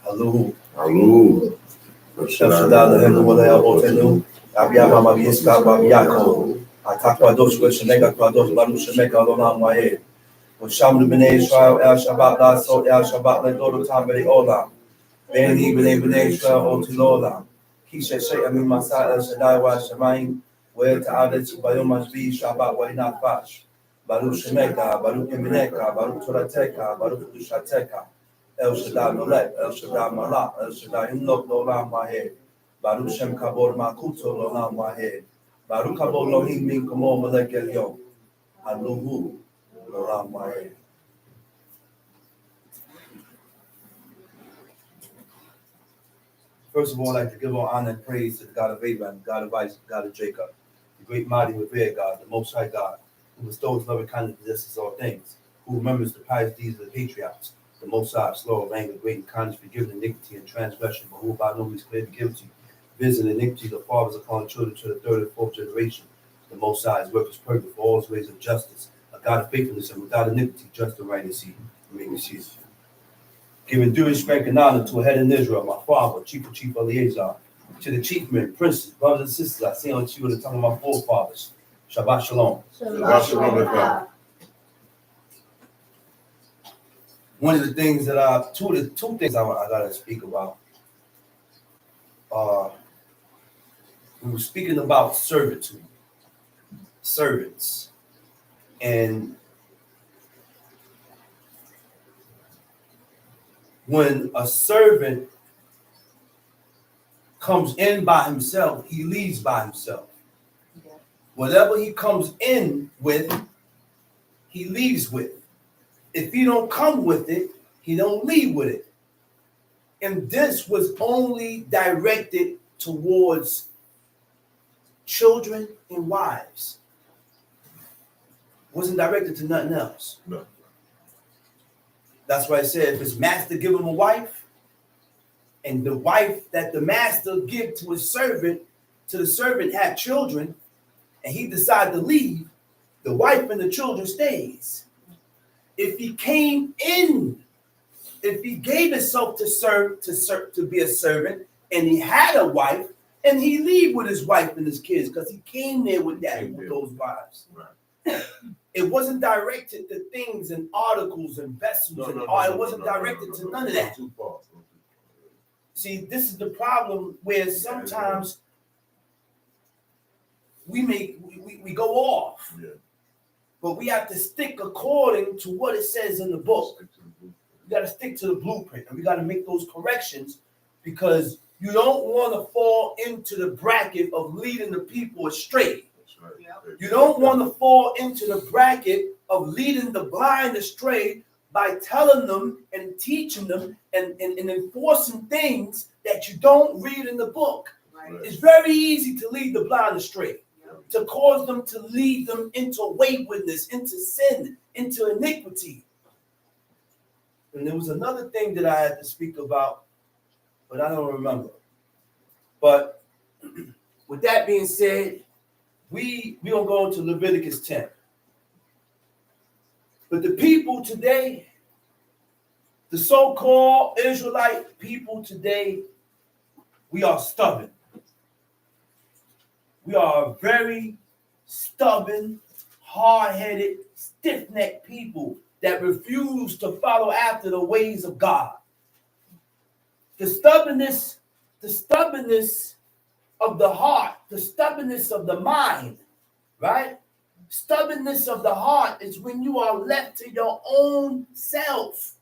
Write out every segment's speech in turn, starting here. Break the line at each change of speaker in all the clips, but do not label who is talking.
Aluhu.
Aluhu.
Shadala Helu Walea Botenu. Abiyama Mabieska Babiako. Atakwadosh Weshanega Kwadosh Baru Shemeka Lonam Wae. Shamdu Bene Israel El Shabbat La So El Shabbat Le Dodo Tambari Olam. Beni Bene Israel Otilola. Kisha Shayami Masa El Shaddai Wa Shemaim. Where Ta'adet Bayom Ashbi Shabbat Wa Inafash. Baruch Shemeka, Baruch Emineka, Baruch Torateka, Baruch Dushateka, El Shaddai Nolek, El Shaddai Malak, El Shaddai Imlok Lolam Wahed, Baruch Shem Kabod Makuto Lolam Wahed, Baruch Kabod Lohim Min Komo Melek Elyon, Aluhu Lolam Wahed. First of all, I'd like to give all honor and praise to the God of Abraham, God of Isaac, God of Jacob, the great mighty revered God, the Most High God, who bestows loving kindness and possesses all things, who remembers the pious deeds of the patriarchs, the Most High, slow of anger, great in kindness, forgiving iniquity and transgression, but who by no means clearly guilty, visiting iniquity of the fathers upon children to the third and fourth generation. The Most High's work is perfect for all his ways of justice, a God of faithfulness and without iniquity, just and right is he. Giving due respect and honor to a head in Israel, my father, Chief Eleazar, to the chief men, princes, brothers and sisters, I say unto you the tongue of my forefathers. Shabbat Shalom.
Shabbat Shalom.
One of the things that two things I gotta speak about. We were speaking about servitude, servants, and when a servant comes in by himself, he leaves by himself. Yeah. Whatever he comes in with, he leaves with. If he don't come with it, he don't leave with it. And this was only directed towards children and wives. Wasn't directed to nothing else.
No.
That's why I said if his master give him a wife, and the wife that the master give to his servant, to the servant had children, and he decided to leave, the wife and the children stays. If he came in, if he gave himself to be a servant, and he had a wife, and he leave with his wife and his kids, because he came there with those wives.
Right.
It wasn't directed to things and articles and vessels, it wasn't directed to none of that.
Too far.
See, this is the problem where sometimes we go off, but we have to stick according to what it says in the book. We got to stick to the blueprint, and we got to make those corrections, because you don't want to fall into the bracket of leading the people astray.
Right.
You don't want to fall into the bracket of leading the blind astray by telling them and teaching them and enforcing things that you don't read in the book.
Right.
It's very easy to lead the blind astray, to cause them to lead them into waywardness, into sin, into iniquity. And there was another thing that I had to speak about, but I don't remember. But with that being said, we don't go into Leviticus 10. But the people today, the so-called Israelite people today, we are stubborn. We are very stubborn, hard-headed, stiff-necked people that refuse to follow after the ways of God. The stubbornness of the heart, the stubbornness of the mind, right? Stubbornness of the heart is when you are left to your own self.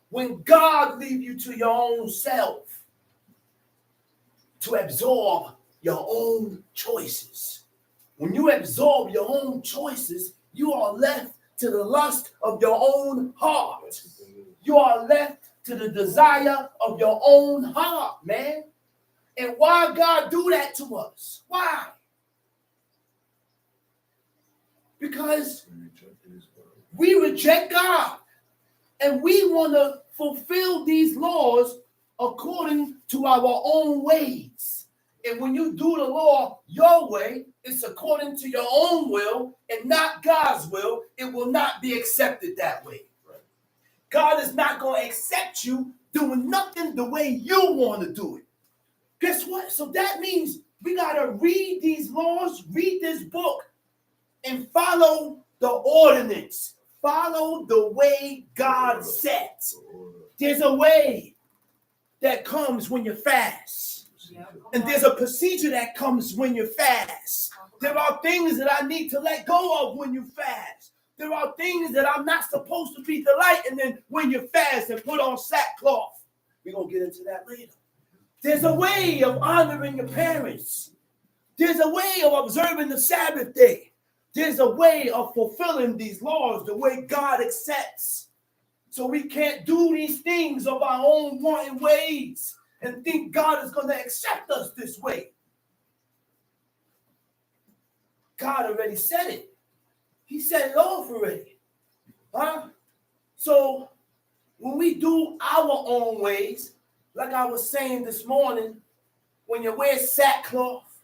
When God leaves you to your own self to absorb your own choices. When you absorb your own choices, you are left to the lust of your own heart. You are left to the desire of your own heart, man. And why God do that to us? Why? Because we reject God. And we want to fulfill these laws according to our own ways. And when you do the law your way, it's according to your own will and not God's will. It will not be accepted that way. God is not going to accept you doing nothing the way you want to do it. Guess what? So that means we got to read these laws, read this book, and follow the ordinance. Follow the way God sets. There's a way that comes when you fast. And there's a procedure that comes when you fast. There are things that I need to let go of when you fast. There are things that I'm not supposed to be delighting in when you fast and put on sackcloth. We're going to get into that later. There's a way of honoring your parents. There's a way of observing the Sabbath day. There's a way of fulfilling these laws the way God accepts. So we can't do these things of our own wanting ways and think God is going to accept us this way. God already said it. He said it off already. Huh? So when we do our own ways, like I was saying this morning, when you wear sackcloth,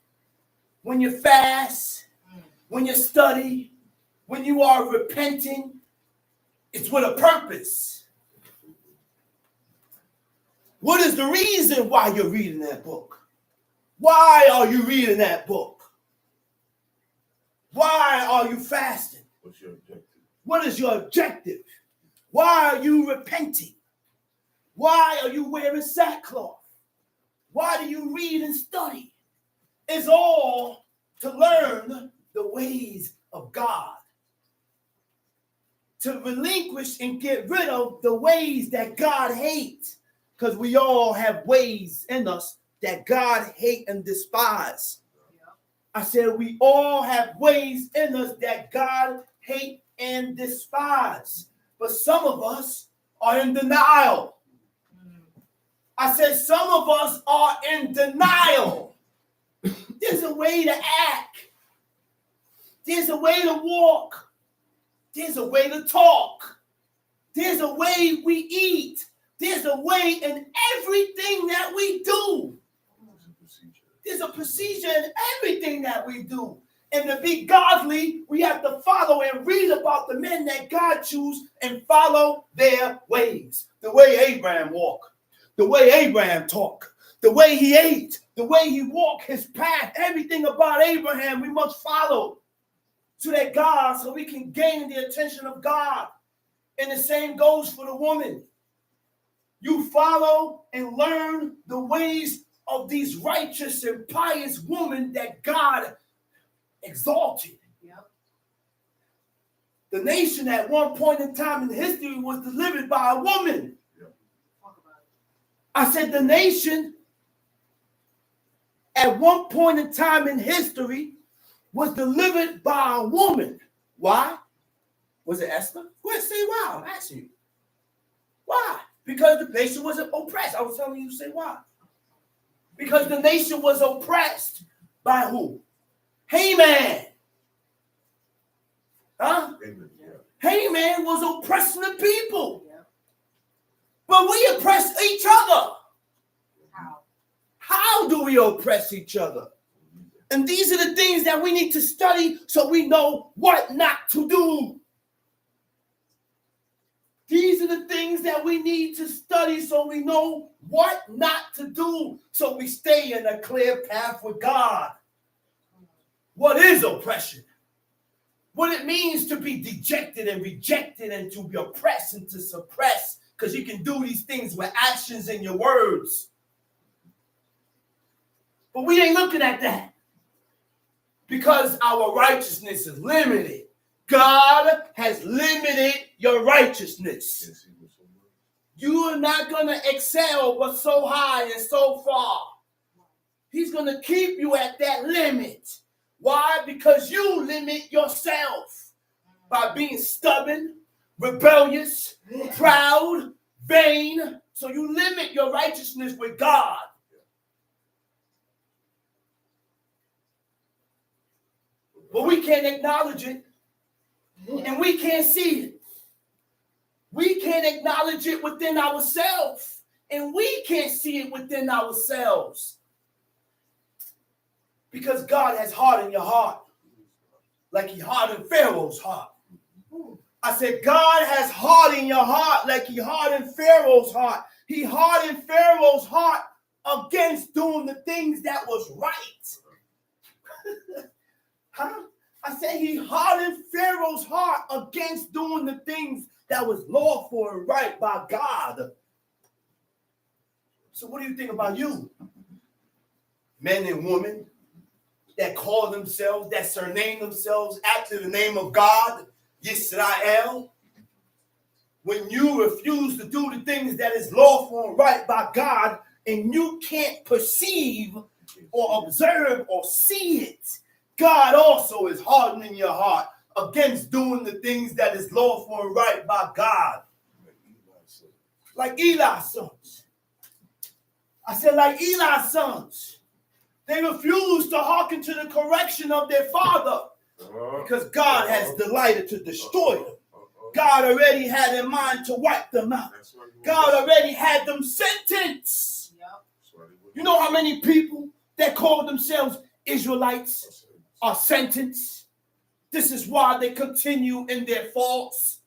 when you fast, when you study, when you are repenting, it's with a purpose. What is the reason why you're reading that book? Why are you reading that book? Why are you fasting?
What's your objective?
What is your objective? Why are you repenting? Why are you wearing sackcloth? Why do you read and study? It's all to learn the ways of God. To relinquish and get rid of the ways that God hates. Because we all have ways in us that God hates and despises. I said we all have ways in us that God hates and despises. But some of us are in denial. I said some of us are in denial. There's a way to act. There's a way to walk. There's a way to talk. There's a way we eat. There's a way in everything that we do. There's a procedure in everything that we do. And to be godly, we have to follow and read about the men that God chose and follow their ways. The way Abraham walked, the way Abraham talked, the way he ate, the way he walked, his path, everything about Abraham we must follow so we can gain the attention of God. And the same goes for the woman. You follow and learn the ways of these righteous and pious women that God exalted. Yep. The nation at one point in time in history was delivered by a woman. Yep. I said the nation at one point in time in history was delivered by a woman. Why? Was it Esther? Well, say why. I'm asking you. Why? Because the nation was oppressed. I was telling you to say why. Because the nation was oppressed by who? Haman. Huh? Haman, yeah. Haman was oppressing the people. Yeah. But we oppress each other. How do we oppress each other? And these are the things that we need to study so we know what not to do. These are the things that we need to study so we know what not to do, so we stay in a clear path with God. What is oppression? What it means to be dejected and rejected and to be oppressed and to suppress, because you can do these things with actions and your words. But we ain't looking at that because our righteousness is limited. God has limited your righteousness. You are not going to excel but so high and so far. He's going to keep you at that limit. Why? Because you limit yourself by being stubborn, rebellious, proud, vain. So you limit your righteousness with God. But we can't acknowledge it. And we can't see it. We can't acknowledge it within ourselves. And we can't see it within ourselves. Because God has hardened your heart. Like he hardened Pharaoh's heart. I said, God has hardened your heart like he hardened Pharaoh's heart.
he hardened Pharaoh's heart against doing the things that was right. Huh? I said he hardened Pharaoh's heart against doing the things that was lawful and right by God. So what do you think about you? Men and women that call themselves, that surname themselves after the name of God, Yisrael. When you refuse to do the things that is lawful and right by God, and you can't perceive or observe or see it, God also is hardening your heart against doing the things that is lawful and right by God. Like Eli's sons. I said like Eli's sons. They refused to hearken to the correction of their father because God has delighted to destroy them. God already had in mind to wipe them out. God already had them sentenced. You know how many people that call themselves Israelites are sentenced? This is why they continue in their faults.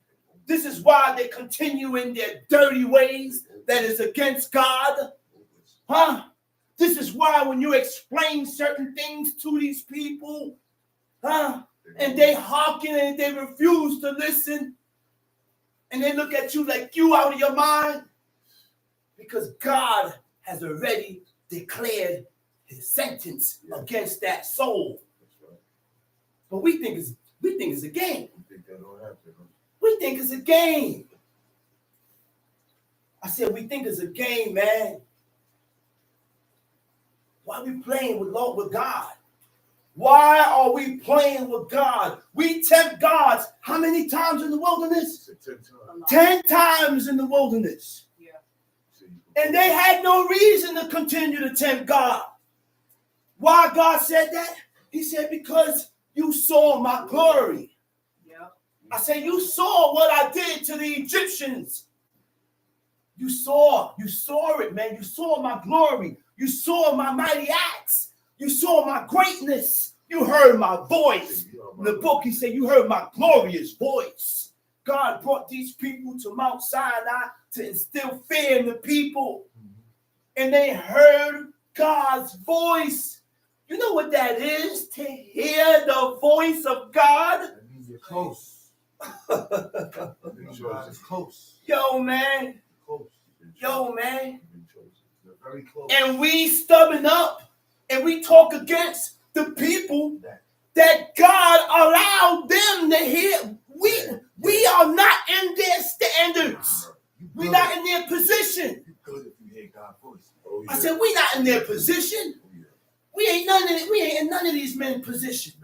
This is why they continue in their dirty ways that is against God. Huh? This is why when you explain certain things to these people, and they hearken and they refuse to listen, and they look at you like you out of your mind, because God has already declared his sentence against that soul. But we think it's a game. We think it's a game. I said we think it's a game, man. Why are we playing with God? Why are we playing with God? We tempt God how many times in the wilderness? 10 times in the wilderness. Yeah. And they had no reason to continue to tempt God. Why God said that? He said, because you saw my glory. Yeah. I said, you saw what I did to the Egyptians. You saw it, man. You saw my glory. You saw my mighty acts. You saw my greatness. You heard my voice. In the book, he said, you heard my glorious voice. God brought these people to Mount Sinai to instill fear in the people. And they heard God's voice. You know what that is? To hear the voice of God.
That means you're close. It's close.
Yo, man.
Close.
Yo, man.
You're very close.
And we stubborn up and we talk against the people that God allowed them to hear. We are not in their standards. We're not in their position.
You good if you hear God's voice.
I said, we're not in their position. We ain't in none of these men's position.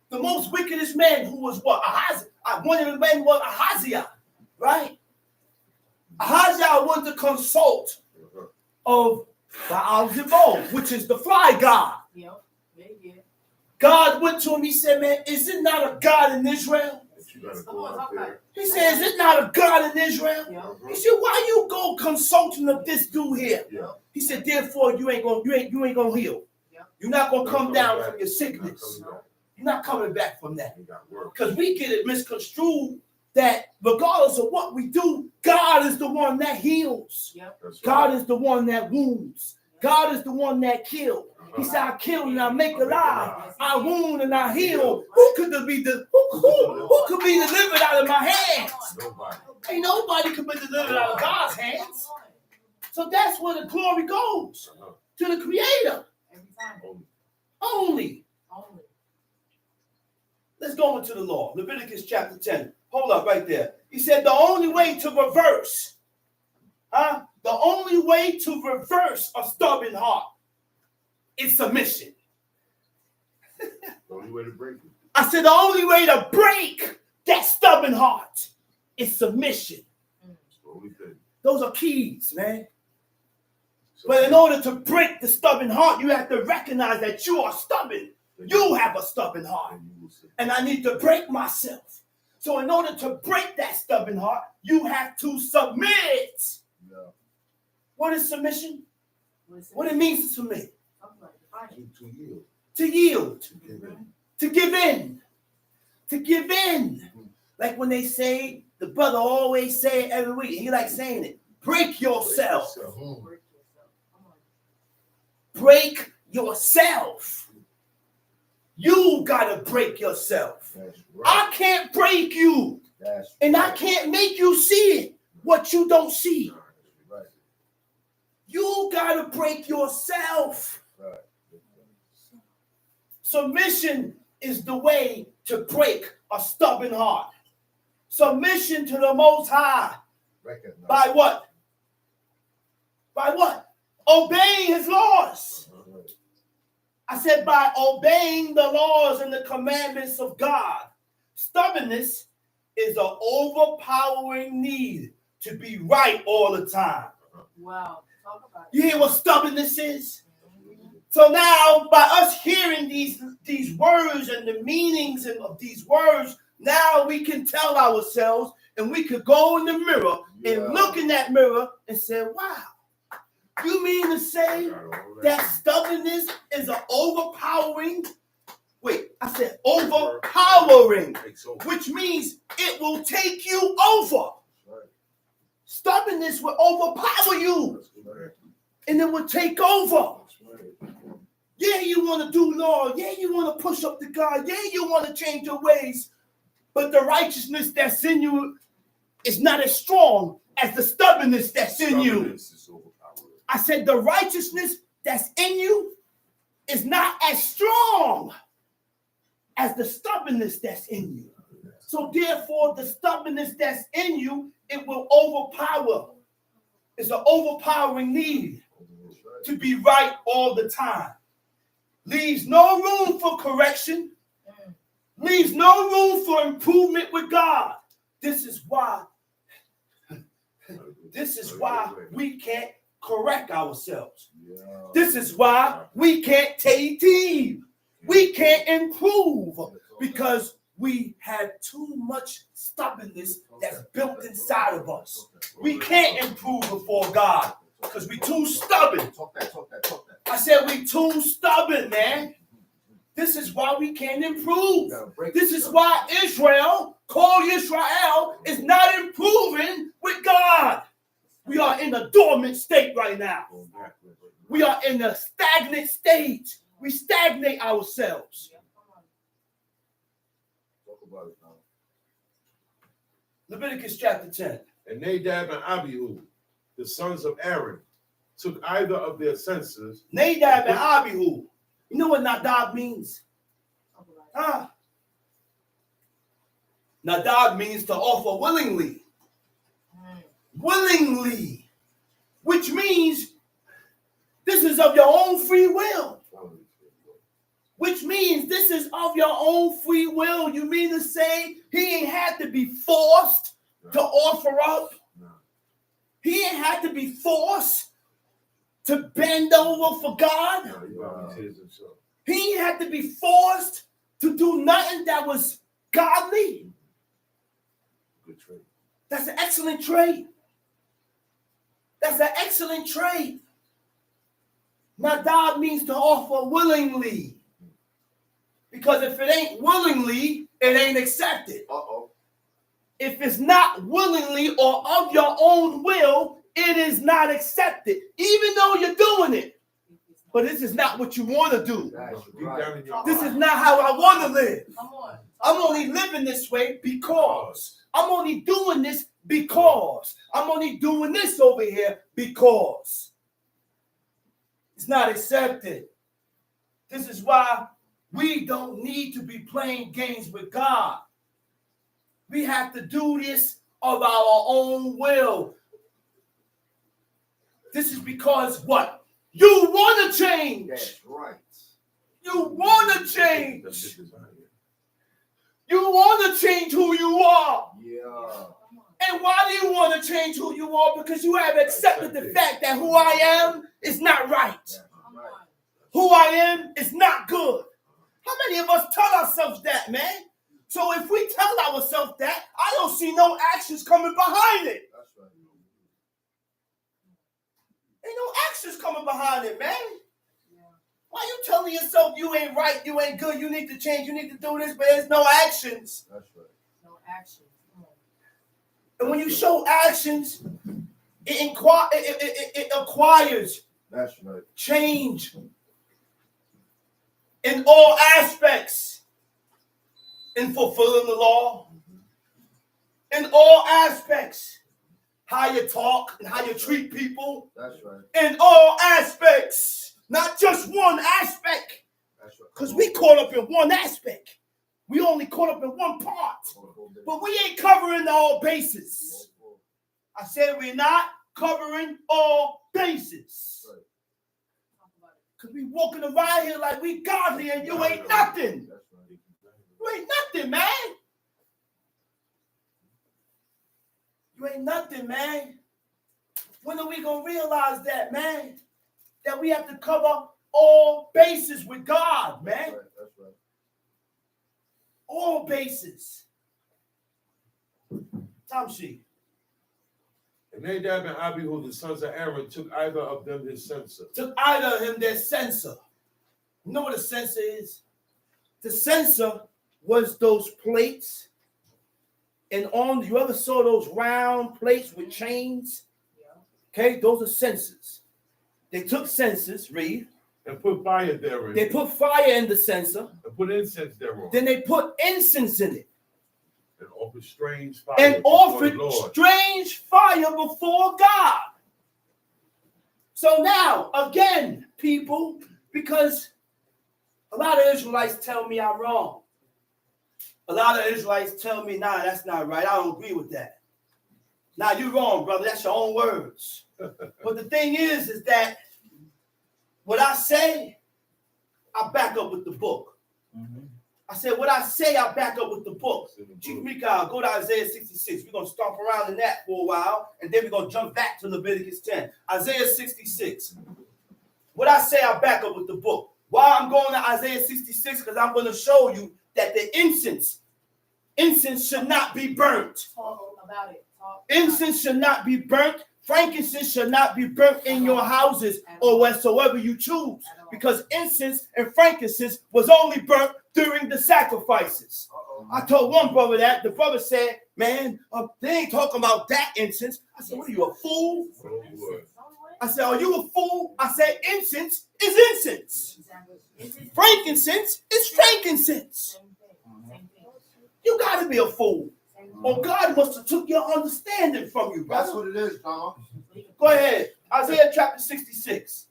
The most wickedest man who was what? One of the men was Ahaziah, right? Ahaziah was the consult of Baal-zebub, which is the fly god. Yep. Yeah. God went to him, he said, man, is it not a God in Israel? He said, is it not a God in Israel? Yep. He said, why you go consulting of this dude here? Yep. He said, therefore, you ain't gonna heal. Yep. You're not gonna come down from your sickness. You're not coming back from that. Because we get it misconstrued that regardless of what we do, God is the one that heals. Yep. God is the one that wounds. God is the one that kills. He said, I kill and I make alive. I wound and I heal. Who could be delivered out of my hands? Ain't nobody could be delivered out of God's hands. So that's where the glory goes. To the Creator. Only. Let's go into the law. Leviticus chapter 10. Hold up right there. He said the only way to reverse, the only way to reverse a stubborn heart is submission.
The only way to break it.
I said the only way to break that stubborn heart is submission.
The only thing.
Those are keys, man. But in order to break the stubborn heart, you have to recognize that you are stubborn. You have a stubborn heart. And I need to break myself. So in order to break that stubborn heart, you have to submit. Yeah. What is submission? What it means to submit?
To yield.
To yield. To give in. To give in. Like when they say, the brother always say it every week. He likes saying it. Break yourself.
Break yourself. Come on.
Break yourself. You gotta break yourself.
That's
I can't break you,
That's
and I can't make you see it, what you don't see.
Right.
You gotta break yourself.
Right.
Submission is the way to break a stubborn heart. Submission to the Most High.
Recognize.
By what? By what? Obeying his laws. I said by obeying the laws and the commandments of God. Stubbornness is an overpowering need to be right all the time.
Wow. Talk about
You hear what stubbornness is? So now, by us hearing these words and the meanings of these words, now we can tell ourselves and we could go in the mirror and look in that mirror and say, wow, you mean to say that stubbornness is an overpowering? Wait, I said overpowering, which means it will take you over. Stubbornness will overpower you and it will take over. Yeah, you want to do law. Yeah, you want to push up to God. Yeah, you want to change your ways. But the righteousness that's in you is not as strong as the stubbornness that's in you. I said the righteousness that's in you is not as strong as the stubbornness that's in you. So therefore, the stubbornness that's in you, it will overpower. It's an overpowering need to be right all the time. Leaves no room for correction. Leaves no room for improvement with God. This is why we can't correct ourselves. This is why we can't take heed. We can't improve because we have too much stubbornness that's built inside of us. We can't improve before God because we too stubborn.
Talk that.
I said we too stubborn, man. This is why we can't improve. This is why Israel, called Israel, is not improving with God. We are in a dormant state right now. We are in a stagnant state. We stagnate ourselves.
Talk about it now.
Leviticus chapter 10.
And Nadab and Abihu, the sons of Aaron, took either of their censers.
Nadab and Abihu. You know what Nadab means? Huh? Nadab means to offer willingly. Willingly. Which means this is of your own free will. Which means this is of your own free will. You mean to say he ain't had to be forced to offer up? He ain't had to be forced to bend over for God. He ain't had to be forced to do nothing that was godly.
Good trait.
That's an excellent trait. That's an excellent trait. Nadab means to offer willingly. Because if it ain't willingly, it ain't accepted. If it's not willingly or of your own will, it is not accepted. Even though you're doing it. But this is not what you want to do. This is not how I want to live.
Come on.
I'm only living this way because. I'm only doing this because. I'm only doing this over here because. It's not accepted. This is why we don't need to be playing games with God. We have to do this of our own will. This is because what? You want to change.
That's right.
You want to change. You want to change who you are.
Yeah.
And why do you want to change who you are? Because you have accepted the fact that who I am is not right. Who I am is not good. How many of us tell ourselves that, man? So if we tell ourselves that, I don't see no actions coming behind it.
That's right.
Ain't no actions coming behind it, man. Why you telling yourself you ain't right, you ain't good, you need to change, you need to do this, but there's no actions.
That's right.
No action.
And when you show actions, it acquires
That's right.
change in all aspects, in fulfilling the law, in all aspects, how you talk and how you treat people,
That's right.
in all aspects, not just one aspect,
That's right.
because we caught up in one aspect. We only caught up in one part, but we ain't covering all bases. I said we're not covering all bases.
Talk about it.
Because we walking around here like we godly and you ain't nothing.
That's right.
You ain't nothing, man. You ain't nothing, man. When are we going to realize that, man? That we have to cover all bases with God, man.
That's right. That's right.
All bases. Tom Sheep.
And Nadab and Abihu, the sons of Aaron, took either of them his censer.
Took either of him their censer. You know what a censer is? The censer was those plates. And on, you ever saw those round plates with chains?
Yeah.
Okay, those are censers. They took censers, read.
And put fire therein.
They put fire in the censer.
And put incense thereon.
Then they put incense in it.
And offered strange fire.
And
before
offered
the Lord.
strange fire before God. So now, again, people, because a lot of Israelites tell me I'm wrong. A lot of Israelites tell me, nah, that's not right. I don't agree with that. Now, you're wrong, brother. That's your own words. But the thing is that what I say, I back up with the book. I said, what I say, I back up with the book. Chief Mikhail, go to Isaiah 66. We're going to stomp around in that for a while, and then we're going to jump back to Leviticus 10. Isaiah 66. What I say, I back up with the book. Why I'm going to Isaiah 66? Because I'm going to show you that the incense should not be burnt.
Talk about it. Talk about
Incense should not be burnt. Frankincense should not be burnt in your houses or whatsoever you choose. Because incense and frankincense was only burnt during the sacrifices. I told one brother that. The brother said, man, they ain't talking about that incense. I said, what are you, a fool?
Oh, boy.
I said, are you a fool? I said, incense is incense.
Exactly.
Frankincense is frankincense.
Same thing. Same thing.
You got to be a fool.
Same thing.
Or God must have took your understanding from you,
That's
brother.
what it is, Tom.
Go ahead. Isaiah chapter 66.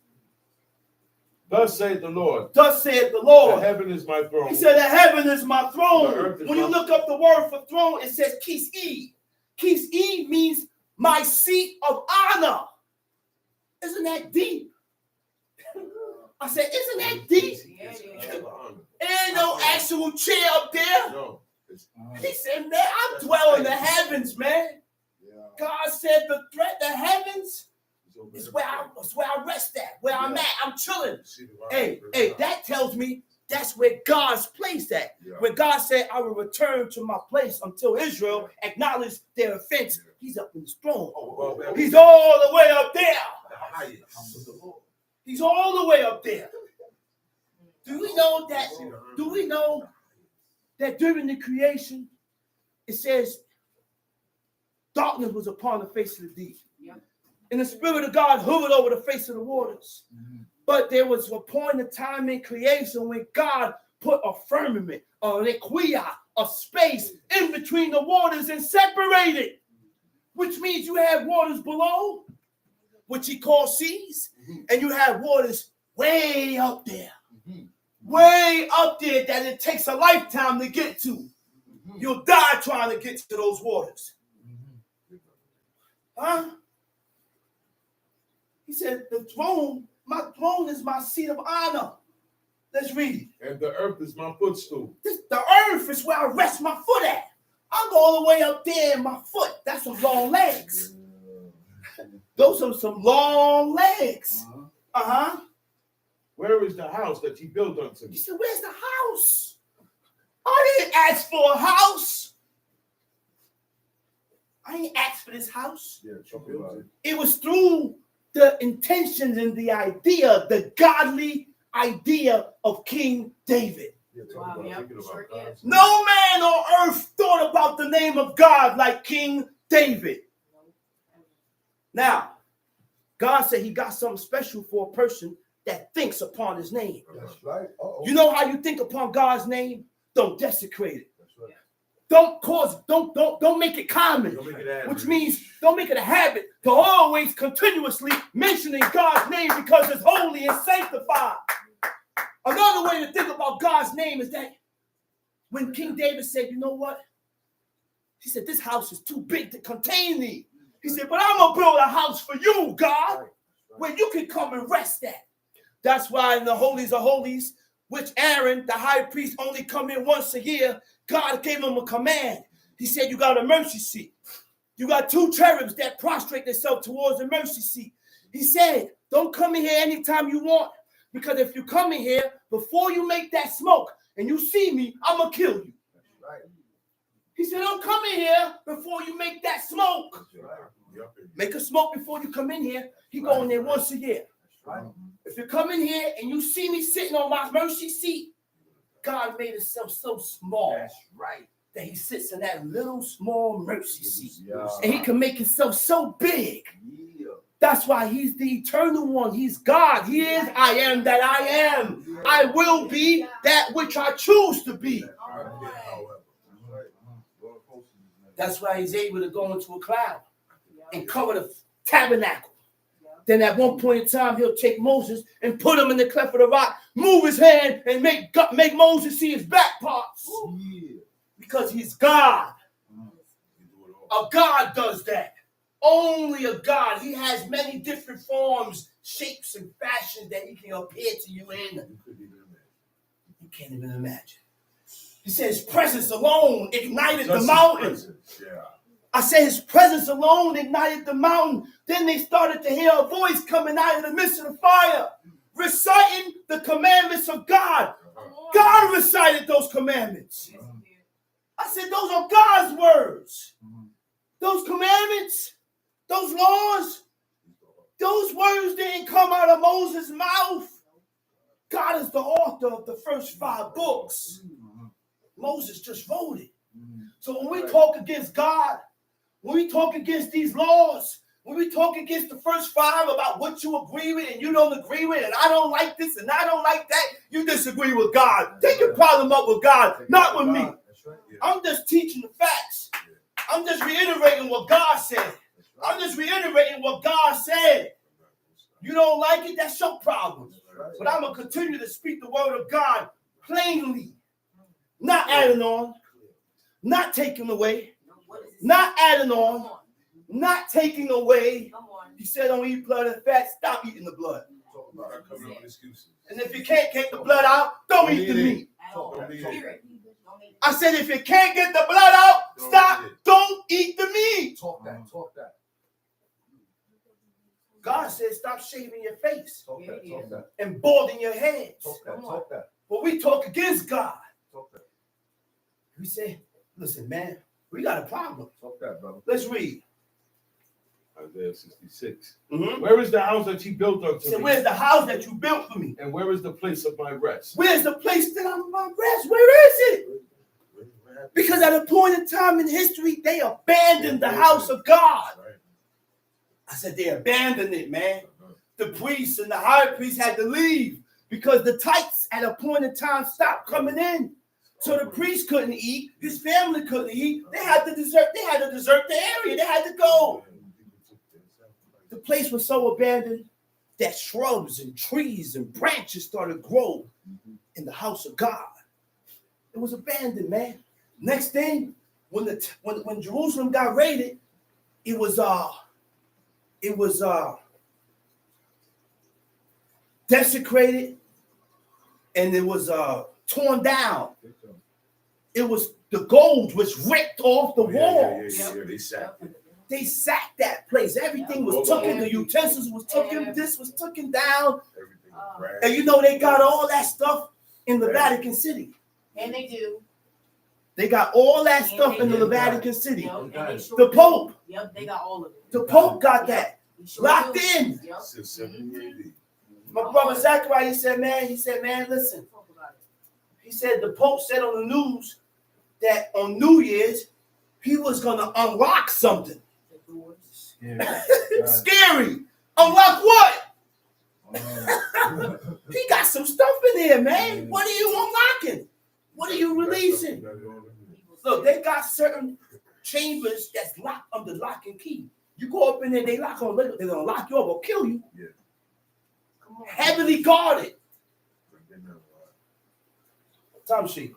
Thus saith the Lord.
Thus saith the
The
Lord.
heaven is my throne.
He said, the heaven is my
The
throne.
earth is
When you
my-
look up the word for throne, it says kis-e. Kis-e means my seat of honor. Isn't that deep? I said, isn't that deep?
Yeah, yeah.
Ain't no actual chair up there.
No.
He said, man, I dwell in the heavens, man.
Yeah.
God said the heavens is where I rest at, where I'm at. I'm chilling. Hey, that tells me that's where God's place at.
Yeah.
When God said, I will return to my place until Israel acknowledge their offense, he's up in his throne. He's all the way up there. He's all the way up there. Do we know that during the creation, it says darkness was upon the face of the deep.
Yep.
And the Spirit of God hovered over the face of the waters. But there was a point of time in creation when God put a firmament, a requia, a space in between the waters and separated. Which means you have waters below, which he calls seas, and you have waters way up there. Way up there that it takes a lifetime to get to. You'll die trying to get to those waters. Huh? He said, my throne is my seat of honor. Let's read.
And the earth is my footstool.
The earth is where I rest my foot at. I'm all the way up there in my foot. That's some long legs. Those are some long legs. Uh-huh.
Where is the house that ye built unto
He
me?
said, where's the house? I didn't ask for a house. I ain't asked for this house.
Yeah, talk about it.
It was through the intentions and the idea, the godly idea of King David.
Yeah,
Wow,
talk about
yep,
it.
sure is.
No man on earth thought about the name of God like King David. Now, God said he got something special for a person that thinks upon his name.
That's right.
You know how you think upon God's name? Don't desecrate it.
That's right.
Don't make it common.
Don't make it average.
Which means don't make it a habit to always continuously mentioning God's name because it's holy and sanctified. Another way to think about God's name is that when King David said, you know what? He said, this house is too big to contain thee. He said, but I'm going to build a house for you, God, where you can come and rest at. That's why in the holies of holies, which Aaron, the high priest, only come in once a year, God gave him a command. He said, you got a mercy seat. You got two cherubs that prostrate themselves towards the mercy seat. He said, don't come in here anytime you want, because if you come in here, before you make that smoke and you see me, I'm going to kill you.
That's right.
He said, don't come in here before you make that smoke.
That's right.
Make a smoke before you come in here. He go in there once a year.
That's right.
If you come in here and you see me sitting on my mercy seat, God made himself so small.
That's right.
That he sits in that little small mercy seat.
Yeah.
And he can make himself so big.
Yeah.
That's why he's the eternal one. He's God. He is I am that I am. I will be that which I choose to be. That's why he's able to go into a cloud and cover the tabernacle. Then at one point in time, he'll take Moses and put him in the cleft of the rock, move his hand, and make Moses see his back parts.
Yeah.
Because he's God. A God does that. Only a God. He has many different forms, shapes, and fashions that he can appear to you in. You can't even imagine. He said his presence alone ignited the mountain.
Yeah.
I said his presence alone ignited the mountain. Then they started to hear a voice coming out of the midst of the fire, reciting the commandments of God. God recited those commandments. I said those are God's words. Those commandments, those laws, those words didn't come out of Moses' mouth. God is the author of the first 5 books. Moses just wrote it. So when we talk against God, when we talk against these laws, when we talk against the first 5 about what you agree with and you don't agree with, and I don't like this and I don't like that, you disagree with God. Take your problem up with God, not with me. I'm just teaching the facts. I'm just reiterating what God said. I'm just reiterating what God said. You don't like it, that's your problem. But I'm going to continue to speak the word of God plainly. Not adding on, not taking away, not adding on, not taking away. He said, don't eat blood and fat, stop eating the blood. And if you can't get the blood out, don't eat the meat. I said, if you can't get the blood out, stop, don't eat the meat.
Talk that. Talk that.
God said, stop shaving your face
Talk that.
and balding your head.
Talk that. Talk that.
But we talk against God.
Talk that.
We say, listen, man, we got a problem.
Talk that, brother.
Let's read.
Isaiah 66.
Mm-hmm.
Where is the house that you built unto
He said,
me?
where's the house that you built for me?
And where is the place of my rest?
Where's the place that I'm going to rest? Where is it? Because at a point in time in history, they abandoned the house of God. I said, they abandoned it, man. The priests and the high priest had to leave because the tithes at a point in time stopped coming in. So the priest couldn't eat. His family couldn't eat. They had to desert the area. They had to go. The place was so abandoned that shrubs and trees and branches started growing in the house of God. It was abandoned, man. Next thing, when Jerusalem got raided, it was desecrated and it was torn down. It was the gold was ripped off the walls. They sacked that place. Everything was taken. The utensils was taken. This was taken down. And you know they got all that stuff in the Vatican City.
And they do.
They got all that stuff in the Vatican City.
Yep,
The Pope.
Yep, they got all of it.
The Pope got that locked
do.
in.
Yep.
My brother Zachariah, he said, man, listen.
Talk about it.
He said the Pope said on the news that on New Year's, he was going to unlock something.
The doors.
Scary. Unlock what? He got some stuff in there, man. What are you unlocking? What are you releasing? Look, they got certain chambers that's locked under lock and key. You go up in there, they lock on, they're gonna lock you up or kill you.
Yeah.
Heavily guarded. Time sheet.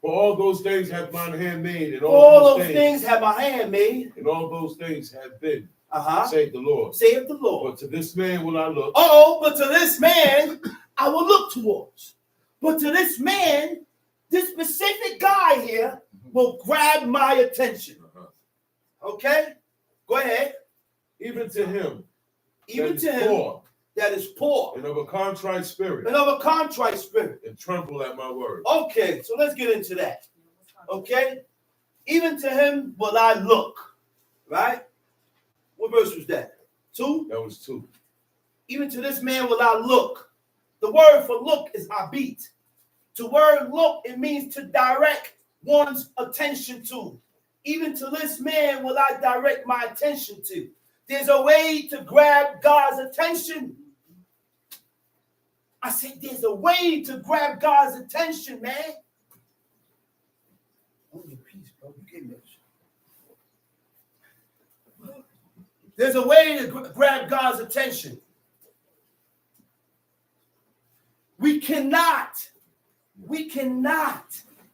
For all those things have mine hand made, and
All those things have my hand made.
and all those things have been.
Uh-huh.
Save the Lord.
Save the Lord.
But to this man will I look.
But to this man I will look towards. But to this man, this specific guy here will grab my attention. Okay? Go ahead.
Even to him.
Even
that
to
is
him
poor,
that is poor
and of a contrite spirit,
and of a contrite spirit.
and tremble at my word.
Okay, so let's get into that. Okay? Even to him will I look. Right? What verse was that? 2?
That was 2.
Even to this man will I look. The word for look is abit. To word look, it means to direct one's attention to. Even to this man will I direct my attention to. There's a way to grab God's attention. I said there's a way to grab God's attention, man. Hold your peace, bro. You gave me that. There's a way to grab God's attention. We cannot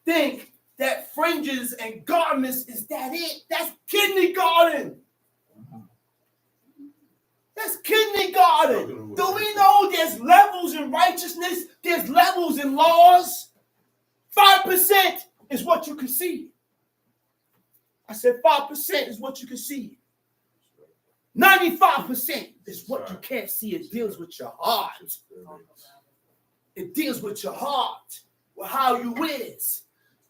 think that fringes and garments is that it. That's kindergarten. That's kindergarten. Do we know there's levels in righteousness? There's levels in laws. 5% is what you can see. I said 5% is what you can see. 95% is what you can't see. It deals with your heart. It deals with your heart, with how you is.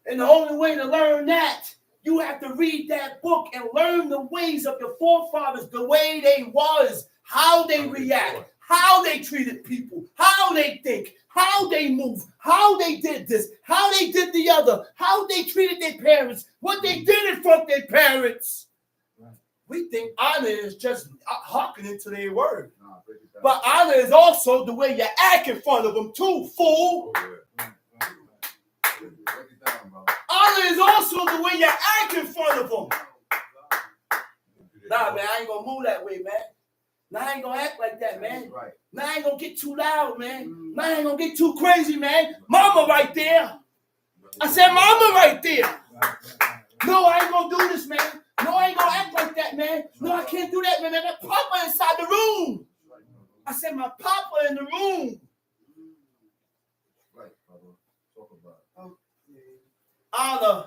And the only way to learn that, you have to read that book and learn the ways of your forefathers, the way they was, how they react, how they treated people, how they think, how they move, how they did this, how they did the other, how they treated their parents, what they did in front of their parents. We think honor is just hearkening to their word. But honor is also the way you act in front of them too, fool. Honor is also the way you act in front of them. Nah, man, I ain't gonna move that way, man. Nah, I ain't gonna act like that, man. Nah, I ain't gonna get too loud, man. Nah, I ain't gonna get too crazy, man. Mama right there. I said, mama right there. No, I ain't gonna do this, man. No, I ain't gonna act like that, man. No, I can't do that, man. I got Papa inside the room. I said, my Papa in the room.
Right, Papa. Talk about
Honor.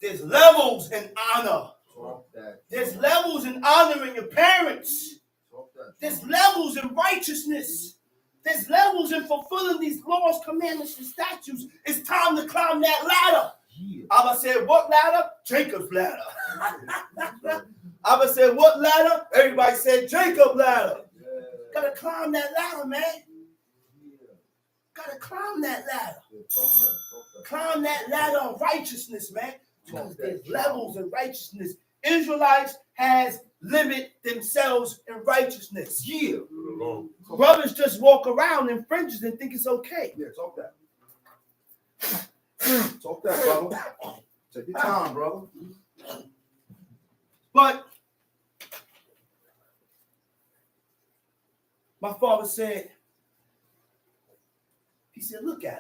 There's levels in honor.
Talk that.
There's levels in honoring your parents.
Talk that.
There's levels in righteousness. There's levels in fulfilling these laws, commandments, and statutes. It's time to climb that ladder.
Yeah.
Abba said, what ladder? Jacob's ladder. Abba said, what ladder? Everybody said, Jacob's ladder.
Yeah.
Gotta climb that ladder, man.
Yeah.
Gotta climb that ladder.
Yeah, talk that.
Climb that ladder of righteousness, man. Because there's levels in righteousness. Israelites has limited themselves in righteousness. Yeah. Brothers just walk around in fringes and think it's okay.
Yeah, talk that. Talk that, brother. Take your time, brother.
But my father said, he said, look at him.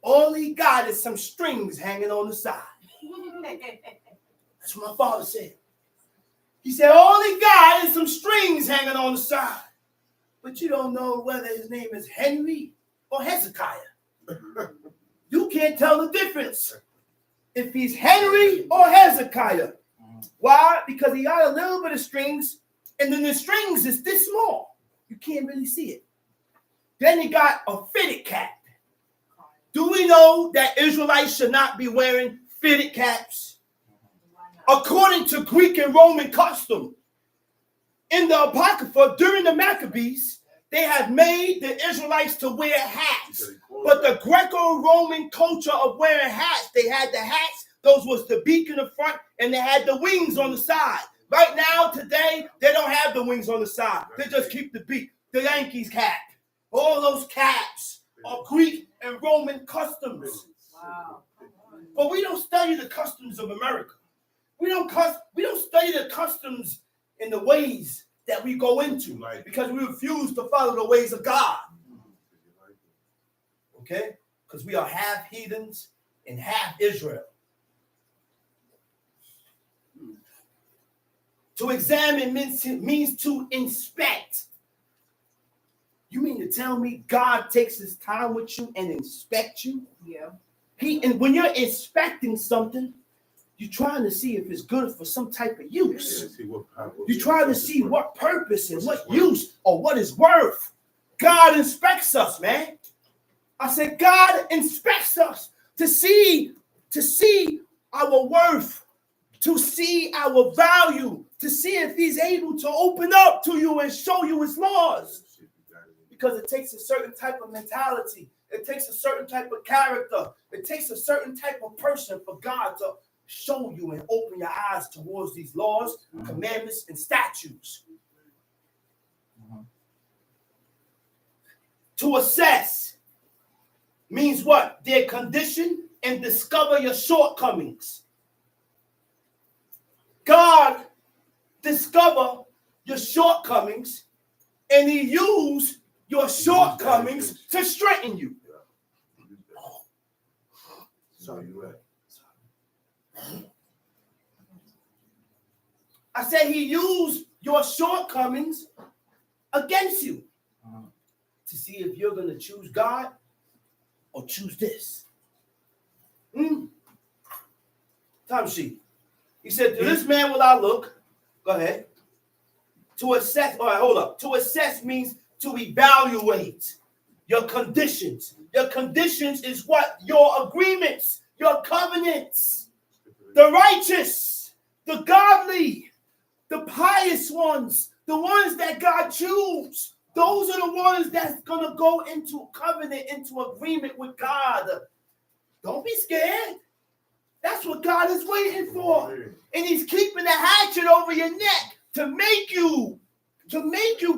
All he got is some strings hanging on the side. That's what my father said. He said, all he got is some strings hanging on the side. But you don't know whether his name is Henry or Hezekiah. You can't tell the difference if he's Henry or Hezekiah. Why? Because he got a little bit of strings, and then the strings is this small. You can't really see it. Then he got a fitted cap. Do we know that Israelites should not be wearing fitted caps? According to Greek and Roman custom, in the Apocrypha, during the Maccabees, they had made the Israelites to wear hats. But the Greco-Roman culture of wearing hats, they had the hats, those was the beak in the front, and they had the wings on the side. Right now, today, they don't have the wings on the side. They just keep the beat. The Yankees cap. All those caps are Greek and Roman customs.
Wow.
But we don't study the customs of America. We don't study the customs in the ways that we go into because we refuse to follow the ways of God. Okay? Because we are half heathens and half Israel. To examine means to inspect. You mean to tell me God takes his time with you and inspect you?
Yeah.
And when you're inspecting something, you're trying to see if it's good for some type of use. You're trying to see what purpose and what use or what is worth. God inspects us, man. I said, God inspects us to see our worth, to see our value, to see if he's able to open up to you and show you his laws. Because it takes a certain type of mentality. It takes a certain type of character. It takes a certain type of person for God to show you and open your eyes towards these laws, commandments, and statutes. To assess means what? Their condition and discover your shortcomings. God discover your shortcomings and he used your shortcomings to strengthen you.
Sorry, you're right.
I said he used your shortcomings against you to see if you're going to choose God or choose this. Time sheet. He said, to this man will I look. Go ahead. To assess. All right, hold up. To assess means to evaluate your conditions. Your conditions is what? Your agreements, your covenants. The righteous, the godly, the pious ones, the ones that God chooses. Those are the ones that's going to go into covenant, into agreement with God. Don't be scared. That's what God is waiting for. And he's keeping the hatchet over your neck to make you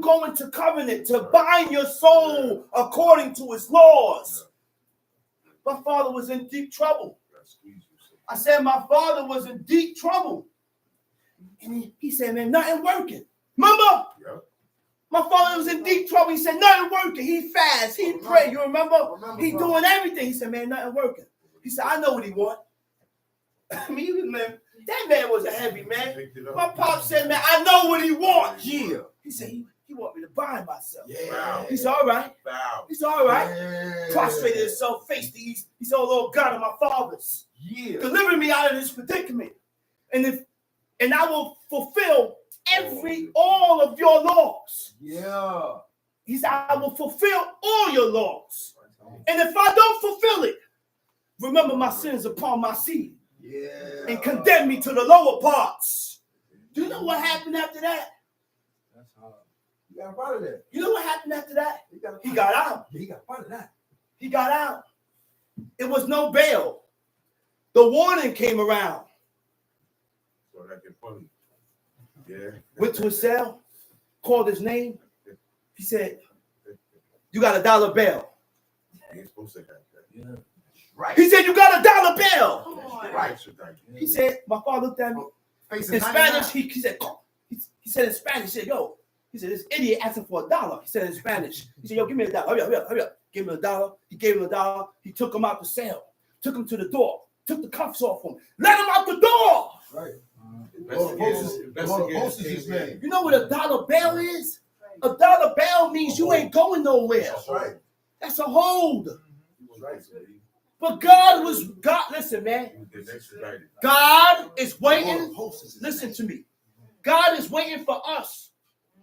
go into covenant, to bind your soul according to his laws. My father was in deep trouble. I said my father was in deep trouble. And he said, man, nothing working. Remember?
Yep.
My father was in deep trouble. He said, nothing working. He fast. He pray. You remember? He doing everything. He said, man, nothing working. He said, I know what he want. I mean, man, that man was a heavy man. My pop said, man, I know what he wants.
Yeah.
He said, he want me to bind myself.
Yeah.
He said, all right.
Wow.
He said, all right.
Yeah.
Prostrated himself, face the east. He said, oh, Lord God of my fathers,
Yeah.
deliver me out of this predicament. And I will fulfill all of your laws.
Yeah.
He said, I will fulfill all your laws. And if I don't fulfill it, remember my sins upon my seed.
Yeah.
And condemn me to the lower parts. Do you know what happened after that?
That's hard. You got part of that.
You know what happened after that?
He
He got out.
Yeah, he got part of that.
He got out. It was no bail. The warning came around.
So that get funny. Yeah.
Went to his cell, called his name. He said, you got $1 bail.
You ain't supposed to have that.
Yeah. Right.
He said, you got $1 bail.
Come on.
Right.
He said, my father looked at me.
Facing
In
99.
Spanish, he said, he said in Spanish, he said, yo, he said, this idiot asking for $1. He said in Spanish, he said, yo, give me $1. Hurry up, hurry up, hurry up. Give him $1. He gave him $1. He took him out the cell, took him to the door, took the cuffs off him, let him out the door.
Right.
Investigators.
You know what $1 bail is? $1 bail means you ain't going nowhere.
That's right.
That's a hold.
Right.
But God, listen, man. God is waiting. Listen to me. God is waiting for us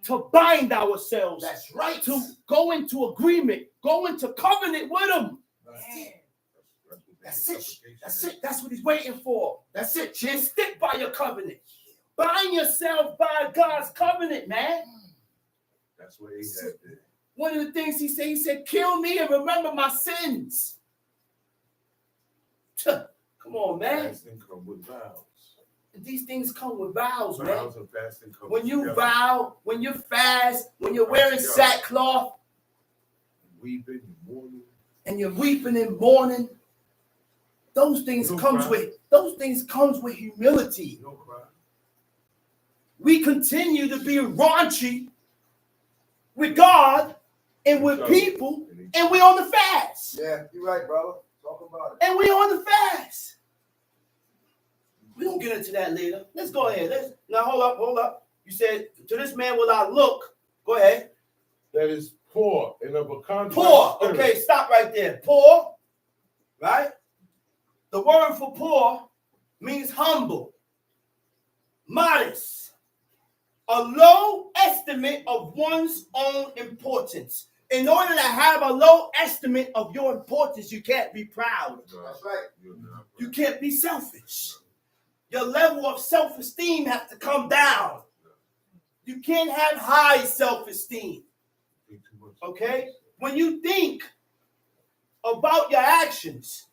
to bind ourselves.
That's right.
To go into agreement, go into covenant with him. That's it. That's it. That's what he's waiting for. That's it. Just stick by your covenant. Bind yourself by God's covenant, man.
That's what he had there.
One of the things he said, kill me and remember my sins. Come on, man.
Come with vows.
These things come with vows, man.
Vows and fasting come
When you
together.
vow, when you fast, when you're wearing sackcloth,
Weeping, mourning.
and you're weeping and mourning, those things
Don't
comes
cry.
with humility.
You don't cry.
We continue to be raunchy with God and with people, and we on the fast.
Yeah, you're right, brother. Talk about it.
And we on the fast. We don't get into that later. Let's go ahead. Now hold up. You said, to this man will I look. Go ahead.
That is poor and of a contrite
Poor.
spirit.
Okay, stop right there. Poor, right? The word for poor means humble, modest, a low estimate of one's own importance. In order to have a low estimate of your importance, you can't be proud.
That's right.
You're not
You can't be selfish. Your level of self-esteem has to come down. You can't have high self-esteem.
too much.
Okay? When you think about your actions,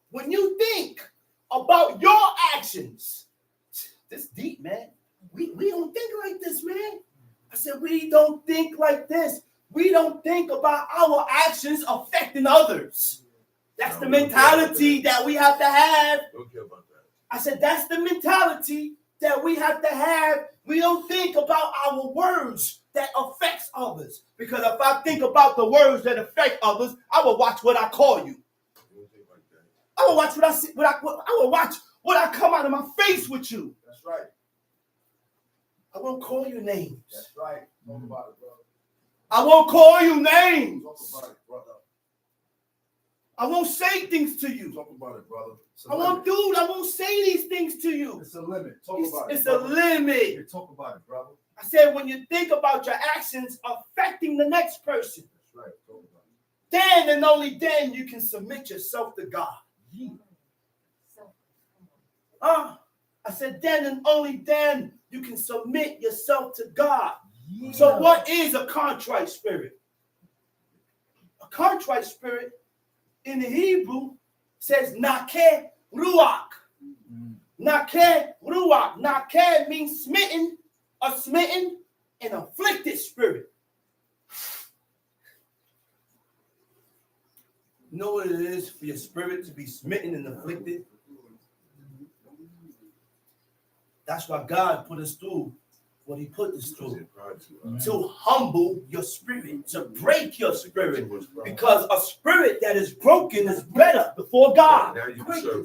when you think about your actions, this deep, man. We don't think like this, man. I said, we don't think like this. We don't think about our actions affecting others. That's the mentality that we have to have.
Don't care about that.
I said, that's the mentality that we have to have. We don't think about our words that affects others. Because if I think about the words that affect others, I will watch what I call you.
You don't think like that.
I will watch what I see. I will watch what I come out of my face with you.
That's right.
I won't call you names.
That's right. Talk about it, brother.
I won't call you names.
Talk about it, brother.
I won't say things to you.
Talk about it, brother.
I won't say these things to you.
It's a limit. Talk about it.
It's a limit.
Yeah, talk about it, brother.
I said, when you think about your actions affecting the next person,
That's right. Talk about it.
then and only then you can submit yourself to God. I said, then and only then you can submit yourself to God.
Yeah.
So what is a contrite spirit? A contrite spirit in the Hebrew says nakeh ruach. Nakeh ruach. Nakeh means smitten, a smitten and afflicted spirit. You know what it is for your spirit to be smitten and afflicted? That's why God put us through what he put us through. To humble your spirit, to break your spirit. Because a spirit that is broken is better before God.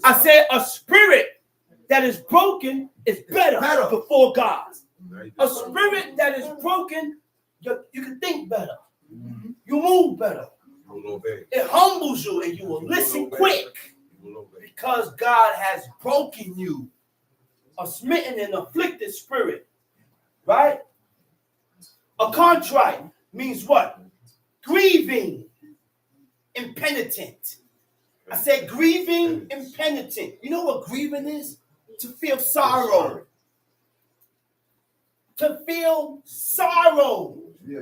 I said a spirit that is broken is better before God. A spirit that is broken, you can think better. You move better. It humbles you and you will listen quick. Because God has broken you. A smitten and afflicted spirit. Right? A contrite means what? Grieving, impenitent. I said grieving, impenitent. You know what grieving is? To feel sorrow. To feel sorrow.
Yeah.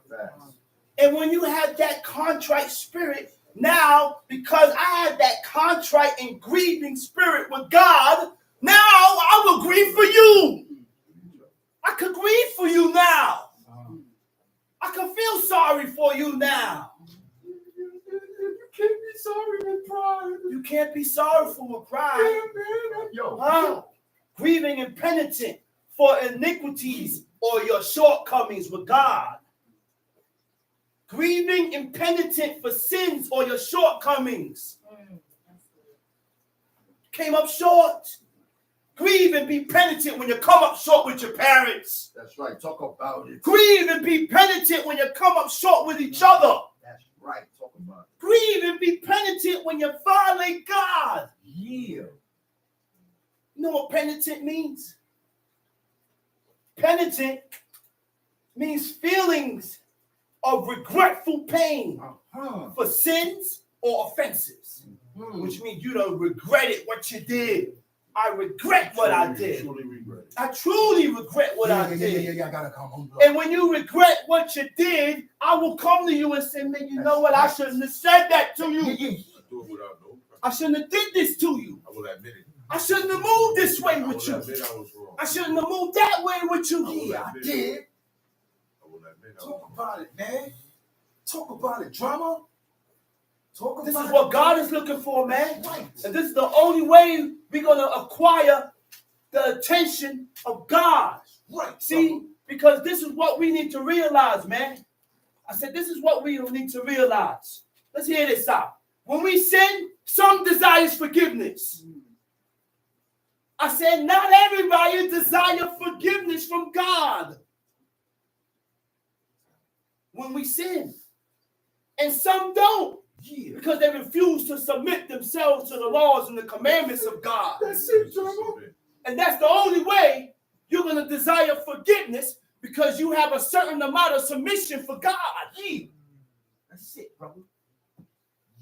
Fast.
And when you have that contrite spirit, now, because I had that contrite and grieving spirit with God, now I will grieve for you. I could grieve for you now. I can feel sorry for you now.
You can't be sorry with pride.
You can't be sorrowful with pride.
Yo.
Grieving and penitent for iniquities or your shortcomings with God. Grieving and penitent for sins or your shortcomings. Came up short. Grieve and be penitent when you come up short with your parents.
That's right. Talk about it.
Grieve and be penitent when you come up short with each other.
That's right. Talk about it.
Grieve and be penitent when you violate God.
Yeah.
You know what penitent means? Penitent means feelings of regretful pain for sins or offenses. Which means you don't regret it what you did. I regret what I did.
Truly regret.
I truly regret what I did.
I gotta come home.
And when you regret what you did, I will come to you and say, man, you know what? I shouldn't have said that to you.
I do it without no.
I shouldn't have did this to you.
I will admit it.
I shouldn't have moved this way
I will
with you.
admit I was wrong.
I shouldn't have moved that way with you.
I will
Yeah, I
admit
did.
I will admit I was
Talk
wrong.
about it, man. Talk about it, drama. Talk about
This
it.
is what God is looking for, man.
Right.
And this is the only way we're going to acquire the attention of God.
Right.
See, because this is what we need to realize, man. I said, this is what we need to realize. Let's hear this out. When we sin, some desires forgiveness. I said, not everybody desires forgiveness from God when we sin. And some don't.
Yeah.
Because they refuse to submit themselves to the laws and the commandments of God.
That's it, drama.
And that's the only way you're going to desire forgiveness, because you have a certain amount of submission for God.
Yeah. That's it, brother.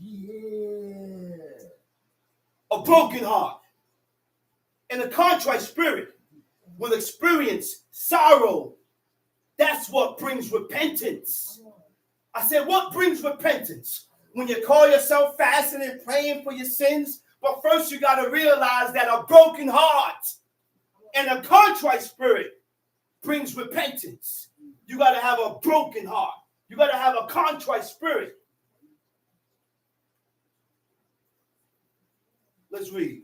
Yeah.
A broken heart and a contrite spirit will experience sorrow. That's what brings repentance. I said, what brings repentance? When you call yourself fasting and praying for your sins, but first you got to realize that a broken heart and a contrite spirit brings repentance. You got to have a broken heart. You got to have a contrite spirit. Let's read.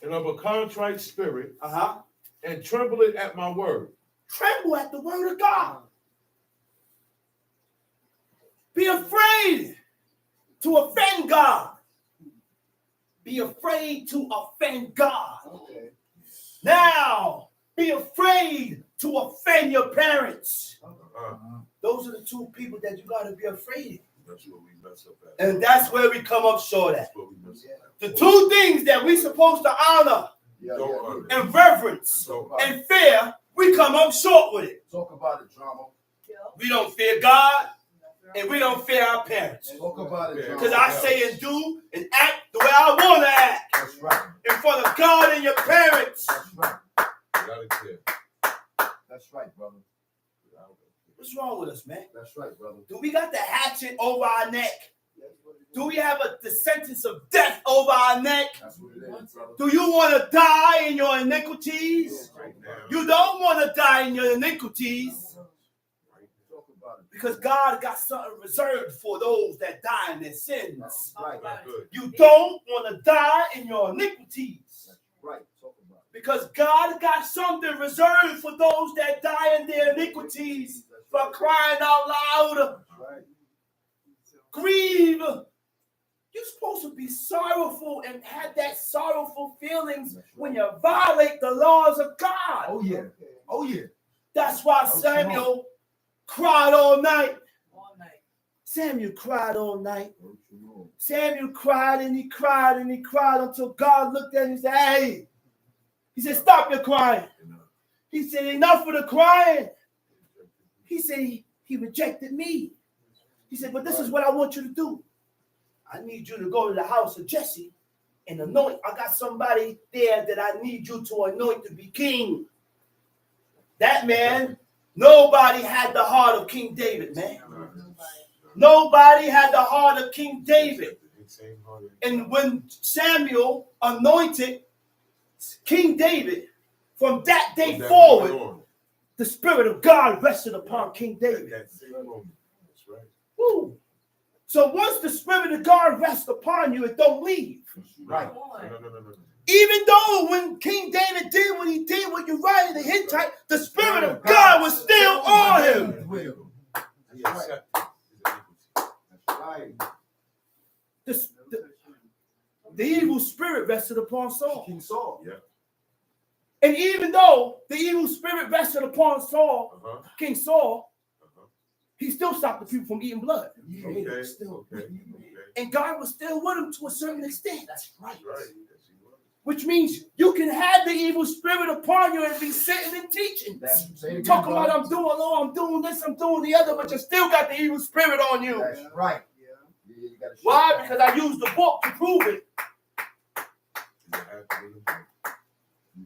And of a contrite spirit,
Uh-huh.
and tremble it at my word.
Tremble at the word of God. Be afraid to offend God. Be afraid to offend God.
Okay.
Now, be afraid to offend your parents. Those are the two people that you got to be afraid of.
That's where we mess up at.
And that's where we come up short at.
That's where we mess up at.
The two things that we're supposed to honor
Don't
and reverence
Don't
and fear, we come up short with it.
Talk about it, drama.
We don't fear God and we don't fear our parents.
Talk about it, drama.
Because I say and do and act the way I want to act
That's right.
in front of God and your parents.
That's right.
Without a care.
That's right, brother.
What's wrong with us, man?
That's right, brother.
Do we got the hatchet over our neck? Do we have the sentence of death over our neck?
That's what it is, brother.
Do you want to die in your iniquities?
Right now.
You don't want to die in your iniquities,
Talk about it.
because God got something reserved for those that die in their sins.
That's right.
That's good.
You don't want to die in your iniquities,
That's right. Talk about it.
because God got something reserved for those that die in their iniquities. For crying out loud,
That's right.
grieve. You're supposed to be sorrowful and have that sorrowful feelings when you violate the laws of God.
Oh, yeah. Oh, yeah.
That's why Samuel cried all night.
All night.
Samuel cried all night.
Don't you know?
Samuel cried and he cried and he cried until God looked at him and said, hey. He said, stop your crying. He said, enough of the crying. He said, he rejected me. He said, but this is what I want you to do. I need you to go to the house of Jesse and anoint. I got somebody there that I need you to anoint to be king. That man, nobody had the heart of King David, man. Nobody had the heart of King David. And when Samuel anointed King David, from that day forward, the Spirit of God rested upon King David.
That's right.
Woo. So once the Spirit of God rests upon you, it don't leave.
Right.
Come on.
No.
Even though when King David did what he did with Uriah the Hittite, the Spirit of God was still on him.
With him.
He accepted his iniquity.
That's right.
The evil spirit rested upon Saul.
King Saul.
Yeah.
And even though the evil spirit rested upon Saul, King Saul, he still stopped the people from eating blood.
Yeah,
Okay.
still.
Okay.
And God was still with him to a certain extent.
That's right.
Right. Yes, he was.
Which means you can have the evil spirit upon you and be sitting and teaching.
Say it again,
Talking
brother.
about I'm doing this, I'm doing the other, but you still got the evil spirit on you.
That's right. Yeah, you gotta show
Why?
that.
Because I used the book to prove it.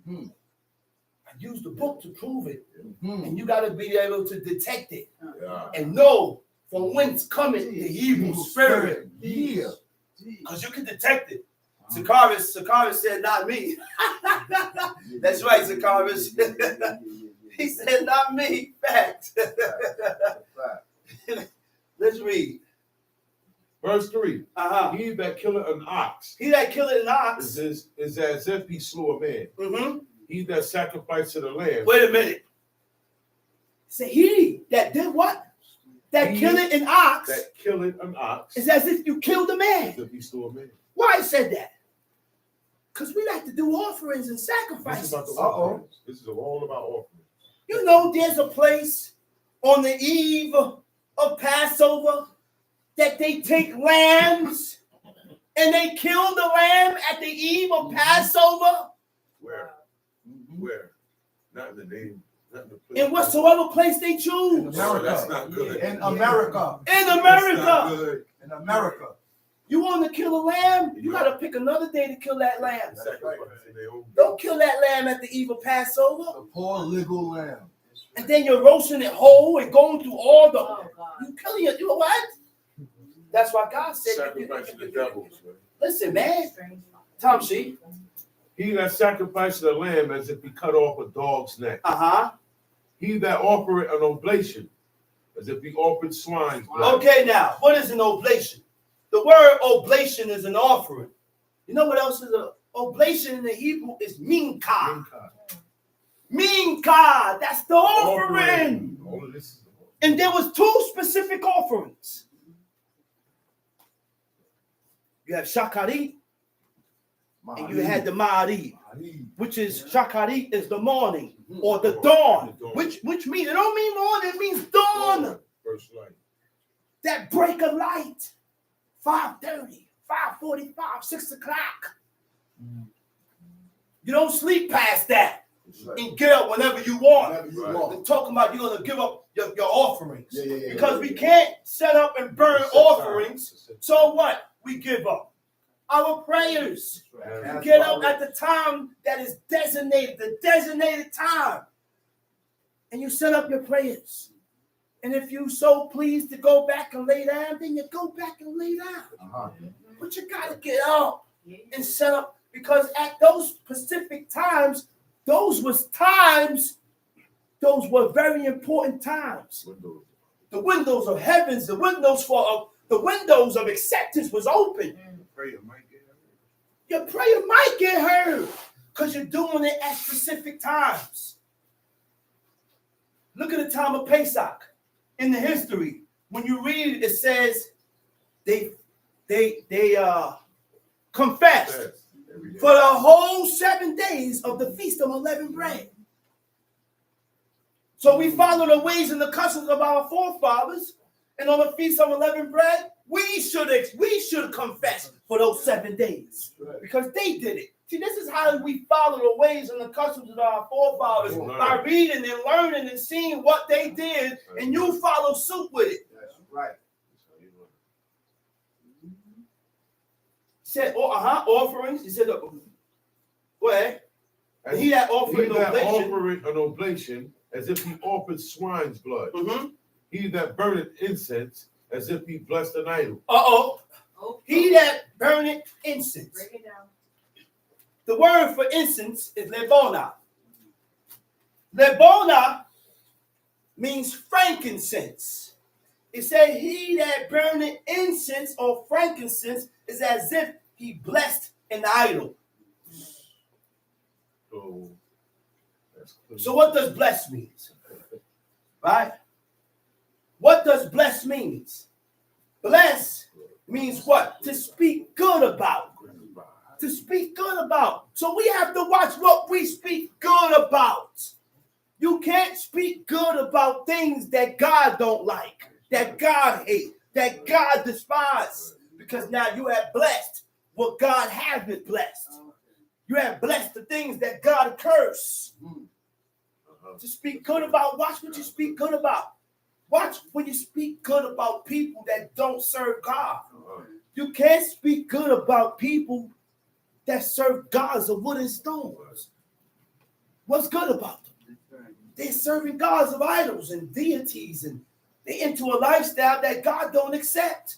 Mhm.
I used the book to prove it.
Mhm.
And you got to be able to detect it
Yeah.
and know from whence cometh the evil spirit.
Yeah.
Because you can detect it. Sakaris said, not me. That's right, Sakaris. He said, not me. Fact. Let's read.
Verse 3.
Uh-huh.
He that killeth an ox
He that killeth an ox.
is as if he slew a man.
Mm-hmm.
He that sacrificed a lamb.
Wait a minute. Say he that did what? That
He
killeth an ox
That killeth an ox
is as if you killed a man.
as if he slew a man.
Why I said that? Because we like to do offerings and
This
sacrifices.
is about the
Uh-oh.
offerings. This is all about offerings.
You know, there's a place on the eve of Passover that they take lambs and they kill the lamb at the eve of Passover.
Where? Where? Not in the name. Not in the place.
In whatsoever place they choose.
Oh, that's not good.
In America.
In
That's not
America.
good.
In America.
You want to kill a lamb? You got to pick another day to kill that lamb.
Sacrificing their own.
Don't kill that lamb at the eve of Passover.
The poor legal lamb.
And then you're roasting it whole and going through all the.
Oh, God.
You killing it. You know what? That's why God said.
Sacrificing the devils. Man.
Listen, man. Tom She.
He that sacrificed a lamb as if he cut off a dog's neck.
Uh-huh.
He that offered an oblation as if he offered swine's blood.
Okay, now, what is an oblation? The word oblation is an offering. You know what else is an oblation in the Hebrew? Is minka. Minka. That's the offering.
All of this is
And there was two specific offerings. You have shakarit and you had the ma'arib, which is shakarit is the morning or the dawn, which means, it don't mean morning, it means dawn.
First light.
That break of light, 5:30, 5:45, 6 o'clock. You don't sleep past that and get up whenever you want. They're talking about you're going to give up your offerings. Because we can't set up and burn offerings. So what? We give up our prayers. You get up at the time that is designated, the designated time. And you set up your prayers. And if you so pleased to go back and lay down, then you go back and lay down. But you got to get up and set up, because at those specific times, those were very important times. The windows of heavens, the windows of acceptance was open. Your prayer might get heard because you're doing it at specific times. Look at the time of Pesach in the history. When you read it, it says they confessed for the whole 7 days of the Feast of Unleavened Bread. So we follow the ways and the customs of our forefathers, and on the Feast of Unleavened Bread, we should confess for those 7 days because they did it. See, this is how we follow the ways and the customs of our forefathers, by reading and learning and seeing what they did, and you follow suit with it.
That's right.
He said, offerings. He said, what? And he that offered
an oblation as if he offered swine's blood.
Mm-hmm.
He that burneth incense as if he blessed an idol.
He that burneth incense.
Break it down.
The word for incense is lebona. Lebona means frankincense. It says he that burneth incense or frankincense is as if he blessed an idol. So what does bless mean? Right? What does bless means? Bless means what? To speak good about. To speak good about. So we have to watch what we speak good about. You can't speak good about things that God don't like, that God hates, that God despises, because now you have blessed what God hasn't blessed. You have blessed the things that God cursed. To speak good about, watch what you speak good about. Watch when you speak good about people that don't serve God. You can't speak good about people that serve gods of wood and stones. What's good about them? They're serving gods of idols and deities, and they're into a lifestyle that God don't accept.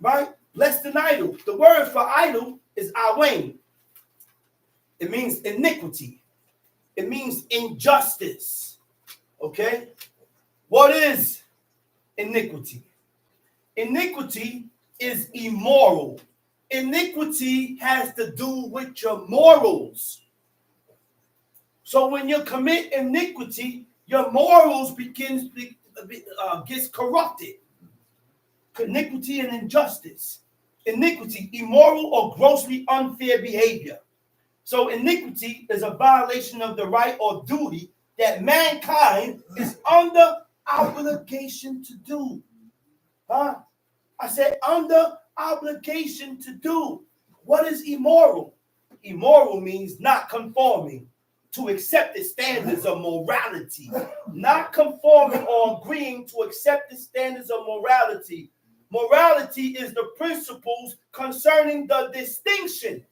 Right? Blessed an idol. The word for idol is awen. It means iniquity. It means injustice. Okay? What is iniquity? Iniquity is immoral. Iniquity has to do with your morals. So when you commit iniquity, your morals gets corrupted. Iniquity and injustice. Iniquity, immoral or grossly unfair behavior. So iniquity is a violation of the right or duty that mankind is under obligation to do. Huh? I said under obligation to do. What is immoral? Immoral means not conforming to accepted standards of morality. Not conforming or agreeing to accepted standards of morality. Morality is the principles concerning the distinction.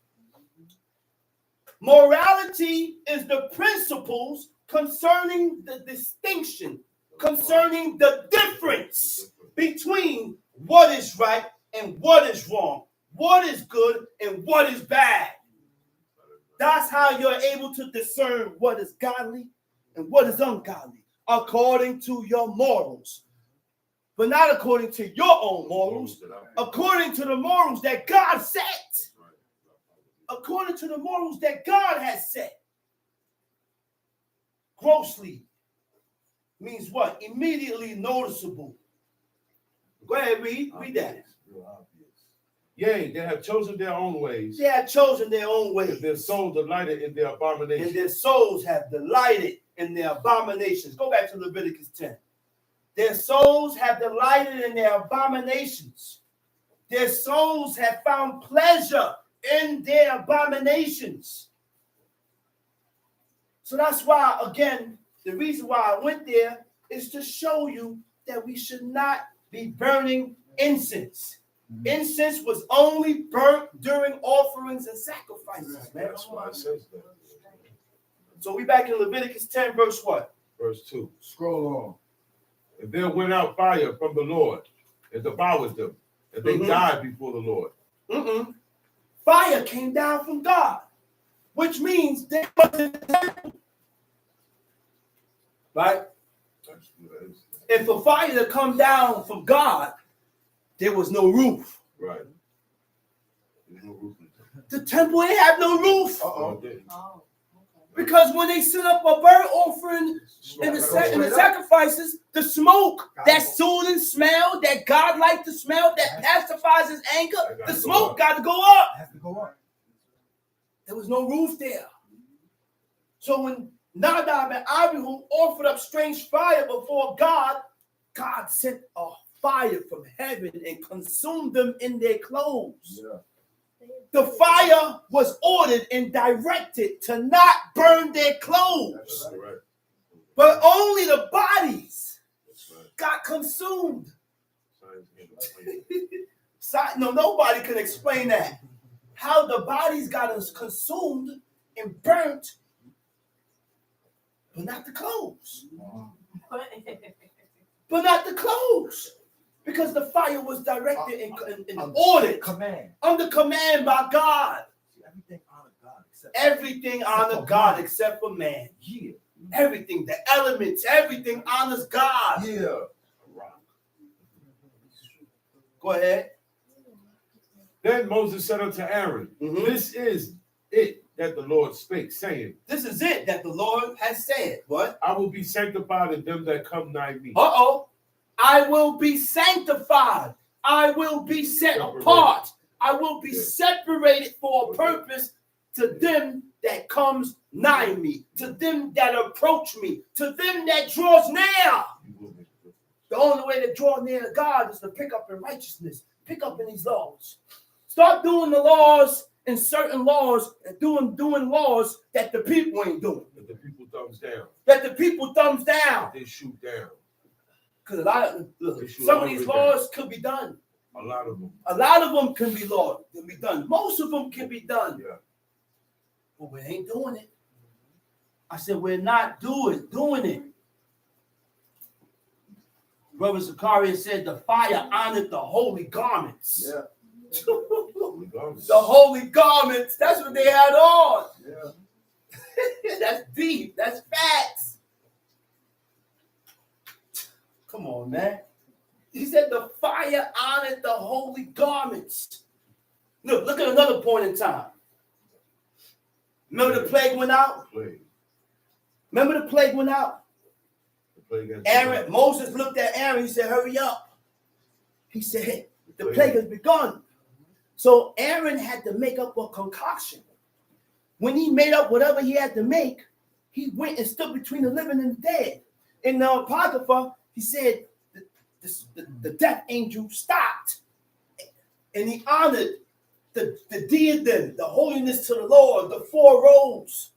Morality is the principles concerning the distinction, concerning the difference between what is right and what is wrong, what is good and what is bad. That's how you're able to discern what is godly and what is ungodly, according to your morals. But not according to your own morals, according to the morals that God set. According to the morals that God has set. Grossly means what? Immediately noticeable. Go ahead, read that.
Yea, they have chosen their own ways.
They have chosen their own ways.
And their soul delighted in their abominations.
And their souls have delighted in their abominations. Go back to Leviticus 10. Their souls have delighted in their abominations. Their souls have found pleasure in their abominations. So that's why, again, the reason why I went there is to show you that we should not be burning incense. Incense was only burnt during offerings and sacrifices, man.
That's why it says that.
So we back in Leviticus 10, verse what?
Verse 2.
Scroll on.
And there went out fire from the Lord and devoured them, and they died before the Lord.
Fire came down from God, which means they was in the temple. Right? And for fire to come down from God, there was no roof.
Right. There's no roof in
The temple ain't have no roof.
Oh, okay.
Because when they set up a burnt offering and the sacrifices, the smoke, that soothing smell that God liked to smell, that pacifies his anger, the smoke got to go up.
Has to go up.
There was no roof there. So when Nadab and Abihu offered up strange fire before God, God sent a fire from heaven and consumed them in their clothes.
Yeah.
The fire was ordered and directed to not burn their clothes,
Right.
but only the bodies got consumed. No, nobody can explain that. How the bodies got consumed and burnt, but not the clothes. But not the clothes. Because the fire was directed and ordered under command by God. Everything honored God except for man.
Yeah.
Everything, the elements, everything honors God.
Yeah.
Go ahead.
Then Moses said unto Aaron, This is it that the Lord spake, saying,
This is it that the Lord has said. What?
I will be sanctified in them that come nigh me.
I will be sanctified. I will be set apart. I will be separated for a purpose to them that comes nigh me, to them that approach me, to them that draws near. The only way to draw near to God is to pick up in righteousness, pick up in these laws. Start doing the laws and certain laws and doing laws that the people ain't doing.
That the people thumbs down.
That the people thumbs down.
That they shoot down.
Because some of these laws could be done.
A lot of them.
A lot of them can be done. Most of them can be done.
Yeah.
But we ain't doing it.
I said, we're not doing it. Brother Zachariah said the fire honored the holy garments.
Yeah.
The holy garments, that's what they had on.
Yeah.
That's deep. That's facts. Come on, man. He said the fire honored the holy garments. Look at another point in time. Remember the plague went out? Remember the plague went out? Moses looked at Aaron. He said, hurry up. He said, the plague has begun. So Aaron had to make up a concoction. When he made up whatever he had to make, he went and stood between the living and the dead. In the Apocrypha, he said the death angel stopped. And he honored the diadem, the holiness to the Lord, the four robes.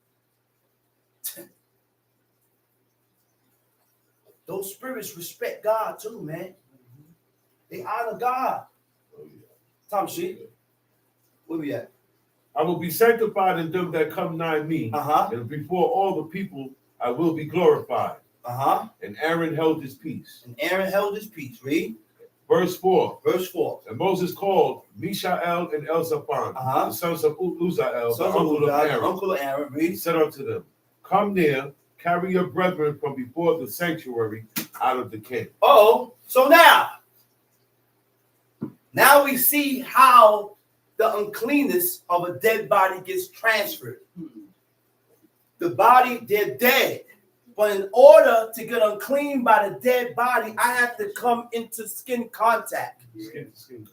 Those spirits respect God too, man. They honor God. Tom Sheep, where we at?
I will be sanctified in them that come nigh me,
Uh-huh.
and before all the people I will be glorified.
Uh-huh.
And Aaron held his peace.
And Aaron held his peace. Read.
Verse 4.
Verse 4.
And Moses called Mishael and Elzaphan,
Uh-huh.
the sons of Uzziel, the
Sons of
uncle of
Uzziel,
Aaron.
uncle of Aaron.
He
Read.
said unto them, come near, carry your brethren from before the sanctuary out of the camp.
Oh, so now we see how the uncleanness of a dead body gets transferred. The body, they're dead. But in order to get unclean by the dead body, I have to come into skin contact.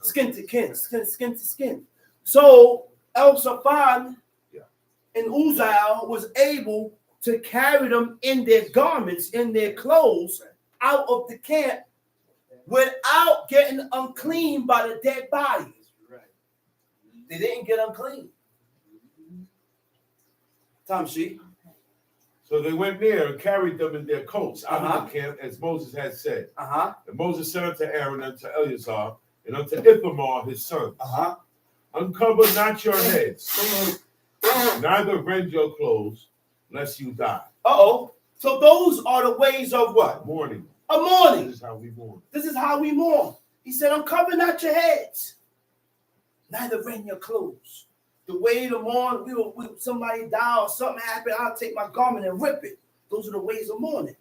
Skin to skin. So Elzaphan and Uzziel was able to carry them in their garments, in their clothes, out of the camp without getting unclean by the dead body. They didn't get unclean. Tom Sheep.
So they went near and carried them in their coats out
Uh-huh.
of the camp, as Moses had said.
Uh-huh.
And Moses said unto Aaron, unto Eleazar, and unto Ithamar his sons,
Uh-huh.
uncover not your heads, neither rend your clothes, lest you die.
Uh-oh. So those are the ways of what?
Mourning.
A mourning.
This is how we mourn.
This is how we mourn. He said, uncover not your heads, neither rend your clothes. The way to mourn, somebody die or something happen, I'll take my garment and rip it. Those are the ways of mourning.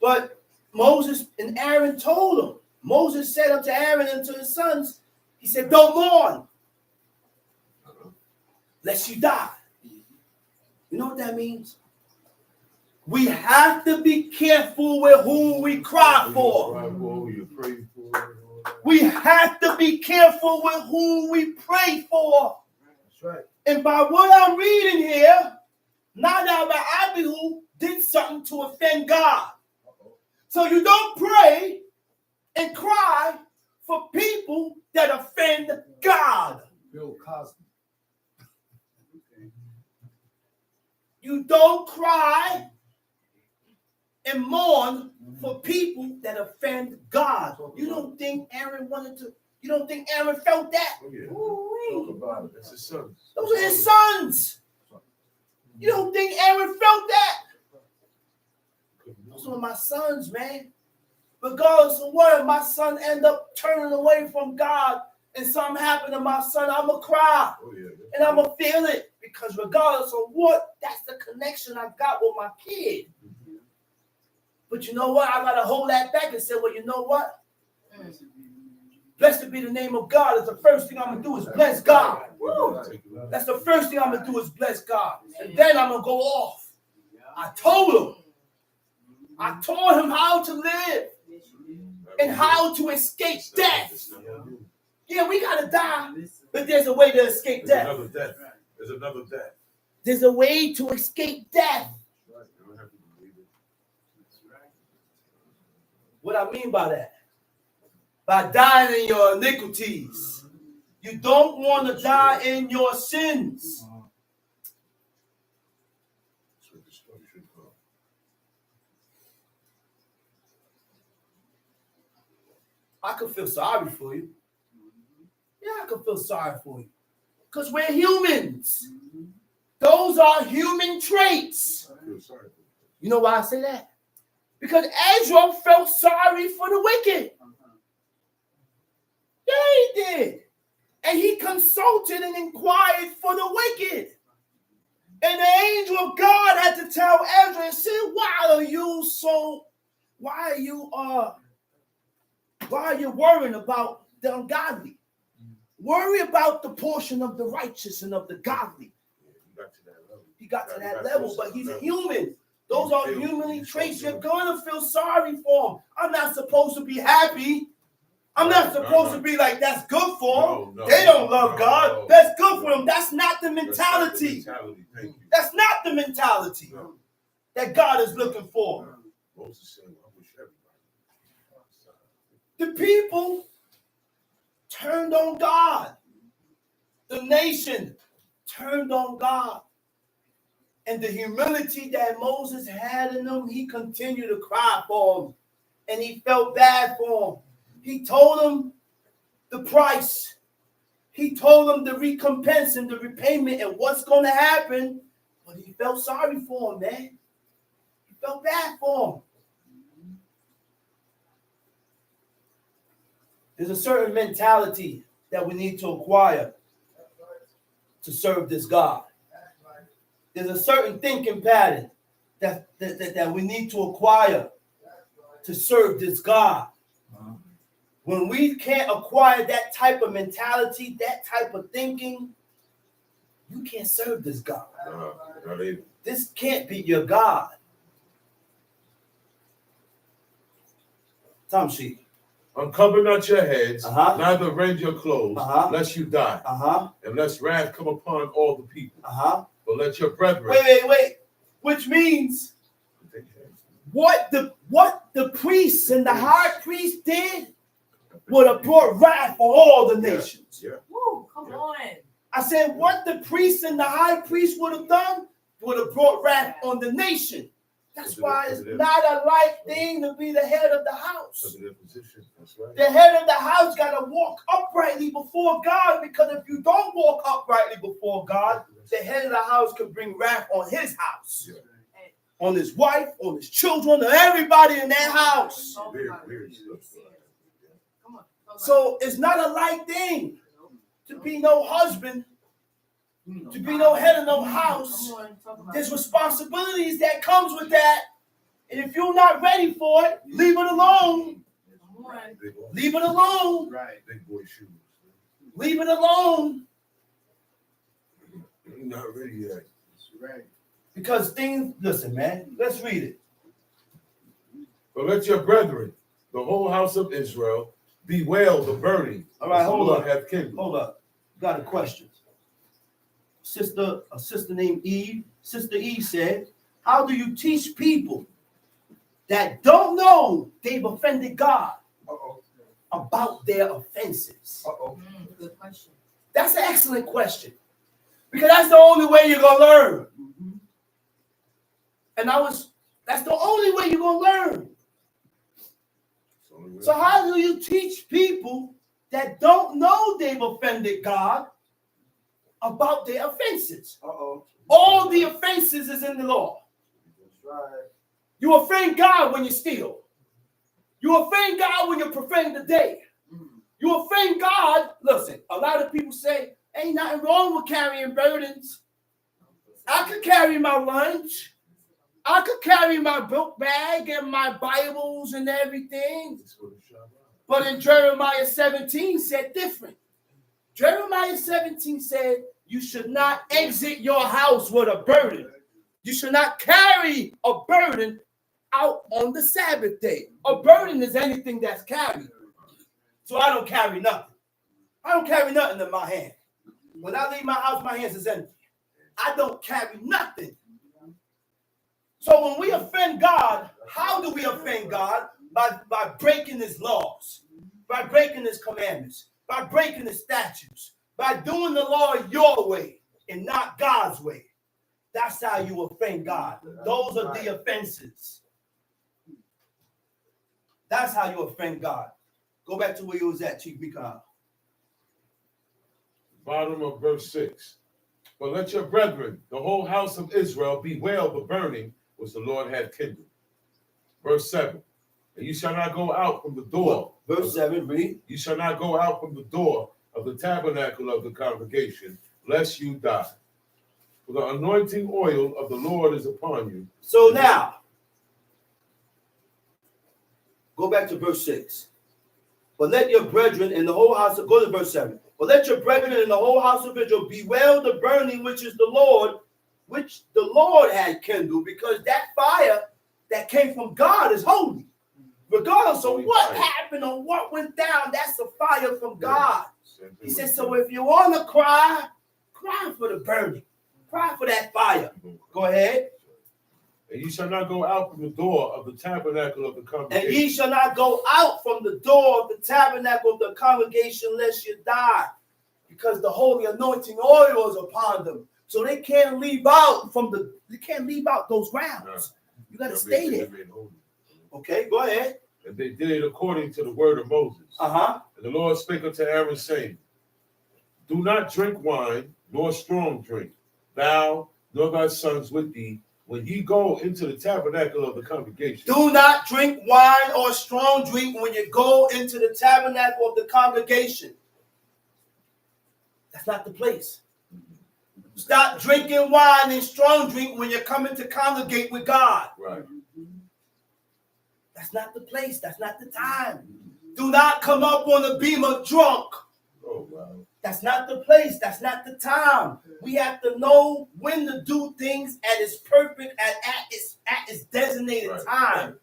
But Moses and Aaron told them. Moses said unto Aaron and to his sons, he said, don't mourn, lest you die. You know what that means? We have to be careful with who we cry for.
You pray for.
We have to be careful with who we pray for.
That's right.
And by what I'm reading here, Nadab and Abihu did something to offend God. So you don't pray and cry for people that offend God.
Bill Cosby.
You don't cry and mourn for people that offend God. You don't think Aaron felt that?
Oh, yeah.
Ooh-wee.
Talk about it.
That's his sons.
Those are his sons. You don't think Aaron felt that? Those are my sons, man. Regardless of what, my son end up turning away from God and something happened to my son, I'm going to cry.
Oh, yeah.
And I'm going to feel it. Because regardless of what, that's the connection I got with my kid. But you know what? I got to hold that back and say, well, you know what? Blessed be the name of God. That's the first thing I'm going to do is bless God. Woo. That's the first thing I'm going to do is bless God. And then I'm going to go off. I told him how to live and how to escape death. Yeah, we got to die, but there's a way to escape
There's
death.
another death. There's another death.
There's a way to escape death.
You don't have to believe it.
What I mean by that? By dying in your iniquities. You don't want to die in your sins.
That's what destruction comes.
I could feel sorry for you. Yeah, I could feel sorry for you. Because we're humans. Those are human traits.
I feel sorry.
You know why I say that? Because Ezra felt sorry for the wicked. Yeah, he did. And he consulted and inquired for the wicked. And the angel of God had to tell Ezra and say, why are you worrying about the ungodly? Worry about the portion of the righteous and of the godly. He got to that level, but he's a human. Those are humanly traits. You're going to feel sorry for him. I'm not supposed to be happy. I'm not supposed to be like, that's good for them. They don't love God. That's good for them. That's not the mentality. That's not the mentality that God is looking for. The people turned on God. The nation turned on God. And the humility that Moses had in him, he continued to cry for him. And he felt bad for him. He told him the price. He told him the recompense and the repayment and what's going to happen. But he felt sorry for him, man. He felt bad for him. There's a certain mentality that we need to acquire to serve this God. There's a certain thinking pattern that we need to acquire to serve this God. When we can't acquire that type of mentality, that type of thinking, you can't serve this God. This can't be your God. Tom Sheik.
Uncover not your heads,
Uh-huh.
neither rend your clothes,
Uh-huh.
lest you die. And lest wrath come upon all the people. But let your brethren.
Wait. Which means what the priests and the high priest did would have brought wrath for all the nations.
Yeah.
Woo, come on.
I said what the priests and the high priest would have done would have brought wrath on the nation. That's why it's not a light thing to be the head of the house. The head of the house got to walk uprightly before God, because if you don't walk uprightly before God, the head of the house can bring wrath on his house, on his wife, on his children, on everybody in that house. So it's not a light thing to be no husband, to be no head of no house. There's responsibilities that comes with that. And if you're not ready for it, leave it alone. Leave it alone.
Big boy shoes.
Leave it alone.
You're not ready yet.
Because things, listen, man, let's read it.
But let your brethren, the whole house of Israel, bewail the burning.
All right, hold up.
Have kindled.
Hold up. Got a question. A sister named Eve. Sister Eve said, how do you teach people that don't know they've offended God about their offenses?
Good question.
That's an excellent question. Because that's the only way you're going to learn. And that's the only way you're going to learn. So how do you teach people that don't know they've offended God about their offenses? All the offenses is in the law. You offend God when you steal. You offend God when you profane the day. You offend God. Listen, a lot of people say, ain't nothing wrong with carrying burdens. I could carry my lunch. I could carry my book bag and my Bibles and everything. But in Jeremiah 17 said different. Jeremiah 17 said, you should not exit your house with a burden. You should not carry a burden out on the Sabbath day. A burden is anything that's carried. So I don't carry nothing. I don't carry nothing in my hand. When I leave my house, my hands is empty. I don't carry nothing. So when we offend God, how do we offend God? By breaking his laws, by breaking his commandments, by breaking his statutes, by doing the law your way and not God's way. That's how you offend God. Those are the offenses. That's how you offend God. Go back to where you was at, Chief Mikhail.
Bottom of verse 6. But let your brethren, the whole house of Israel, bewail the burning which the Lord hath kindled. Verse 7. And you shall not go out from the door.
Verse 7, read.
You shall not go out from the door of the tabernacle of the congregation, lest you die. For the anointing oil of the Lord is upon you.
So now, go back to verse 6. But let your brethren in the whole house, go to verse 7. But let your brethren in the whole house of Israel bewail the burning which the Lord had kindled, because that fire that came from God is holy. Regardless of what happened or what went down, that's a fire from God. He says, so if you want to cry, cry for the burning. Cry for that fire. Go ahead.
And ye shall not go out from the door of the tabernacle of the congregation.
And ye shall not go out from the door of the tabernacle of the congregation lest you die, because the holy anointing oil is upon them. So they can't leave out those grounds. You got to stay there. Okay, go ahead.
And they did according to the word of Moses.
Uh-huh.
And the Lord spake unto Aaron, saying, do not drink wine, nor strong drink, thou nor thy sons with thee, when ye go into the tabernacle of the congregation.
Do not drink wine or strong drink when you go into the tabernacle of the congregation. That's not the place. Stop drinking wine and strong drink when you're coming to congregate with God.
Right.
That's not the place. That's not the time. Do not come up on the beamer drunk.
Oh, wow.
That's not the place. That's not the time. We have to know when to do things at its perfect, at its designated time.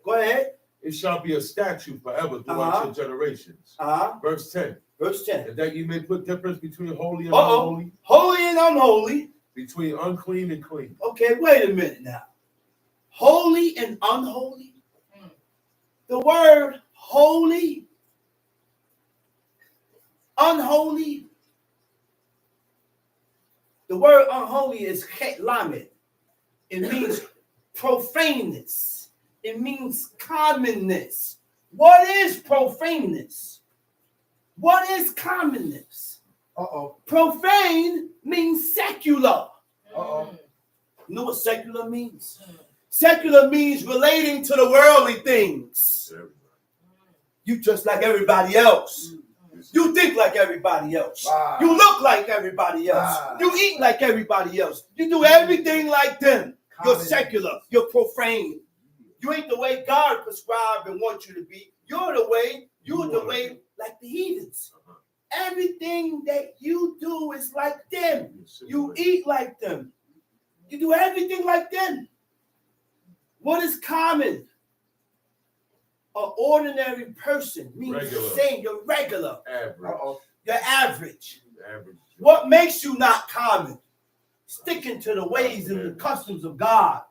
Go ahead.
It shall be a statute forever throughout your generations. Verse 10.
Verse 10.
And that you may put difference between holy and unholy.
Holy and unholy.
Between unclean and clean.
Okay, wait a minute now. Holy and unholy. The word holy, unholy. The word unholy is lamed. It means profaneness. It means commonness. What is profaneness? What is commonness? Profane means secular. You know what secular means? Secular means relating to the worldly things. You just like everybody else. You think like everybody else.
Wow.
You look like everybody else.
Wow.
You eat like everybody else. You do everything like them. You're
Common.
secular. You're profane. You ain't the way God prescribed and wants you to be. You're the way like the heathens. Everything that you do is like them. You eat like them. You do everything like them. What is common? An ordinary person means
Regular.
the same. You're regular.
Average.
You're average.
Average.
What makes you not common? Sticking to the ways and the customs of God.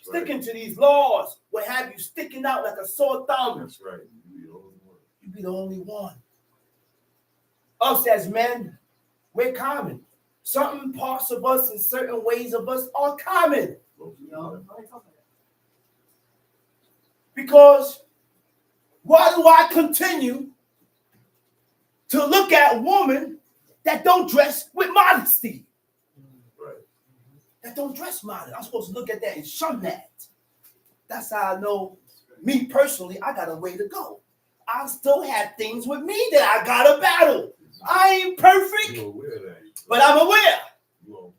Sticking to these laws will have you sticking out like a sore thumb.
That's right. You be the only one.
You be the only one. Us as men, we're common. Certain parts of us and certain ways of us are common. Because why do I continue to look at women that don't dress with modesty?
Right.
That don't dress modest. I'm supposed to look at that and shun that. That's how I know, me personally, I got a way to go. I still have things with me that I got to battle. I ain't perfect,
You're aware of that.
but I'm aware.
You're aware.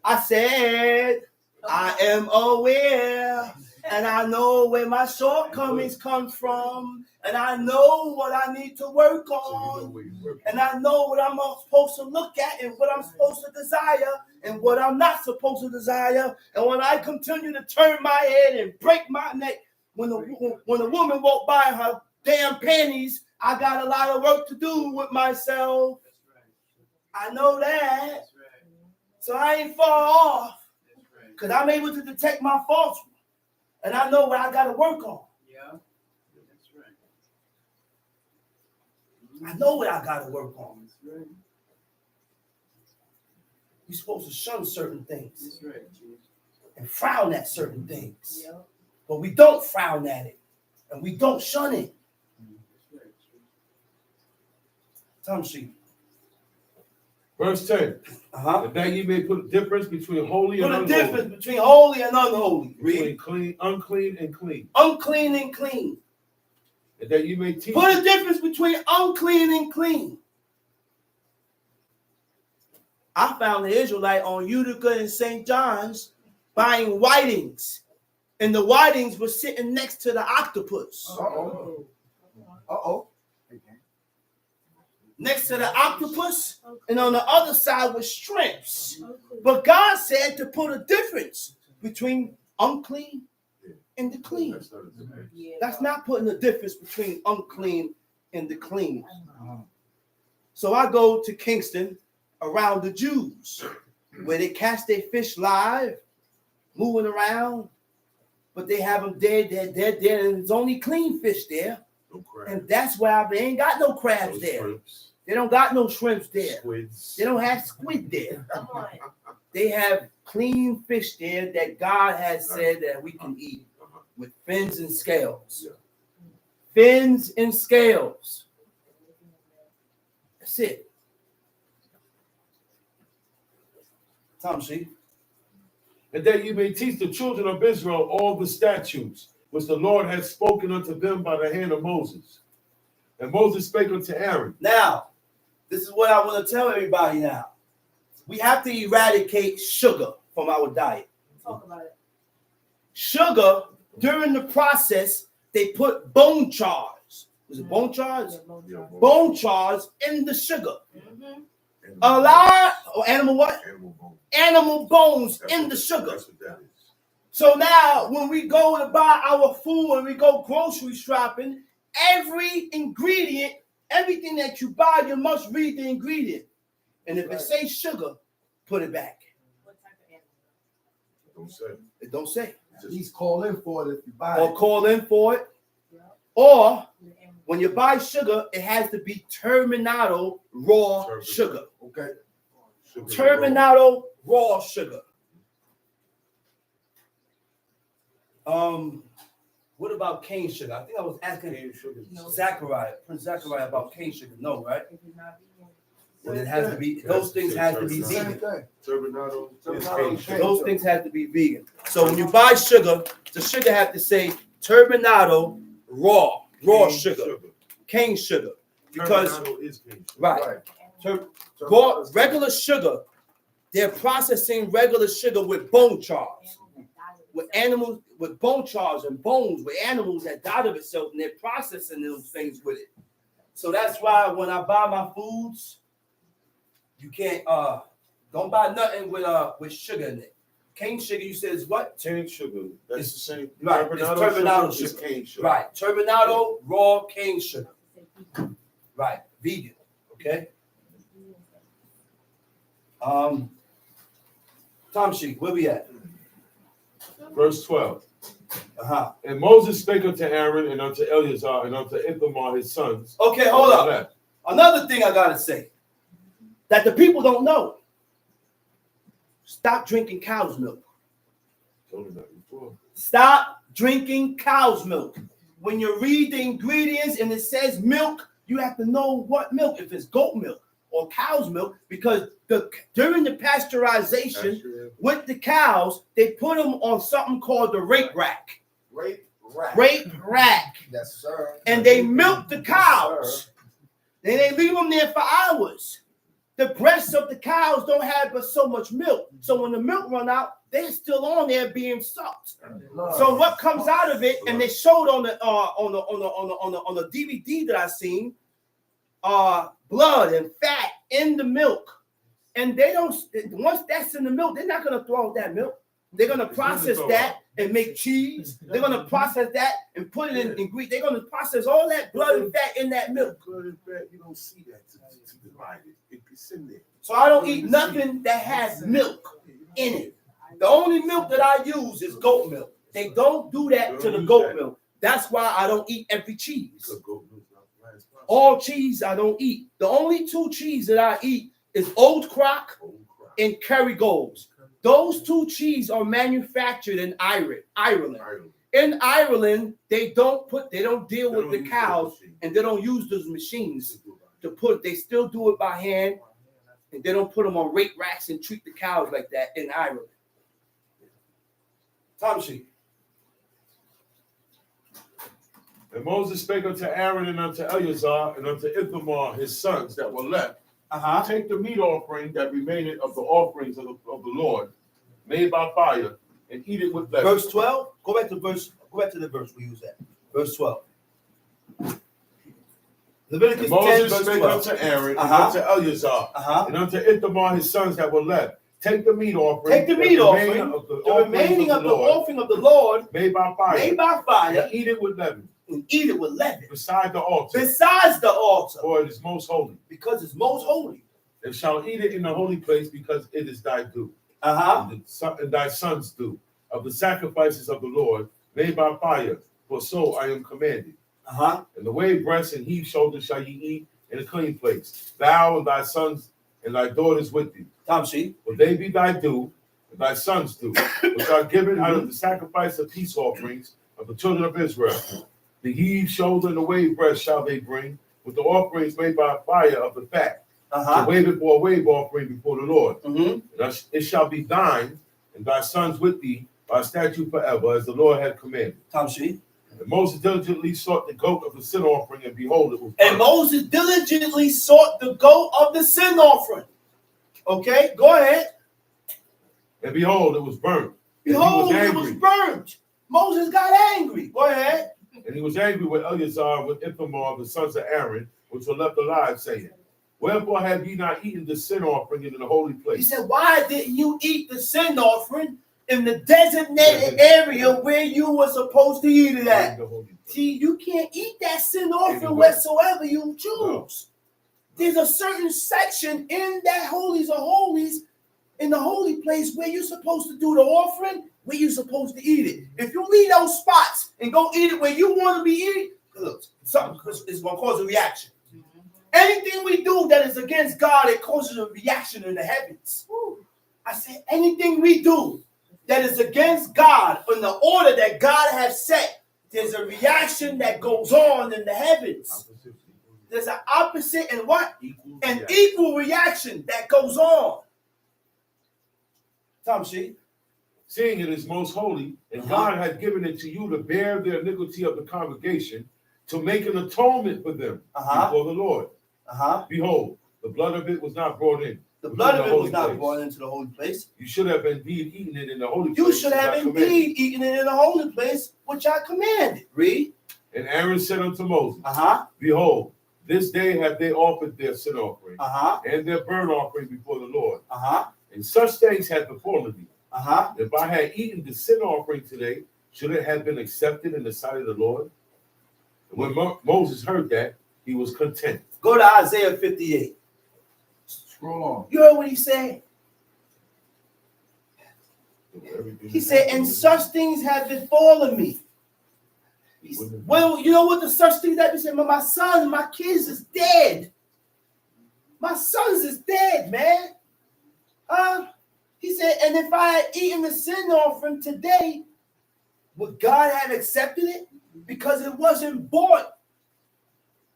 I said, I am aware, and I know where my shortcomings come from, and I know what I need to work
So you know
on,
where you're working.
and I know what I'm supposed to look at, and what I'm supposed to desire, and what I'm not supposed to desire. And when I continue to turn my head and break my neck, when a woman walk by her damn panties, I got a lot of work to do with myself. I know that. So I ain't far off. Because I'm able to detect my faults. And I know what I got to work on.
Yeah, that's right.
I know what I got to work on.
That's right.
You're supposed to shun certain things
That's right, Jesus.
and frown at certain things.
Yeah.
But we don't frown at it. And we don't shun it.
That's right.
Time sheet.
Verse 10.
Uh-huh.
And that ye may put a difference between holy
Put
and
a
unholy.
difference between holy and unholy.
Between
Read.
clean, unclean and clean.
Unclean and clean.
And that you may teach.
Put a difference between unclean and clean. I found the Israelite on Utica and St. John's buying whitings. And the whitings were sitting next to the octopus.
Uh-oh. Uh-oh.
Next to the octopus, and on the other side was shrimps. But God said to put a difference between unclean and the clean.
That's not a difference.
That's not putting a difference between unclean and the clean. So I go to Kingston around the Jews, where they catch their fish live, moving around, but they have them dead, and there's only clean fish there.
No crab.
And that's why they ain't got no crabs
No
there.
shrimps,
They don't got no shrimps there.
squids.
They don't have squid there.
Come on.
They have clean fish there that God has said that we can eat with fins and scales. Fins and scales. That's it. Tom, see?
And that you may teach the children of Israel all the statutes which the Lord has spoken unto them by the hand of Moses. And Moses spake unto Aaron.
Now, this is what I want to tell everybody now. We have to eradicate sugar from our diet.
Talk about it.
Sugar, during the process, they put bone chars. Was it bone chars? Bone chars in the sugar.
Mhm.
A lot, or animal what?
Animal bone.
Animal bones
That's
in
what-
the sugar.
That's what that is.
So now, when we go to buy our food and we go grocery shopping, every ingredient, everything that you buy, you must read the ingredient. And if it says sugar, put it back.
What type of animal?
Don't say.
It don't say.
At least call in for it if you buy
Or
it.
call in for it.
Yeah.
Or
The animal.
when you buy sugar, it has to be terminado raw
Terminado.
sugar.
Okay.
Sugar
Terminado raw sugar. What about cane sugar? I think I was asking
cane sugar.
No.
Zachariah, Prince Zachariah about cane sugar. No, right?
If it's not vegan.
Well, it has to be. Those things have to be
Same
vegan.
thing.
Turbinado is
Turbinado
cane
is
sugar.
Those things have to be vegan. So when you buy sugar, the sugar have to say terminado raw
Cane
sugar, cane sugar, because
Turbinado is cane sugar.
right,
Animal.
raw, regular sugar, they're processing regular sugar with bone chars, with animals, with bone chars and bones, with animals that died of itself, and they're processing those things with it. So that's why when I buy my foods, you can't don't buy nothing with sugar in it. Cane sugar, you said is what?
Cane sugar. That's
It's-
the same.
right, it's turbinado
is
sugar.
cane sugar.
Right, terminado raw cane sugar. Right, vegan. Okay. Tom Sheik, where we at?
Verse 12.
Uh-huh.
And Moses spake unto Aaron and unto Eleazar and unto Ithamar his sons.
Okay, hold up.
Left.
Another thing I gotta say that the people don't know. Stop drinking cow's milk.
Told him that before.
Stop drinking cow's milk. When you read the ingredients and it says milk, you have to know what milk, if it's goat milk or cow's milk, because during the pasteurization with the cows, they put them on something called the rape rack.
Rape rack.
Rape rack.
Yes, sir.
And they milk the cows. Then they leave them there for hours. The breasts of the cows don't have but so much milk. So when the milk run out, they're still on there being sucked. So what comes out of it, and they showed on the DVD that I seen, blood and fat in the milk. And they don't, once that's in the milk, they're not gonna throw out that milk. They're gonna process that and make cheese. They're gonna process that and put it in ingredients. They're gonna process all that blood and fat in that milk.
Blood and fat, you don't see that to divide it. It's in there.
So I don't eat nothing that has milk in it. The only milk that I use is goat milk. They don't do that to the goat milk. That's why I don't eat every cheese.
Because goat milk's not the last process.
All cheese I don't eat. The only two cheese that I eat is Old Crock
Oh, crap.
and Kerrygold's. Those two cheese are manufactured in Ireland.
Ireland.
In Ireland, they don't deal
They
with
don't
the
use
cows,
those machines.
and they don't use those machines to put. They still do it by hand. And they don't put them on rate racks and treat the cows like that in Ireland. Time sheet.
And Moses spake unto Aaron and unto Eleazar and unto Ithamar his sons that were left, take the meat offering that remaineth of the offerings of the Lord, made by fire, and eat it with leaven.
Verse 12. Go back to the verse we use that. Verse 12. Leviticus
And
10,
Moses
verse
spake
12.
unto Aaron and unto Eleazar and unto Ithamar his sons that were left, take the meat offering.
Take the meat offering, the remaining of the offering of the Lord,
made by fire,
and
eat it with leaven.
And eat it with leaven.
Beside the altar.
Besides the altar.
For it is most holy.
Because it's most holy.
They shall eat it in the holy place because it is thy due. And thy sons due. Of the sacrifices of the Lord, made by fire, for so I am commanded. And the way breast and heave shoulders shall ye eat in a clean place. Thou and thy sons and thy daughters with thee. For they be thy due, and thy sons due, which are given out of the sacrifice of peace offerings of the children of Israel. The heave shoulder and the wave breast shall they bring, with the offerings made by fire of the fat, to wave it for a wave offering before the Lord. And it shall be thine and thy sons with thee by statute forever, as the Lord had commanded. And Moses diligently sought the goat of the sin offering, and behold, it was burnt.
And Moses diligently sought the goat of the sin offering. Okay, go ahead.
And behold, it was burnt.
Behold, it was burnt. Moses got angry. Go ahead.
And he was angry with Eleazar and with Ithamar, the sons of Aaron, which were left alive, saying, Wherefore have ye not eaten the sin offering in the holy place?
He said, why didn't you eat the sin offering in the designated area where you were supposed to eat it at? See, you can't eat that sin offering whatsoever you choose. There's a certain section in that holies of holies, in the holy place, where you're supposed to do the offering, where you're supposed to eat it. If you leave those spots and go eat it where you want to be eating, look, something is going to cause a reaction. Anything we do that is against God, it causes a reaction in the heavens. I said, anything we do that is against God in the order that God has set, there's a reaction that goes on in the heavens. There's an opposite and what? An equal reaction that goes on. Tom Sheet.
Seeing it is most holy, and God had given it to you to bear the iniquity of the congregation, to make an atonement for them before the Lord. Behold, the blood of it was not brought in.
The blood of it was not brought into the holy place.
You should have indeed eaten it in the holy place.
You should have indeed eaten it in the holy place, which I commanded. Read.
And Aaron said unto Moses, Behold, this day have they offered their sin offering and their burnt offering before the Lord. And such things have befallen me. If I had eaten the sin offering today, should it have been accepted in the sight of the Lord? And when Moses heard that, he was content.
Go to Isaiah 58.
Scroll on.
You heard what he said? He said, and such things have befallen me. Well, you know what the such things that he said? My son, my kids is dead. My sons is dead, man. He said, and if I had eaten the sin offering today, would God have accepted it? Because it wasn't bought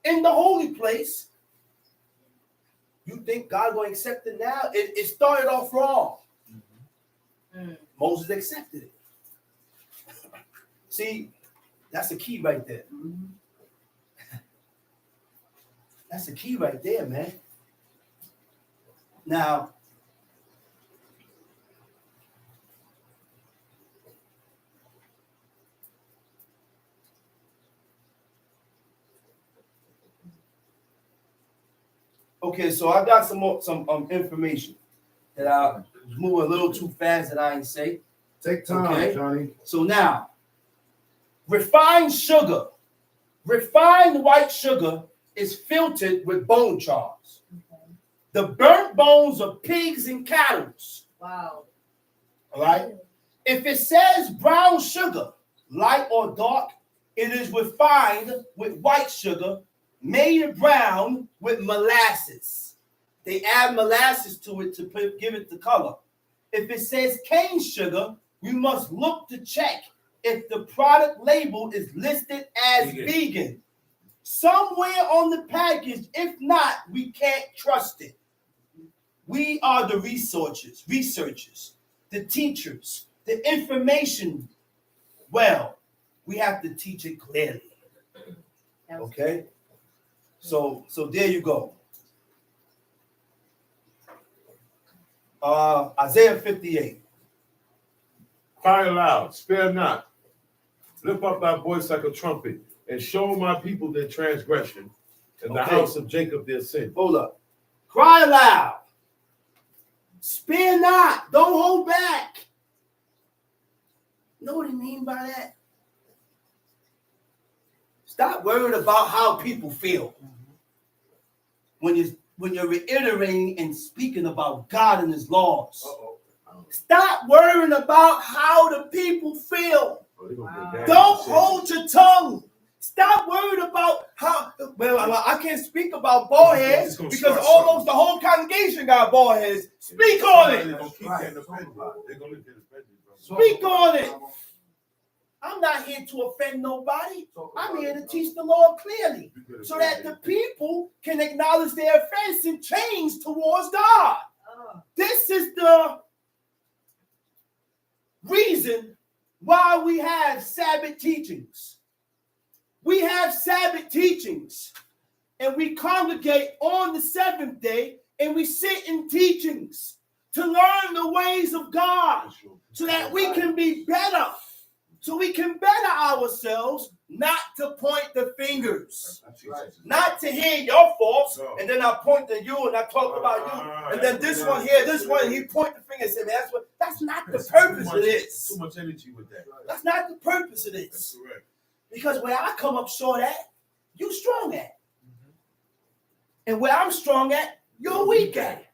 in the holy place. You think God going to accept it now? It started off wrong. Moses accepted it. See, that's the key right there. That's the key right there, man. Now, okay, so I got some information that I move a little too fast that I ain't say.
Take time,
Okay.
Johnny.
So now, refined sugar, refined white sugar is filtered with bone chars. The burnt bones of pigs and cattle.
Wow.
All right. If it says brown sugar, light or dark, it is refined with white sugar, made brown with molasses. They add molasses to it to give it the color. If it says cane sugar, we must look to check if the product label is listed as vegan. Somewhere on the package. If not, we can't trust it. We are the researchers, the teachers, the information. Well, we have to teach it clearly. Okay? So there you go. Isaiah 58.
Cry aloud, spare not. Lift up thy voice like a trumpet, and show my people their transgression, and the
Okay.
house of Jacob their sin.
Hold up. Cry aloud. Spare not. Don't hold back. Know what I mean by that? Stop worrying about how people feel. When you're reiterating and speaking about God and his laws. Stop worrying about how the people feel. Don't hold your tongue. Stop worrying about how. Well, I can't speak about bald heads because almost the whole congregation got bald heads. Speak on it. Speak on it. I'm not here to offend nobody. I'm here to teach the Lord clearly so that the people can acknowledge their offense and change towards God. This is the reason why we have Sabbath teachings. We have Sabbath teachings, and we congregate on the seventh day, and we sit in teachings to learn the ways of God so that we can be better, so we can better ourselves, not to point the fingers, not to hear your faults, and then I point to you and I talk about you, and then this one here, this one, he point the finger and say, man, that's not the purpose of this.
Too much energy with that.
That's not the purpose of this.
That's correct.
Because where I come up short at, you strong at. And where I'm strong at, you're weak at.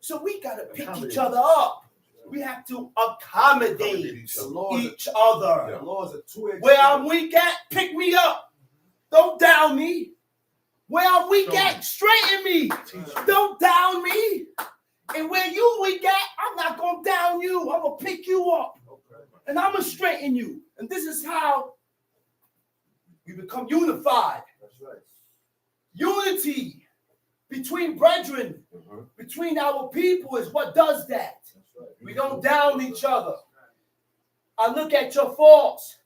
So we got to pick each other up. We have to accommodate each other.
The laws are two-edged.
Where I'm weak at, pick me up. Don't down me. Where I'm weak at, straighten me. Don't down me. And where you weak at, I'm not going to down you. I'm going to pick you up. And I'm going to straighten you. And this is how we become unified.
That's right.
Unity between brethren, between our people is what does that.
That's right.
We don't down each other. I look at your faults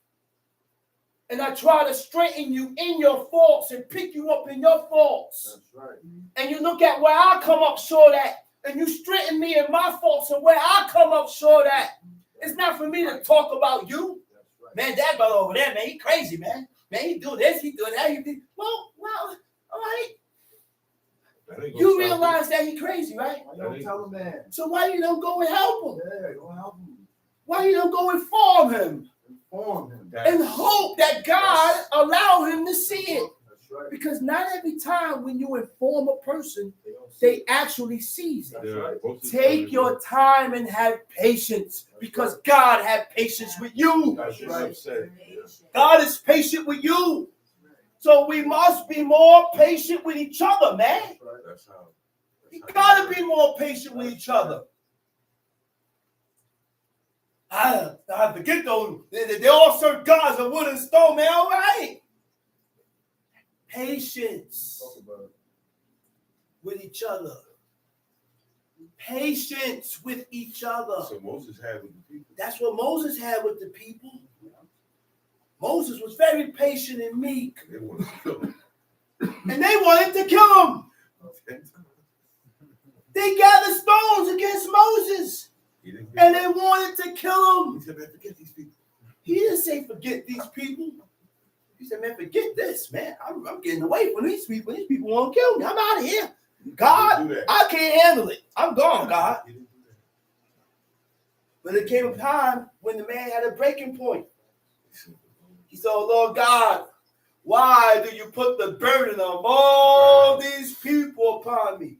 and I try to straighten you in your faults and pick you up in your faults.
That's right.
And you look at where I come up short at and you straighten me in my faults and where I come up short at. It's not for me to talk about you.
That's right.
Man, that brother over there, man, he crazy, man. Man, he do this, he do that, he do. Well, all right. You realize that he crazy, right?
Why you don't tell him that?
So why you don't go and help him?
Yeah, go help him.
Why you don't go inform him
Inform him.
and hope that God allow him to see it?
That's right.
Because not every time when you inform a person,
They don't see
they
it.
actually sees it.
That's right.
Take your time and have patience because God had patience with you.
That's right.
God is patient with you. So we must be more patient with each other, man.
That's right.
That's how.
We gotta be more patient with each other. I forget those. They all serve gods of wood and stone, man. All right. Patience
Talk about it.
with each other. Patience with each other.
So Moses had with the people.
That's what Moses had with the people. Moses was very patient and meek.
They wanted to kill him.
And they wanted to kill him. They gathered stones against Moses. And they wanted to kill him.
He said, man, forget these people.
He didn't say forget these people. He said, man, forget this, man. I'm getting away from these people. These people won't kill me. I'm out of here. God, I can't handle it. I'm gone, God. But there came a time when the man had a breaking point. He said, oh, Lord God, why do you put the burden of all these people upon me?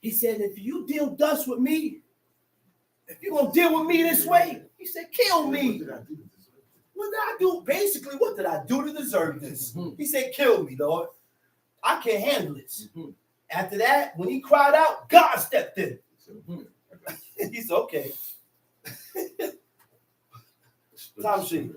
He said, if you deal thus with me, if you're going to deal with me this way, he said, kill me. What did I do? Basically, what did I do to deserve this? He said, kill me, Lord. I can't handle this. After that, when he cried out, God stepped in. He said, okay. Time sheet.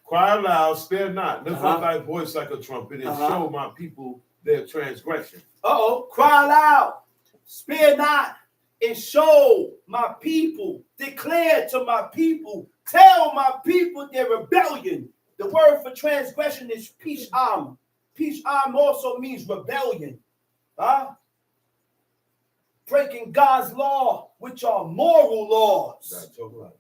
Cry aloud, spare not. Lift up thy voice like a trumpet, and show my people their transgression.
Cry loud, spare not, and show my people, declare to my people, tell my people their rebellion. The word for transgression is pisham. Pisham also means rebellion. Breaking God's law, which are moral laws.
That's all right.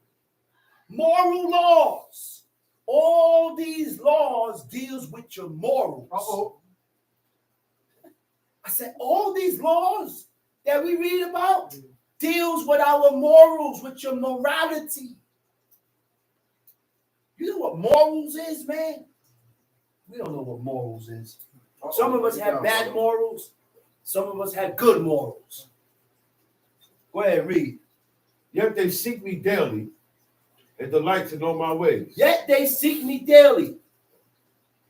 Moral laws. All these laws deals with your morals. I said, all these laws that we read about deals with our morals, with your morality. You know what morals is, man? We don't know what morals is. Some of us have bad morals. Some of us have good morals. Go ahead, read.
Yet they seek me daily and delight to know my ways.
Yet they seek me daily.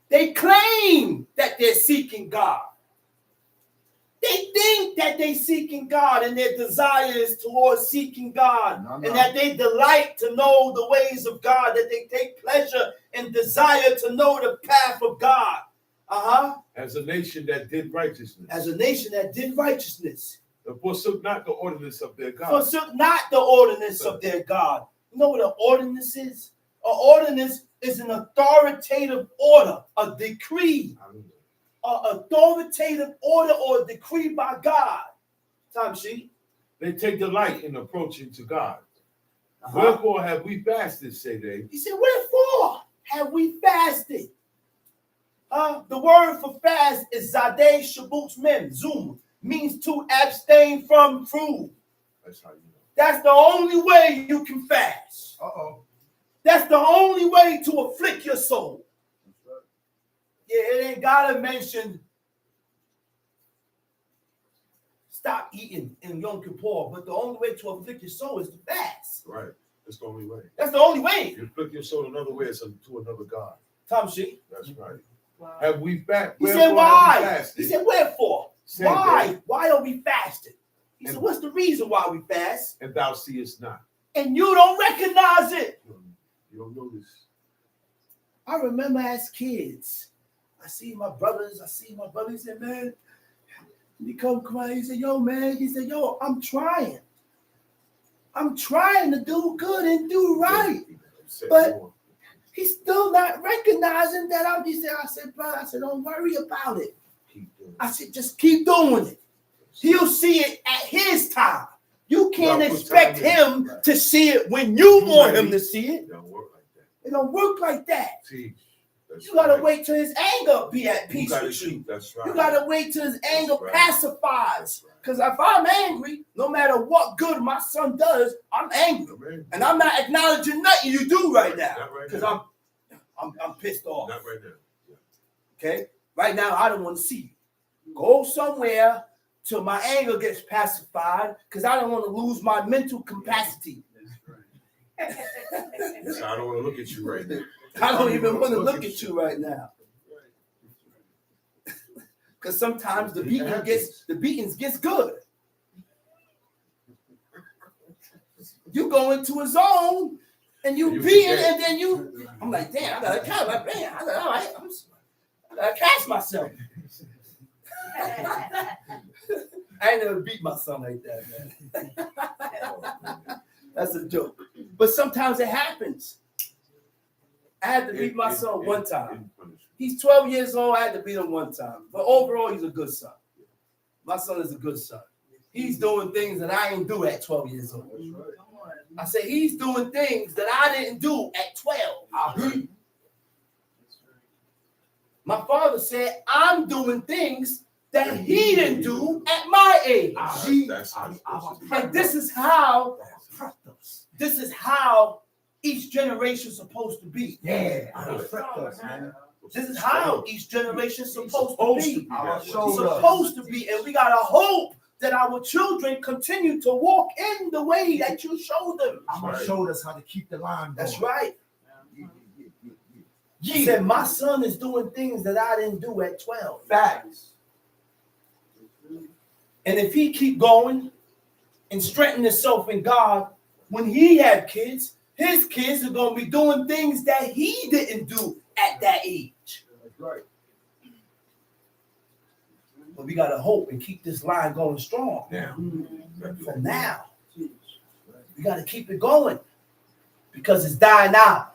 They claim that they're seeking God. They think that they're seeking God and their desire is towards seeking God. And that they delight to know the ways of God, that they take pleasure and desire to know the path of God.
As a nation that did righteousness.
As a nation that did righteousness.
And forsook not the ordinance of their God.
Forsook not the ordinance of their God. You know what an ordinance is? An ordinance is an authoritative order, a decree. An authoritative order or a decree by God. Time sheet.
They take delight in approaching to God. Wherefore have we fasted, say they.
He said, wherefore have we fasted? The word for fast is zadeh shabuts mem, zoom, means to abstain from food.
That's how you know.
That's the only way you can fast. That's the only way to afflict your soul. Yeah, it ain't gotta mention stop eating in Yom Kippur, but the only way to afflict your soul is to fast.
Right. That's the only way.
That's the only way.
You afflict your soul another way, it's to another God.
Tom Sheet.
That's right.
Wow.
Have we fasted?
He said, why? He said, wherefore?
Say
why?
that.
Why are we fasting? He said, what's the reason why we fast?
And thou seest not.
And you don't recognize it.
You don't notice.
I remember as kids, I see my brothers. He said, man, he come crying. He said, yo, man. He said, yo, I'm trying. I'm trying to do good and do right. But he's still not recognizing that I said, brother, don't worry about it. I said, just keep doing it. He'll see it at his time. You can't expect him to see it when you want him to see it.
It don't work like that.
It don't work like that.
See,
you gotta wait till his anger be at peace with you.
That's right.
You gotta wait till his anger pacifies. Because if I'm angry, no matter what good my son does, I'm angry. And I'm not acknowledging nothing you do right now. Because I'm pissed off.
Not right now.
Okay? Right now, I don't want to see you. Go somewhere till my anger gets pacified, because I don't want to lose my mental capacity.
So I don't want to look at you right now.
I don't even want to look at you right now. Because sometimes the beatings gets good. You go into a zone and you beating, and then I'm like, damn, I gotta catch my man. I gotta catch myself. I ain't never beat my son like that, man. That's a joke. But sometimes it happens. I had to beat my son one time. He's 12 years old. I had to beat him one time. But overall, he's a good son. My son is a good son. He's doing things that I didn't do at 12 years old. I said, he's doing things that I didn't do at 12. My father said, I'm doing things that he didn't do at my age. And this is how each generation is supposed to be. This is how each generation is supposed to be. Supposed to be. And we got to hope that our children continue to walk in the way that you showed them.
I'm going to show us how to keep the line going.
That's right. He said, my son is doing things that I didn't do at 12. Facts. And if he keep going and strengthen himself in God, when he have kids, his kids are going to be doing things that he didn't do at that age.
That's right.
But we gotta hope and keep this line going strong.
Now.
From now, we gotta keep it going because it's dying out.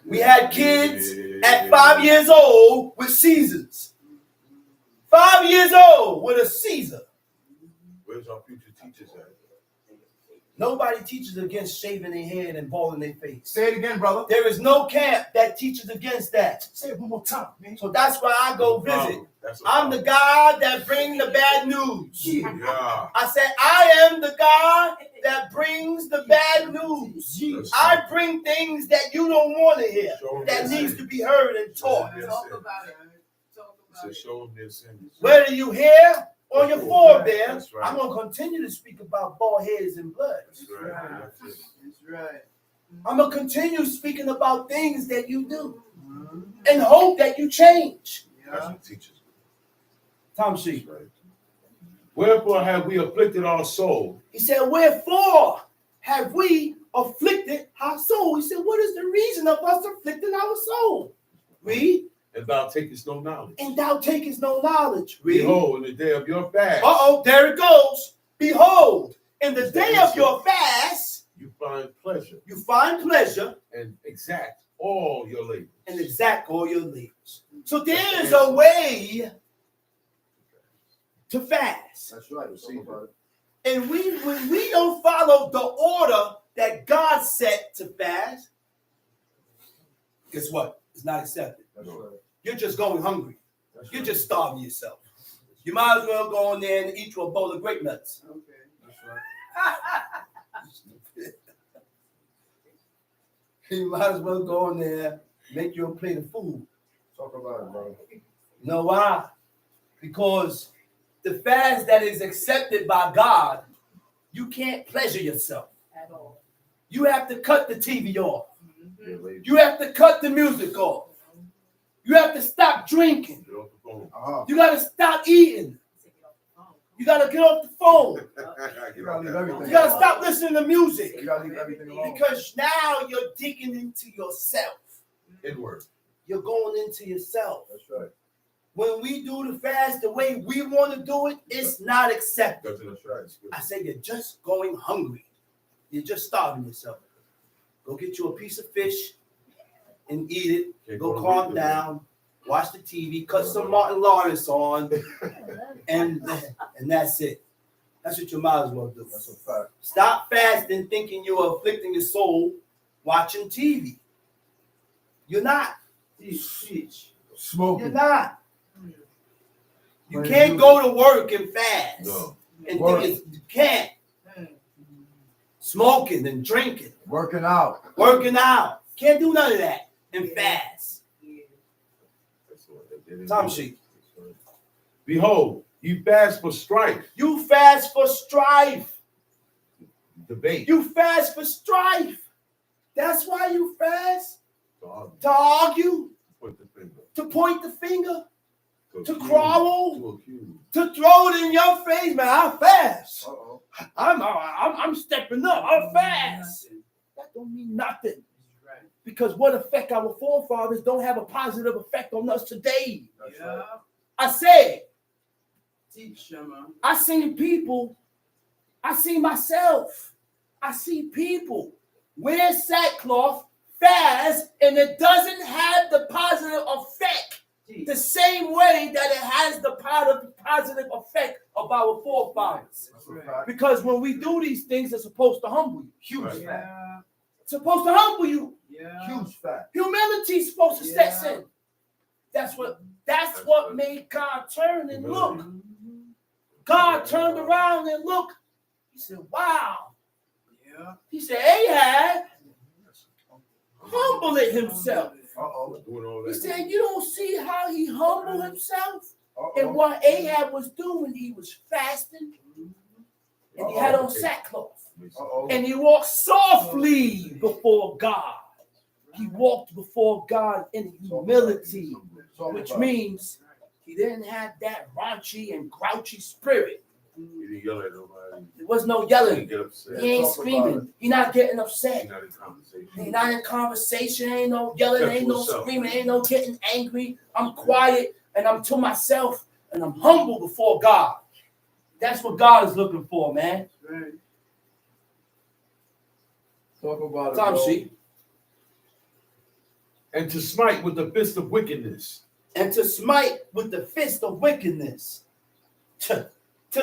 We had kids at 5 years old with Caesars. 5 years old with a Caesar.
Where's our future teachers at?
Nobody teaches against shaving their head and balding their face.
Say it again, brother.
There is no camp that teaches against that.
Say it one more time, man.
So that's why I go visit.
That's a
I'm the God that brings the bad news.
Yeah.
I said, I am the God that brings the bad news. I bring things that you don't want to hear, that needs to be heard and taught.
Talk about it. Talk
So
about it.
show them their sins.
Whether you hear or your forebear,
That's right.
I'm going to continue to speak about bald heads and blood.
That's right. That's it.
That's right.
I'm going to continue speaking about things that you do and hope that you change.
That's what teachers.
Tom C.
Right. Wherefore have we afflicted our soul?
He said, wherefore have we afflicted our soul? He said, what is the reason of us afflicting our soul? Read.
And thou takest no knowledge.
And thou takest no knowledge. Read.
Behold, in the day of your fast,
There it goes. Behold, in the day of your fast,
you find pleasure
you find pleasure
and exact all your labor.
and exact all your labors. So there is a way to fast.
That's right. See, brother.
And when we don't follow the order that God set to fast, guess what? It's not accepted.
That's right.
You're just going hungry.
That's
You're
right.
just starving yourself. You might as well go in there and eat you a bowl of grape nuts.
Okay.
That's right.
You might as well go in there, make you a plate of food.
Talk about it, brother.
You know why? Because the fast that is accepted by God, you can't pleasure yourself.
At all.
You have to cut the TV off.
Mhm.
You have to cut the music off. You have to stop drinking.
Get off the phone.
You got to stop eating.
Take it off the phone.
You got to get off the phone.
You gotta leave everything.
You got to stop listening to music.
You gotta leave everything alone.
Because now you're digging into yourself.
Inward.
You're going into yourself.
That's right.
When we do the fast the way we want to do it, it's not accepted.
That's right.
I say you're just going hungry. You're just starving yourself. Go get you a piece of fish and eat it.
Can't
Go
to
calm
work
down. Watch the TV. Cut some Martin Lawrence on, and that's it. That's what you might as well do.
That's a fact.
Stop fasting, thinking you're afflicting your soul, watching TV. You're not. You're
Smoking.
not. You
When
can't
you-
go to work and fast.
No.
And
Work.
think you can't. Smoking and drinking,
Working out.
working out. Can't do none of that and fast.
That's what they did.
Tom sheet.
Behold, you fast for strife,
You fast for strife.
debate,
You fast for strife. That's why you fast.
to argue,
To argue,
point the finger,
to point the finger, to
accuse,
growl,
to accuse.
to throw it in your face, man. I fast.
Uh-oh.
I'm stepping up. I'm fast. That don't mean nothing. Because what effect our forefathers don't have a positive effect on us today.
That's right.
I said,
Teach, Shema.
I seen people, I see myself, I see people wear sackcloth, fast, and it doesn't have the positive effect the same way that it has the positive effect of our forefathers.
That's a fact.
Because when we do these things, it's supposed to humble you.
Huge
Right.
fact.
Yeah.
It's supposed to humble you.
Yeah.
Huge fact.
Humility is supposed to set
Yeah.
in. That's what made God turn and look. God turned around and looked. He said, wow.
Yeah.
He said, Ahab humbled himself.
Uh-oh.
Doing all
He
that.
said, you don't see how he humbled himself? And
Uh-oh.
what Ahab was doing, he was fasting and he had on sackcloth.
Uh-oh.
And he walked softly before God. He walked before God in humility,
Talk
which
about it.
means he didn't have that raunchy and grouchy spirit.
He didn't yell at nobody.
There was no
He
yelling.
didn't get upset.
He ain't
Talk about
screaming. He not getting
He's
upset.
not in conversation.
He not in conversation. Ain't no yelling.
Except
Ain't no
for himself.
screaming. Ain't no getting angry. I'm quiet and I'm to myself and I'm humble before God. That's what God is looking for, man.
Right.
Talk about it.
Tom
bro.
sheet.
And to smite with the fist of wickedness.
And to smite with the fist of wickedness. To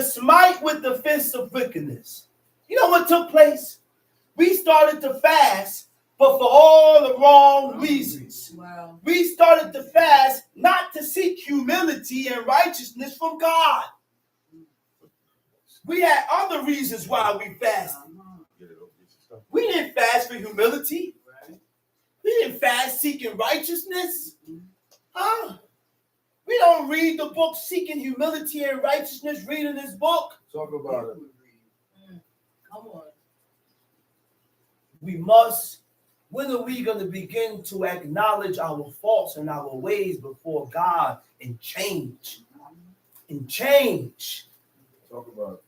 smite with the fist of wickedness. You know what took place? We started to fast, but for all the wrong reasons.
Wow.
We started to fast not to seek humility and righteousness from God. We had other reasons why we fasted. We didn't fast for humility.
Right.
We didn't fast seeking righteousness. Huh? We don't read the book Seeking Humility and Righteousness, reading this book.
Talk about it.
Come on.
We must, when are we going to begin to acknowledge our faults and our ways before God and change? And change.
Talk about it.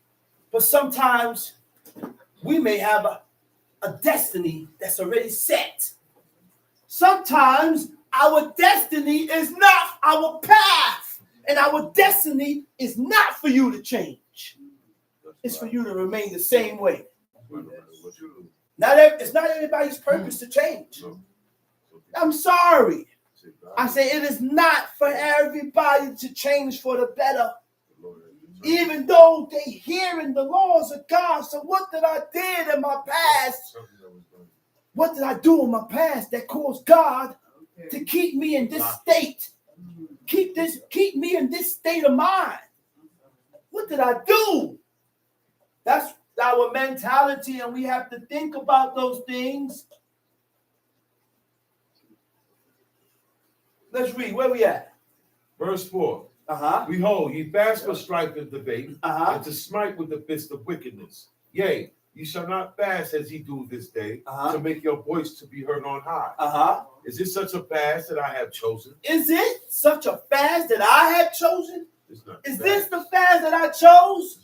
But sometimes we may have a destiny that's already set. Sometimes our destiny is not our path, and our destiny is not for you to change. It's for you to remain the same way. It's not everybody's purpose to change. I'm sorry. I say it is not for everybody to change for the better. Even though they hearing the laws of God. So what did I did in my past? What did I do in my past that caused God to keep me in this state? Keep me in this state of mind. What did I do? That's our mentality, and we have to think about those things. Let's read. Where we at?
Verse 4.
Uh-huh.
Behold, ye fast for strife and debate,
Uh-huh.
and to smite with the fist of wickedness. Yea, ye shall not fast as ye do this day, to make your voice to be heard on high.
Uh-huh.
Is this such a fast that I have chosen?
Is it such a fast that I have chosen?
It's not
Is
fast.
this the fast that I chose?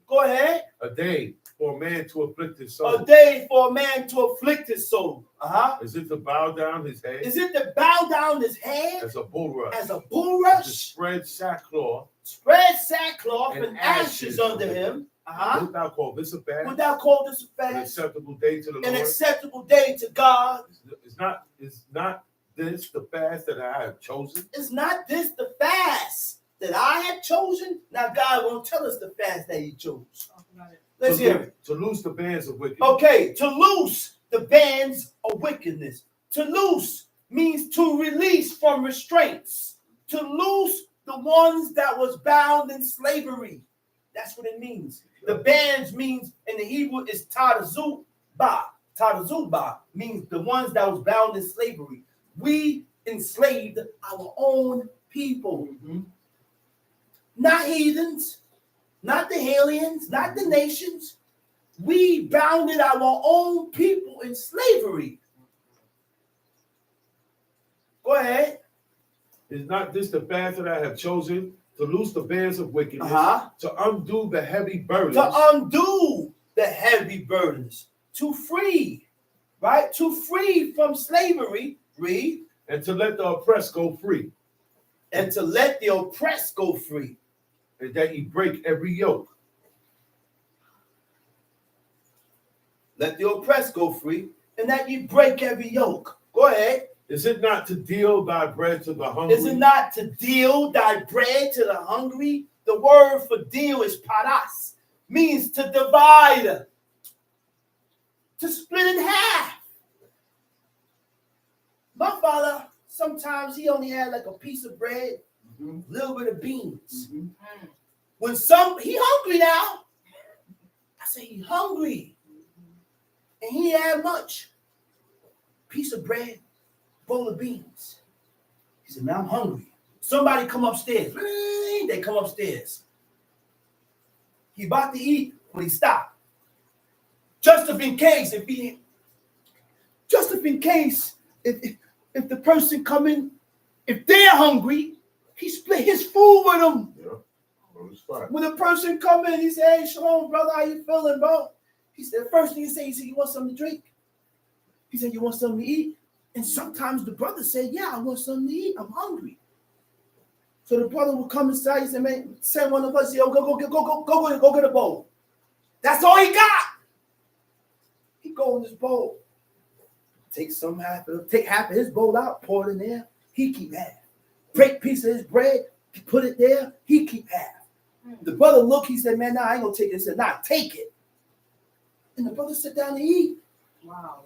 Go ahead.
A day for a man to afflict his soul.
A day for a man to afflict his soul. Uh-huh.
Is it to bow down his head
Is it to bow down his head
as a bulrush?
as a
To
bulrush?
spread sackcloth
Spread sackcloth
and
and ashes under him. Uh-huh.
Wilt thou call this a fast?
Would thou call this a
An
fast?
acceptable day to the
An
Lord?
acceptable day to God?
Is not this the fast that I have chosen?
Is not this the fast that I have chosen? Now God won't tell us the fast that he chose.
Talk about it.
Let's hear it.
To loose the bands of wickedness.
Okay, to loose the bands of wickedness. To loose means to release from restraints. To loose the ones that was bound in slavery. That's what it means. The bands means in the Hebrew is tadazubah. Tadazubah means the ones that was bound in slavery. We enslaved our own people. Not heathens, not the aliens, not the nations. We bounded our own people in slavery. Go ahead.
Is not this the fast that I have chosen? To loose the bands of wickedness, to undo the heavy burdens.
To undo the heavy burdens. To free, right? To free from slavery. Read.
And to let the oppressed go free.
And to let the oppressed go free.
And that ye break every yoke.
Let the oppressed go free. And that you break every yoke. Go ahead.
Is it not to deal thy bread to the hungry?
Is it not to deal thy bread to the hungry? The word for deal is paras. Means to divide. To split in half. My father, sometimes he only had like a piece of bread, a little bit of beans. When he hungry now. I say he hungry. And he had much. Piece of bread, bowl of beans. He said, man, I'm hungry. Somebody come upstairs. They come upstairs. He about to eat, but he stopped. Just in case, if the person come in, if they're hungry, he split his food with them.
Yeah. On the spot.
When the person come in, he said, hey, shalom, brother, how you feeling, bro? He said, the first thing he said, you want something to drink? He said, you want something to eat? And sometimes the brother said, yeah, I want something to eat. I'm hungry. So the brother would come inside. He said, man, send one of us, yo, go get a bowl. That's all he got. He go in this bowl. Take half of his bowl out, pour it in there. He keep half. Break piece of his bread, put it there. He keep half. The brother looked, he said, man, nah, I ain't gonna take it. He said, nah, take it. And the brother sit down and eat.
Wow.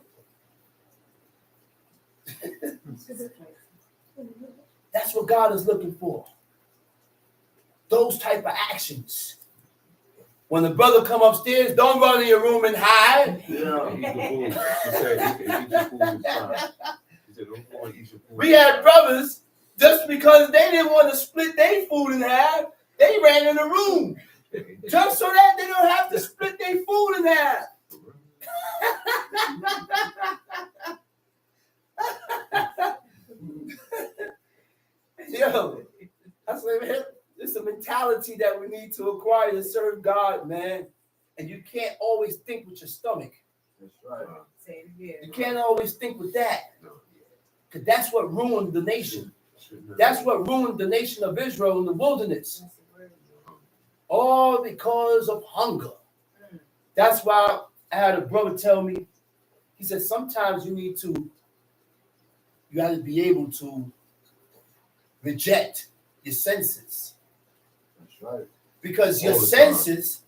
That's what God is looking for. Those type of actions. When the brother come upstairs, don't run in your room and hide.
Yeah. Eat the food. He said, eat your food. It's fine. He said, don't go and eat your food.
We had brothers, just because they didn't want to split their food in half, they ran in the room. Just so that they don't have to split their food in half. Yo, that's what I mean. It's a mentality that we need to acquire to serve God, man. And you can't always think with your stomach.
That's right.
Say it again.
You can't always think with that. Because that's what ruined the nation. That's what ruined the nation of Israel in the wilderness.
That's the word.
All because of hunger. That's why I had a brother tell me, he said, sometimes you got to be able to reject your senses.
That's right.
Because your
All the
senses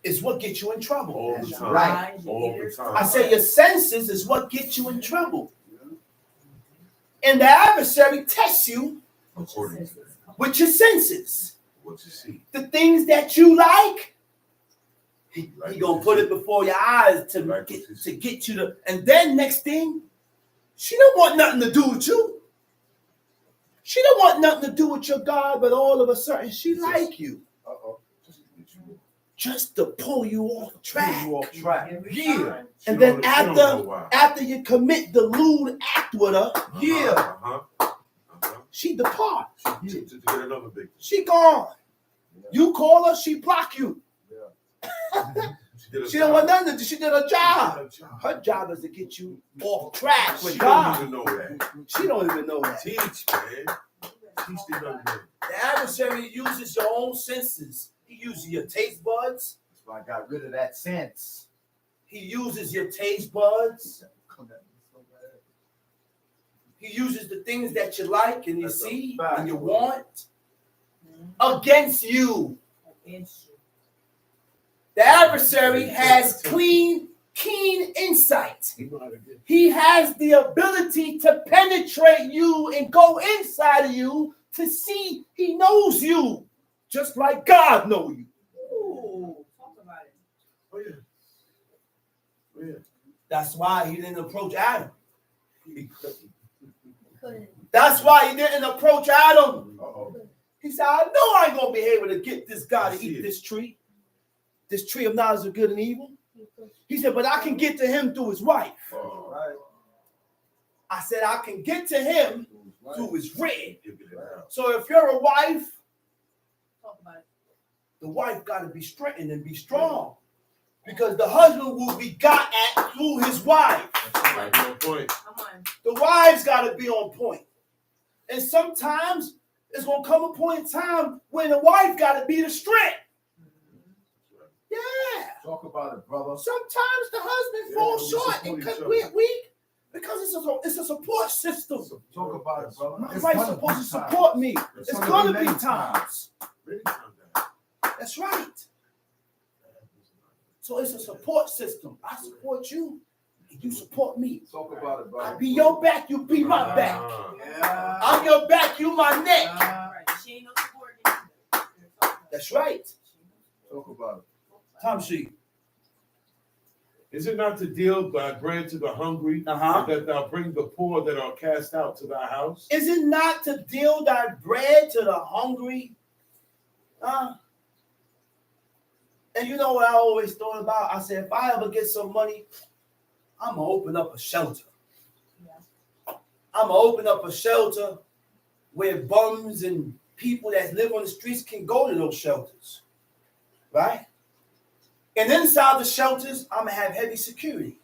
is what gets you in trouble.
All the time.
Right.
All the time.
I say your senses is what gets you in trouble. And the adversary tests you
According to
with your senses.
what you see.
The things that you like, he gonna put it before your eyes to get you to. And then next thing, she don't want nothing to do with you. She don't want nothing to do with your God, but all of a sudden she like you.
Uh-oh.
Just to pull you off track.
You off track.
Yeah.
She
And then
don't know why.
after you commit the lewd act with her,
Uh-huh.
she depart.
To get another victim.
She gone.
Yeah.
You call her, she block you.
Yeah.
She don't want nothing to do. She did her job.
Her job.
Her job is to get you off track with
She
God.
don't even know that.
She don't even know that.
Teach, man. Teach the young man.
The adversary uses your own senses. He uses your taste buds.
That's why I got rid of that sense.
He uses your taste buds. He uses the things that you like and you
That's a
see
fact.
and you want against you.
Against you.
The adversary has keen insight. He has the ability to penetrate you and go inside of you to see. He knows you just like God knows you.
Ooh, talk about it.
Oh, yeah. Oh, yeah.
That's why he didn't approach Adam.
Couldn't.
That's why he didn't approach Adam.
Uh-oh.
He said, I know I ain't going to be able to get this guy to eat this tree of knowledge of good and evil. He said, but I can get to him through his wife.
All right.
I said, I can get to him through his rib.
Give it out.
So if you're a wife,
Talk about it.
the wife got to be strengthened and be strong. Because the husband will be got at through his wife.
Right on point.
Come on.
The wives got to be on point. And sometimes it's going to come a point in time when the wife got to be the strength. Yeah.
Talk about it, brother.
Sometimes the husband
Yeah,
falls
we
short
support
and
each other.
we're weak because it's a support system.
Talk about it, brother.
My
It's
wife's
gonna
supposed to
be
support me. It's
gonna
going to
be
be
many
times.
Really calm down.
That's right. So it's a support system. I support you, and you support me.
Talk about it, brother.
I be your back, you be my back.
Yeah.
I'm your back, you my neck.
All right. She ain't no support.
That's right.
Talk about it.
Tom sheet.
Is it not to deal thy bread to the hungry,
Uh-huh.
and that thou bring the poor that are cast out to thy house?
Is it not to deal thy bread to the hungry? And you know what I always thought about? I said, if I ever get some money, I'm going to open up a shelter.
Yeah.
I'm going to open up a shelter where bums and people that live on the streets can go to those shelters. Right? And inside the shelters, I'm going to have heavy security.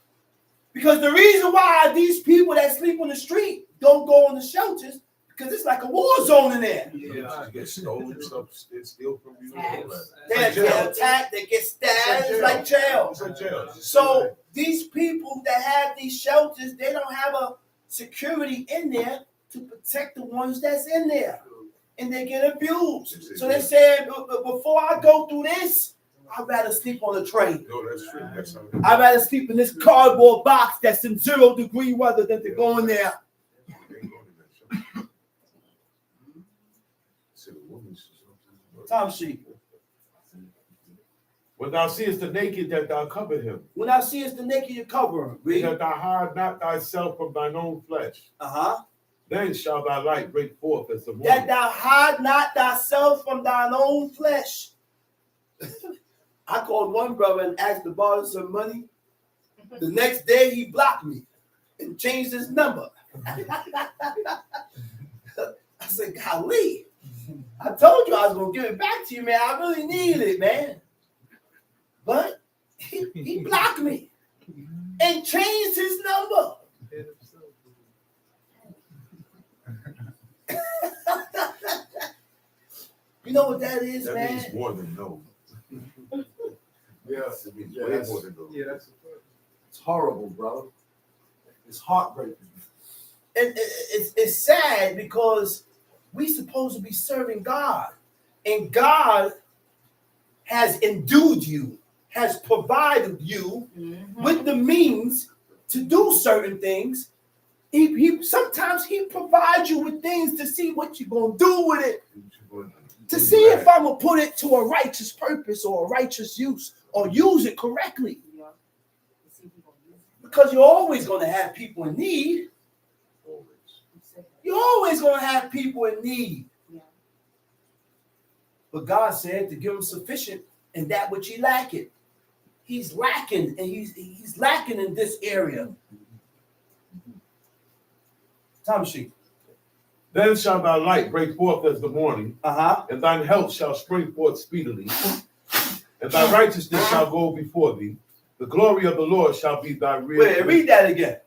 Because the reason why these people that sleep on the street don't go in the shelters, Because it's like a war zone in there.
Yeah, get stolen, stuff steal from you. and all that.
They
It's like
get
jail.
attacked, they get stabbed, it's like jail.
It's like jail.
So these people that have these shelters, they don't have a security in there to protect the ones that's in there. And they get abused. So they said, before I go through this, I'd rather sleep on the train.
No, that's true. That's how
I'd rather sleep in this cardboard box that's in 0-degree weather than to go in there. Tom sheet.
When thou seest the naked, that thou cover him.
When thou seest the naked, you cover him. Read.
That thou hide not thyself from thine own flesh. Then shall thy light break forth as the morning.
That thou hide not thyself from thine own flesh. I called one brother and asked to borrow some money. The next day he blocked me and changed his number. I said, golly, I told you I was going to give it back to you, man. I really needed it, man. But he blocked me and changed his number. You know what that is,
that
man?
means more than no.
Yes.
It means
Yeah,
way
that's-
more than no.
Yeah, that's it's horrible, brother. It's heartbreaking.
And it's sad because we supposed to be serving God, and God has endued you, has provided you with the means to do certain things. Sometimes he provides you with things to see what you're gonna do with it, to see if I'm gonna put it to a righteous purpose or a righteous use or use it correctly. Because you're always gonna have people in need. You're always going to have people in need. But God said to give him sufficient in that which he lacketh. He's lacking, and he's lacking in this area. Tom sheet.
Then shall thy light break forth as the morning, and thine health shall spring forth speedily, and thy righteousness shall go before thee. The glory of the Lord shall be thy rear.
Wait, read that again.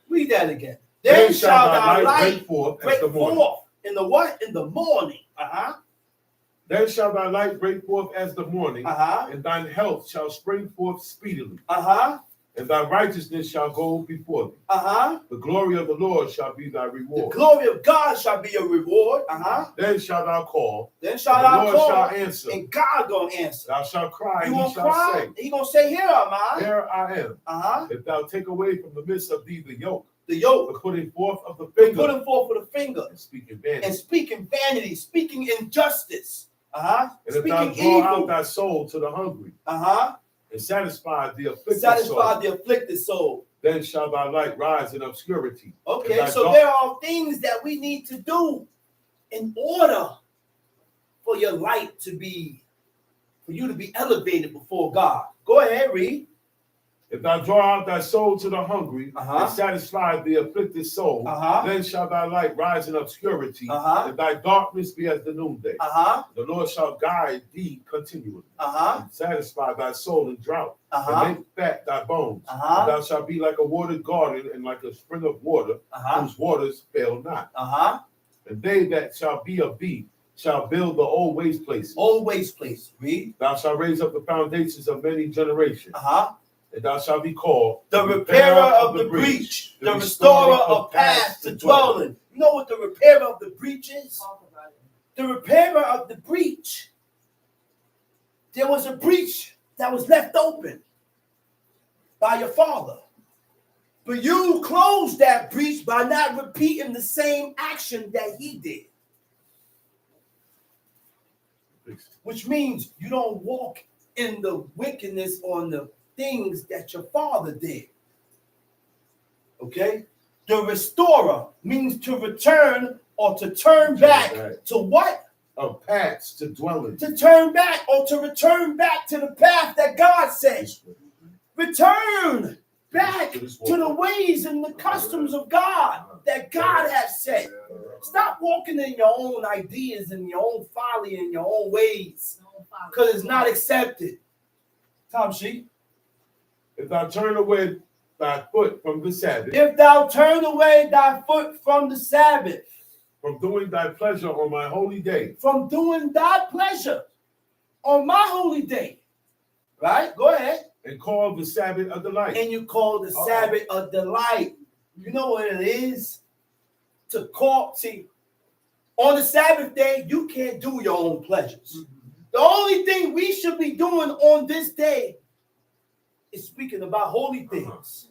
Read that again. Then shall thy light break forth in the what? In the morning.
Then shall thy light break forth as the morning, and thine health shall spring forth speedily. And thy righteousness shall go before thee. The glory of the Lord shall be thy reward.
The glory of God shall be your reward.
Then shalt thou call.
Then shall
the
thou
Lord
call.
shall answer.
And God gonna answer.
Thou shalt cry,
You
and he
gonna
shall
cry?
say,
He gonna say, here am I.
here I am. If thou take away from the midst of thee the yoke,
The
putting forth of the finger,
putting forth with a finger,
and speaking vanity.
and speaking vanity, speaking injustice,
And if thou
speaking
draw out
evil,
thy soul to the hungry, and satisfy the afflicted
satisfy
soul,
the afflicted soul.
then shall thy light rise in obscurity.
Okay, so there are things that we need to do in order for your light to be, for you to be elevated before God. Go ahead, read.
If thou draw out thy soul to the hungry, and satisfy the afflicted soul, then shall thy light rise in obscurity, and thy darkness be as the noonday. The Lord shall guide thee continually, and satisfy thy soul in drought, and make fat thy bones. And thou shalt be like a watered garden, and like a spring of water, whose waters fail not. And they that shall be of thee shall build the old waste places.
Old waste place. Read.
Thou shalt raise up the foundations of many generations. And thou shalt be called
the repairer of the breach, the restorer of paths to dwell in. You know what the repairer of the breach is? The repairer of the breach. There was a breach that was left open by your father. But you closed that breach by not repeating the same action that he did. Which means you don't walk in the wickedness on the things that your father did. Okay? The restorer means to return or to turn back to what?
Of paths to dwell in.
To turn back or to return back to the path that God says. Return back to the ways and the customs of God that God has set. Stop walking in your own ideas and your own folly and your own ways, because it's not accepted. Tom sheep.
If thou turn away thy foot from the Sabbath,
If thou turn away thy foot from the Sabbath,
from doing thy pleasure on my holy day.
From doing thy pleasure on my holy day. Right? Go ahead.
And call the Sabbath a delight.
And you call the Sabbath a delight. You know what it is? To call, see, on the Sabbath day, you can't do your own pleasures. The only thing we should be doing on this day is speaking about holy things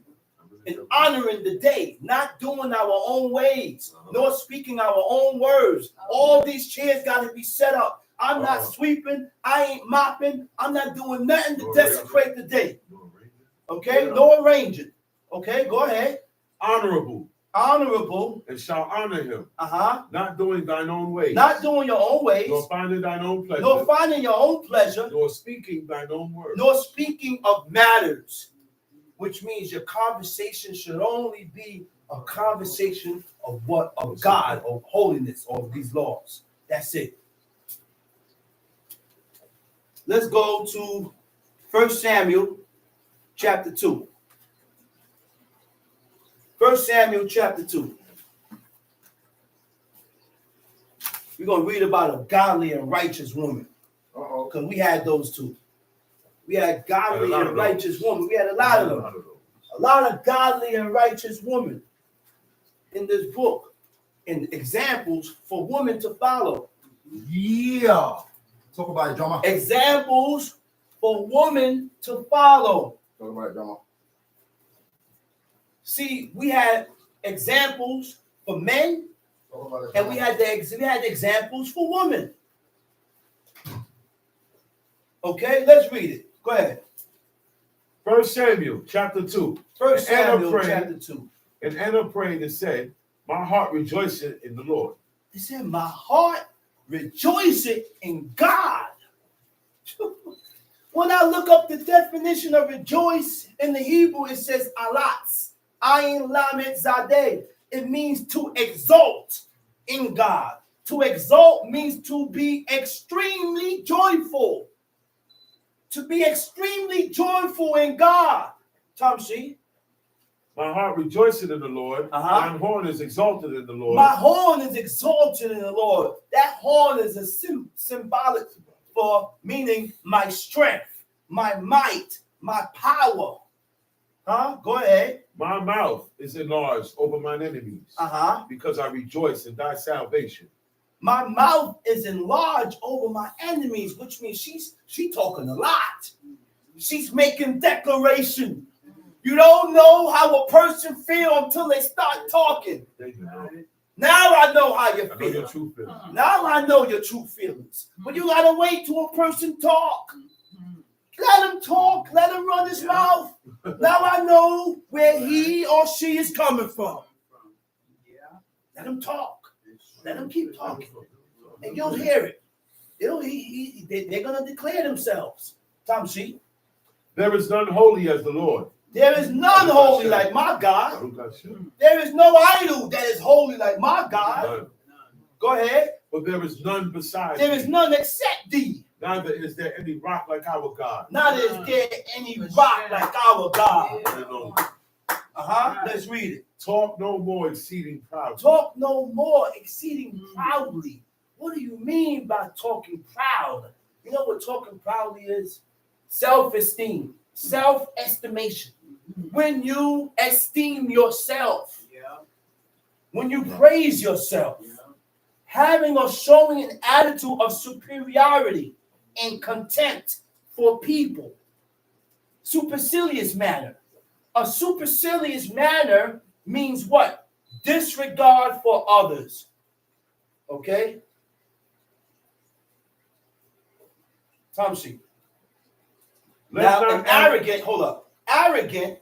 and honoring the day, not doing our own ways, nor speaking our own words. All these chairs got to be set up. I'm not sweeping. I ain't mopping. I'm not doing nothing to desecrate the day. Okay? No arranging. Okay? Go ahead.
Honorable.
Honorable.
And shall honor him.
Not
doing thine own ways.
Not doing your own ways.
Nor finding thine own pleasure.
Nor finding your own pleasure.
Nor speaking thine own words.
Nor speaking of matters. Which means your conversation should only be a conversation of what? Of God, of holiness, of these laws. That's it. Let's go to 1 Samuel chapter 2. 1 Samuel chapter 2. We're going to read about a godly and righteous woman. Because we had those two. We had godly and righteous women. We had a lot of them. A lot of godly and righteous women in this book. And examples for women to follow.
Yeah. Talk about it, drama.
Examples for women to follow.
Talk about it, drama.
See, we had examples for men, and we had examples for women. Okay, let's read it. Go ahead.
1 Samuel chapter 2.
1 Samuel chapter 2.
And Anna prayed and said, my heart rejoiceth in the Lord.
He said, my heart rejoiceth in God. When I look up the definition of rejoice in the Hebrew, it says alatz, ayin lamed zadeh. It means to exult in God. To exult means to be extremely joyful. To be extremely joyful in God. Tamshi.
My heart rejoiceth in the Lord. Mine horn is exalted in the Lord.
My horn is exalted in the Lord. That horn is a symbolic for meaning my strength, my might, my power. Go ahead.
My mouth is enlarged over mine enemies. Because I rejoice in thy salvation.
My mouth is enlarged over my enemies, which means she's talking a lot. She's making declaration. You don't know how a person feels until they start talking. Now I know how you feel. Now I know your true feelings. But you gotta wait till a person talk. Let him talk. Let him run his mouth. Now I know where he or she is coming from. Let him talk. Let him keep talking. And you'll hear it. They're gonna declare themselves. Tamshi.
There is none holy as the Lord.
There is none holy like my God. There is no idol that is holy like my God. Go ahead.
But there is none beside
There is none except thee.
Neither is there any rock like our God.
Neither is there any rock like our God. Let's read it.
Talk no more exceeding proudly.
Talk no more exceeding proudly. What do you mean by talking proud? You know what talking proudly is? Self-esteem, self-estimation. When you esteem yourself, when you praise yourself, having or showing an attitude of superiority and contempt for people. Supercilious manner. A supercilious manner means what? Disregard for others. Okay? Tamshi. Now, an arrogant, hold up. Arrogant,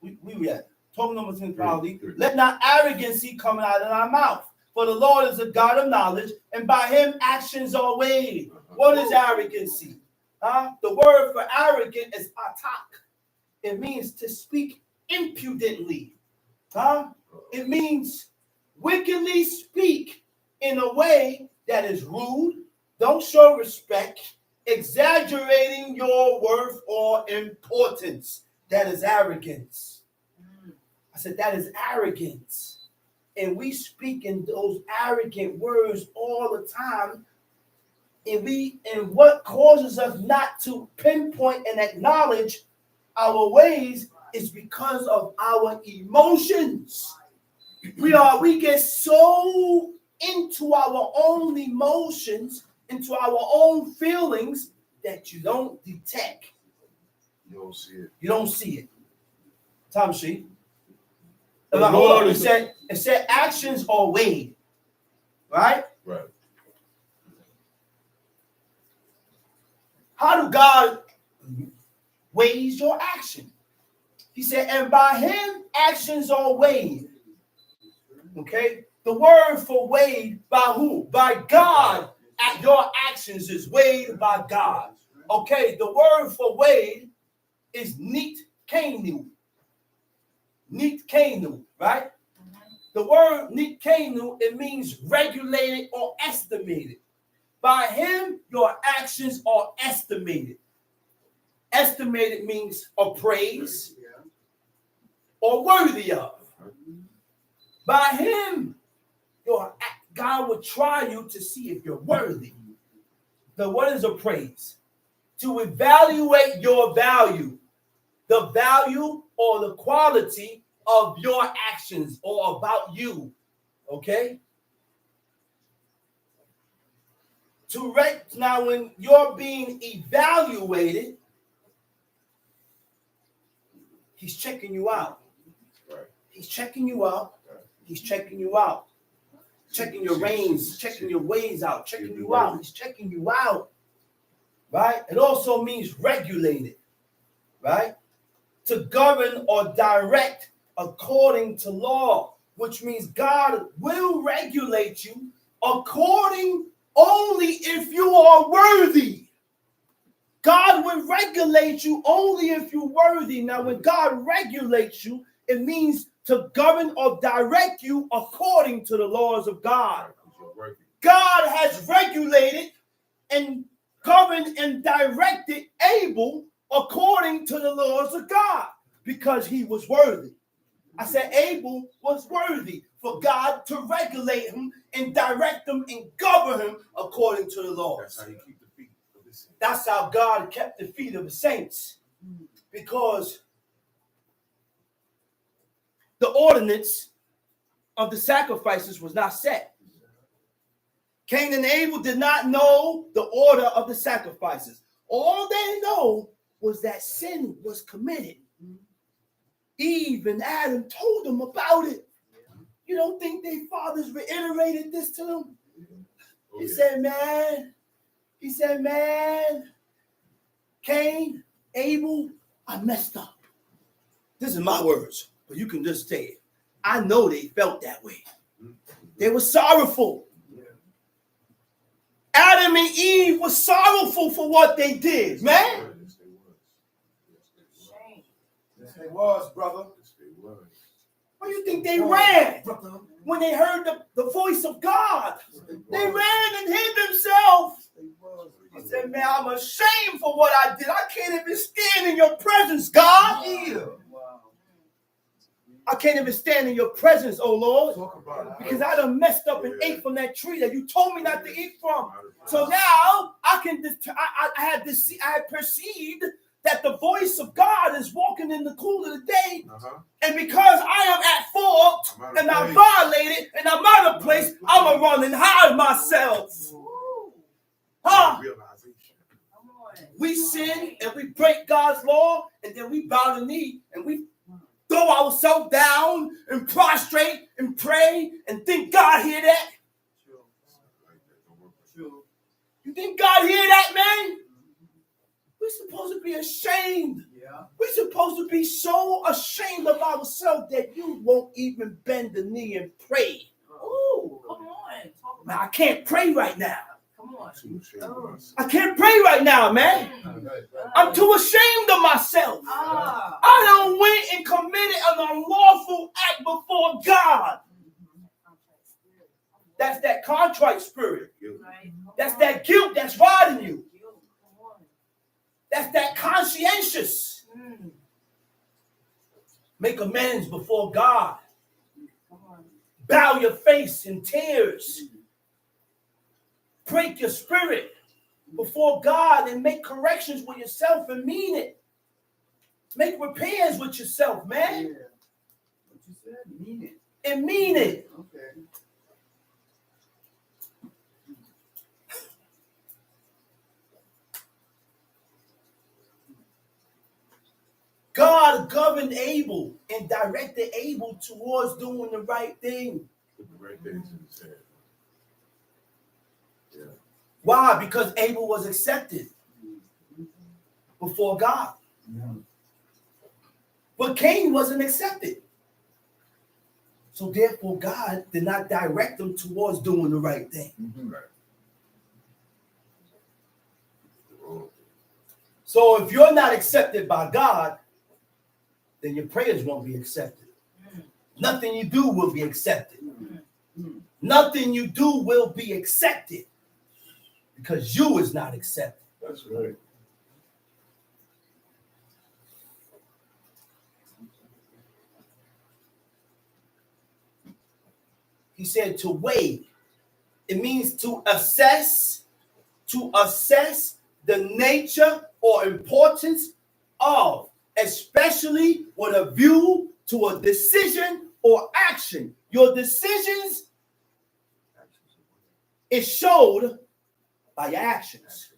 we at talking number 10 proudly. Let not arrogancy come out of our mouth. For the Lord is a God of knowledge, and by him actions are weighed. What is arrogancy? The word for arrogant is atak. It means to speak impudently. It means wickedly speak in a way that is rude, don't show respect, exaggerating your worth or importance. That is arrogance. I said that is arrogance. and we speak in those arrogant words all the time, and what causes us not to pinpoint and acknowledge our ways is because of our emotions. We get so into our own emotions, into our own feelings, that you don't detect.
You don't see it.
You don't see it. Tom Sheet.
The
Hold
Lord
on.
is
It said actions are weighed. Right?
Right.
How do God weighs your action? He said, and by him actions are weighed. Okay? The word for weighed by who? By God. Your actions is weighed by God. Okay, the word for weighed is neat kanu. Neat kanu, right? The word neat kanu, it means regulated or estimated. By him, your actions are estimated. Estimated means appraised or worthy of. By him, God will try you to see if you're worthy. The what is appraised? To evaluate your value, the value or the quality of your actions or about you. Okay? Now, when you're being evaluated, he's checking you out. He's checking you out. He's checking you out. Checking your reins, checking your ways out, checking you out. He's checking you out. Right? It also means regulated. Right? To govern or direct according to law, which means God will regulate you according only if you are worthy. God will regulate you only if you're worthy. Now, when God regulates you, it means to govern or direct you according to the laws of God. God has regulated and governed and directed Abel according to the laws of God because he was worthy. I said Abel was worthy for God to regulate him and direct him and govern him according to the laws.
That's how you keep the feet of the saints.
That's how God kept the feet of the saints, because the ordinance of the sacrifices was not set. Cain and Abel did not know the order of the sacrifices. All they know was that sin was committed. Eve and Adam told them about it. You don't think their fathers reiterated this to them? He said, man, Cain, Abel, I messed up. This is my words, but you can just say it. I know they felt that way. They were sorrowful. Adam and Eve were sorrowful for what they did, man.
Yes, they was, brother.
What do you think they ran when they heard the voice of God? They ran and hid themselves. He said, man, I'm ashamed for what I did. I can't even stand in your presence, God. I can't even stand in your presence, oh Lord, because I done messed up and ate from that tree that you told me not to eat from. So now I had perceived that the voice of God is walking in the cool of the day. And because I am at fault and I violated and I'm out of place, I'm going to run and hide myself. Huh? We sin and we break God's law, and then we bow the knee and we throw ourselves down and prostrate and pray and think God hear that? You think God hear that, man? We're supposed to be ashamed. We're supposed to be so ashamed of ourselves that you won't even bend the knee and pray.
Oh, come on.
Now, I can't pray right now.
Come on.
I can't pray right now, man. I'm too ashamed of myself. I done went and committed an unlawful act before God. That's that contrite spirit. That's that guilt that's riding you. That's that conscientious. Make amends before God. bow your face in tears, break your spirit before God and make corrections with yourself and mean it. Make repairs with yourself, man.
Yeah. What you said? Mean it.
And mean it.
Okay.
God governed Abel and directed Abel towards doing the right thing.
Put the right things in his hand. Yeah.
Why? Because Abel was accepted before God. But Cain wasn't accepted. So therefore, God did not direct him towards doing the right thing. So if you're not accepted by God, then your prayers won't be accepted. Nothing you do will be accepted. Nothing you do will be accepted because you is not accepted.
That's right.
He said to weigh. It means to assess the nature or importance of, especially with a view to a decision or action. Your decisions is showed by your actions.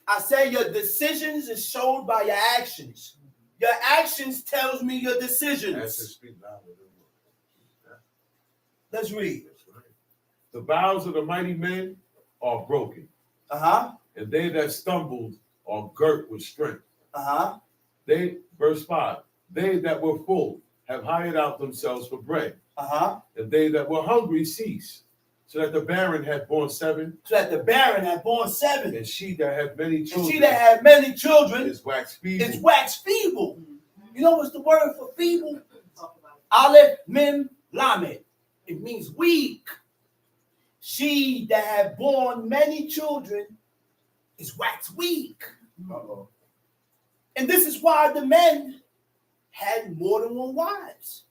I say your decisions is showed by your actions. Your actions tells me your decisions. Let's read.
The bows of the mighty men are broken, and they that stumbled are girt with strength. They, verse 5, they that were full have hired out themselves for bread, and they that were hungry cease, so that the barren had borne 7.
So that the barren had borne 7.
And she that had many children,
she that had many children
is waxed feeble.
Is waxed feeble. You know what's the word for feeble? Aleph, Mem, Lamed. It means weak. She that had borne many children is waxed weak. And this is why the men had more than one wives.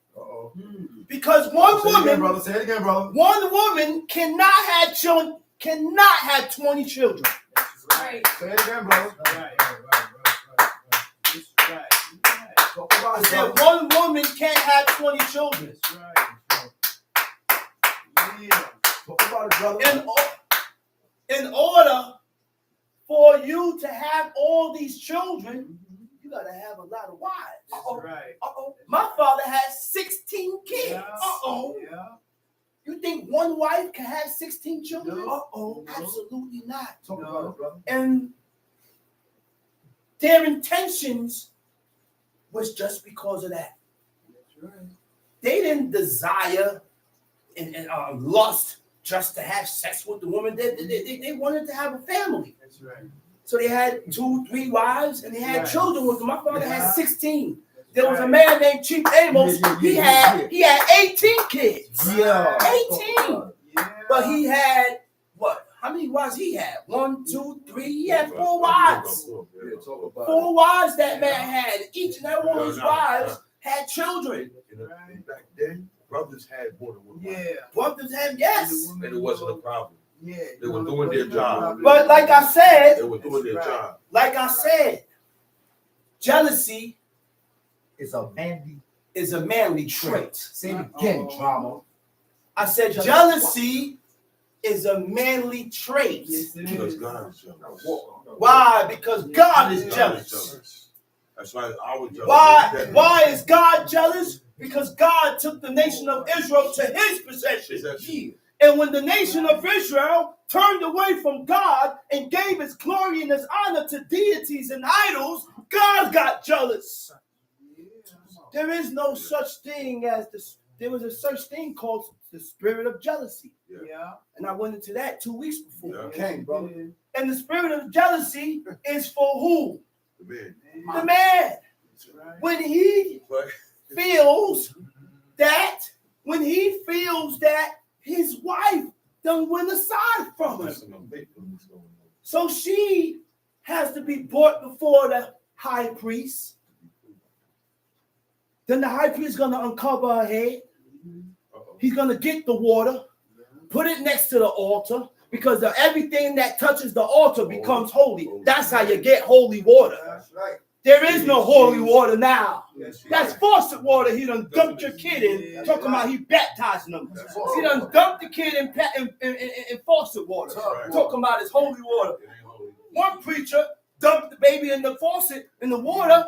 Because one woman,
Say it again, brother.
one woman cannot have children, cannot have 20 children.
Right.
Say it again, brother.
Right. That's right.
Talk about
I
it,
said
brother.
one woman can't have 20 children.
That's right. Yeah.
Talk about it, brother.
In order for you to have all these children, you gotta have a lot of wives.
That's right.
My father had 16 kids.
Yeah. Yeah.
You think one wife can have 16 children?
No.
Absolutely not.
Talk about it, brother.
And their intentions was just because of that.
That's right.
They didn't desire and lust just to have sex with the woman. They wanted to have a family.
That's right.
So they had 2, 3 wives, and they had
Right.
children with them. My father had
Yeah.
16.
That's
There was a
right.
man named Chief Amos. He had 18 kids.
Yeah.
18.
Yeah.
But he had what? How many wives he had? 1, 2, 3. He had 4 wives.
Yeah, talk about
4 wives that man had. Each and every one of his wives had children.
Back then, brothers had more than one wife.
Yeah.
Brothers had, yes.
And it wasn't a problem.
Yeah.
They were doing their job.
But like I said,
They were doing their job.
jealousy
It's a manly.
is a manly trait.
Say it again, drama.
I said jealousy is a manly trait.
Yes, it
Because
is.
God is jealous.
Why? Because God is
God
jealous.
That's why I was jealous.
Why is God jealous? Because God took the nation of Israel to his possession. And when the nation of Israel turned away from God and gave his glory and his honor to deities and idols, God got jealous. There is no such thing as this. There was a such thing called the spirit of jealousy.
Yeah.
And I went into that 2 weeks before.
Yeah.
King, brother.
And the spirit of jealousy is for who?
Man.
The man.
That's right.
When he feels that his wife done went aside from him. So she has to be brought before the high priest. Then the high priest is going to uncover her head. He's going to get the water, put it next to the altar, because everything that touches the altar becomes holy. That's how you get holy water.
That's right.
There is no holy water now.
That's
That's faucet water. He done dumped your kid in. Talking about he baptizing them. He done dumped the kid in faucet water. Talking about his holy water. One preacher dumped the baby in the faucet in the water.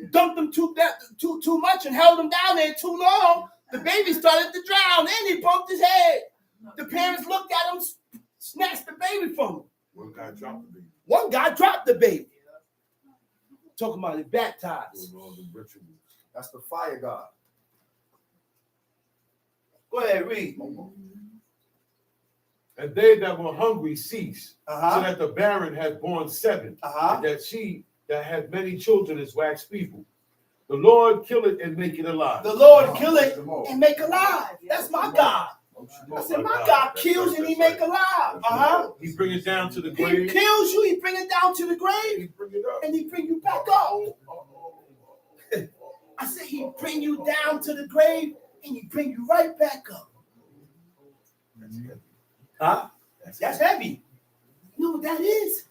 Dumped him too much and held him down there too long. The baby started to drown and he bumped his head. The parents looked at him, snatched the baby from him.
One guy dropped the baby.
One guy dropped the baby. Talking about it baptized.
Doing all the rituals.
That's the fire God.
Go ahead, read.
And they that were hungry ceased, so
Uh-huh.
that the barren had borne 7,
Uh-huh.
and that she that had many children is waxed feeble. The Lord kill it and make it alive.
The Lord kill it and make alive. That's my God. I said, my God kills and he make alive. Uh-huh.
He bring it down to the
He
grave.
kills you, he bring it down to the grave,
He bring it up.
and he bring you back up. I said, he bring you down to the grave, and he bring you right back up. Huh? That's heavy. You know what that is?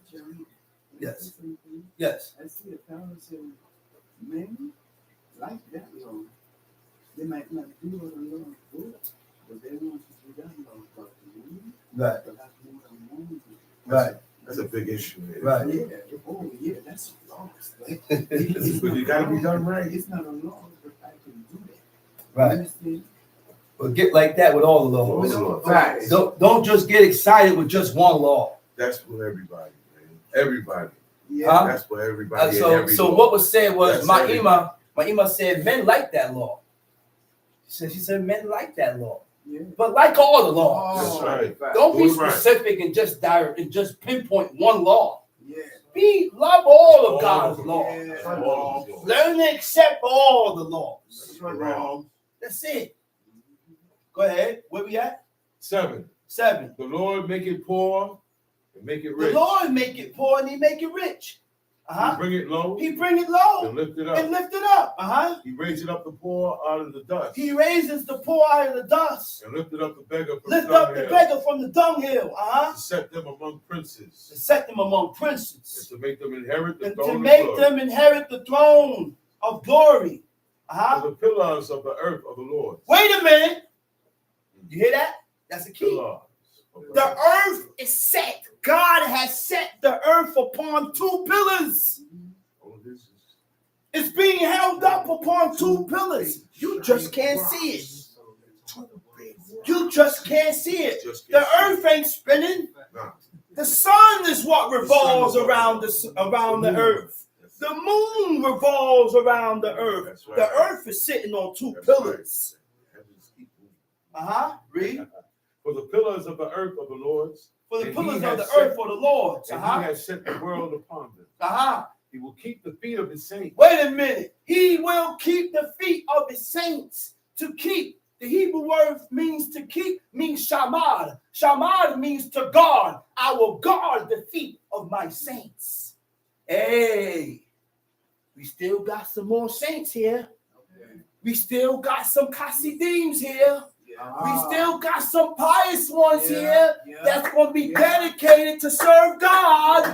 Yes. Yes.
I see a parent saying, men like that long. They might not do what the Lord would, but they want to do that long. But
Right.
that's more than one.
Right.
That's a big issue, man.
Right.
Yeah. Oh, yeah, that's lost.
But you gotta be done right.
It's not a law, but I can do that.
Right.
You understand?
But get like that with all the laws.
Facts.
Don't just get excited with just one law.
That's for everybody, man. Everybody.
Yeah.
Huh?
That's for everybody. and
So
every law.
what was said was
That's
Maima said men like that law. She said men like that law.
Yeah.
But like all the laws,
That's right.
don't be
Right.
specific and just pinpoint one law.
Yeah.
Love all of God's laws.
Yeah.
Law.
Learn to accept all the laws.
That's right.
That's it. Go ahead. Where we at?
7.
7.
The Lord make it poor and make it
The
rich.
Lord make it poor and he make it rich.
He bring it low
He bring it low
and lift it
and
up.
lift it up.
He raised up the poor out of the dust
He raises the poor out of the dust.
and lifted up the beggar from
Lift
the
up the
dunghill
beggar from the dunghill.
to set them among princes
To set them among
and
princes.
to make them inherit the
And
throne
to
of
make
glory.
them inherit the throne of glory.
For the pillars of the earth of the Lord.
Wait a minute. You hear that? That's the key.
Pillars of
The earth is set. God has set the earth upon 2 pillars.
Oh, this is
It's being held up upon 2 pillars. You just can't see it. You just can't see it. The earth ain't spinning.
nah.
The sun is what revolves around the earth. The moon revolves around the earth.
That's right.
The earth is sitting on 2
That's
pillars.
Heaven's equal.
Read.
For the pillars of the earth of the Lord's,
For the
And
pillars
he
of
has
the earth for the Lord.
and he has set the world upon them. He will keep the feet of his saints.
Wait a minute. He will keep the feet of his saints. To keep. The Hebrew word means to keep, means shamad. Shamad means to guard. I will guard the feet of my saints. Hey, we still got some more saints here. We still got some Chassidims here. We still got some pious ones here that's going to be dedicated to serve God.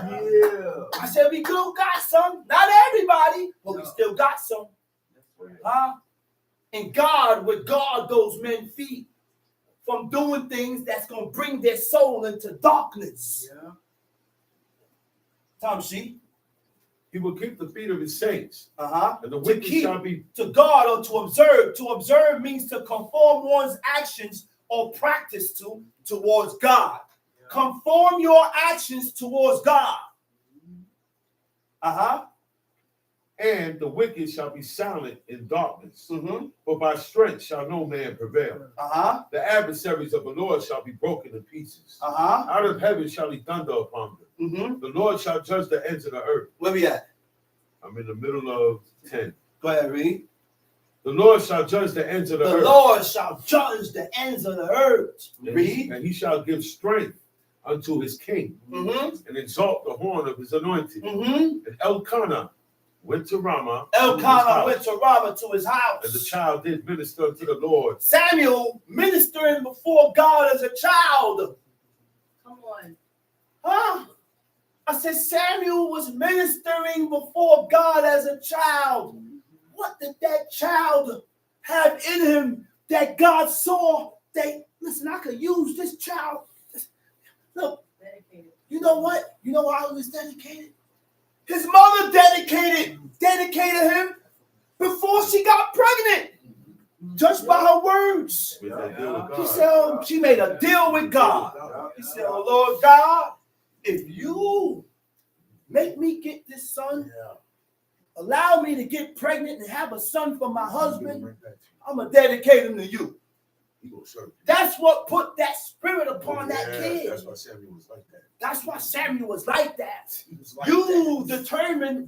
I said we still got some. Not everybody, but we still got some. And God would guard those men's feet from doing things that's going to bring their soul into darkness. Tom She.
He will keep the feet of his saints. And the
To
wicked
keep,
shall be
to guard or to observe. To observe means to conform one's actions or practice towards God. Conform your actions towards God.
and the wicked shall be silent in darkness. For by strength shall no man prevail. The adversaries of the Lord shall be broken in pieces. Out of heaven shall he thunder upon them. The Lord shall judge the ends of the earth.
Where we at?
I'm in the middle of 10.
Go ahead, read.
The Lord shall judge the ends of the
The
earth.
Lord shall judge the ends of the earth. Read.
And he shall give strength unto his king, and exalt the horn of his anointed. And Elkanah went to Ramah.
Elkanah went to Ramah to his house.
And the child did minister unto the Lord.
Samuel ministering before God as a child.
Come on.
Huh? I said Samuel was ministering before God as a child. What did that child have in him that God saw? Listen, I could use this child. Look,
Dedicated.
you know what? You know why he was dedicated? His mother dedicated him before she got pregnant. Just by her words.
With that deal with
She
God.
said she made a deal with God. She said, oh Lord God, if you make me get this son, allow me to get pregnant and have a son for my husband, I'm going to dedicate him to you. That's what put that spirit upon that kid.
That's why Samuel was like that.
That's why Samuel was like that.
Was like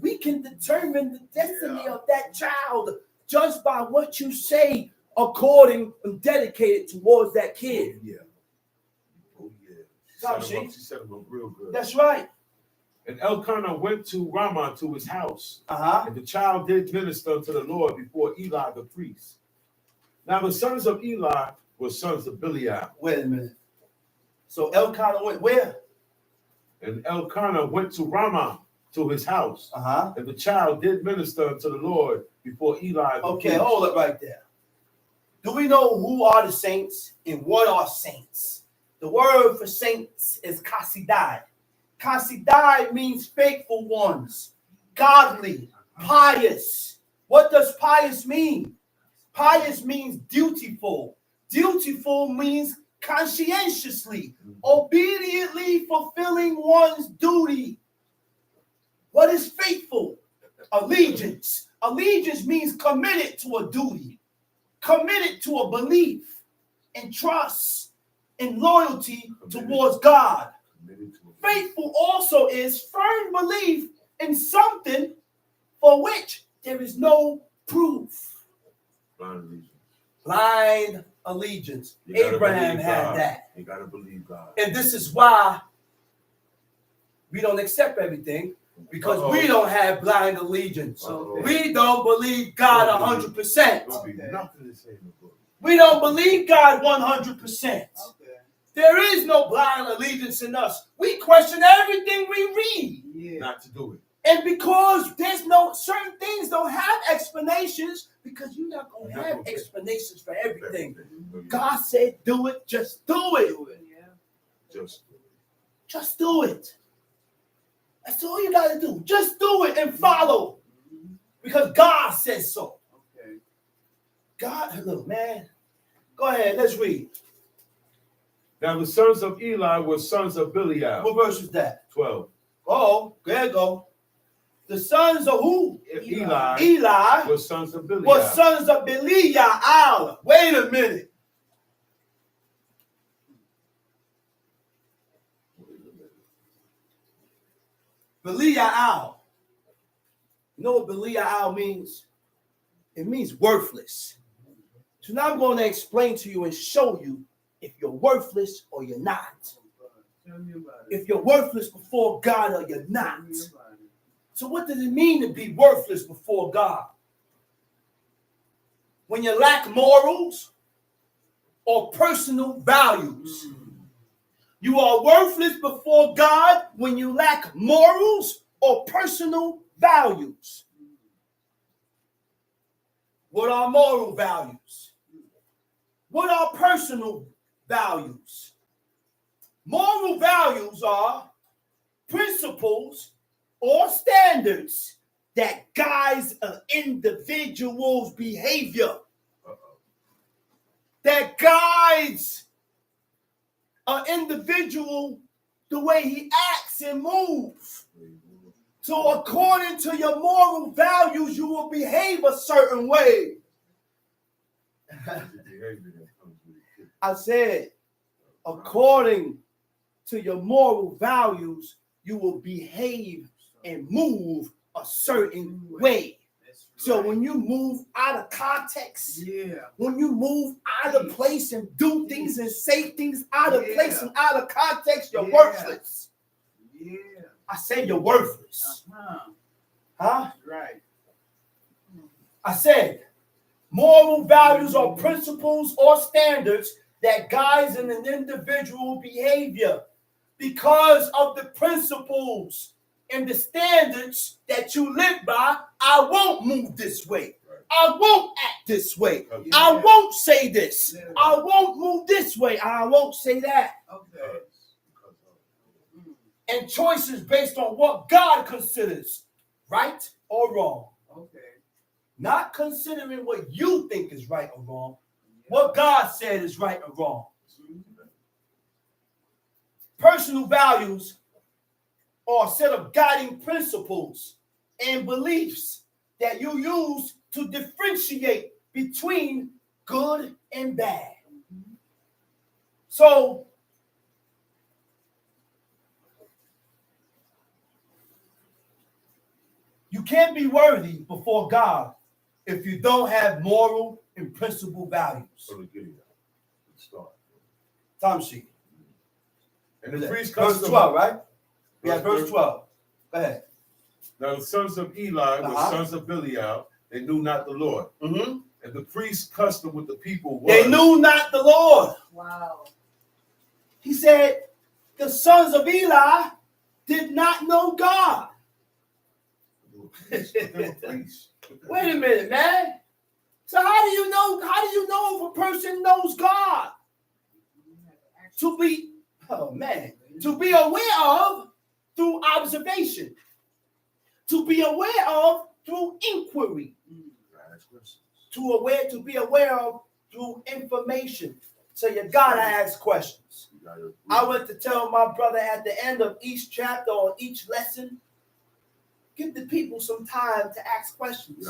We can determine the destiny of that child just by what you say according and dedicated towards that kid.
Yeah. Oh, yeah.
She
set him up real good.
That's right.
And Elkanah went to Ramah to his house.
Uh-huh.
And the child did minister to the Lord before Eli the priest. Now the sons of Eli were sons of Belial.
Wait a minute. So Elkanah went where?
And Elkanah went to Ramah to his house.
Uh-huh.
And the child did minister unto the Lord before Eli the
Okay,
priest.
hold it right there. Do we know who are the saints and what are saints? The word for saints is kasidai. Kasidai means faithful ones, godly, pious. What does pious mean? Pious means dutiful. Dutiful means conscientiously, obediently fulfilling one's duty. What is faithful? Allegiance. Allegiance means committed to a duty, committed to a belief and trust and loyalty towards God. Faithful also is firm belief in something for which there is no proof. Blind allegiance. Abraham had that.
You gotta believe God.
And this is why we don't accept everything, because we don't have blind allegiance. We don't believe God 100%.
Don't be nothing to say in the book.
We don't believe God 100%.
Okay.
There is no blind allegiance in us. We question everything we read.
Yeah.
Not to do it.
And because there's no certain things don't have explanations, because you're not going to have explanations for everything. God said, do it, just do it.
Yeah.
Just
Just do it. That's all you got to do. Just do it and follow. Because God says so.
Okay.
God, look, man. Go ahead, let's read.
Now the sons of Eli were sons of Belial.
What verse is that?
12.
Oh, there you go. The sons of who?
Eli
Eli
were sons of Belial.
was sons of Belial. Wait a minute. Belial. You know what Belial means? It means worthless. So now I'm going to explain to you and show you if you're worthless or you're not.
Tell me about it.
If you're worthless before God or you're not.
Tell me about it.
So what does it mean to be worthless before God? When you lack morals or personal values. You are worthless before God when you lack morals or personal values. What are moral values? What are personal values? Moral values are principles or standards that guides an individual's behavior. That guides an individual the way he acts and moves. So according to your moral values, you will behave a certain way. I said, according to your moral values, you will behave and move a certain way. So when you move out of context, when you move out of place and do things and say things out of place and out of context, you're worthless.
Yeah.
I say you're worthless.
Uh-huh.
Huh?
Right.
I said, moral values are principles or standards that guides an individual behavior. Because of the principles and the standards that you live by, I won't move this way. I won't act this way. I won't say this. I won't move this way. I won't say that.
Okay.
And choices based on what God considers right or wrong.
Okay.
Not considering what you think is right or wrong. What God said is right or wrong. Personal values are a set of guiding principles and beliefs that you use to differentiate between good and bad. So, you can't be worthy before God if you don't have moral and principle values. Time sheet.
And the priest
Verse
custom.
12, right? We have verse 12. Go ahead.
Now the sons of Eli were sons of Belial. They knew not the Lord.
Mm-hmm.
And the priest's custom with the people was.
They knew not the Lord.
Wow.
He said, the sons of Eli did not know God.
They were priests.
Wait a minute, man. So how do you know if a person knows God? To be aware of through observation. To be aware of through inquiry. To be aware of through information. So you gotta ask questions. I went to tell my brother at the end of each chapter or each lesson, give the people some time to ask questions.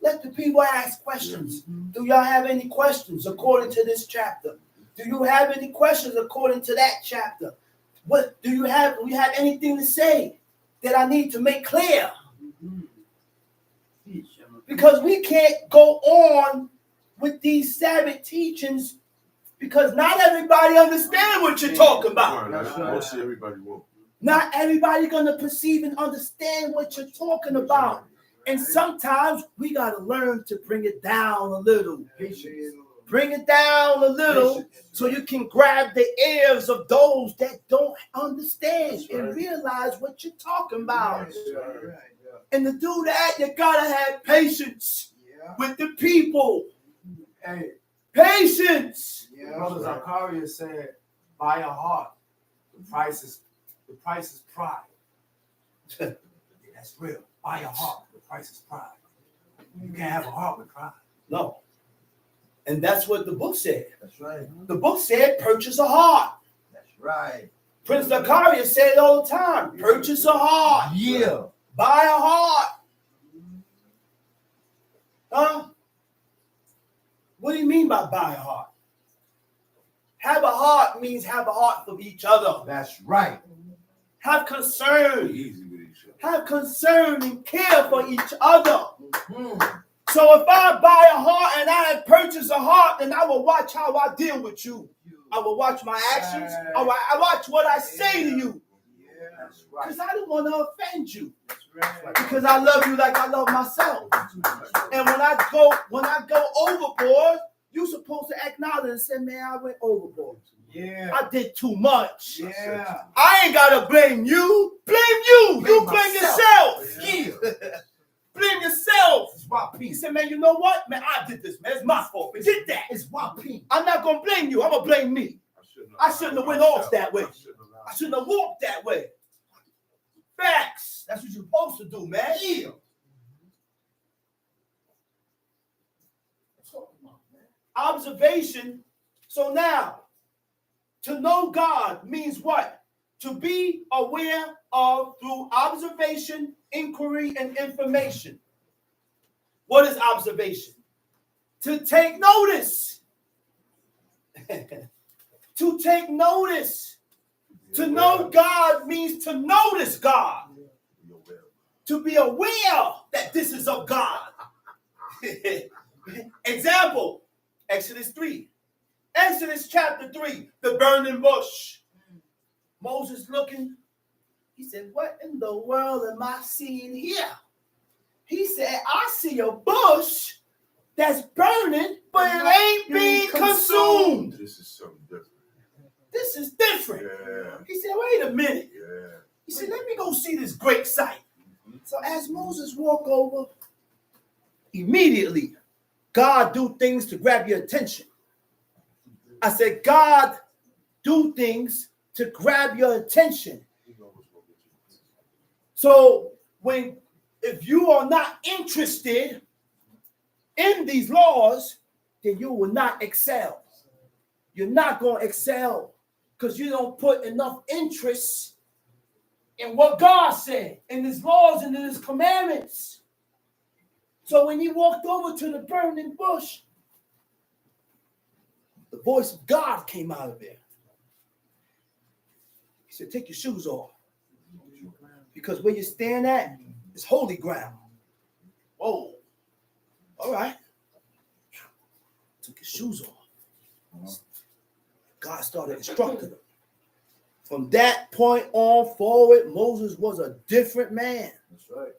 Let the people ask questions. Do y'all have any questions according to this chapter? Do you have any questions according to that chapter? What do you have? Do you have anything to say that I need to make clear? Because we can't go on with these Sabbath teachings because not everybody understands what you're talking about.
Mostly everybody won't.
Not everybody gonna perceive and understand what you're talking about. And sometimes we gotta learn to bring it down a little. Bring it down a little so you can grab the ears of those that don't understand and realize what you're talking about. And to do that, you gotta have patience with the people.
Hey,
Patience.
Brother Zachariah said, buy a heart. The price is pride. That's real. Buy a heart. The price is pride. You can't have a heart with pride.
No. And that's what the book said.
That's right.
The book said, purchase a heart.
That's right.
Prince Zachariah said it all the time. Purchase a heart.
Yeah.
Buy a heart. Huh? What do you mean by buy a heart? Have a heart means have a heart for each other.
That's right.
Have concern.
Easy with each other.
Have concern and care for each other. So if I buy a heart and I purchase a heart, then I will watch how I deal with you. I will watch my actions. I watch what I say to you.
That's right.
Because I don't want to offend you.
That's right.
Because I love you like I love myself. And when I go overboard, you're supposed to acknowledge and say, man, I went overboard.
Yeah.
I did too much.
Yeah.
I ain't gotta blame you. Blame you. You blame yourself.
Yeah.
Blame yourself.
It's why
He
peace.
said, man, you know what? Man, I did this, man. It's my fault. Forget that.
It's why peace.
I'm not gonna blame you. I'm gonna blame me. I shouldn't have went off that way. I shouldn't have walked that way. Facts. That's what you're supposed to do, man. Yeah. Observation. So now, to know God means what? To be aware of through observation, inquiry, and information. What is observation? To take notice. To take notice. To know God means to notice God. To be aware that this is of God. Example, Exodus 3. Exodus chapter 3, the burning bush. Moses looking. He said, what in the world am I seeing here? He said, I see a bush that's burning, but it ain't being consumed.
This is something different.
This is different.
Yeah.
He said, wait a minute.
Yeah.
He said, let me go see this great sight. So as Moses walked over, immediately, God do things to grab your attention. I said, God do things to grab your attention. So if you are not interested in these laws, then you will not excel. You're not going to excel because you don't put enough interest in what God said, in his laws and in his commandments. So when he walked over to the burning bush, the voice of God came out of there. He said, take your shoes off. Because where you stand at is holy ground. Whoa. All right. Took his shoes off. God started instructing him. From that point on forward, Moses was a different man.
That's right.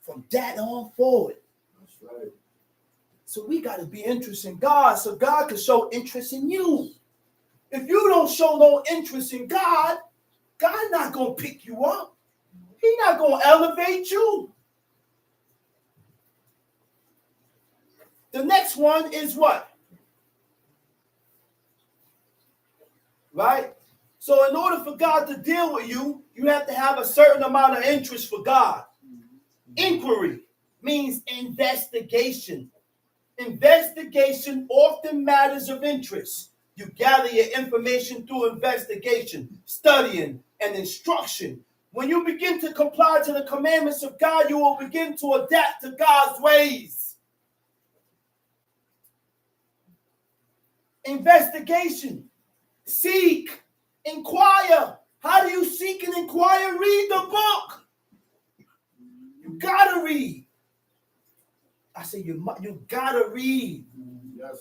From that on forward.
That's right.
So we got to be interested in God so God can show interest in you. If you don't show no interest in God, God's not going to pick you up. He's not going to elevate you. The next one is what? Right? So in order for God to deal with you, you have to have a certain amount of interest for God. Inquiry means investigation. Investigation often matters of interest. You gather your information through investigation, studying, and instruction. When you begin to comply to the commandments of God, you will begin to adapt to God's ways. Investigation. Seek. Inquire. How do you seek and inquire? Read the book. You gotta read. I say you gotta read.
Yes.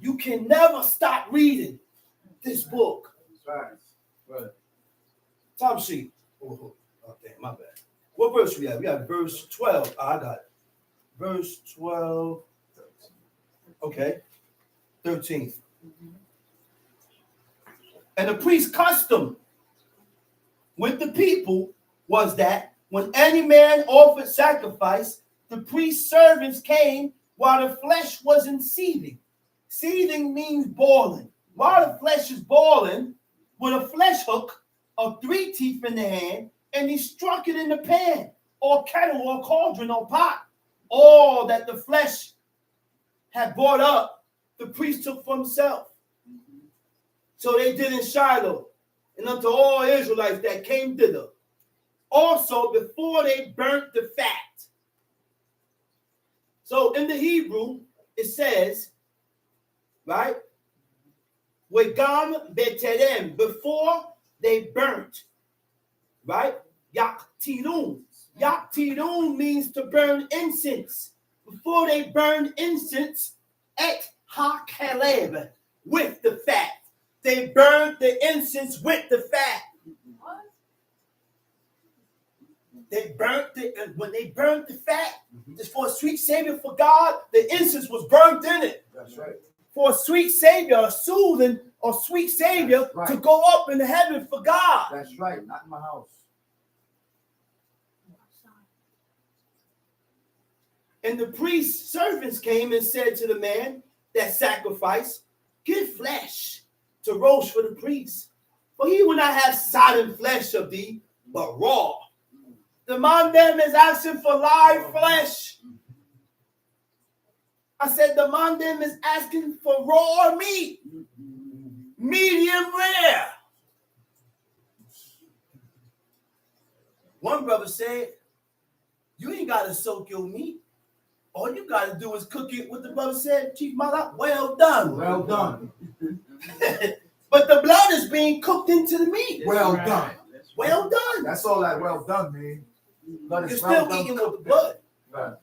You can never stop reading this book.
That's right. Right.
Time sheet. Oh, damn, my bad. What verse we have? We have verse 12. I got it. Verse 12. Okay. 13. And the priest's custom with the people was that when any man offered sacrifice, the priest's servants came while the flesh wasn't seething. Seething means boiling. While the flesh is boiling, with a flesh hook of 3 teeth in the hand, and he struck it in the pan, or kettle, or cauldron, or pot. All that the flesh had brought up, the priest took for himself. So they did in Shiloh, and unto all Israelites that came thither. Also, before they burnt the fat. So in the Hebrew, it says, right? Wegam beterem, before they burnt, right? Yaktirun. Yaktirun means to burn incense. Before they burned incense, et ha-kaleb, with the fat. They burned the incense with the fat.
What?
They burnt it, when they burnt the fat, just for a sweet savior for God, the incense was burnt in it.
That's right.
For a sweet savior, a soothing or sweet savior
That's right.
to go up in heaven for God.
That's right. Not in my house.
And the priest's servants came and said to the man that sacrificed, give flesh to roast for the priest. For he will not have sodden flesh of thee, but raw. The man them is asking for live flesh. I said the man them is asking for raw meat. Medium rare. One brother said, you ain't got to soak your meat. All you got to do is cook it, what the brother said, Chief Mala, well done.
Well done.
But the blood is being cooked into the meat.
Well done.
Well done.
That's all that well done means.
You're still eating with the blood.
Right.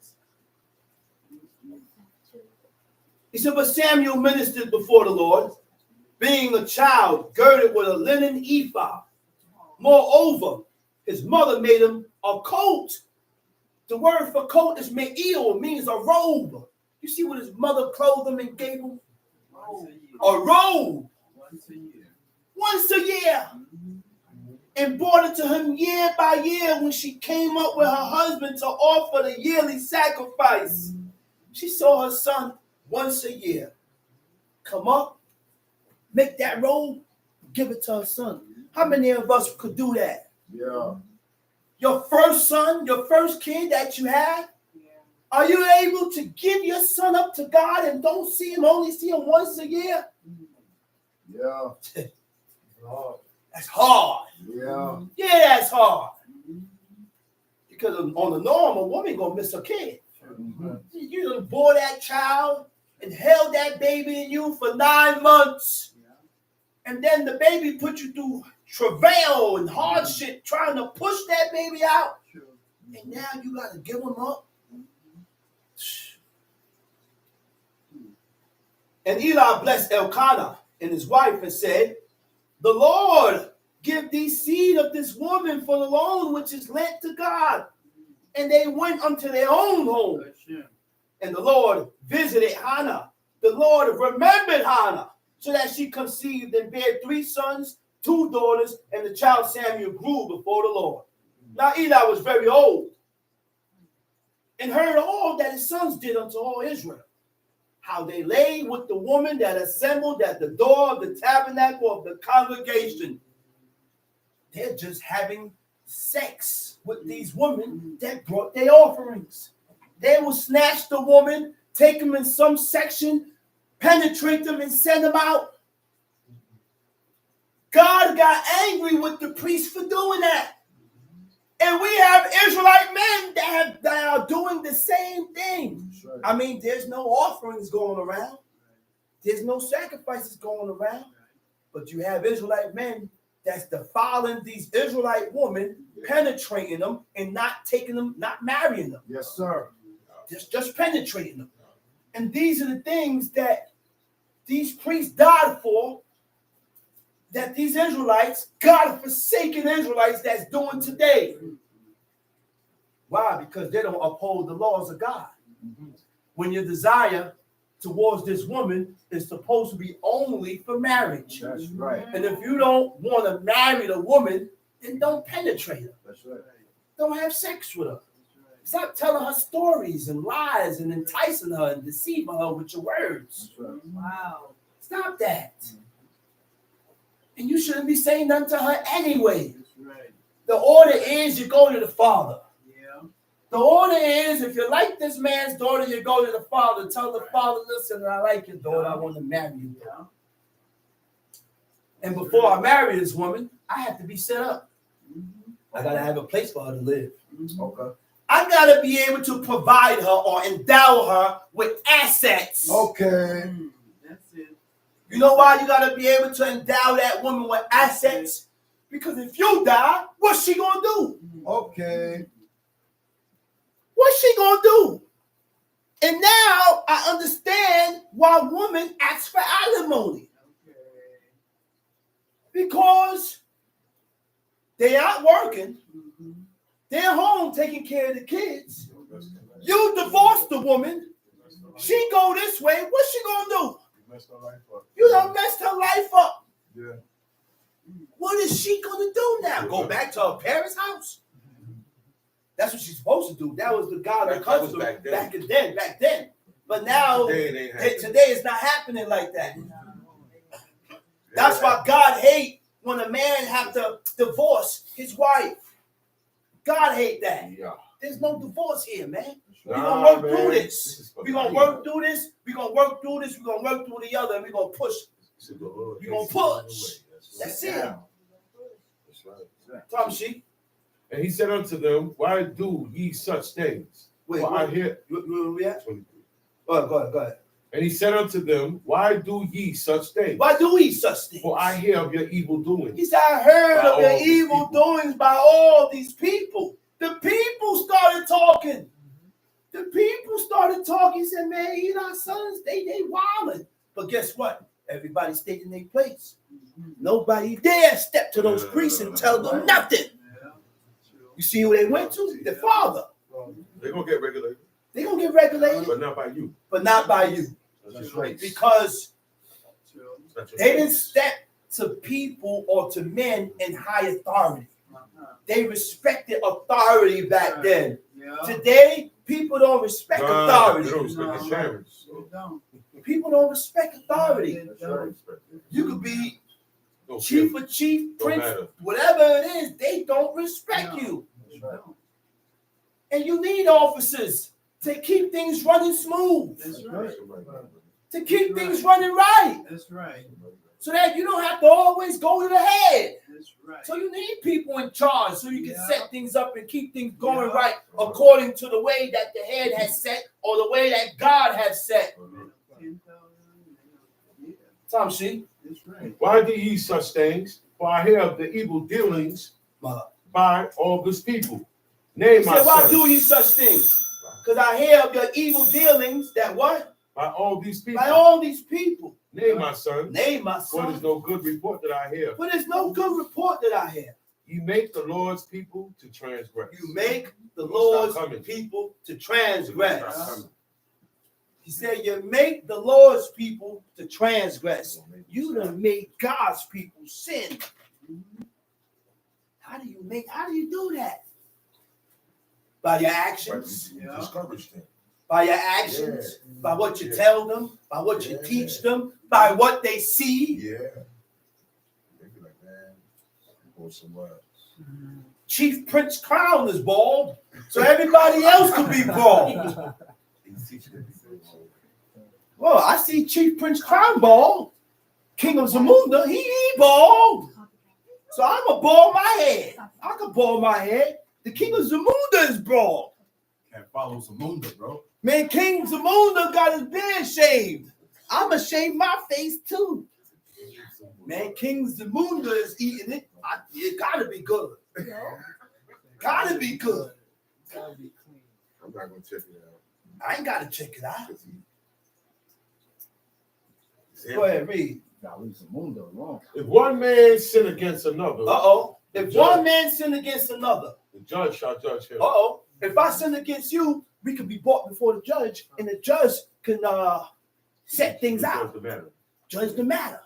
He said, but Samuel ministered before the Lord, being a child, girded with a linen ephod. Moreover, his mother made him a coat The word for coat is me'il, means a robe. You see what his mother clothed him and gave him? A robe.
Once a year.
Once a year. And brought it to him year by year when she came up with her husband to offer the yearly sacrifice. She saw her son once a year come up, make that robe, give it to her son. How many of us could do that?
Yeah.
Your first son, your first kid that you have, are you able to give your son up to God and don't see him, only see him once a year?
Yeah.
That's hard.
Yeah.
Yeah, that's hard. Because on the norm, a woman gonna miss her kid. You done bore that child and held that baby in you for 9 months. And then the baby put you through travail and hardship trying to push that baby out. And now you got to give him up. And Eli blessed Elkanah and his wife and said, the Lord give thee seed of this woman for the loan which is lent to God. And they went unto their own home. And the Lord visited Hannah. The Lord remembered Hannah, so that she conceived and bare 3 sons, 2 daughters, and the child Samuel grew before the Lord. Now Eli was very old and heard all that his sons did unto all Israel, how they lay with the woman that assembled at the door of the tabernacle of the congregation. They're just having sex with these women that brought their offerings. They will snatch the woman, take them in some section, penetrate them, and send them out. God got angry with the priests for doing that. And we have Israelite men that are doing the same thing.
Right.
I mean, there's no offerings going around. There's no sacrifices going around. But you have Israelite men that's defiling these Israelite women, penetrating them, and not taking them, not marrying them.
Yes, sir.
Just penetrating them. And these are the things that these priests died for, that these Israelites, God-forsaken Israelites, that's doing today. Why? Because they don't uphold the laws of God. When your desire towards this woman is supposed to be only for marriage.
That's right.
And if you don't want to marry the woman, then don't penetrate her.
That's right.
Don't have sex with her. Stop telling her stories and lies and enticing her and deceiving her with your words.
That's right.
Wow.
Stop that. And you shouldn't be saying nothing to her anyway.
That's right.
The order is you go to the father.
Yeah.
The order is if you like this man's daughter, you go to the father. Tell the father, listen, I like your daughter. I want to marry you.
Yeah.
And before I marry this woman, I have to be set up. I got to have a place for her to live.
Okay.
I got to be able to provide her or endow her with assets.
Okay.
That's it.
You know why you got to be able to endow that woman with assets? Because if you die, what's she going to do?
Okay.
What's she going to do? And now I understand why women ask for alimony. Because they out working. They're home taking care of the kids. You divorce the woman. She go this way. What's she going to do? You done messed her life up.
Yeah.
What is she going to do now? Go back to her parents' house? That's what she's supposed to do. That was the God that
That was
custom
back
back then. But now,
Today it ain't
today it's not happening like that. That's why God hate when a man have to divorce his wife. God hate that.
Yeah.
There's no divorce here, man. We're
Nah,
going to work
man.
through this. We're going to work through this. We're going to work through this. We're going to work through the other, and we're going to push.
You're
gonna push. That's it.
That's right.
Tom Sheep.
And he said unto them, why do ye such things?
Wait,
For I
wait.
hear
Where we at?
23.
Go ahead.
And he said unto them, why do ye such things?
Why do we such things?
For I hear of your evil doings.
He said, I heard
By
of your
all these
evil
people.
doings by all these people. The people started talking. The people started talking. He said, man, you know, sons, they wilding. But guess what? Everybody stayed in their place. Nobody dare step to those priests and tell them nothing. You see who they went to? The father.
They're gonna get regulated,
They're gonna get regulated,
but not by you.
but not by you.
That's just race.
Because
It's not your
they didn't
race.
step to people or to men in high authority. They respected authority back then.
Yeah.
Today, people don't respect
Nah,
authority.
they don't respect the parents.
They don't.
People don't respect authority.
They
That's right.
don't.
Respect it.
You could be
Don't
chief
care.
of chief,
Don't
prince,
matter.
whatever it is, they don't respect
No.
you.
They don't.
And you need officers to keep things running smooth,
That's right.
to keep things running right,
That's right.
so that you don't have to always go to the head.
That's right.
So you need people in charge so you can
Yeah.
set things up and keep things going
Yeah.
right according to the way that the head has set or the way that God has set.
10,000. Yeah.
Tom She.
That's right.
Why do ye such things? For I hear of the evil dealings by all this people.
He
Name my
said, why
son.
do you such things? Because I hear of your evil dealings that what?
By all these people.
By all these people.
Name my son.
Name my
For there's
son.
no good report that I hear.
But there's no good report that I hear.
You make the Lord's people to transgress.
You make the
Stop
Lord's
coming.
people to
Stop
transgress.
coming.
He said, you make the Lord's people to transgress. You done made God's people sin. How do you do that? By your actions,
Yeah.
Discourage them.
by your actions, by what you
Yeah.
tell them, by what you
Yeah.
teach them, by what they see.
Yeah. They be like, man, or somewhere.
Chief Prince Crown is bald, so everybody else could be bald. Well, I see Chief Prince Crown bald. King of Zamunda, he bald. So I'm gonna bald my head. I can bald my head. The King of Zamunda is bald.
Can't follow Zamunda, bro.
Man, King Zamunda got his beard shaved. I'm gonna shave my face too. Man, King Zamunda is eating it. It gotta be good. Gotta be good.
Gotta be clean.
I'm not gonna check it out.
I ain't gotta check it out.
'Cause
Go ahead, read.
Nah, leave Zamunda alone.
If one man sin against another,
Uh-oh. If one man sin against another,
the judge shall judge him.
uh-oh. If I sin against you, we can be brought before the judge, and the judge can set things
Judge
out.
the matter.
Judge the matter.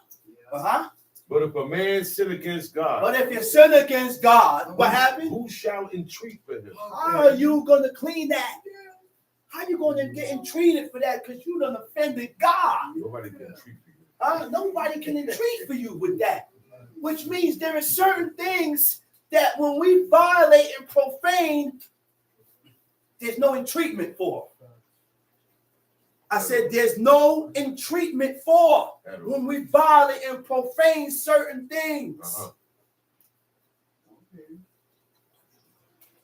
Uh-huh.
But if a man sin against God,
But if you sin against God, what happened?
who shall entreat for him?
How are you gonna clean that? How you gonna get entreated for that? Because you done offended God.
Nobody can entreat for you.
Nobody can entreat for you with that. Which means there are certain things that when we violate and profane, there's no entreatment for. I said there's no entreatment for
At all.
when we violate and profane certain things.
Uh-huh.
Okay.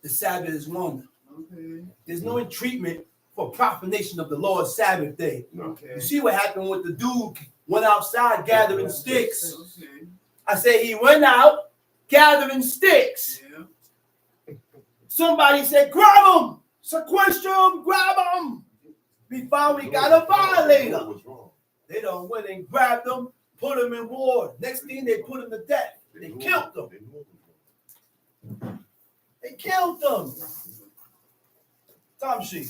The Sabbath is one.
Okay.
There's no entreatment for profanation of the Lord's Sabbath day.
No.
Okay.
You see what happened with the dude went outside gathering sticks.
Okay.
I said he went out gathering sticks.
Yeah.
Somebody said, grab him, sequester him, grab him. We found we got a violator.
What was wrong?
They done went and grabbed him, put him in ward. Next thing they put him to death. They
knew
killed
it.
him.
They knew it was wrong.
They killed him. Tom Sheep.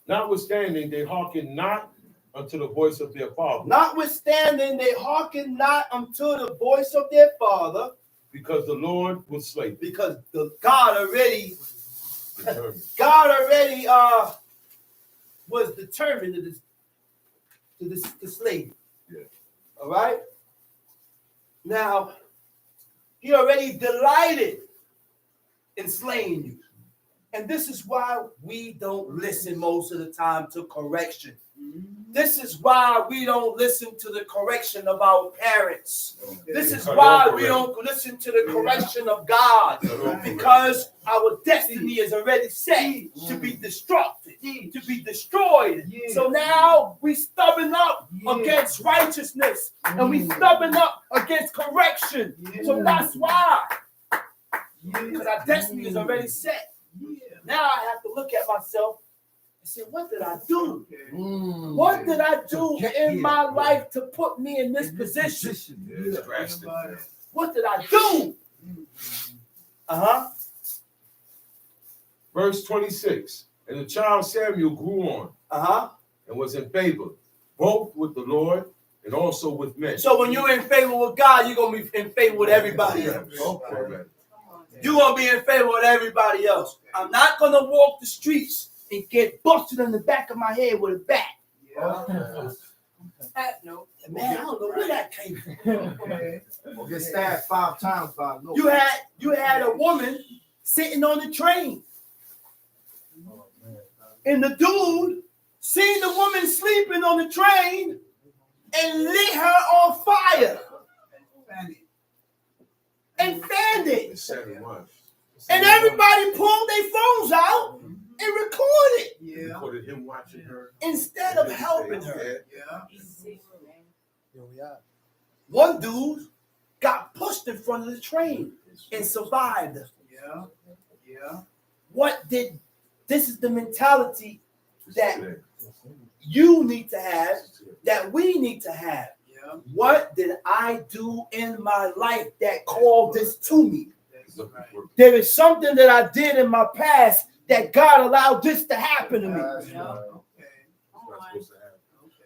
Notwithstanding, they hearken not unto the voice of their father,
Notwithstanding, they hearken not unto the voice of their father,
because the Lord will slay them.
because God already
Determined.
was determined to slay you.
Yeah.
All right. Now, he already delighted in slaying you. And this is why we don't listen most of the time to correction. This is why we don't listen to the correction of our parents. This is why we don't listen to the correction of God. Because our destiny is already set to be destructed, to be destroyed. So now we stubborn up against righteousness and we stubborn up against correction. So that's why. Because our destiny is already set. Now I have to look at myself and say, what did I do? What did I do in my life to put me in this position?
Yeah, it's drastic.
What did I do?
Verse 26. And the child Samuel grew on and was in favor, both with the Lord and also with men.
So when you're in favor with God, you're going to be in favor with everybody else.
Amen.
You're going to be in favor with everybody else. I'm not going to walk the streets and get busted in the back of my head with a bat.
No.
Man, I don't know where that came from.
Or get stabbed 5 times by no.
You had a woman sitting on the train. And the dude seen the woman sleeping on the train and lit her on fire. And fanned it. And everybody pulled their phones out and recorded.
Recorded him watching her.
Instead of helping her.
Yeah.
One dude got pushed in front of the train and survived.
Yeah.
This is the mentality that you need to have, that we need to have. What did I do in my life that called this to me? There is something that I did in my past that God allowed this to happen to me.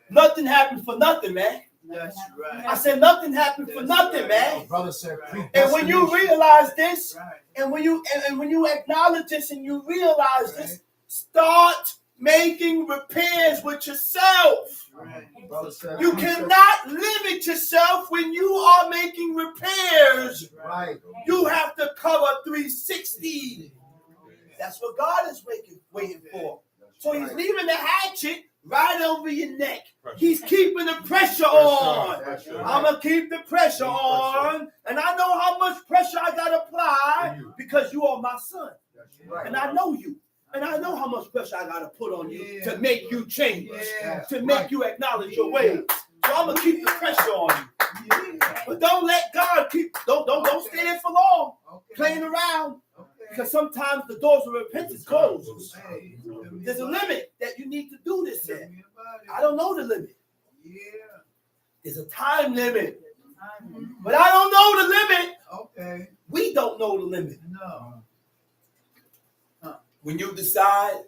Nothing happened for nothing, man.
That's right.
I said nothing happened for nothing, man.
Brother said,
And when you realize this, and when you acknowledge this and you realize this, start making repairs with yourself. You cannot limit yourself when you are making repairs. You have to cover 360. That's what God is waiting for. So he's leaving the hatchet right over your neck. He's keeping the pressure on. I'm going to keep the pressure on. And I know how much pressure I got to apply because you are my son. And I know you. And I know how much pressure I got to put on you to make you change, to make you acknowledge your ways. So I'm going to keep the pressure on you. But don't let God don't stay there for long playing around. Because sometimes the doors of repentance close. There's a limit that you need to do this in. I don't know the limit. There's a time limit. But I don't know the limit. We don't know the limit.
No.
When you decide,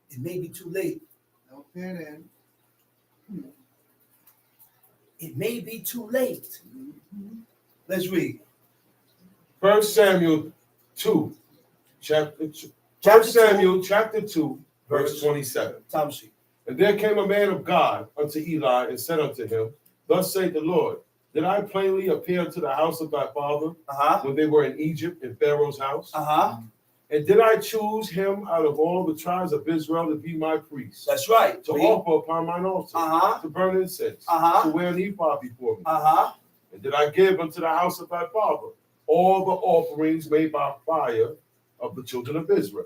it may be too late.
Okay then.
It may be too late. Let's read.
1 Samuel 2, chapter 2, verse 27.
Time sheet.
And there came a man of God unto Eli and said unto him, Thus saith the Lord, did I plainly appear to the house of thy father when they were in Egypt in Pharaoh's house? And did I choose him out of all the tribes of Israel to be my priest?
That's right.
To offer upon mine altar, to burn incense, to wear an ephod before me. And did I give unto the house of thy father all the offerings made by fire of the children of Israel?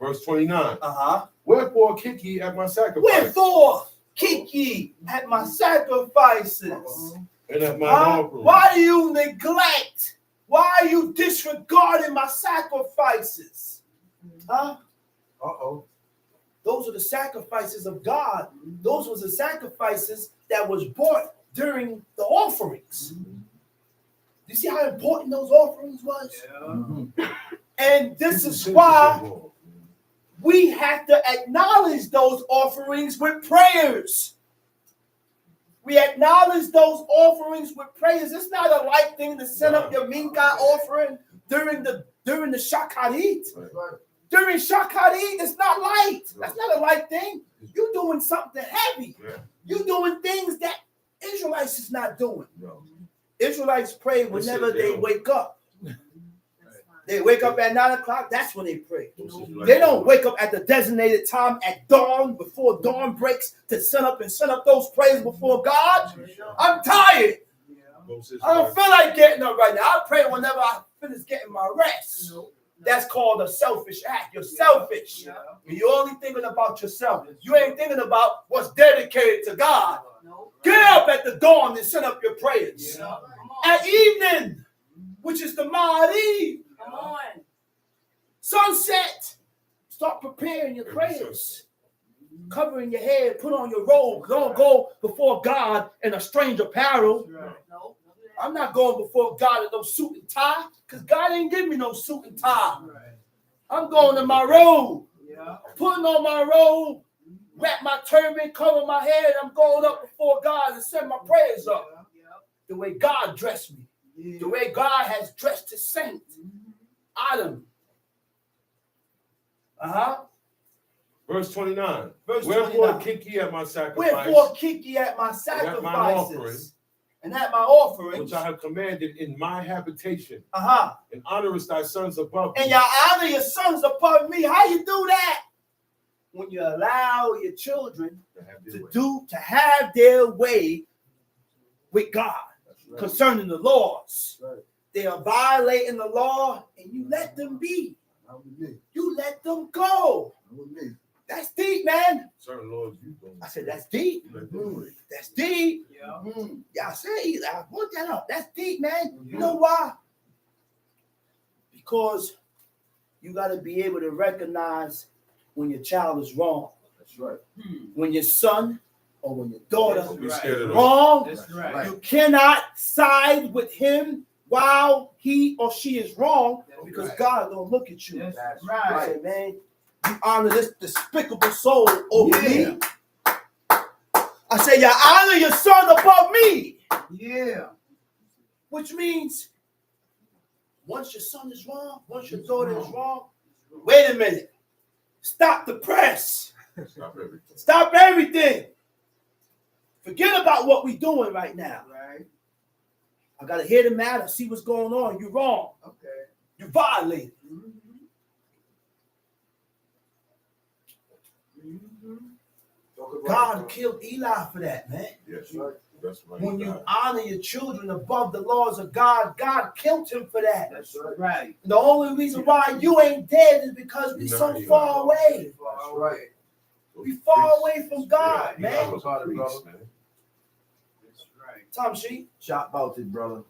Verse 29. Wherefore kick ye at my sacrifice?
Wherefore kick ye at my sacrifices?
And at my offerings?
Why do you neglect? Why are you disregarding my sacrifices? Those are the sacrifices of God. Those were the sacrifices that was brought during the offerings. You see how important those offerings was? And this is why we have to acknowledge those offerings with prayers. We acknowledge those offerings with prayers. It's not a light thing to send up your minka offering during the Shakarit. During Shakarit, it's not light. That's not a light thing. You're doing something heavy. You're doing things that Israelites is not doing. Israelites pray whenever they wake up. They wake up at 9 o'clock, that's when they pray. They don't wake up at the designated time at dawn, before dawn breaks, to send up those prayers before God. I'm tired. I don't feel like getting up right now. I pray whenever I finish getting my rest. That's called a selfish act. You're selfish. You're only thinking about yourself. You ain't thinking about what's dedicated to God. Get up at the dawn and send up your prayers. At evening, which is the Ma'ariv,
Come on.
sunset, start preparing your prayers. Covering your head, put on your robe. Don't go before God in a strange apparel.
No.
I'm not going before God in no suit and tie, because God ain't give me no suit and tie. I'm going in my robe.
Yeah.
putting on my robe, wrap my turban, cover my head. I'm going up before God and send my prayers up. The way God dressed me, the way God has dressed his saints. Adam.
Verse 29.
Verse
Wherefore
29.
kick ye at my sacrifice,
Wherefore kick ye at my sacrifices and at my offerings,
which I have commanded in my habitation,
and
honorest thy sons above
and
me.
you honor your sons above me. How you do that? When you allow your children to have their way with God concerning the laws. They are violating the law, and you let them be. You let them go. That's deep, man.
Certain laws you don't.
I said, that's deep. That's deep.
Yeah.
Yeah, I say, I put that up. That's deep, man. You know why? Because you got to be able to recognize when your child is wrong.
That's right.
When your son or when your daughter
Don't be
is
scared of them.
wrong,
That's right.
you cannot side with him while he or she is wrong, because God don't look at you.
That's
I
right.
say, man, you honor this despicable soul over me. I say, you honor your son above me.
Yeah.
Which means, once your son is wrong, once your daughter is wrong, wait a minute. Stop the press.
Stop everything.
Stop everything. Forget about what we're doing right now.
Right.
I got to hear the matter, see what's going on. You're wrong.
Okay.
You violated. God killed Eli for that, man.
Yes, that's right.
When you honor your children above the laws of God, God killed him for that.
That's right.
The only reason why you ain't dead is because we're so far away.
That's right.
We far away from God, man.
That's right.
That's right.
Tom Sheep.
Shot about it, brother.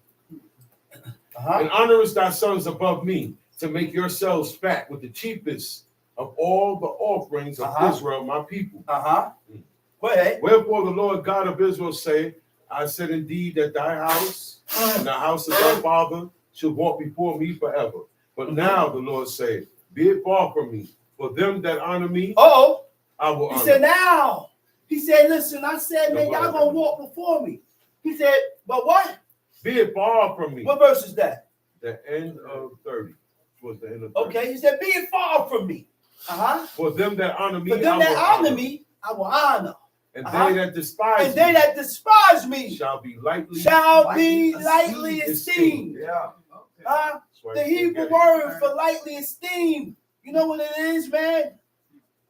And honorest thy sons above me, to make yourselves fat with the cheapest of all the offerings of Israel, my people.
Go ahead.
Wherefore the Lord God of Israel say, I said indeed that thy house and the house of thy father should walk before me forever. But now the Lord say, be it far from me. For them that honor me, I will honor.
He said, now. He said, listen, I said, man, y'all gonna walk before me. He said, but what?
Be it far from me.
What verse is that?
The end of 30. Towards the end of 30.
Okay, he said, be it far from me.
For them that honor me,
For them that honor me, I will honor.
And they that despise
and they that despise me
shall be lightly
esteemed.
Yeah.
The Hebrew word for lightly esteemed. You know what it is, man?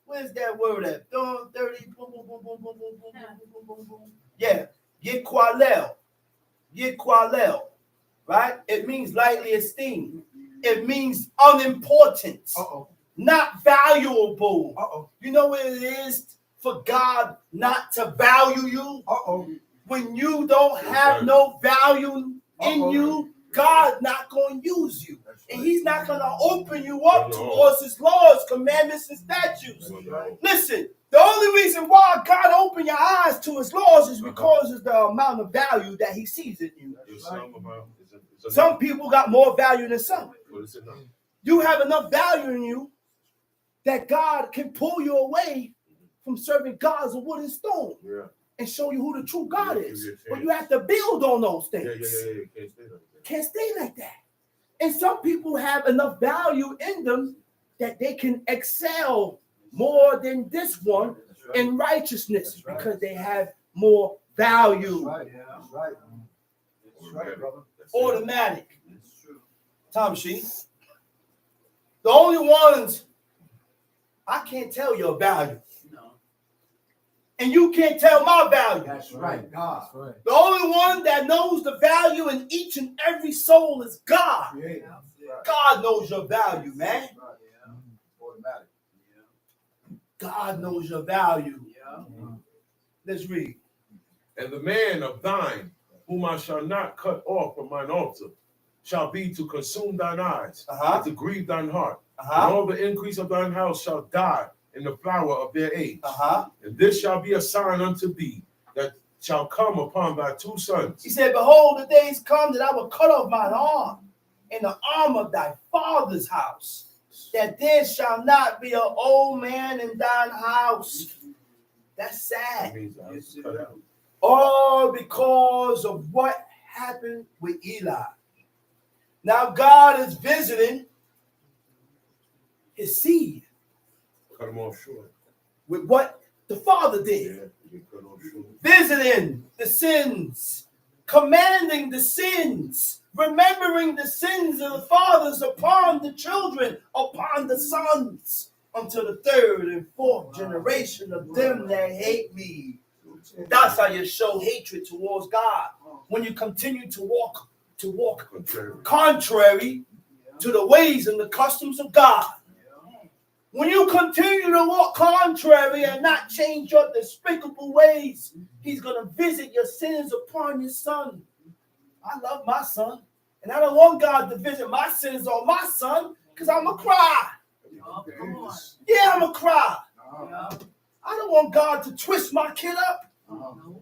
Where's that word at? 30. Boom, boom, boom, boom, boom, boom, boom, boom, boom, boom. Yeah. Yikwalel. Right? It means lightly esteemed. It means unimportant. Not valuable. You know what it is for God not to value you? When you don't have no value in you, God's not going to use you. And he's not going to open you up towards his laws, commandments, and statutes. Listen, the only reason why God opened your eyes to his laws is because of the amount of value that he sees in you. Some people got more value than some. You have enough value in you that God can pull you away from serving gods of wood and stone and show you who the true God is. But you have to build on those things. Can't stay like that. And some people have enough value in them that they can excel more than this one in righteousness because they have more value.
That's right, brother.
Automatic. Tom Sheep. The only ones I can't tell your value. And you can't tell my value.
That's right. God.
The only one that knows the value in each and every soul is God. God knows your value, man.
Automatic.
God knows your value. Let's read.
And the man of thine, whom I shall not cut off from mine altar, shall be to consume thine eyes, and to grieve thine heart. And all the increase of thine house shall die in the flower of their age. And this shall be a sign unto thee that shall come upon thy two sons.
He said, behold, the days come that I will cut off mine arm in the arm of thy father's house. that there shall not be an old man in thine house. That's sad.
That means I was cut out.
All because of what happened with Eli. Now God is visiting his seed
Cut him off short.
with what the father did.
Yeah, you cut off short.
Visiting the sins, commanding the sins, remembering the sins of the fathers upon the children, upon the sons, until the third and fourth generation of them that hate me. That's how you show hatred towards God. When you continue to walk contrary to the ways and the customs of God. When you continue to walk contrary and not change your despicable ways, he's going to visit your sins upon your son. I love my son, and I don't want God to visit my sins on my son, because I'm going to cry.
Come on.
Yeah, I'm going to cry.
Yeah.
I don't want God to twist my kid up,
No.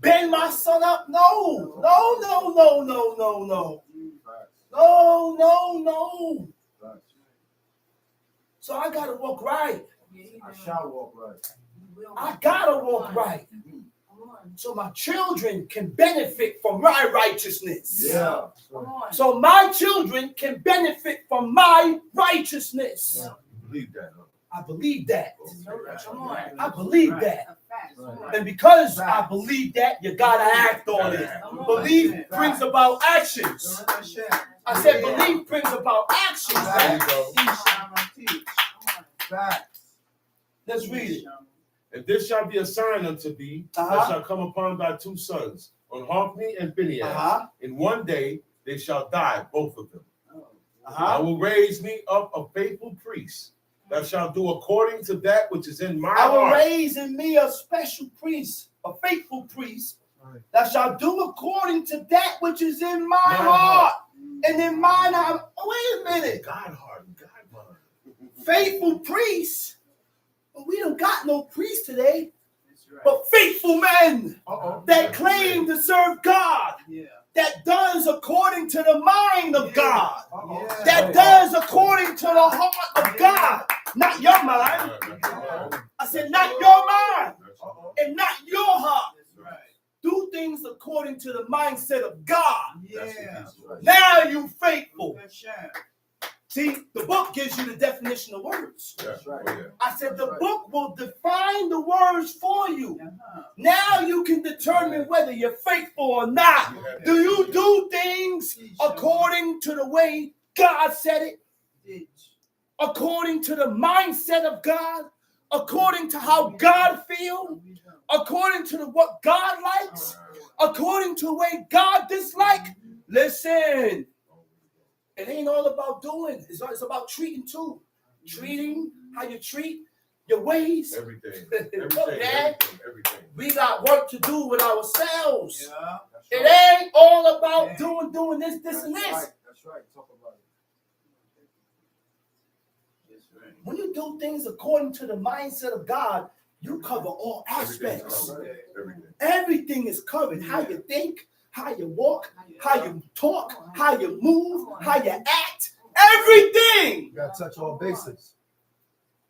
bend my son up. No, no, no, no, no, no, no. No, no, no. So I got to walk right.
I shall walk right.
I got to walk right.
Come on.
So my children can benefit from my righteousness.
Yeah.
Come on.
So my children can benefit from my righteousness.
You believe that, huh?
I believe that.
Come on.
I believe that.
A fact. Come on.
And because I believe that, you got to act on it.
Come on.
Belief brings about actions. I said belief brings about actions.
There you
Man.
go.
Facts.
Let's read it.
And this shall be a sign unto thee that shall come upon thy two sons, on Hophni and Phinehas. In one day they shall die, both of them. I will raise me up a faithful priest that shall do according to that which is in my
I will
heart.
raise in me a special priest, a faithful priest, that shall do according to that which is in my heart. And in mine, wait a minute.
God heart, God mind.
Faithful priests? But we don't got no priests today. But faithful men that claim to serve God, that does according to the mind of God, that does according to the heart of God, not your mind. I said, not your mind and not your heart. Do things according to the mindset of God. Now you faithful. See, the book gives you the definition of words.
That's right. Oh, yeah.
I said the book will define the words for you. Now you can determine whether you're faithful or not. Do you do things according to the way God said it? According to the mindset of God? According to how God feels? According to what God likes? According to the way God dislikes? Listen. It ain't all about doing. It's about treating too. Treating, how you treat, your ways.
Everything.
Yeah.
Everything.
We got work to do with ourselves. It ain't all about doing this, and this.
That's right. Talk about it.
When you do things according to the mindset of God, you cover all aspects. Everything is covered. How you think, how you walk, how you talk, how you move, how you act. Everything.
You gotta touch all bases.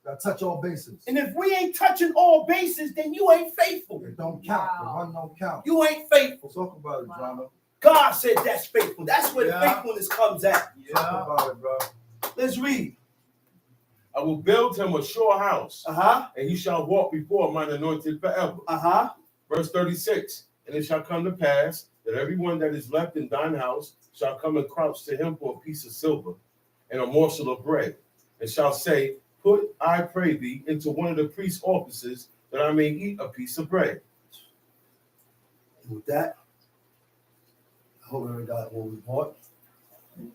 Gotta touch all bases.
And if we ain't touching all bases, then you ain't faithful.
It don't count. The one don't count.
You ain't faithful.
Talk about it, drama.
God said that's faithful. That's where the faithfulness comes at.
Talk about it, bro.
Let's read.
I will build him a sure house, and he shall walk before mine anointed forever. Verse 36. And it shall come to pass that everyone that is left in thine house shall come and crouch to him for a piece of silver and a morsel of bread, and shall say, Put, I pray thee, into one of the priest's offices, that I may eat a piece of bread.
And with that, I hope everybody got what we bought. Do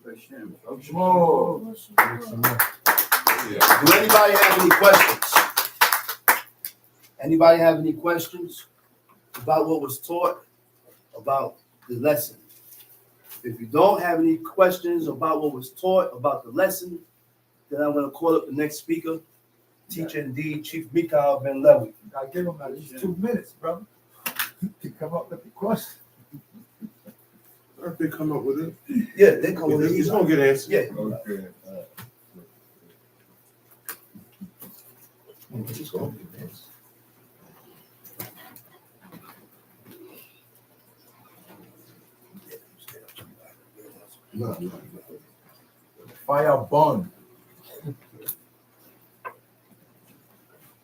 anybody have any questions? Anybody have any questions about what was taught, about the lesson? If you don't have any questions about what was taught, about the lesson, then I'm going to call up the next speaker, teacher indeed, Chief Mikhail Ben Lewy.
I give him at least 2 minutes, brother, to come up with the question.
If they come up with it,
Yeah, they come with
it's
it.
going to get answered.
Yeah.
Okay.
Just go. No.
Fire burn.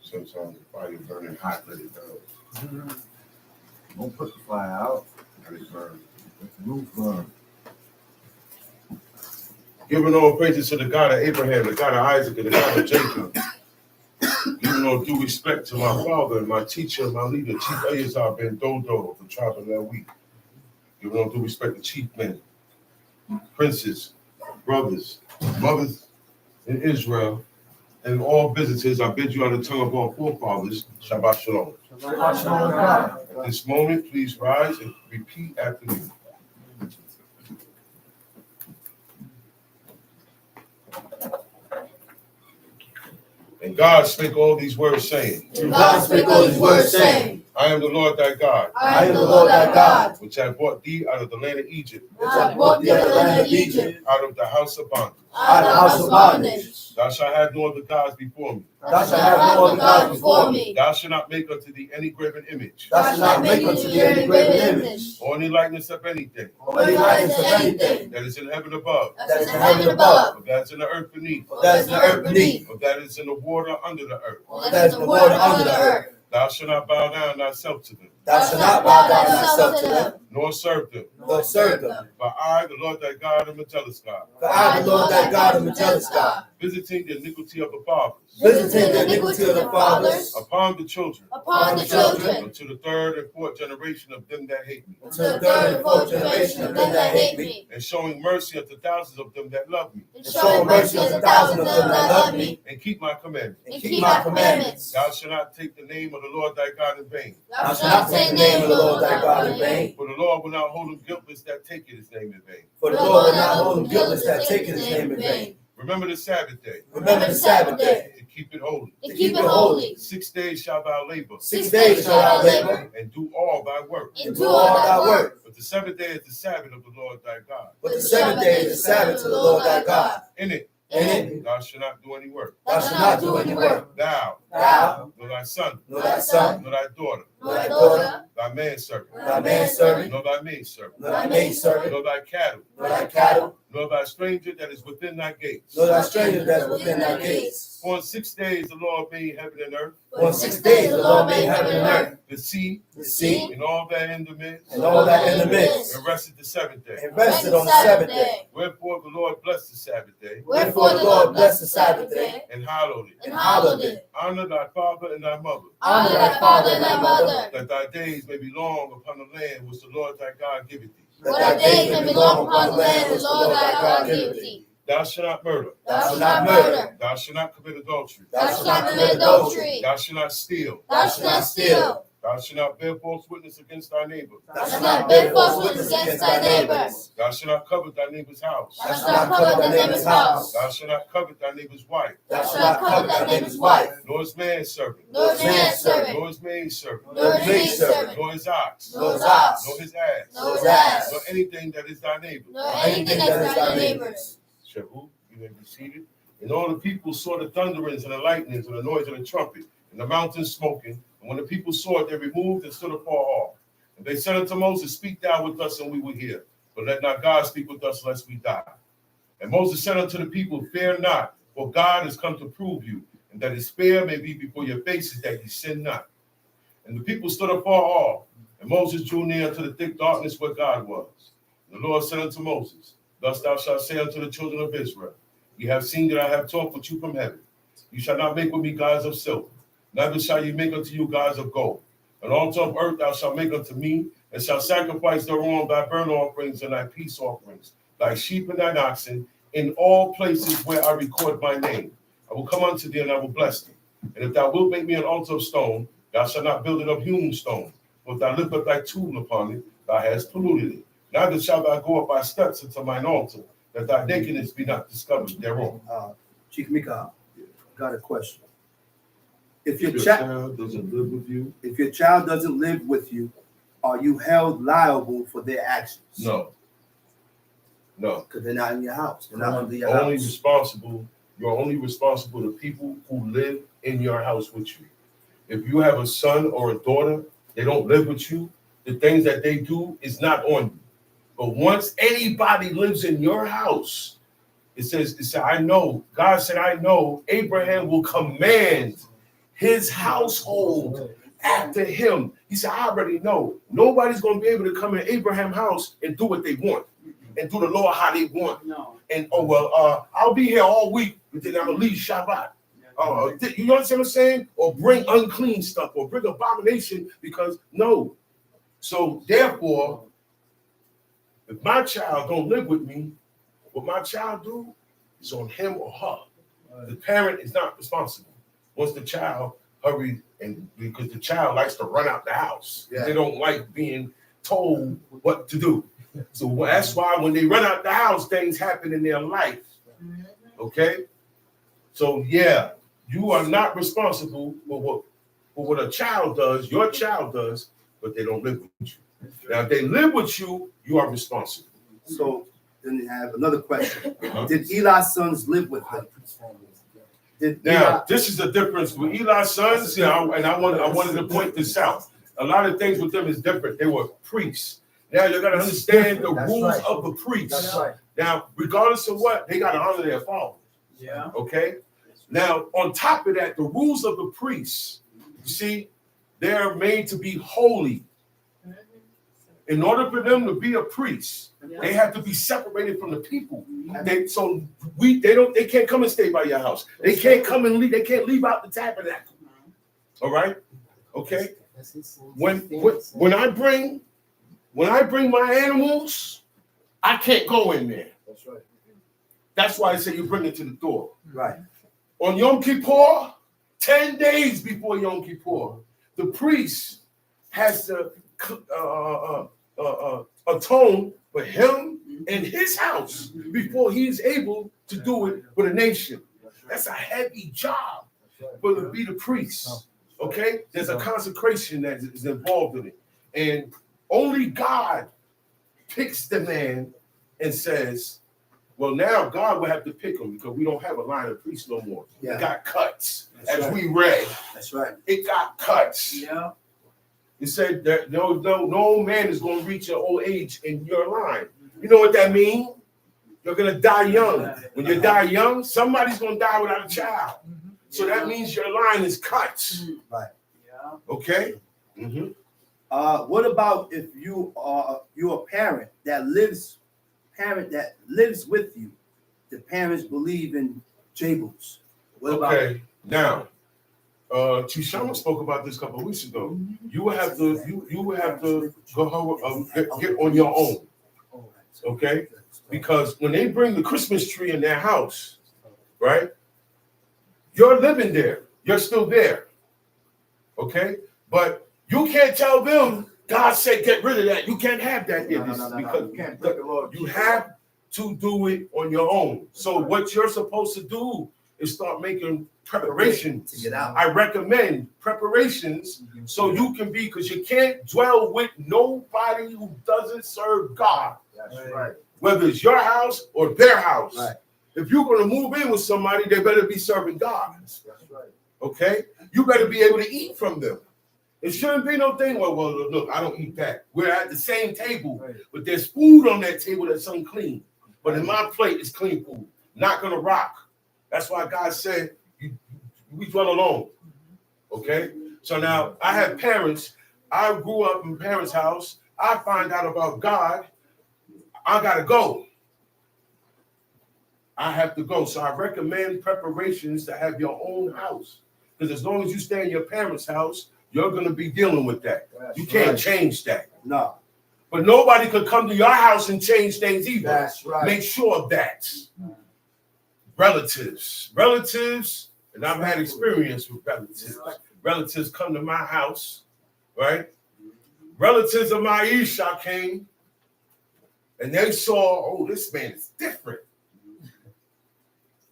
Sometimes the fire burning hot, let it go.
Don't put the fire out.
Let it burn.
Let the roof burn.
Giving all praises to the God of Abraham, the God of Isaac, and the God of Jacob. Giving all due respect to my father and my teacher, my leader, Chief Eleazar ben Dodo of the tribe of Lewi. Giving all due respect to chief men, princes, brothers, mothers in Israel, and all visitors. I bid you out of the tongue of our forefathers, Shabbat Shalom.
Shabbat shalom.
At this moment, please rise and repeat after me. And God spake all these words, saying,
And God spake all these words, saying,
I am the Lord thy God,
I am the Lord thy God,
which have brought thee out of the land of Egypt,
which hath brought thee out of the land of Egypt,
out of the house of bondage.
out of the house of bondage.
Thou shalt have no other gods before me.
Thou shalt have no other gods before me.
Thou shalt not make unto thee any graven image,
Thou shalt not make unto thee any graven image,
or any likeness of anything
or any likeness of anything
that is in heaven above,
that is in heaven above,
or that is in the earth beneath,
or that is in the earth beneath,
or that is in the water under the earth.
or that is in the water under the earth.
Thou shalt not bow down thyself to them,
Thou shalt not bow down thyself to them,
nor serve them.
nor serve them.
For I, the Lord thy God, am a jealous God,
For I, the Lord thy God, am a jealous God,
visiting the iniquity of the fathers
visiting the iniquity of the fathers
upon the children,
upon the children,
unto the third and fourth generation of them that hate me,
until the third and fourth generation of them that hate me,
and showing mercy unto thousands of them that love me,
and showing mercy unto thousands of them that love me,
and keep my commandments.
and keep my commandments.
Thou shalt not take the name of the Lord thy God in vain,
Thou shalt not take the name of the Lord thy God in vain.
for the Lord will not hold him guiltless that taketh his name in vain.
For the Lord will not hold him guiltless that taketh his name in vain.
Remember the Sabbath day,
Remember the Sabbath day,
to keep it holy.
to keep it holy.
6 days shalt thou labor,
6 days shalt thou labor,
and do all thy work.
and do all thy work.
But the seventh day is the Sabbath of the Lord thy God.
But the seventh day is the Sabbath to the Lord thy God.
In it
In it
thou shalt not do any work.
thou shalt not do any work.
Thou,
Thou,
nor thy son,
nor thy son,
nor thy daughter,
nor thy daughter,
thy manservant,
thy manservant,
nor thy maidservant,
nor thy maidservant,
nor thy cattle,
nor thy cattle,
nor thy stranger that is within thy gates.
nor thy stranger that is within thy gates.
For in 6 days the Lord made heaven and earth,
For in 6 days the Lord made heaven and earth,
the sea,
the sea,
and all that in the midst,
and all that in the midst,
and rested the seventh day.
and rested on the seventh day.
Wherefore the Lord blessed the Sabbath day,
Wherefore the Lord blessed the Sabbath day,
and hallowed it.
and hallowed it.
Honor thy father and thy mother,
Honor thy father and thy mother,
that thy days may be long upon the land which the Lord thy God giveth thee.
that thy days may be long upon the land which the Lord thy God giveth thee.
Thou shalt not murder.
Thou shalt not murder.
Thou shalt not commit adultery.
Thou shalt not commit adultery.
Thou shalt not steal.
Thou shalt not steal.
Thou shalt not bear false witness against thy neighbor.
Thou shalt not bear false witness against thy neighbor.
Thou shalt not covet thy neighbor's house.
Thou shalt not covet thy neighbor's house.
Thou shalt not covet thy neighbor's wife,
Thou shalt not covet thy neighbor's wife,
nor his manservant,
nor his manservant,
nor his maidservant,
nor his maidservant,
nor his ox,
nor his ox,
nor his ass,
nor his ass,
nor anything that is thy neighbor.
nor anything that is thy neighbor's.
Shahu, you may be seated. And all the people saw the thunderings and the lightnings and the noise of the trumpet and the mountains smoking. And when the people saw it, they removed and stood afar off. And they said unto Moses, Speak thou with us, and we will hear. But let not God speak with us, lest we die. And Moses said unto the people, Fear not, for God is come to prove you, and that his fear may be before your faces, that ye sin not. And the people stood afar off. And Moses drew near unto the thick darkness where God was. And the Lord said unto Moses, Thus thou shalt say unto the children of Israel, Ye have seen that I have talked with you from heaven. You shall not make with me gods of silver, neither shall ye make unto you gods of gold. An altar of earth thou shalt make unto me, and shalt sacrifice thereon thy burnt offerings and thy peace offerings, thy sheep and thine oxen, in all places where I record my name. I will come unto thee, and I will bless thee. And if thou wilt make me an altar of stone, thou shalt not build it of hewn stone. For if thou lift up thy tool upon it, thou hast polluted it. Neither shalt thou go up by steps unto mine altar, that thy nakedness be not discovered thereon.
Chief Mika, got a question. If your
Your
child,
child doesn't live with you?
if your child doesn't live with you, are you held liable for their actions?
No. No.
Because they're not in your house. They're not under your
Only
house.
responsible, you're only responsible to people who live in your house with you. If you have a son or a daughter, they don't live with you, the things that they do is not on you. But once anybody lives in your house, it says, I know, God said, I know Abraham will command his household after him. He said, I already know. Nobody's going to be able to come in Abraham's house and do what they want and do the law how they want.
No.
And, I'll be here all week, but then I'll leave Shabbat. You understand what I'm saying? Or bring unclean stuff or bring abomination because no. So therefore, if my child don't live with me, what my child do is on him or her. The parent is not responsible. Once the child hurries, and because the child likes to run out the house.
Yeah.
They don't like being told what to do. So that's why when they run out the house, things happen in their life. Okay? So yeah, you are not responsible for what a child does, your child does, but they don't live with you. Now, if they live with you, you are responsible.
So then I have another question. Did Eli's sons live with him?
Now, this is the difference with Eli's sons, and I wanted to point this out. A lot of things with them is different. They were priests. Now you got to understand the rules of the priests. Now, regardless of what, they got to honor their father.
Yeah.
Okay. Now, on top of that, the rules of the priests, you see, they're made to be holy. In order for them to be a priest, they have to be separated from the people. They can't come and stay by your house. They can't come and leave. They can't leave out the tabernacle. All right, okay. When I bring my animals, I can't go in there.
That's right.
That's why I say you bring it to the door.
Right.
On Yom Kippur, 10 days before Yom Kippur, the priest has to atone for him and his house before he's able to do it for the nation. That's a heavy job for to be the priest. Okay, there's a consecration that is involved in it, and only God picks the man and says, well, now God will have to pick him because we don't have a line of priests no more.
Yeah.
It got cuts.
That's
As
right.
we read,
That's right.
it got cuts.
Yeah.
It said that no man is going to reach an old age in your line. You know what that means? You're going to die young. When you die young, somebody's going to die without a child. So that means your line is cut.
Right.
Yeah.
Okay? Mm-hmm.
What about if you're a parent that lives with you? The parents believe in Jables. What about
Okay. Now, Chishama spoke about this a couple of weeks ago. You will have to go get on your own. Okay? Because when they bring the Christmas tree in their house, right? You're living there. You're still there. Okay? But you can't tell them, God said get rid of that. You can't have that here. Because
You can't break the law.
you have to do it on your own. So what you're supposed to do is start making preparations.
To get out.
I recommend preparations so you can be, because you can't dwell with nobody who doesn't serve God,
That's right.
whether it's your house or their house.
Right.
If you're going to move in with somebody, they better be serving God.
That's right.
Okay? You better be able to eat from them. It shouldn't be no thing, well, look, I don't eat that. We're at the same table, but there's food on that table that's unclean. But in my plate, it's clean food. Not going to rock. That's why God said, we dwell alone. Okay? So now, I have parents. I grew up in parents' house. I find out about God. I got to go. I have to go. So I recommend preparations to have your own house. Because as long as you stay in your parents' house, you're going to be dealing with that.
That's
You can't
right.
change that.
No.
But nobody could come to your house and change things either.
That's right.
Make sure of that. Relatives, and I've had experience with relatives. Relatives come to my house, right? Relatives of my Isha came, and they saw, oh, this man is different.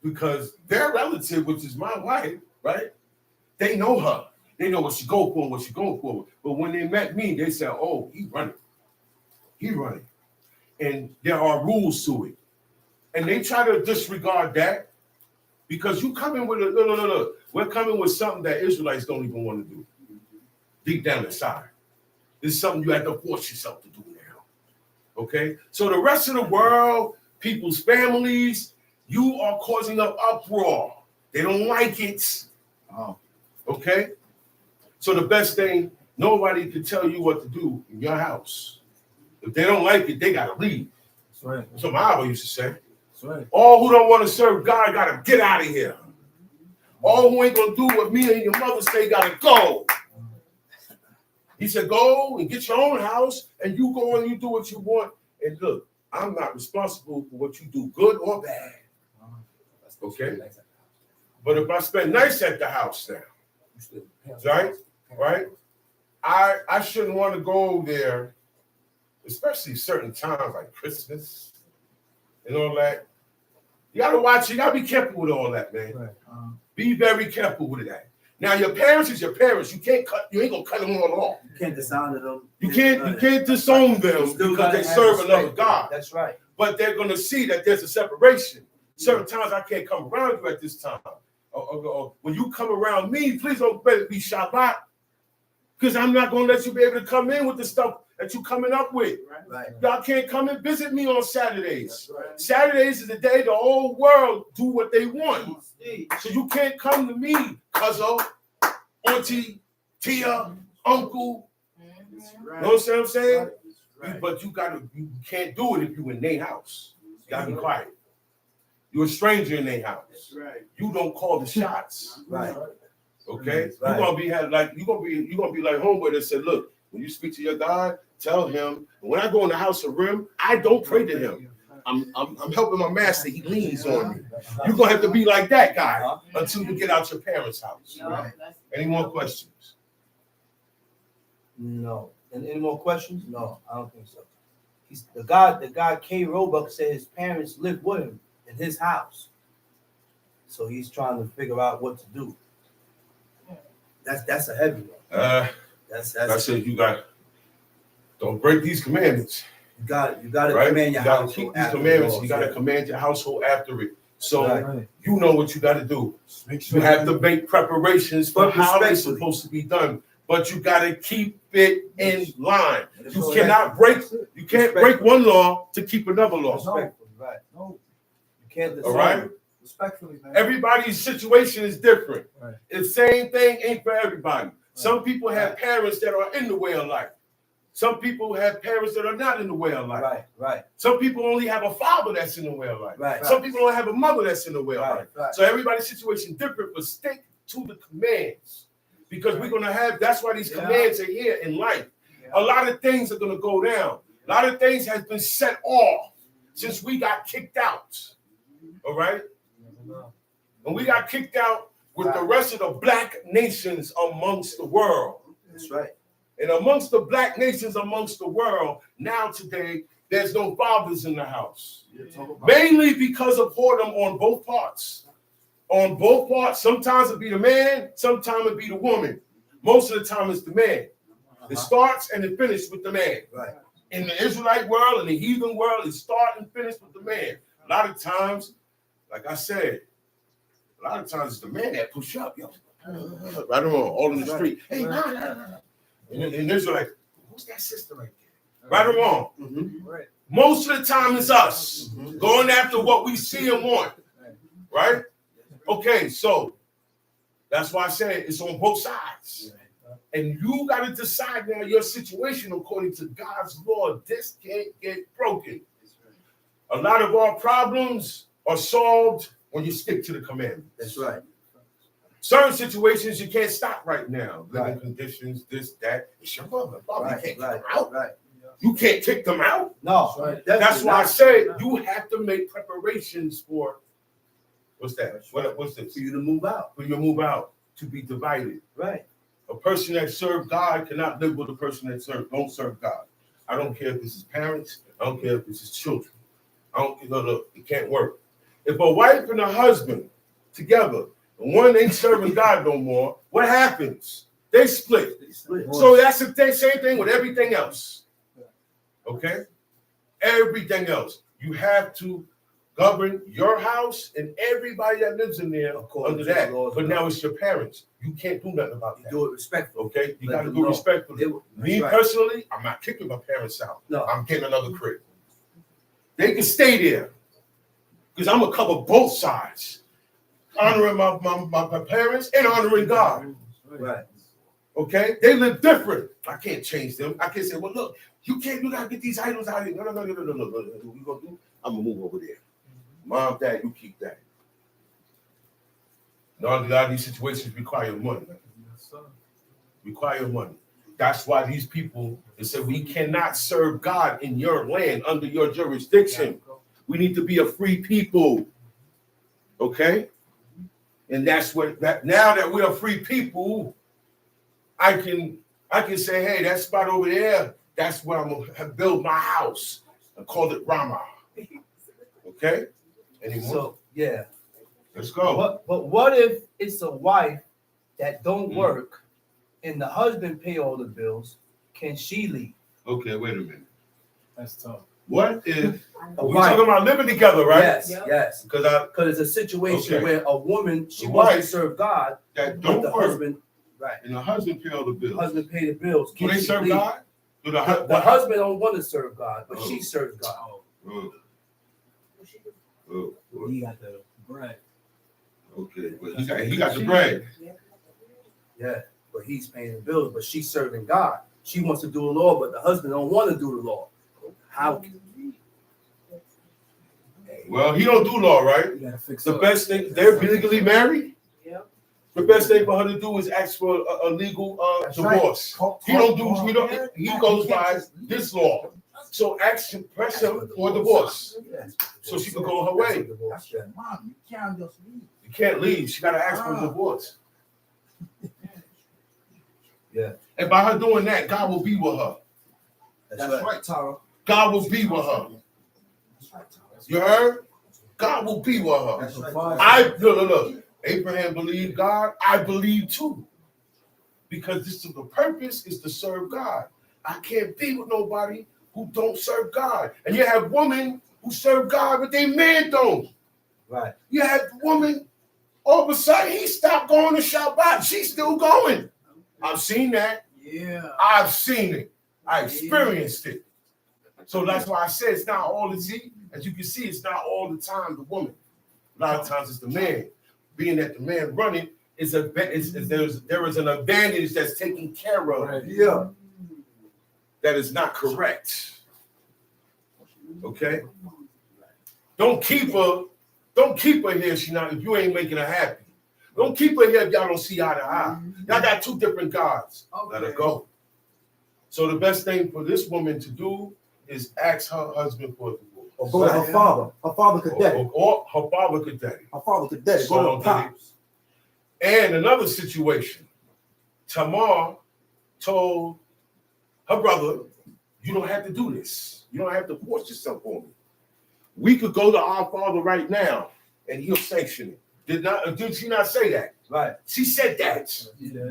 Because their relative, which is my wife, right? They know her. They know what she go for and what she going for. But when they met me, they said, oh, he running. He running. And there are rules to it. And they try to disregard that because you come in with a, look. We're coming with something that Israelites don't even want to do. Deep down inside. This is something you have to force yourself to do now. Okay? So the rest of the world, people's families, you are causing an uproar. They don't like it. Okay? So the best thing, nobody can tell you what to do in your house. If they don't like it, they gotta leave.
That's right.
That's what my Abba used to say.
That's right.
All who don't want to serve God gotta get out of here. All who ain't gonna do what me and your mother say gotta go. He said, go and get your own house, and you go and you do what you want. And look, I'm not responsible for what you do, good or bad. Okay? But if I spend nights at the house now, right? I shouldn't want to go there, especially certain times like Christmas and all that. You gotta watch, you gotta be careful with all that, man.
Right.
Be very careful with that. Now your parents is your parents. You ain't gonna cut them all off.
You can't dishonor them.
You can't disown them because they serve another God.
That's right.
But they're gonna see that there's a separation. Certain times I can't come around you at this time. When you come around me, please don't let it be Shabbat, because I'm not gonna let you be able to come in with the stuff that you coming up with.
Right.
Y'all can't come and visit me on Saturdays.
Right.
Saturdays is the day the whole world do what they want. So you can't come to me, cousin, auntie, tia, uncle.
Right.
You know what I'm saying?
Right.
But you can't do it if you in their house. You gotta be quiet. You're a stranger in their house.
Right.
You don't call the shots.
Right.
Okay?
Right.
You're gonna be like homeboy that said, look, when you speak to your God, tell him, when I go in the house of Rim, I don't pray to him. I'm helping my master. He leans on me. You're gonna have to be like that guy until you get out your parents' house.
Right.
Any more questions?
No. And any more questions? No, I don't think so. The God K. Roebuck said his parents lived with him in his house. So he's trying to figure out what to do. That's a heavy one.
I said don't break these commandments.
You got to
Right?
command
You
your
gotta
household
keep these
after
commandments.
the
You gotta
laws.
command your household after it. So
Right.
you know what you gotta do.
Make
You have to make preparations for
But
how it's
respectfully.
supposed to be done. But you gotta keep it in line.
That's
You
all
cannot break. You can't break one law to keep another law.
Respectfully, right.
No,
You can't
All right.
respectfully, man.
Everybody's situation is different.
Right.
The same thing ain't for everybody. Some people have parents that are in the way of life. Some people have parents that are not in the way of life.
Right, right,
Some people only have a father that's in the way of life.
right.
Some people don't have a mother that's in the way of life.
Right.
So everybody's situation different, but stick to the commands. Because we're gonna have, that's why these commands are here in life. A lot of things are gonna go down. A lot of things has been set off since we got kicked out. All right? And we got kicked out with the rest of the black nations amongst the world.
That's right.
And amongst the black nations amongst the world, now today, there's no fathers in the house. Mainly because of whoredom on both parts. On both parts, sometimes it be the man, sometimes it be the woman. Most of the time it's the man. It starts and it finishes with the man.
Right.
In the Israelite world, in the heathen world, it starts and finishes with the man. A lot of times, like I said, a lot of times it's the man that push up, yo. Right or wrong, all in the street. Hey, and Israelite, who's that sister right there? Right or wrong?
Mm-hmm.
Right.
Most of the time it's us going after what we see and want. Right? Okay, so that's why I said it's on both sides. And you got to decide now your situation according to God's law. This can't get broken. A lot of our problems are solved when you stick to the commandments.
That's right.
Certain situations you can't stop right now. Living
Right.
conditions, this, that. It's your mother. Father,
Right,
you can't
right,
kick them out.
right.
You can't kick them out.
No,
That's why I say you have to make preparations for what's that? What's this?
for you to move out.
When you move out, to be divided.
Right.
A person that serves God cannot live with a person that don't serve God. I don't care if it's his parents. I don't care if it's his children. I don't care. Look, it can't work. If a wife and a husband together, and one ain't serving God no more, what happens? They split. So that's the same thing with everything else. Okay? Everything else. You have to govern your house and everybody that lives in there
According
under
to the
that.
laws
But
of
now
God.
it's your parents. You can't do nothing about
You
that.
do it respectfully.
Okay? You
Let
got to
them
do
know.
respectfully. Me
right.
personally, I'm not kicking my parents out.
No.
I'm getting another crib. They can stay there because I'm going to cover both sides, honoring my parents and honoring God.
Right.
Okay? They live different. I can't change them. I can't say, well, look, you got to get these items out of here. No. What we going to do? I'm going to move over there. Mom, Dad, you keep that. Now, a lot of these situations require money. Require money. That's why these people, they said, we cannot serve God in your land, under your jurisdiction. We need to be a free people. Okay? And that's what, now that we're free people, I can say, hey, that spot over there, that's where I'm going to build my house and call it Rama. Okay? Anymore?
So yeah.
Let's go.
But what if it's a wife that don't work and the husband pay all the bills? Can she leave?
Okay, wait a minute.
That's tough.
What if
A
we're
wife.
talking about living together, right?
Yes.
Because
It's a situation
Okay.
where a woman, she
The
wants to
wife
serve God,
that
but
don't
the
work
husband, right?
and the husband pay all the bills.
Husband pay the bills.
Do
Can
they
she
serve
leave?
God? Do the
The husband don't want to serve God, but she
Oh.
serves God.
Oh.
He got the bread.
Okay, but he got the bread.
Yeah, but he's paying the bills, but she's serving God. She wants to do the law, but the husband don't want to do the law. How?
Well, he don't do law, right?
You gotta fix
The
up.
best thing, they're legally married.
Yeah.
The best thing for her to do is ask for a legal
That's
divorce.
right.
He don't do. He goes by this law. So ask him, press him for a divorce, so she can go her way.
That's your mom. You can't just leave.
You can't leave. She got to ask for a divorce.
Yeah.
And by her doing that, God will be with her.
That's right, Tara.
God will be with her.
That's right, Tara.
You heard? God will be with her.
That's right.
Look. Abraham believed God. I believe too. Because the purpose is to serve God. I can't be with nobody who don't serve God. And you have women who serve God, but they men don't.
Right.
You have women, all of a sudden he stopped going to Shabbat. She's still going. I've seen that.
Yeah.
I've seen it. I experienced it. So that's why I said it's not all the see. As you can see, it's not all the time the woman. A lot of times it's the man. Being that the man running there is an advantage that's taken care of.
Right.
Yeah.
That is not correct. Okay? Don't keep her here if you ain't making her happy. Don't keep her here if y'all don't see eye to eye. Y'all got two different gods. Let her go. So the best thing for this woman to do is ask her husband for a divorce.
Or go to her father. Her father could daddy.
Or her father could daddy.
Her father could daddy. Go to her pops.
And another situation, Tamar told her brother, you don't have to do this. You don't have to force yourself on me. We could go to our father right now and he'll sanction it. Did she not say that?
Right.
She said that.
Yeah.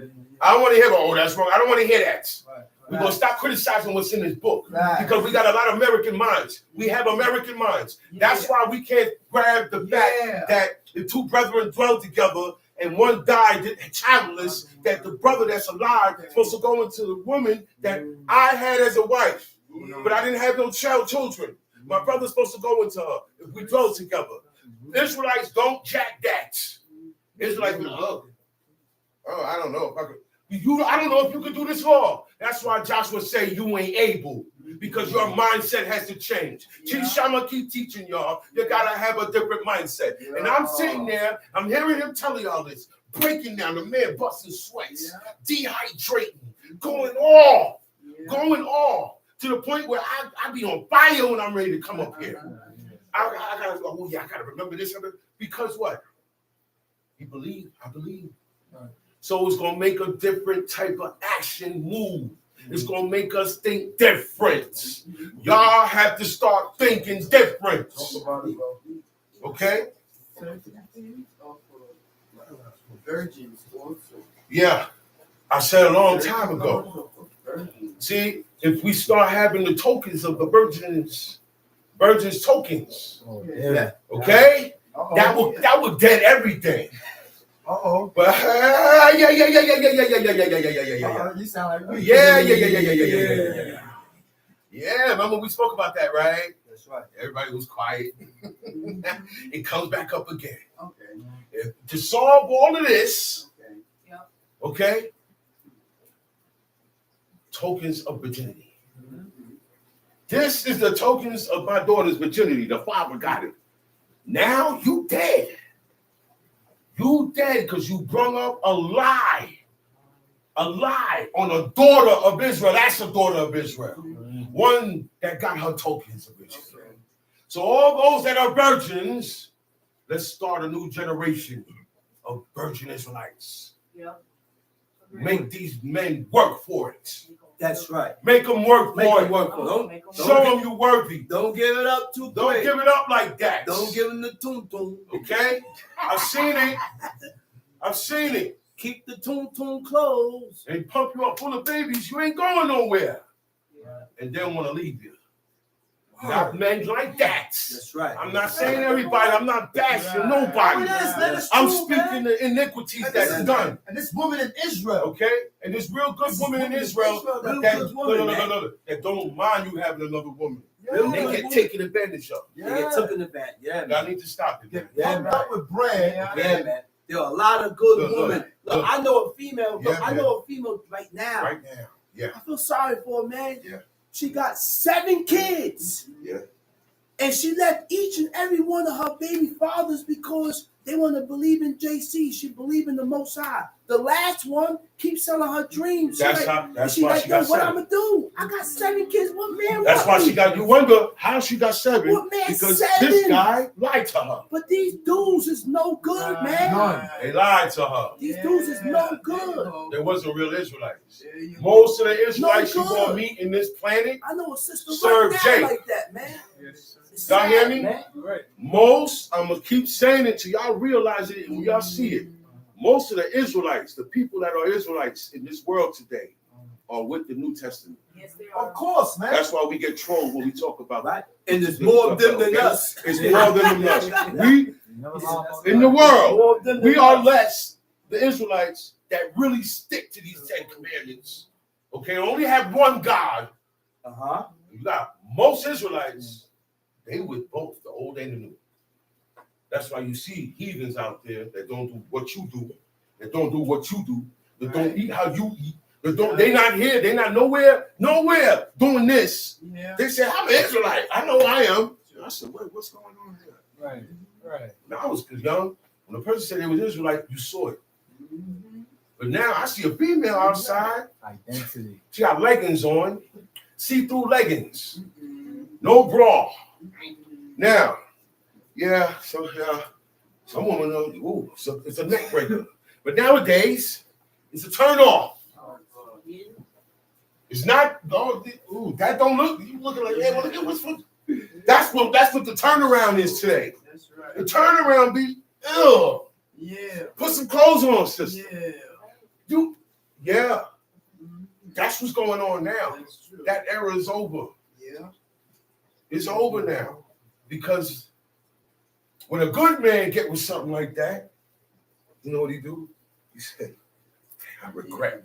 I don't want to hear, oh, that's wrong. I don't want to hear that.
Right.
We're going to stop criticizing what's in this book.
Right.
Because we got a lot of American minds. We have American minds. That's why we can't grab the fact that the two brethren dwell together and one died childless, that the brother that's alive is supposed to go into the woman that I had as a wife, but I didn't have no children. My brother's supposed to go into her if we dwell together. Israelites don't jack that. Israelites be like, oh, I don't know if I could. I don't know if you could do this law. That's why Joshua say you ain't able, because your mindset has to change. Chishama keep teaching y'all. You gotta have a different mindset. And I'm sitting there, I'm hearing him tell y'all this, breaking down, the man busting sweats, dehydrating, going off to the point where I be on fire when I'm ready to come up here. I gotta go, oh yeah, I gotta remember this, because what? He believed, I believe. So it's gonna make a different type of action move. It's gonna make us think different. Y'all have to start thinking different. Okay?
Virgins also.
Yeah. I said a long time ago. See, if we start having the tokens of the virgins virgins tokens.
Yeah.
Okay?
Uh-oh.
That would dead everything.
Uh-oh.
But yeah.
You sound like
Yeah. Yeah, remember we spoke about that, right?
That's right.
Everybody was quiet. It comes back up again.
Okay.
To solve all of this,
Okay.
okay? Tokens of virginity. This is the tokens of my daughter's virginity. The father got it. Now you dead. You dead because you brung up a lie. A lie on a daughter of Israel. That's a daughter of Israel. One that got her tokens of Israel. So all those that are virgins, let's start a new generation of virgin Israelites. Make these men work for it.
That's right.
Make them work
Make
for
them
it.
work for it.
Show them you're worthy.
Don't give it up too
Don't
quick.
give it up like that.
Don't give them the tum-tum.
Okay? I've seen it. I've seen it.
Keep the tum-tum closed.
They pump you up full of babies. You ain't going nowhere. And then want to leave you. Not men like that.
That's right.
I'm not saying everybody. I'm not bashing nobody. I'm speaking the iniquities that's done.
And this woman in Israel.
Okay? And this real good woman in Israel that don't mind you having another woman.
Yeah.
They get taken advantage of.
They get taken advantage. Yeah,
Y'all
man.
need to stop it.
Get
Yeah,
pumped up with bread.
Yeah, man. There are a lot of good
Look,
women.
look.
Look, I know a female.
Yeah,
I know a female right now.
Right now. Yeah.
I feel sorry for her, man.
Yeah.
She got 7 kids.
Yeah.
And she left each and every one of her baby fathers because they want to believe in JC. She believe in the Most High. The last one keeps selling her dreams.
That's why she got
what
7.
I'm gonna do? I got 7 kids. What man?
That's why she got. You wonder how she got 7
What man,
because
7?
this guy lied to her.
But these dudes is no good, man.
None.
They lied to her.
These dudes is no good.
They wasn't real Israelites.
There you go.
Most of the Israelites
No
you gonna
good.
meet in this planet,
I know a sister
Serve
right now
Jake.
like that, man. It's
Y'all hear
sad,
me?
man.
most, I'm gonna keep saying it till y'all realize it and y'all see it. Most of the Israelites, the people that are Israelites in this world today, are with the New Testament.
Yes, they are.
Of course, man.
That's why we get trolled when we talk about
Right? And there's more of them than us.
It's more than us. We
Never lie about
in the
that.
world,
More of them
we
than
are
us.
less the Israelites that really stick to these 10 commandments. Okay, only have one God.
Uh-huh.
You got most Israelites, they with both the old and the new. That's why you see heathens out there that don't do what you do, that don't do what you do, that don't eat how you eat. They not here, they not nowhere doing this.
Yeah.
They say, I'm an Israelite. I know I am. I said, what's going on here?
Right.
Now I was young. When a person said they was Israelite, you saw it. But now I see a female outside.
Identity.
She got leggings on, see-through leggings, no bra. Now, yeah, so some women know, ooh, so it's a neck breaker. But nowadays, it's a turn off. It's not. Ooh, that don't look. You looking like, hey, well, that's what the turnaround is today.
That's right.
The turnaround be, ew.
Yeah.
Put some clothes on, sister.
Yeah.
Yeah. That's what's going on now.
That's true.
That era is over.
Yeah.
It's over now. Because when a good man get with something like that, you know what he do? He say, I regret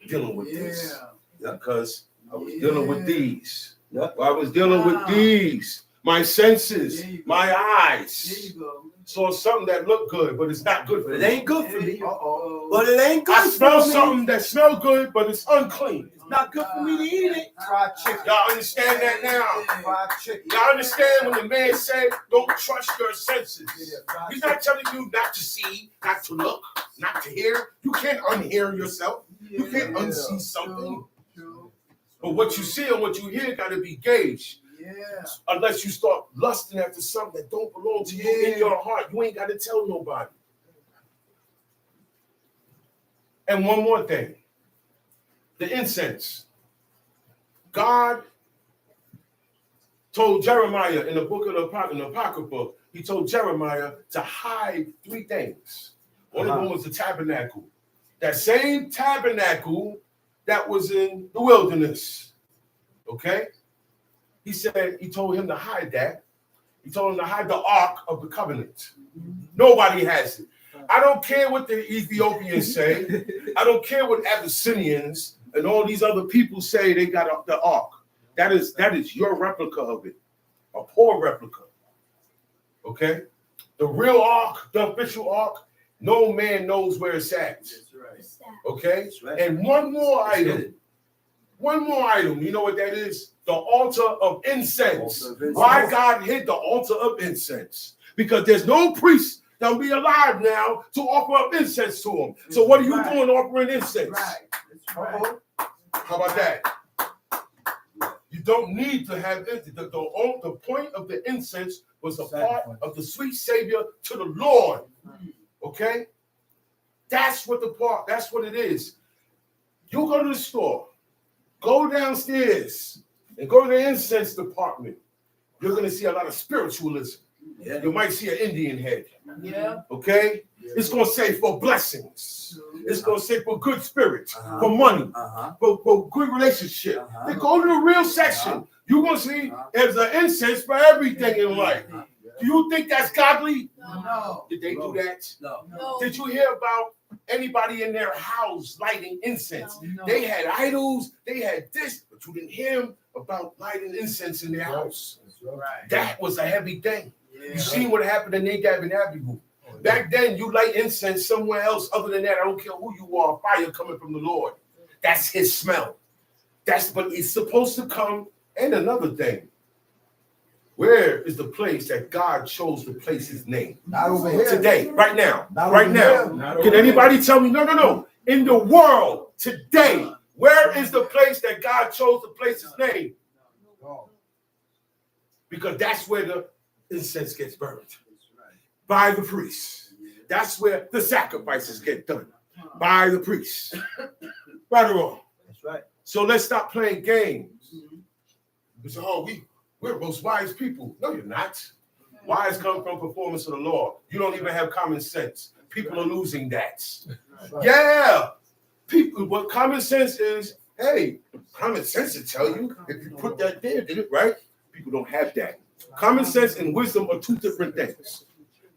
dealing with this.
Yeah.
Because I was dealing with these.
Yeah.
I was dealing with these. My senses,
There you go.
my
There
eyes
you go.
saw something that looked good, but it's not good for
But it
me.
ain't good for me.
Uh-oh.
But it ain't good
I smell
for me.
something that smells good, but it's unclean.
It's not good for me to eat it.
Fried chicken.
Y'all understand that now?
Fried chicken.
Y'all understand when the man said, don't trust your senses.
Yeah, fried
He's not telling you not to see, not to look, not to hear. You can't unhear yourself. You can't unsee something.
True.
But what you see and what you hear got to be gauged.
Yeah.
Unless you start lusting after something that don't belong to you in your heart, you ain't got to tell nobody. And one more thing. The incense. God told Jeremiah in the book of the Apocrypha, he told Jeremiah to hide 3 things. One of them was the tabernacle. That same tabernacle that was in the wilderness. Okay? he said, he told him to hide that. He told him to hide the Ark of the Covenant. Nobody has it. I don't care what the Ethiopians say. I don't care what Abyssinians and all these other people say they got the Ark. That is your replica of it. A poor replica. Okay? The real Ark, the official Ark, no man knows where it's at.
That's right.
Okay?
That's right.
And one more item. You know what that is? The altar of incense. Why God hid the altar of incense? Because there's no priest that will be alive now to offer up incense to him. So what are you doing offering incense?
Right. That's right.
How about that? You don't need to have the point of the incense was a part of the sweet Savior to the Lord. Okay? That's what it is. You go to the store, go downstairs, and go to the incense department. You're going to see a lot of spiritualism.
Yeah.
You might see an Indian head.
Yeah.
Okay? It's going to say for blessings. It's going to say for good spirit, for money, for good relationship. Then go to the real section. You're going to see there's an incense for everything in life. Do you think that's godly?
No.
Did they do that?
No.
Did you hear about anybody in their house lighting incense?
No.
They had idols. They had this, but you didn't hear about lighting incense in their house.
Right.
That was a heavy thing.
Yeah.
You see what happened to Nadab and Abihu. Back then, you light incense somewhere else. Other than that, I don't care who you are. Fire coming from the Lord. That's his smell. But it's supposed to come. And another thing, where is the place that God chose to place his name?
Not over here.
Today, right now,
Not
right
over
now.
here.
Not
Can anybody tell me? No. In the world today, where is the place that God chose to place his name? Because that's where the incense gets burned by the priests. That's where the sacrifices get done by the priests. Right or wrong?
That's right.
So let's stop playing games. We say, we're most wise people. No, you're not. Wise come from performance of the law. You don't even have common sense. People are losing that. Yeah. People, what common sense is, hey, common sense will tell you if you put that there, did it right? People don't have that. Common sense and wisdom are two different things.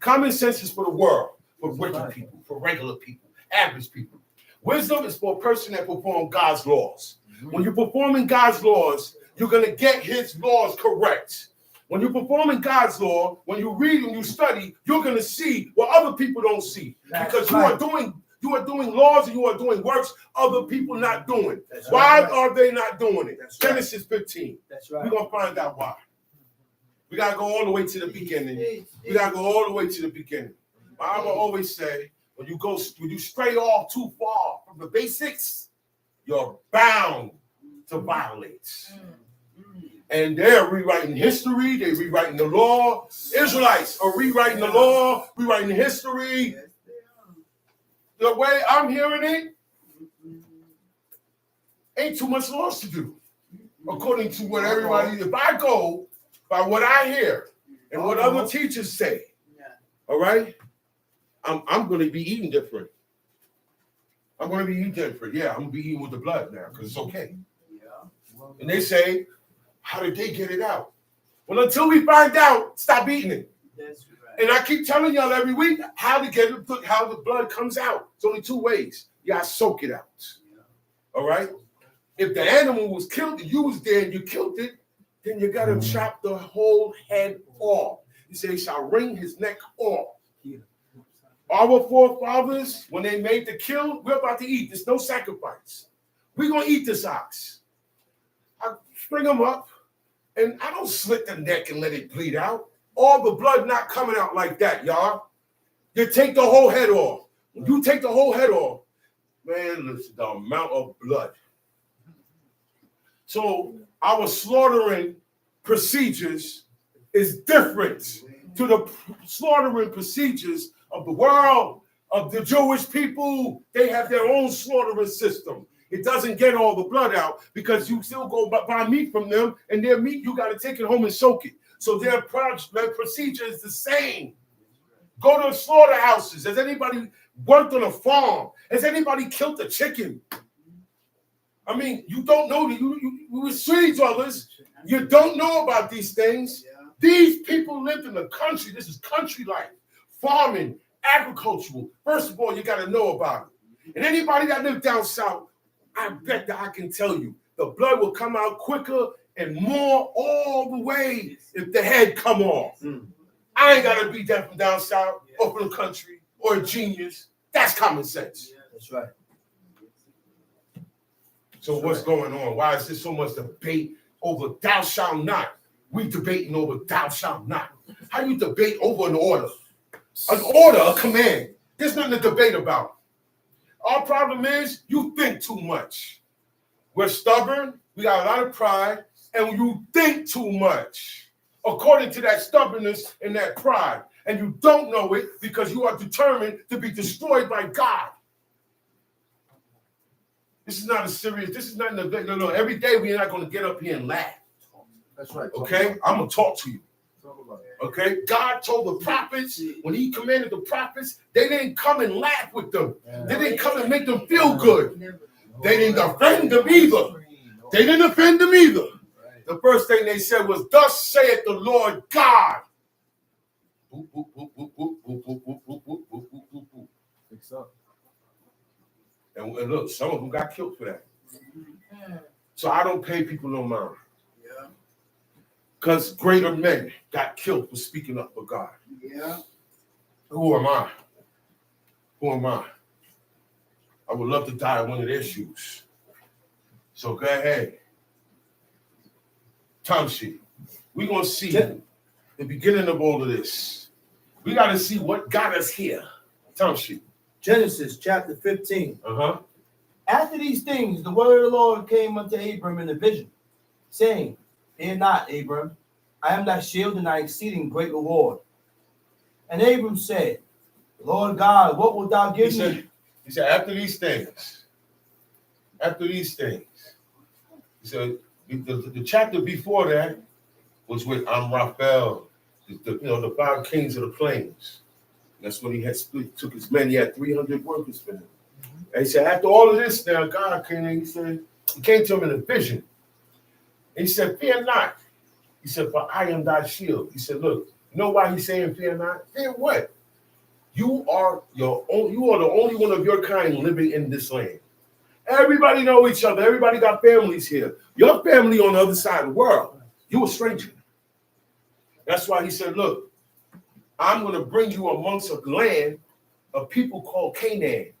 Common sense is for the world, for wicked people, for regular people, average people. Wisdom is for a person that performs God's laws. When you're performing God's laws, you're going to get his laws correct. When you're performing God's law, when you read and you study, you're going to see what other people don't see. Because you are doing laws and you are doing works other people not doing. Why are they not doing it? Genesis 15.
That's right.
We're going to find out why. We got to go all the way to the beginning. We got to go all the way to the beginning. I will always say, when you stray off too far from the basics, you're bound to violate. And they're rewriting history. They're rewriting the law. Israelites are rewriting the law, rewriting history. The way I'm hearing it, ain't too much loss to do. According to what everybody, if I go by what I hear and what other teachers say, all right, I'm going to be eating different. I'm going to be eating different. Yeah, I'm going to be eating with the blood now because it's okay. And they say, how did they get it out? Well, until we find out, stop eating it.
That's right.
And I keep telling y'all every week how the blood comes out. It's only two ways. You got to soak it out. All right? If the animal was killed and you was there and you killed it, then you got to chop the whole head off. He said, he shall wring his neck off. Our forefathers, when they made the kill, we're about to eat. There's no sacrifice. We're going to eat this ox. I string them up, and I don't slit the neck and let it bleed out. All the blood not coming out like that, y'all. You take the whole head off. When you take the whole head off, man, listen, the amount of blood. So our slaughtering procedures is different to the slaughtering procedures of the world, of the Jewish people. They have their own slaughtering system. It doesn't get all the blood out because you still go buy meat from them, and their meat, you got to take it home and soak it. So their procedure is the same. Go to slaughterhouses. Has anybody worked on a farm? Has anybody killed a chicken? I mean, you don't know that we were city dwellers. You don't know about these things.
Yeah.
These people lived in the country. This is country life, farming, agricultural. First of all, you got to know about it. And anybody that lived down south, I bet that I can tell you, the blood will come out quicker and more all the way if the head come off. I ain't got to be that from down south or from the country or a genius. That's common sense.
That's right.
So what's going on? Why is there so much debate over thou shalt not? We debating over thou shalt not. How you debate over an order? An order, a command. There's nothing to debate about. Our problem is you think too much. We're stubborn, we got a lot of pride, and you think too much. According to that stubbornness and that pride. And you don't know it because you are determined to be destroyed by God. This is not a serious, this is not, no. Every day we're not going to get up here and laugh.
That's right.
Okay? I'm going to talk to you. Okay? God told the prophets, when he commanded the prophets, they didn't come and laugh with them. They didn't come and make them feel good. They didn't offend them either. They didn't offend them either. The first thing they said was, thus saith the Lord God. And look, some of them got killed for that. So I don't pay people no mind.
Yeah.
Because greater men got killed for speaking up for God.
Yeah.
Who am I? Who am I? I would love to die in one of their shoes. So go ahead. Tamshi, we're going to see the beginning of all of this. We got to see what got us here. Tamshi.
Genesis chapter 15.
Uh-huh.
After these things, the word of the Lord came unto Abram in a vision, saying, Fear not, Abram, I am thy shield and thy exceeding great reward. And Abram said, Lord God, what wilt thou give me?
He said, after these things, he said, the chapter before that was with Amraphel, the 5 kings of the plains. That's when he had split, took his men. He had 300 workers for him. And he said, after all of this, now God came in. He came to him in a vision. And he said, fear not. He said, for I am thy shield. He said, look, you know why he's saying fear not? Fear what? You are the only one of your kind living in this land. Everybody know each other. Everybody got families here. Your family on the other side of the world. You a stranger. That's why he said, look, I'm going to bring you amongst a land of people called Canaan.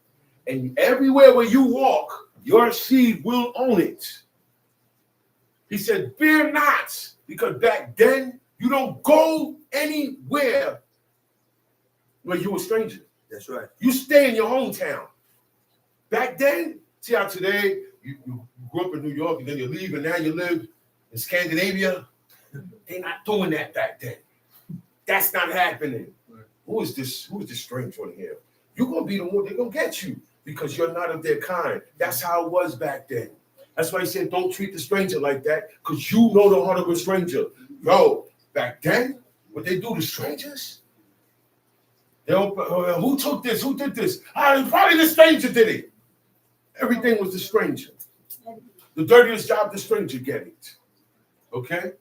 And everywhere where you walk, your seed will own it. He said, fear not, because back then, you don't go anywhere where you a stranger.
That's right.
You stay in your hometown. Back then, see how today, you grew up in New York and then you leave and now you live in Scandinavia. They're not doing that back then. That's not happening. Right. Who is this strange one here? You're going to be the one, they're going to get you because you're not of their kind. That's how it was back then. That's why he said, don't treat the stranger like that because you know the heart of a stranger. Yo, back then, what they do to strangers? They don't, who took this? Who did this? Probably the stranger did it. Everything was the stranger. The dirtiest job the stranger get it. Okay?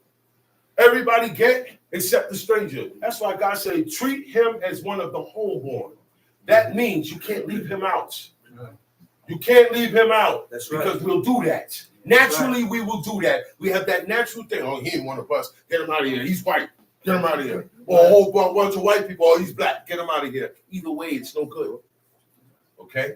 Everybody get except the stranger. That's why God said, treat him as one of the homeborn. That means you can't leave him out. You can't leave him out.
That's right.
Because we'll do that. Naturally, we will do that. We have that natural thing. Oh, he ain't one of us. Get him out of here. He's white. Get him out of here. Or a whole bunch of white people. Oh, he's black. Get him out of here. Either way, it's no good. Okay?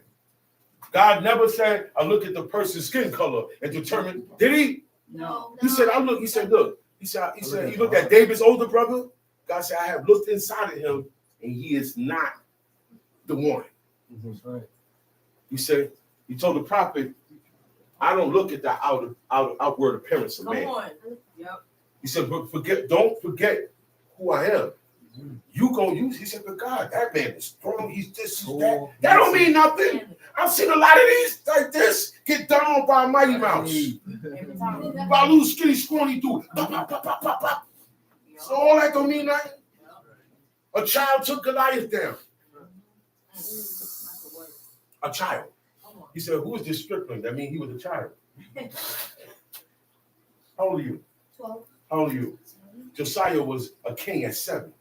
God never said, I look at the person's skin color and determine. Did he?
No.
He said, I look. He said, look. He said, he looked at David's older brother. God said, I have looked inside of him, and he is not the one.
That's right.
He said, he told the prophet, I don't look at the outward appearance of man.
Come on. Yep.
He said, but don't forget who I am. You gonna use, he said, but God, that man is strong, he's this, he's that. That don't mean nothing. I've seen a lot of these like this get down by a Mighty Mouse. By a little skinny, scrawny dude. Pop, pop, pop, pop, pop, pop. So all that don't mean nothing. A child took Goliath down. A child. He said, who is this stripling? That means he was a child. How old are you?
12.
How old are you? Josiah was a king at 7.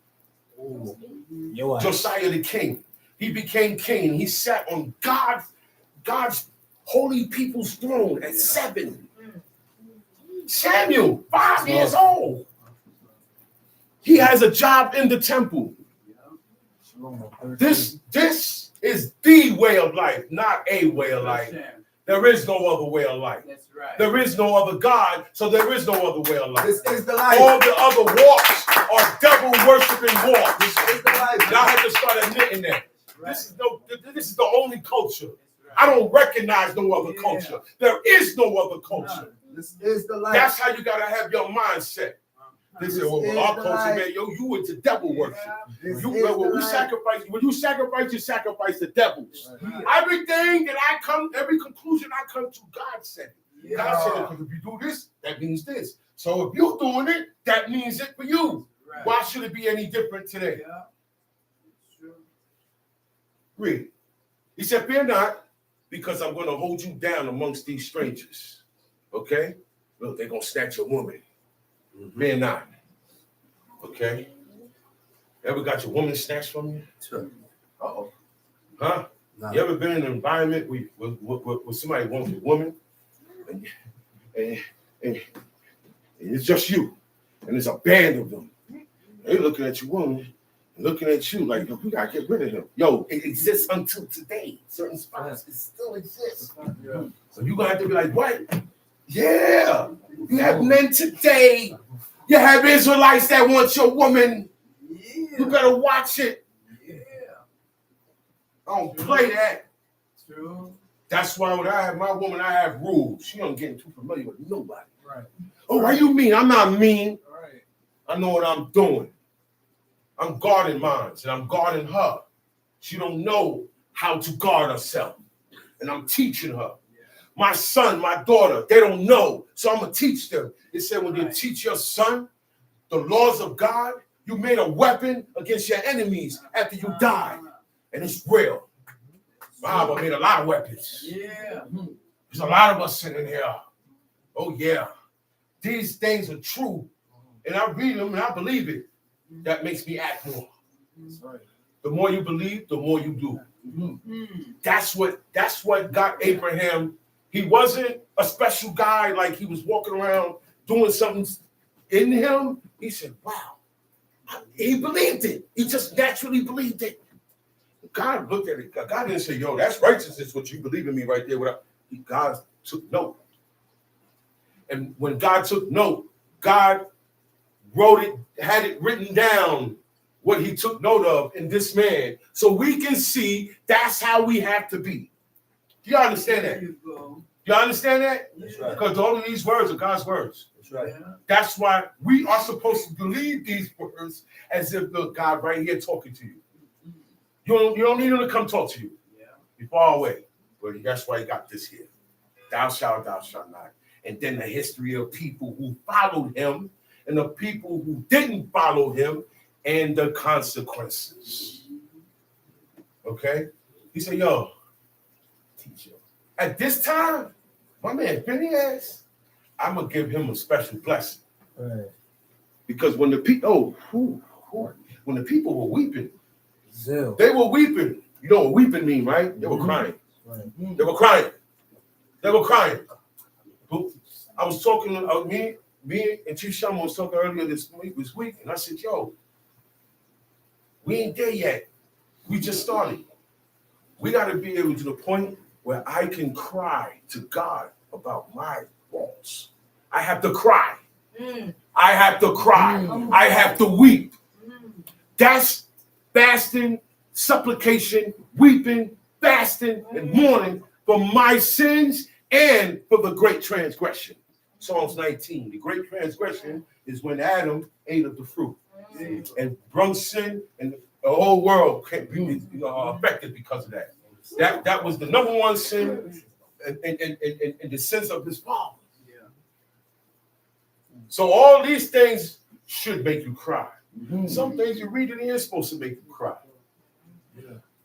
Josiah the king. He became king. He sat on God's holy people's throne at 7. Samuel, 5 years old. He has a job in the temple. This is the way of life, not a way of life. There is no other way of life.
That's right.
There is no other God, so there is no other way of life.
This is the life.
All the other walks are devil worshiping walks.
This is the life.
And I had to start admitting that. This is the only culture. I don't recognize no other culture. There is no other culture.
This is the life.
That's how you gotta have your mindset. They say, well, our culture, man, you into devil worship.
This
You,
is
when
the
we
life.
sacrifice, when you sacrifice the devils. Everything that I come, every conclusion I come to, God said it. God said it, because if you do this, that means this. So if you're doing it, that means it for you. Why should it be any different today? Read. He said, fear not, because I'm going to hold you down amongst these strangers. Okay? Look, they're going to snatch your woman. Fear not. Okay? Ever got your woman snatched from you?
Uh-oh.
Huh?
No.
You ever been in an environment where somebody wants a woman and it's just you, and there's a band of them. They looking at your woman, looking at you like, yo, we gotta get rid of him. Yo, it exists until today. Certain spots, it still exists. So you gonna have to be like, what? Yeah, you have men today. You have Israelites that want your woman. You better watch it. Don't play that.
True.
That's why when I have my woman, I have rules. She don't get too familiar with nobody.
Right.
Oh, why you mean? I'm not mean.
Right.
I know what I'm doing. I'm guarding mine, and I'm guarding her. She don't know how to guard herself, and I'm teaching her. My son, my daughter, they don't know, so I'm gonna teach them. It said when you teach your son the laws of God, you made a weapon against your enemies after you died, and it's real. Bible made a lot of weapons.
Yeah.
There's a lot of us sitting here. Oh yeah, these things are true, and I read them and I believe it. That makes me act more.
That's right.
The more you believe, the more you do. That's what got Abraham. He wasn't a special guy, like he was walking around doing something in him. He said, wow. He believed it. He just naturally believed it. God looked at it. God didn't say, yo, that's righteousness, what you believe in me right there. God took note. And when God took note, God wrote it, had it written down, what he took note of in this man. So we can see that's how we have to be. Do you understand that? You understand that?
That's right.
Because all of these words are God's words.
That's right.
That's why we are supposed to believe these words as if the God right here talking to you. You don't need him to come talk to you. You're far away. But that's why he got this here. Thou shalt not. And then the history of people who followed him and the people who didn't follow him and the consequences. Okay? He said, yo, teacher. At this time, my man Phineas, I'm going to give him a special blessing.
Right.
Because when the people, when the people were weeping,
Zeal.
they were weeping. You know what weeping mean, right? They were crying.
Right.
They were crying. They were crying. I was talking, me and Chief Shama was talking earlier this week, and I said, yo, we ain't there yet. We just started. We got to be able to the point where I can cry to God about my faults. I have to cry. I have to cry. I have to weep. That's fasting, supplication, weeping, fasting, and mourning for my sins and for the great transgression. Psalms 19. The great transgression is when Adam ate of the fruit and brought sin, and the whole world can be affected because of that. That was the number one sin in the sense of his father. So all these things should make you cry. Some things you read in here is supposed to make you cry.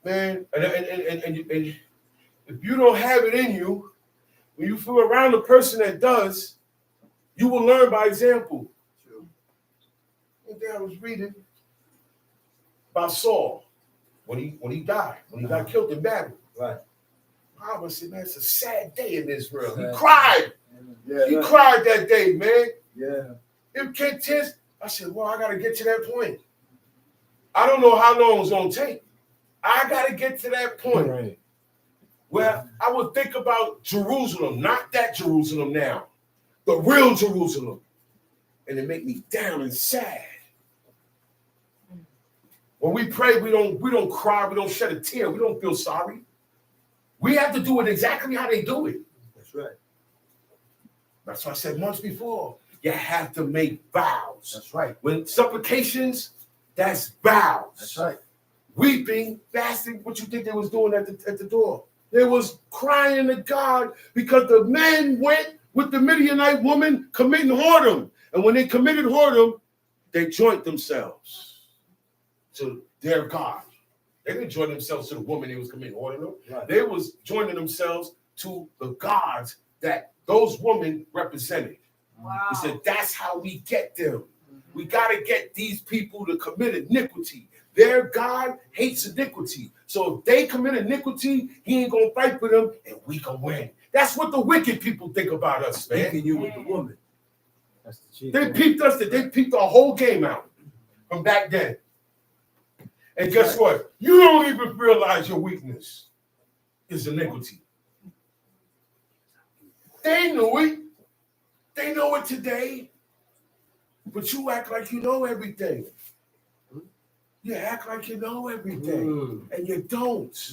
Man, and if you don't have it in you, When you feel around a person that does, you will learn by example.
True.
One day I was reading about Saul when he died, when he got killed in battle.
Right.
I was saying, man, it's a sad day in Israel. He
Sad.
cried.
Yeah.
He
Right.
cried that day, man.
Yeah.
It came tears. I said, well, I got to get to that point. I don't know how long it's going to take. I got to get to that point.
Right.
Where I would think about Jerusalem, not that Jerusalem now, the real Jerusalem. And it make me down and sad. When we pray, we don't cry, we don't shed a tear, we don't feel sorry. We have to do it exactly how they do it.
That's right.
That's what I said months before. You have to make vows.
That's right.
When supplications, that's vows.
That's right.
Weeping, fasting, what you think they was doing at the door? They was crying to God because the men went with the Midianite woman committing whoredom. And when they committed whoredom, they joined themselves to their God. They didn't join themselves to the woman they was committing whoredom.
Right.
They was joining themselves to the gods that those women represented.
Wow.
He said, that's how we get them. We got to get these people to commit iniquity. Their God hates iniquity. So if they commit iniquity, he ain't going to fight for them, and we can win. That's what the wicked people think about us, man.
Thinking you with the woman. That's the chief.
They peeped us, they peeped our whole game out from back then. And guess what? You don't even realize your weakness is iniquity. They knew it. They know it today. But you act like you know everything. You act like you know everything. And you don't.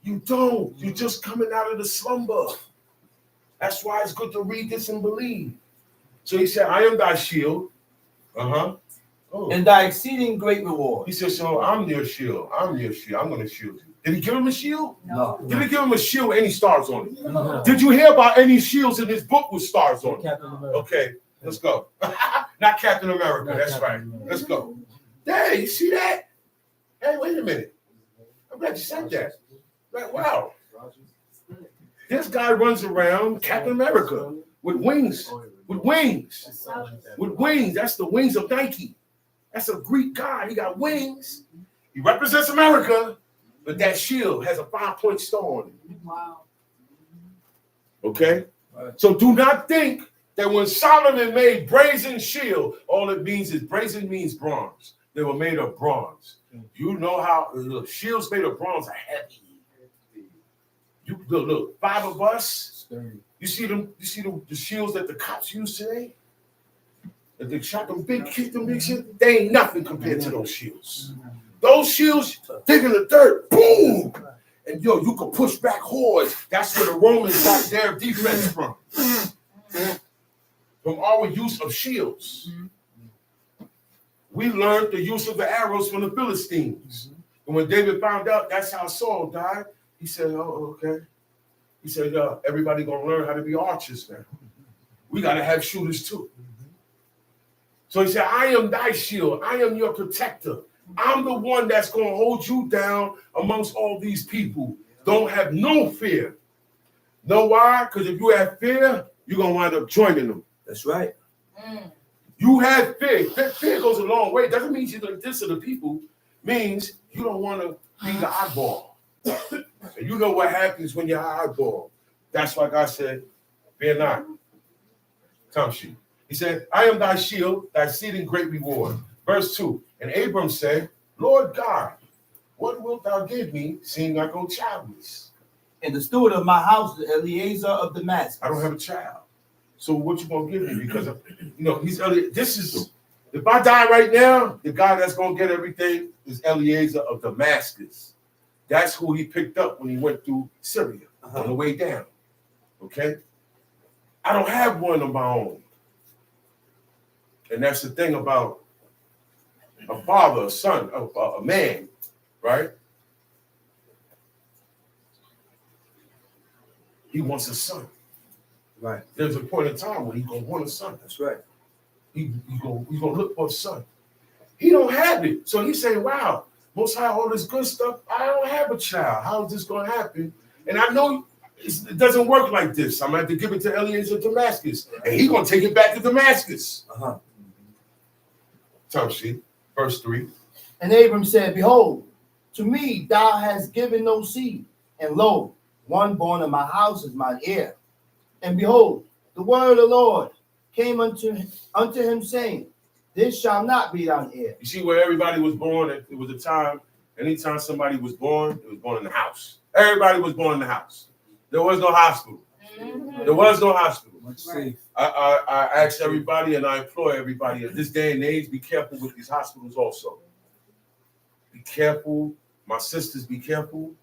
You don't. You're just coming out of the slumber. That's why it's good to read this and believe. So he said, I am thy shield. Oh.
And thy exceeding great reward.
He said, so I'm your shield. I'm your shield. I'm going to shield you. Did he give him a shield?
No.
Did he give him a shield with any stars on it?
No.
Did you hear about any shields in this book with stars on it?
Captain America.
Okay, let's go. Not Captain America.
Not
That's
Captain
right.
America.
Let's go. Hey, you see that? Hey, wait a minute. I'm glad you said that. Like, wow. This guy runs around Captain America with wings. With wings. With wings. That's the wings of Nike. That's a Greek god. He got wings. He represents America, but that shield has a 5-point star on it.
Wow.
Okay? So do not think that when Solomon made brazen shield, all it means is brazen means bronze. They were made of bronze. You know how look, shields made of bronze are heavy. You look, 5 of us. You see them, the shields that the cops use today? That they shot them big, kicked them big shit, they ain't nothing compared to those shields. Those shields, dig in the dirt, boom! And yo, you could push back hordes. That's where the Romans got their defense from. From our use of shields. We learned the use of the arrows from the Philistines. And when David found out that's how Saul died, he said, oh, okay. He said, everybody gonna learn how to be archers now. We gotta have shooters too. So he said, I am thy shield. I am your protector. I'm the one that's going to hold you down amongst all these people. Don't have no fear. Know why? Because if you have fear, you're going to wind up joining them.
That's right.
You have fear. Fear goes a long way. Doesn't mean you're going to diss the people. Means you don't want to be the oddball. And you know what happens when you're oddball. That's why God said, fear not. Come sheep. He said, I am thy shield, thy exceeding great reward. Verse 2. And Abram said, Lord God, what wilt thou give me, seeing I go childless?
And the steward of my house, Eliezer of Damascus.
I don't have a child. So what you gonna give me? Because he's this is if I die right now, the guy that's gonna get everything is Eliezer of Damascus. That's who he picked up when he went through Syria on the way down. Okay? I don't have one of my own. And that's the thing about a father, a son, a man, right? He wants a son.
Right.
There's a point in time when he's going to want a son.
That's right.
He's going to look for a son. He don't have it. So he's saying, wow, Most High, all this good stuff, I don't have a child. How is this going to happen? And I know It doesn't work like this. I'm going to have to give it to Eliezer of Damascus. And he's going to take it back to Damascus. Tell she, verse 3.
And Abram said, Behold, to me thou hast given no seed, and lo, one born in my house is mine heir. And behold, the word of the Lord came unto him, saying, This shall not be thine heir.
You see where everybody was born? It was a time, anytime somebody was born, it was born in the house. Everybody was born in the house. There was no hospital. There was no hospital.
Much safe.
I ask everybody and I implore everybody at this day and age, be careful with these hospitals also. Be careful. My sisters, be careful.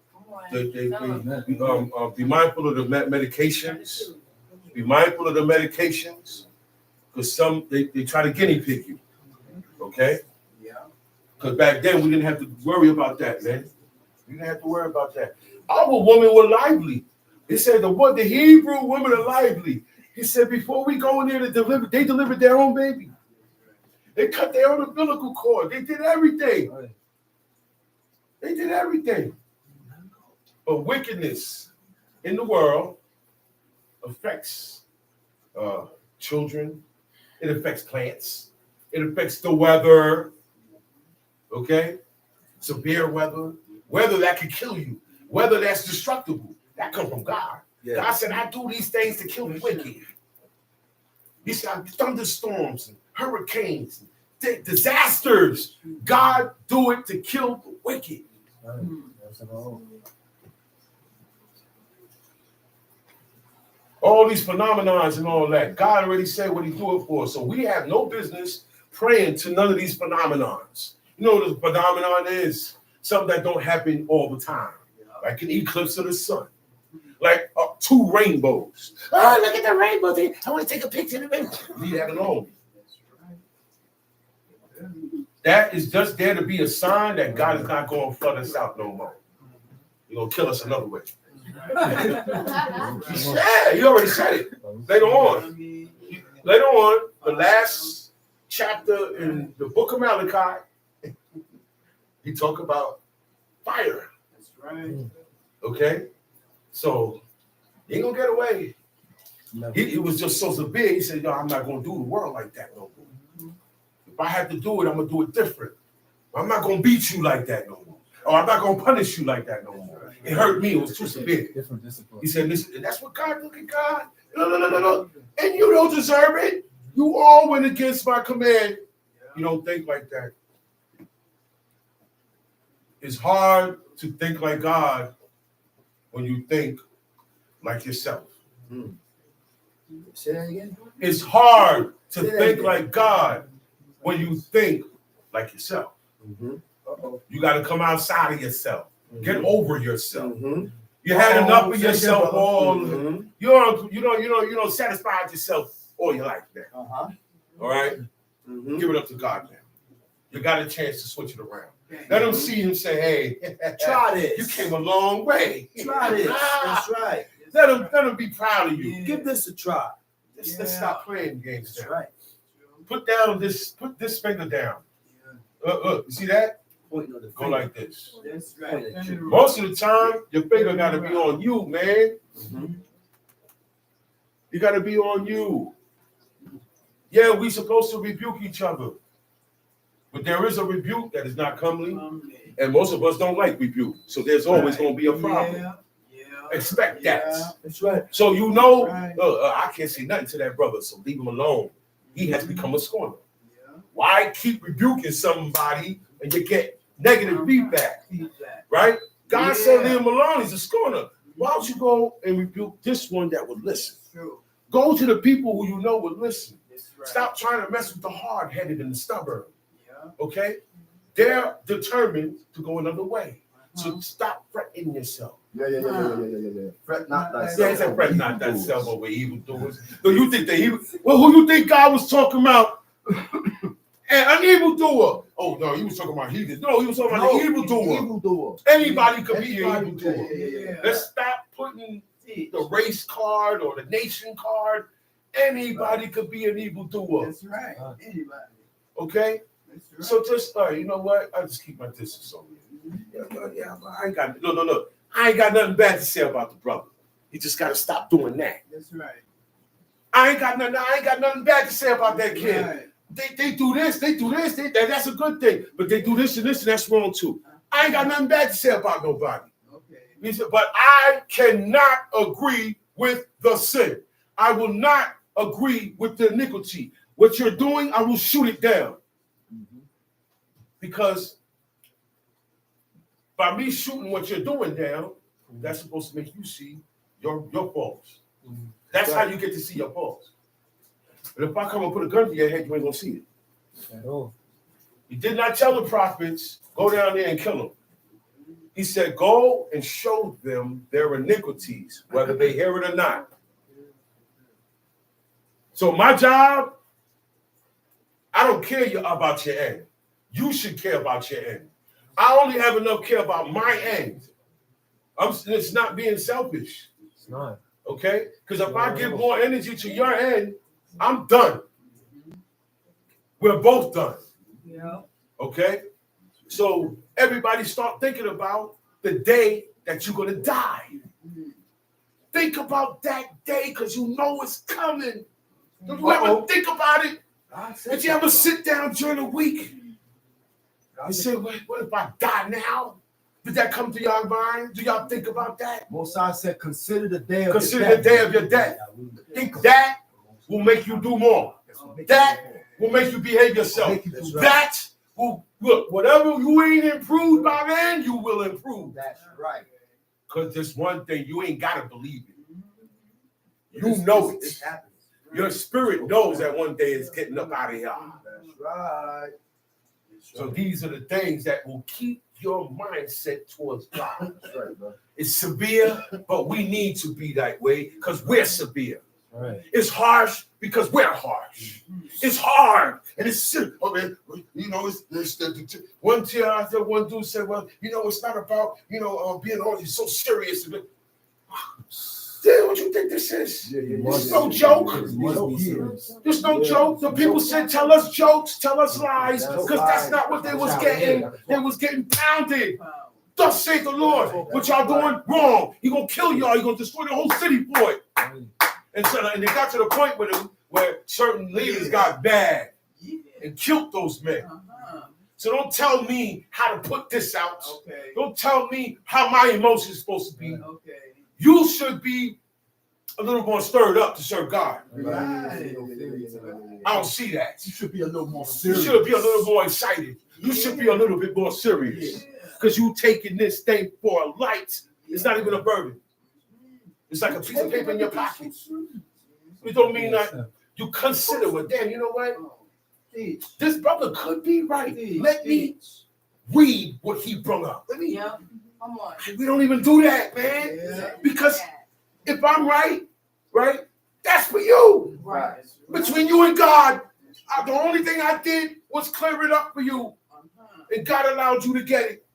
Be mindful of the medications. Be mindful of the medications. Because some, they try to guinea pig you. Okay?
Yeah.
Because back then, we didn't have to worry about that, man. We didn't have to worry about that. Our women were lively. He said the Hebrew women are lively. He said before we go in there to deliver, they delivered their own baby. They cut their own umbilical cord. They did everything. They did everything. But wickedness in the world affects children. It affects plants. It affects the weather. Okay? Severe weather. Weather that could kill you. Weather that's destructible. That comes from God. Yeah. God said, I do these things to kill the wicked. He said, thunderstorms and hurricanes, and disasters. God do it to kill the wicked. All these phenomenons and all that. God already said what he do it for. So we have no business praying to none of these phenomenons. You know what a phenomenon is? Something that don't happen all the time. Like an eclipse of the sun. Like 2 rainbows. Oh, look at the rainbow thing. I want to take a picture of the rainbow. Leave that alone. That is just there to be a sign that God is not going to flood us out no more. He's going to kill us another way. Yeah, he already said it. Later on, the last chapter in the book of Malachi, he talk about fire.
That's right.
Okay? So, he ain't going to get away. He was just so severe. He said, yo, I'm not going to do the world like that no more. If I have to do it, I'm going to do it different. I'm not going to beat you like that no more. Or I'm not going to punish you like that no more. It hurt me. It was too severe.
Different discipline.
He said, listen, and that's what God, look at God. No. And you don't deserve it. You all went against my command. You don't think like that. It's hard to think like God when you think like yourself.
Say that again.
It's hard to think like God when you think like yourself. You got to come outside of yourself. Get over yourself. You had enough of yourself all. You don't satisfy yourself all your life now. All right? Give it up to God now. You got a chance to switch it around. Let him see him say, hey,
try this.
You came a long way.
Try this. That's right.
Let him be proud of you.
Yeah. Give this a try.
Let's stop playing games.
That's right.
Put this finger down. You see that? Go like this.
That's right.
Most of the time, your finger got to be on you, man. You got to be on you. Yeah, we supposed to rebuke each other. But there is a rebuke that is not comely. And most of us don't like rebuke. So there's always going to be a problem. Expect that.
That's right.
So you know, I can't say nothing to that brother, so leave him alone. He has become a scorner. Why keep rebuking somebody and you get negative feedback? Right? God said leave him alone. He's a scorner. Why don't you go and rebuke this one that would listen? Go to the people who you know would listen. Stop trying to mess with the hard-headed and the stubborn. Okay? They're determined to go another way. So stop fretting yourself.
Yeah. Fret not thyself.
Yeah, he said, fret not thyself over evildoers. So you think the evil? Well, who you think God was talking about? An evildoer. Oh no, he was talking about heathens. No, he was talking about the evildoer. Anybody could be an evildoer.
Yeah.
Let's stop putting the race card or the nation card. Anybody could be an evildoer.
That's right. Anybody.
Okay?
That's right.
So just you know what? I'll just keep my distance on you. Yeah, I ain't got no. I ain't got nothing bad to say about the brother. You just got to stop doing that.
That's right.
I ain't got nothing bad to say about that kid.
Right.
They do this, that's a good thing. But they do this, and that's wrong too. I ain't got nothing bad to say about nobody.
Okay.
He said, but I cannot agree with the sin. I will not agree with the iniquity. What you're doing, I will shoot it down. Because by me shooting what you're doing down, that's supposed to make you see your faults. That's how you get to see your faults. But if I come and put a gun to your head, you ain't gonna see it.
At all.
He did not tell the prophets, go down there and kill them. He said, go and show them their iniquities, whether they hear it or not. So my job, I don't care about your end. You should care about your end. I only have enough care about my end. It's not being selfish.
It's not.
Okay? Because if I give more energy to your end, I'm done. We're both done.
Yeah.
Okay? So everybody start thinking about the day that you're going to die. Think about that day because you know it's coming. Don't you ever think about it? Did you ever sit down during the week and say, what if I die now? Did that come to your mind? Do y'all think about that?
Most I said, consider the day of
Consider the day of your death. Think that will make you do more. That will make you behave yourself. That will, look, whatever you ain't improved by then, you will improve.
That's right.
Because there's one thing, you ain't got to believe it. You know it.
It happens.
Your spirit knows that one day it's getting up out of here.
That's right.
So these are the things that will keep your mindset towards God.
That's right, bro.
It's severe, but we need to be that way because we're severe.
Right.
It's harsh because we're harsh. It's hard and it's okay. You know, it's one time I said one dude said, "Well, you know, it's not about being all so serious." Damn, what you think this is? This is no joke. There's no joke. The people said, "Tell us jokes, tell us lies," because that's not what they was getting. They was getting pounded. Thus saith the Lord, what y'all doing wrong. He gonna kill y'all. He gonna destroy the whole city for it. And so, and they got to the point where certain leaders got bad and killed those men. So don't tell me how to put this out.
Okay.
Don't tell me how my emotions supposed to be.
Okay.
You should be a little more stirred up to serve God.
Right.
I don't see that.
You should be a little more
You
serious.
should be a little more excited. You should be a little bit more serious. Because you taking this thing for a light. It's not even a burden. It's like a piece of paper in your pocket. It don't mean that you consider, well, damn, you know what? This brother could be right. Let me read what he brought up. Let me.
Yep. Come on.
We don't even do that, man.
Yeah.
Because if I'm right, that's for you.
Right.
Between you and God, the only thing I did was clear it up for you. And God allowed you to get it.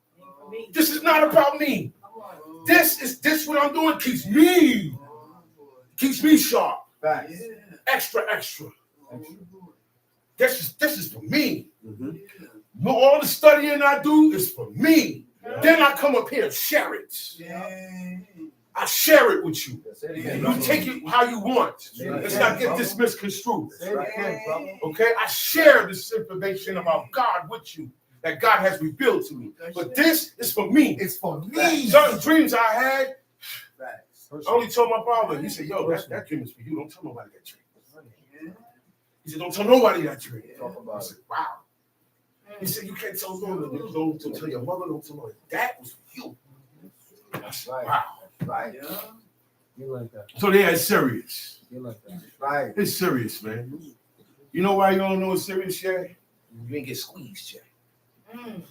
This is not about me. This what I'm doing keeps me sharp.
Facts.
Extra. This is for me. No, all the studying I do is for me. Then I come up here and share it. I share it with you. You take it how you want. Let's not get this misconstrued. Okay? I share this information about God with you that God has revealed to me. But this is for me. It's for me. Certain dreams I had, I only told my father. He said, yo, that dream is for you. Don't tell nobody that dream. He said, don't tell nobody that dream. I said, wow. He said, you can't tell nobody. Don't tell your mother. Don't tell nobody. That was for you. I said, wow.
Right. You like that.
So they are serious.
You like that. Right.
It's serious, man. You know why you don't know it's serious yet? You ain't get squeezed yet.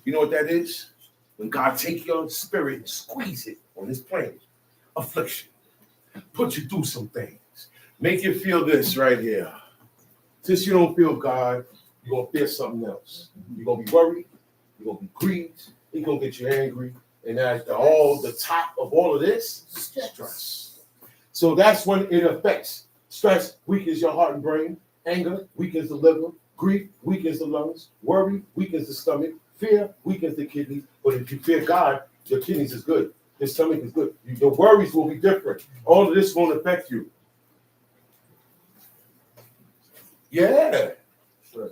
You know what that is? When God take your spirit, squeeze it on this plane. Affliction. Put you through some things. Make you feel this right here. Since you don't feel God, you're going to feel something else. You're going to be worried. You're going to be grieved. You're going to get you angry. And at the top of all of this, stress. So that's when it affects. Stress weakens your heart and brain. Anger weakens the liver. Grief weakens the lungs. Worry weakens the stomach. Fear weakens the kidneys. But if you fear God, your kidneys is good. His stomach is good. Your worries will be different. All of this won't affect you. Yeah.
Sure.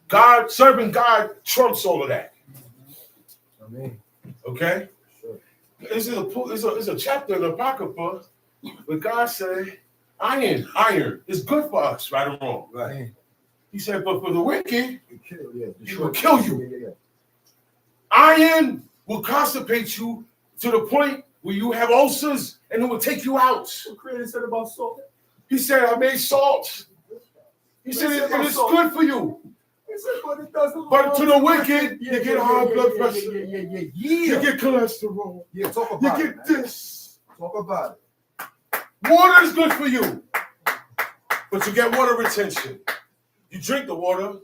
God, serving God trumps all of that.
Amen.
Okay?
Sure.
This is a chapter in the Apocrypha where God said, iron is good for us, right or wrong.
Right.
He said, but for the wicked,
It
will kill you. Iron will constipate you to the point where you have ulcers and it will take you out.
What Creator said about salt?
He said, I made salt. He said, it is good for you.
He said, but it doesn't.
But to the wicked, you get high blood pressure.
Yeah.
You get cholesterol.
Yeah, talk
You
about it.
get
Man.
this.
Talk about it.
Water is good for you. But you get water retention. You drink the water,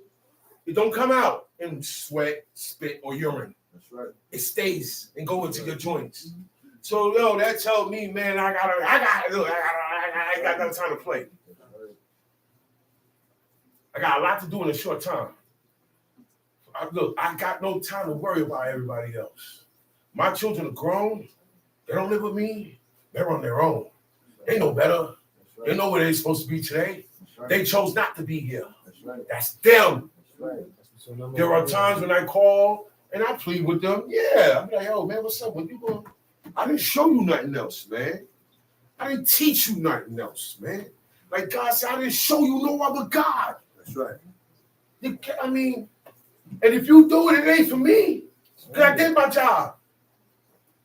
it don't come out in sweat, spit, or urine.
That's right.
It stays and go into your joints. So that tells me, man, I got no time to play. I got a lot to do in a short time. I got no time to worry about everybody else. My children are grown. They don't live with me. They're on their own. They know better.
Right.
They know where they're supposed to be today.
Right.
They chose not to be here.
That's right.
That's them.
That's right. So
There are times when I call and I plead with them. Yeah, I'm like, yo, man, what's up? What you doing? I didn't show you nothing else, man. I didn't teach you nothing else, man. Like God said, I didn't show you no other God.
That's right.
I mean, and if you do it, it ain't for me. Because I did my job.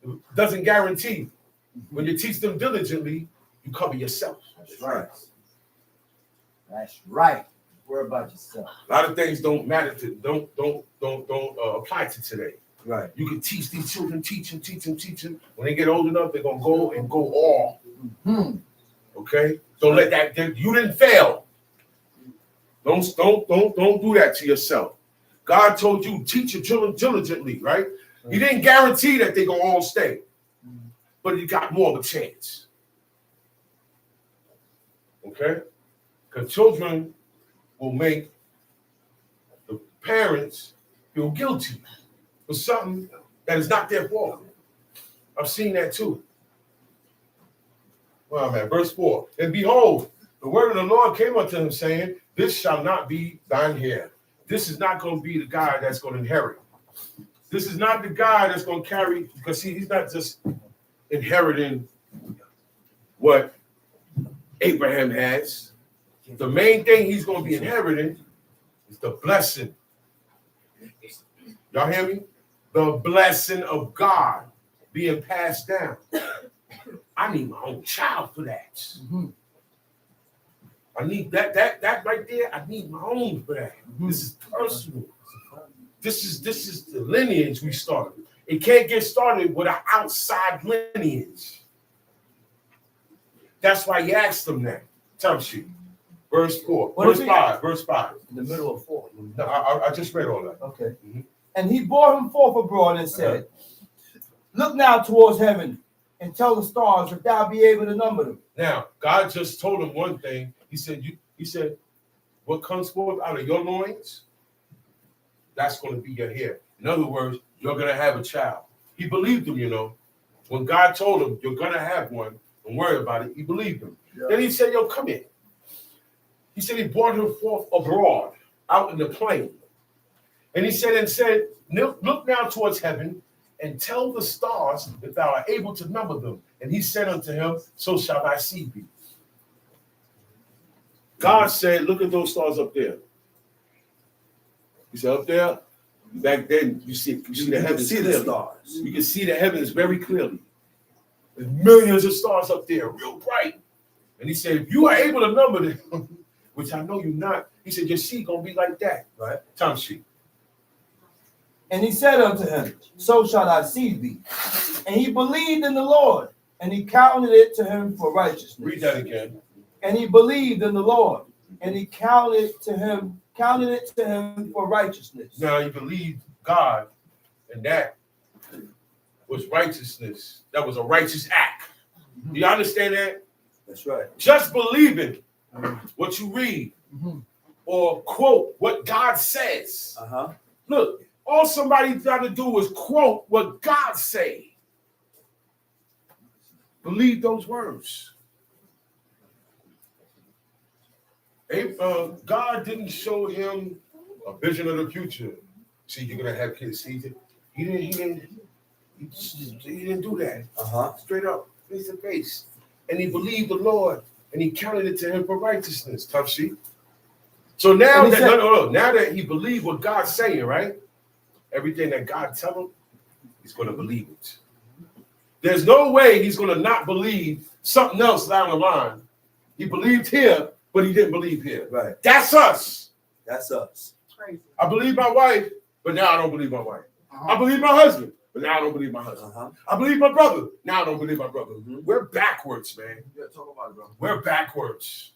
It doesn't guarantee. When you teach them diligently, you cover yourself.
That's right. That's right. Worry about yourself.
A lot of things don't matter to don't apply to today.
Right.
You can teach these children, teach them. When they get old enough, they're gonna go all.
Mm-hmm.
Okay? Don't let that. You didn't fail. Don't do that to yourself. God told you teach your children diligently, right? He didn't guarantee that they're gonna all stay, but you got more of a chance. Okay? Because children will make the parents feel guilty for something that is not their fault. I've seen that too. Well, man, verse 4. And behold, the word of the Lord came unto him, saying, this shall not be thine heir. This is not going to be the guy that's going to inherit. This is not the guy that's going to carry, because see, he's not just inheriting what Abraham has. The main thing he's going to be inheriting is the blessing. Y'all hear me? The blessing of God being passed down. I need my own child for that.
Mm-hmm.
I need that right there. I need my own for that. Mm-hmm. This is personal. This is the lineage we started. It can't get started with an outside lineage. That's why you asked them that. Tell sheet. Verse 4. Verse 5. Verse 5.
In the middle of 4.
No, I just read all that.
Okay.
Mm-hmm.
And he brought him forth abroad and said, look now towards heaven and tell the stars if thou be able to number them.
Now, God just told him one thing. He said, what comes forth out of your loins, that's going to be your hair. In other words, you're going to have a child. He believed him, you know. When God told him, you're going to have one, don't worry about it, he believed him. Yeah. Then he said, yo, come here. He said he brought him forth abroad, out in the plain. And he said, look now towards heaven and tell the stars if thou art able to number them. And he said unto him, so shall thy seed be. God said, look at those stars up there. He said, up there, back then, you see the heavens clearly. The stars. You can see the heavens very clearly. There's millions of stars up there, real bright. And he said, if you are able to number them, which I know you're not, he said, your seed gonna be like that. Right? Time sheet.
And he said unto him, so shall thy seed be. And he believed in the Lord, and he counted it to him for righteousness.
Read that again.
And he believed in the Lord, and he counted it to him for righteousness.
Now he believed God, and that was righteousness. That was a righteous act. Mm-hmm. Do you understand that?
That's right.
Just believing what you read or quote what God says. Look, all somebody got to do is quote what God say. believed those words. God didn't show him a vision of the future. See, you're gonna have kids. See, he didn't do that. Straight up, face to face. And he believed the Lord, and he counted it to him for righteousness. Tough sheet. So now now that he believed what God's saying, right? Everything that God tells him, he's gonna believe it. There's no way he's gonna not believe something else down the line. He believed here, but he didn't believe here.
Right.
That's us.
That's us.
Crazy.
I believe my wife, but now I don't believe my wife. I believe my husband, but now I don't believe my husband. I believe my brother, now I don't believe my brother. We're backwards, man.
Yeah, talk about it, bro.
We're backwards.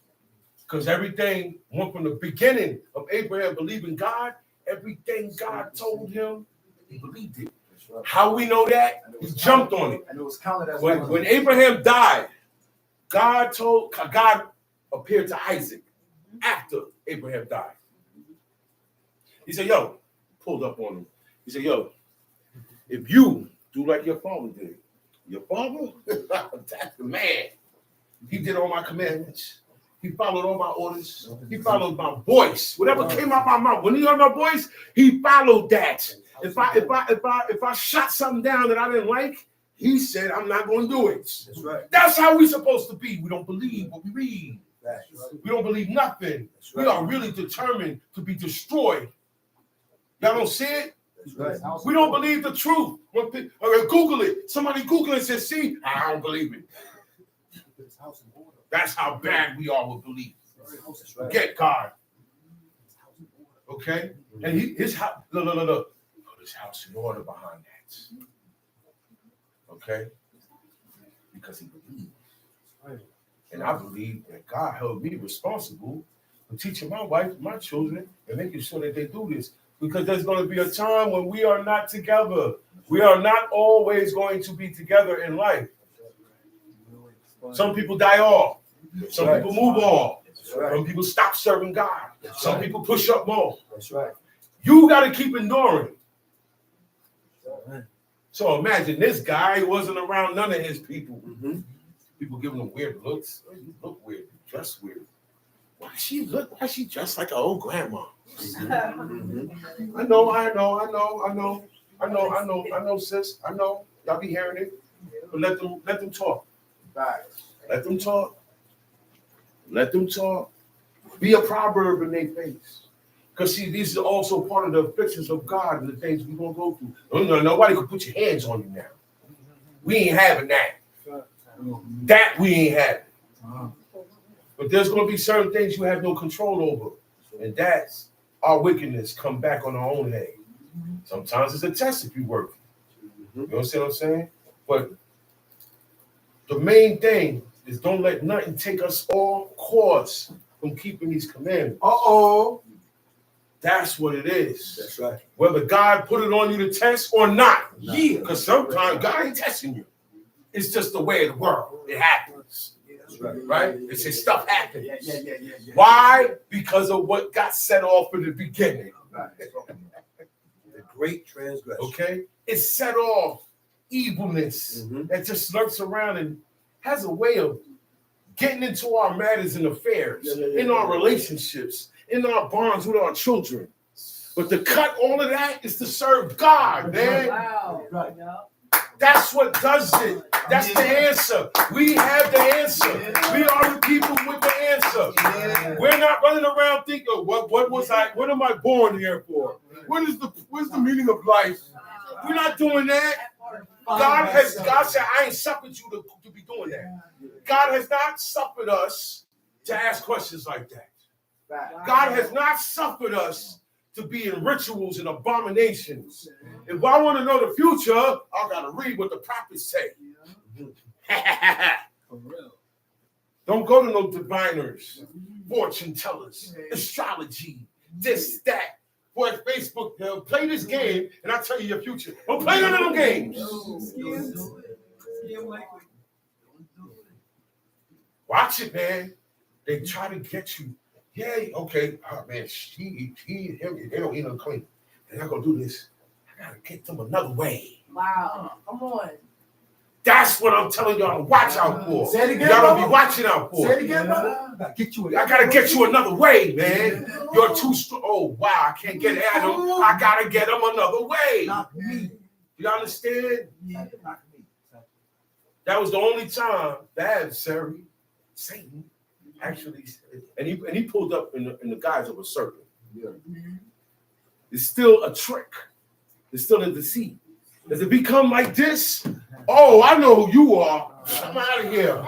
Because everything went from the beginning of Abraham believing God, everything God told him, he believed it.
Right.
How we know that? He jumped on it.
And it was counted as
When Abraham died, God appeared to Isaac after Abraham died. He said, yo, pulled up on him. He said, yo, if you do like your father did, your father, that's the man. He did all my commandments. He followed all my orders. He followed my voice. Whatever came out my mouth. When he heard my voice, he followed that. If I shot something down that I didn't like, he said, I'm not going to do it.
That's right.
That's how we're supposed to be. We don't believe what we read.
That's right.
We don't believe nothing.
That's right.
We are really determined to be destroyed. Y'all don't see it?
That's right.
We don't believe the truth. Google it. Somebody Google it and says, see, I don't believe it. That's how bad we are with belief. Forget God. Okay? And his house, look. His house in order behind that. Okay? Because he believed. And I believe that God held me responsible for teaching my wife, my children, and making sure that they do this. Because there's going to be a time when we are not together. We are not always going to be together in life. Some people die off. Some people move off. Some people stop serving God. Some people push up more.
That's right.
You got to keep enduring. So imagine this guy wasn't around none of his people. People giving him weird looks. Oh, you look weird. You dress weird. Why she dressed like an old grandma? I know, sis. I know. Y'all be hearing it. But let them talk. Let them talk. Let them talk. Be a proverb in their face. Because see, these are also part of the afflictions of God and the things we're going to go through. Nobody can put your hands on you now. We ain't having that. That we ain't having. But there's going to be certain things you have no control over. And that's our wickedness come back on our own head. Sometimes it's a test if you work. You understand what I'm saying? But the main thing is don't let nothing take us off course from keeping these commandments. That's what it is.
That's right.
Whether God put it on you to test or not.
Yeah.
Because sometimes God ain't testing you. It's just the way of the world. It happens.
That's right.
Right? It says stuff happens.
Yeah.
Why? Because of what got set off in the beginning.
Right. The great transgression.
Okay? It set off evilness that just lurks around and has a way of getting into our matters and affairs, in our relationships, in our bonds with our children. But to cut all of that is to serve God, man.
Wow.
Right.
That's what does it. That's the answer. We have the answer. We are the people with the answer. We're not running around thinking, what am I born here for? What's the meaning of life? We're not doing that. God said, I ain't suffered you to be doing that. God has not suffered us to ask questions like that. God has not suffered us to be in rituals and abominations. If I want to know the future, I got to read what the prophets say. Don't go to no diviners, fortune tellers, astrology, this, that. Boy, Facebook, they'll play this game, and I'll tell you your future. Don't play none of them games. Watch it, man. They try to get you. Yeah, okay. Oh, man, they don't eat unclean. They're not going to do this. I got to get them another way.
Wow. Come on.
That's what I'm telling y'all to watch out for.
Say it again,
Y'all
brother.
don't be watching out for.
Say it again, brother.
I gotta get you another way, man. You're too strong. Oh, wow, I can't get at him. I gotta get him another way.
Not me.
You understand?
Not me.
That was the only time the adversary, Satan, actually, and he pulled up in the guise of a serpent. It's still a trick. It's still a deceit. Does it become like this? Oh, I know who you are. I'm out of here.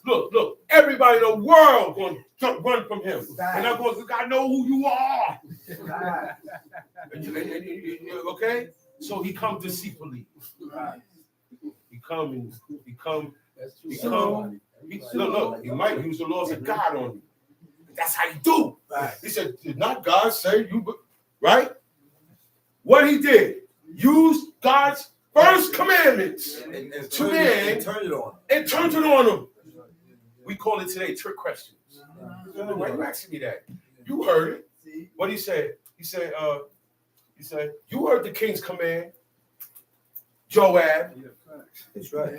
Look, everybody in the world going to run from him. And I'm going, I know who you are. Okay? So he comes deceitfully. He might use the laws of God on you. That's how you do. He said, did not God say you, right? What he did, use God's first commandments to man
and turn it on.
and turned it on them. We call it today trick questions. Why you asking me that? You heard it. What he said? He said, you heard the king's command, Joab.
That's right.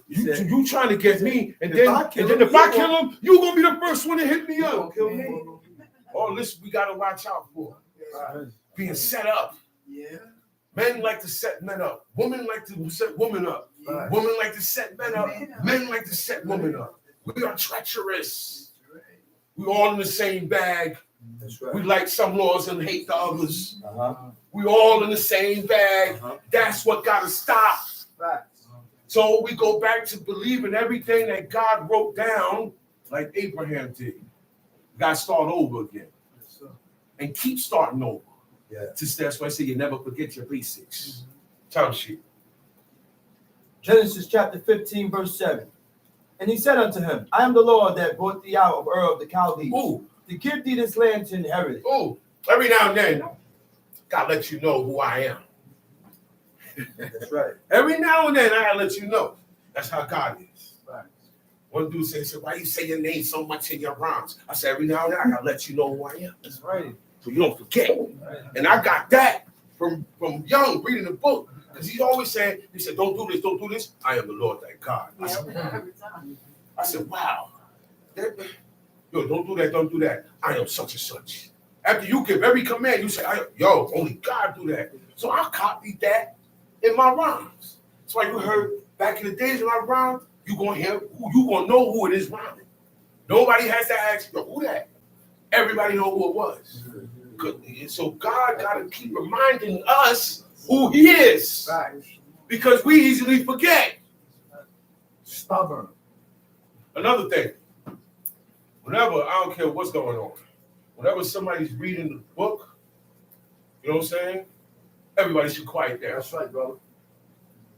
You trying to get me, and then if I kill him, you gonna be the first one to hit me up. Kill me. Oh, listen, we gotta watch out for being set up.
Yeah.
Men like to set men up. Women like to set women up. Women like to set men up. Men like to set women up. We are treacherous. We're all in the same bag.
That's right.
We like some laws and hate the others. We all in the same bag. That's what gotta stop. So we go back to believing everything that God wrote down, like Abraham did. We gotta start over again. And keep starting over.
Yeah.
That's why I say you never forget your basics. Time sheet.
Genesis chapter 15, verse 7. And he said unto him, I am the Lord that brought thee out of Ur of the Chaldees, to give thee this land to inherit it.
Oh, every now and then, God let you know who I am.
That's right.
Every now and then, I gotta let you know. That's how God is. One dude said, why you say your name so much in your rhymes? I said, every now and then, I gotta let you know who I am.
That's right.
So you don't forget. And I got that from young, reading the book. Because he always said, don't do this, don't do this. I am the Lord thy God. I said, wow. Yo, don't do that, don't do that. I am such and such. After you give every command, you say, only God do that. So I copied that in my rhymes. That's why you heard back in the days when I rhymed, you gonna know who it is rhyming. Nobody has to ask, yo, who that? Everybody know who it was. So God gotta keep reminding us who he is. Because we easily forget.
Stubborn.
Another thing, whenever, I don't care what's going on, whenever somebody's reading the book, you know what I'm saying? Everybody should quiet down.
That's right, brother.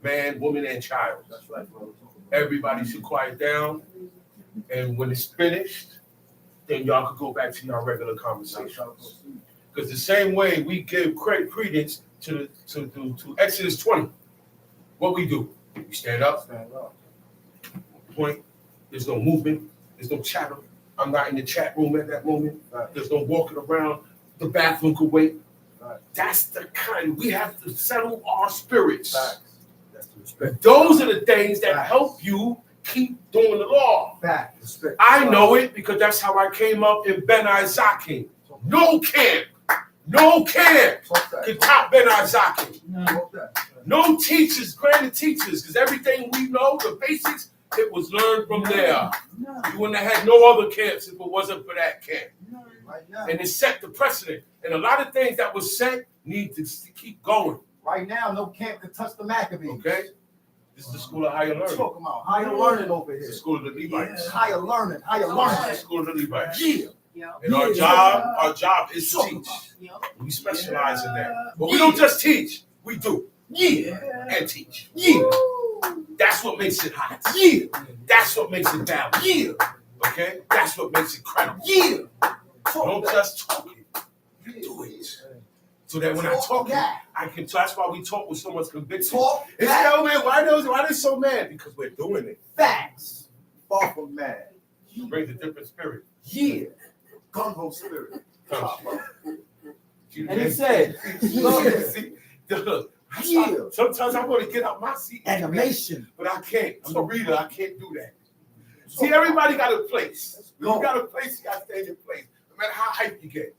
Man, woman, and child.
That's right, brother.
Everybody should quiet down. And when it's finished, then y'all could go back to your regular conversation. Because the same way we give credence to Exodus 20, what we do? We stand up, point. There's no movement. There's no chatter. I'm not in the chat room at that moment. There's no walking around. The bathroom could wait. That's the kind. We have to settle our spirits.
That's the respect.
Those are the things that help you keep doing the law.
Respect.
I know it because that's how I came up in Ben Isaacin. No camp can top Ben Isaacin. No teachers, granted teachers, because everything we know, the basics, it was learned from there. You wouldn't have had no other camps if it wasn't for that camp. And it set the precedent. And a lot of things that was set need to keep going.
Right now, no camp can touch the Maccabees.
Okay? This is the school of higher learning.
Talk about higher learning over here.
It's the school of the Levites.
Higher learning, higher
It's
learning.
the school of the Levites.
Yeah.
And our job is to teach. We specialize in that. But we don't just teach, we do. And teach. That's what makes it hot. That's what makes it valid. Okay? That's what makes it credible. Don't just talk it. Do it. So that when I talk it, I can. So that's why we talk with so much conviction. It's yo, man, why they so mad? Because we're doing it.
Facts. Far from mad.
It brings a different spirit.
Gung-ho spirit.
And
And he said,
see, look,
Yeah.
Sometimes I want to get out my seat.
Animation.
But I can't. I'm a reader. I can't do that. See, everybody got a place. You got a place, you got to stay in your place, no matter how hype you get.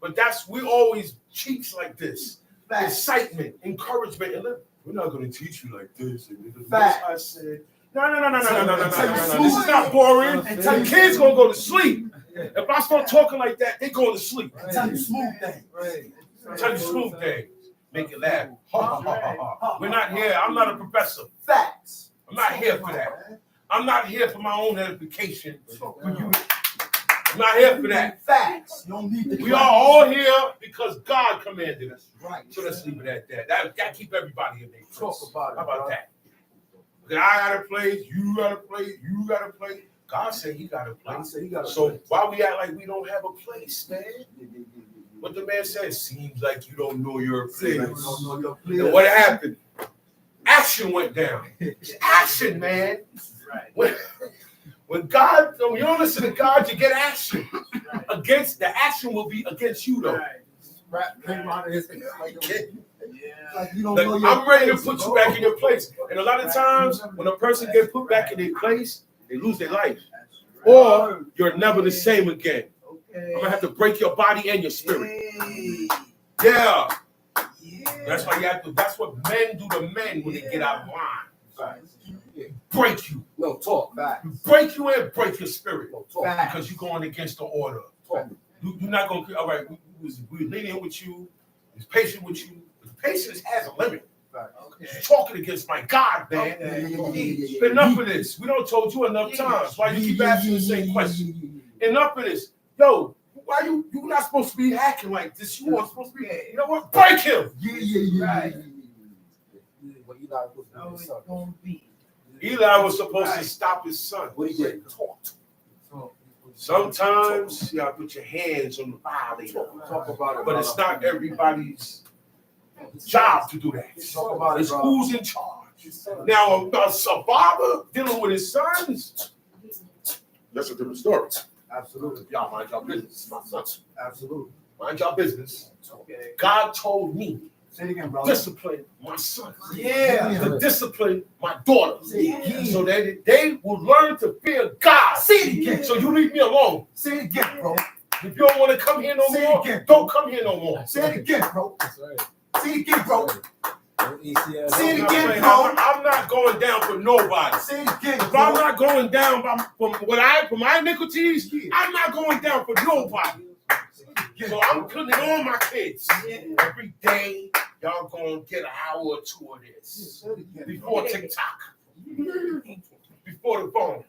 But we always teach like this. Excitement, encouragement. And look, we're not going to teach you like this. And I said, no. This is not boring. The kids going to go to sleep. If I start talking like that, they go to sleep.
Tell you smooth things.
Tell you smooth things. Make it laugh. We're not here. I'm not a professor.
Facts.
I'm not here for that. I'm not here for my own edification. For you. I'm not here for that.
Facts. You don't need to.
We are all here because God commanded us.
Right.
So let's leave it at that. That keep everybody in their place.
Talk about it.
How about that? I got a place, you got a place, you got a place. God said he got a place. So why we act like we don't have a place, man? What the man said, seems like you don't know your place. And what happened? Action went down. Action, man. When God, when you don't listen to God, you get action. The action will be against you, though. I'm ready to put you back in your place. And a lot of times, when a person gets put back in their place, they lose their life. Or you're never the same again. I'm going to have to break your body and your spirit. Yeah. That's why you have to, that's what men do to men when they get out of line. Break you.
No, talk.
Break you and break your spirit. Because you're going against the order. You're not going to, all right, we're lenient with you. We're patient with you. But patience has a limit. You're talking against my God, man. Enough of this. We don't told you enough times. Why you keep asking the same question? Enough of this. Yo, why you not supposed to be acting like this? You are supposed to be, you know what? Break him. Eli was supposed to stop his son. What he did? Talk. Sometimes you gotta put your hands on the violator. But it's not everybody's job to do that. It's who's in charge. Now, a father dealing with his sons, that's a different story.
Absolutely.
Y'all mind your business, my sons.
Absolutely.
Mind your business. God told me
Say it again, brother.
discipline my son.
Yeah.
To discipline my daughter. So that they will learn to fear God.
Say it again.
So you leave me alone.
Say it again, bro.
If you don't want to come here no
Say it
more,
again.
don't come here no more.
Say it again, bro. Say it again, bro. Say it
I'm
again, bro.
I'm not going down for nobody.
Say it again,
If
bro.
I'm not going down for my iniquities, I'm not going down for nobody. So I'm putting it on my kids. Every day, y'all gonna get an hour or two of this. Before TikTok. Before the phone.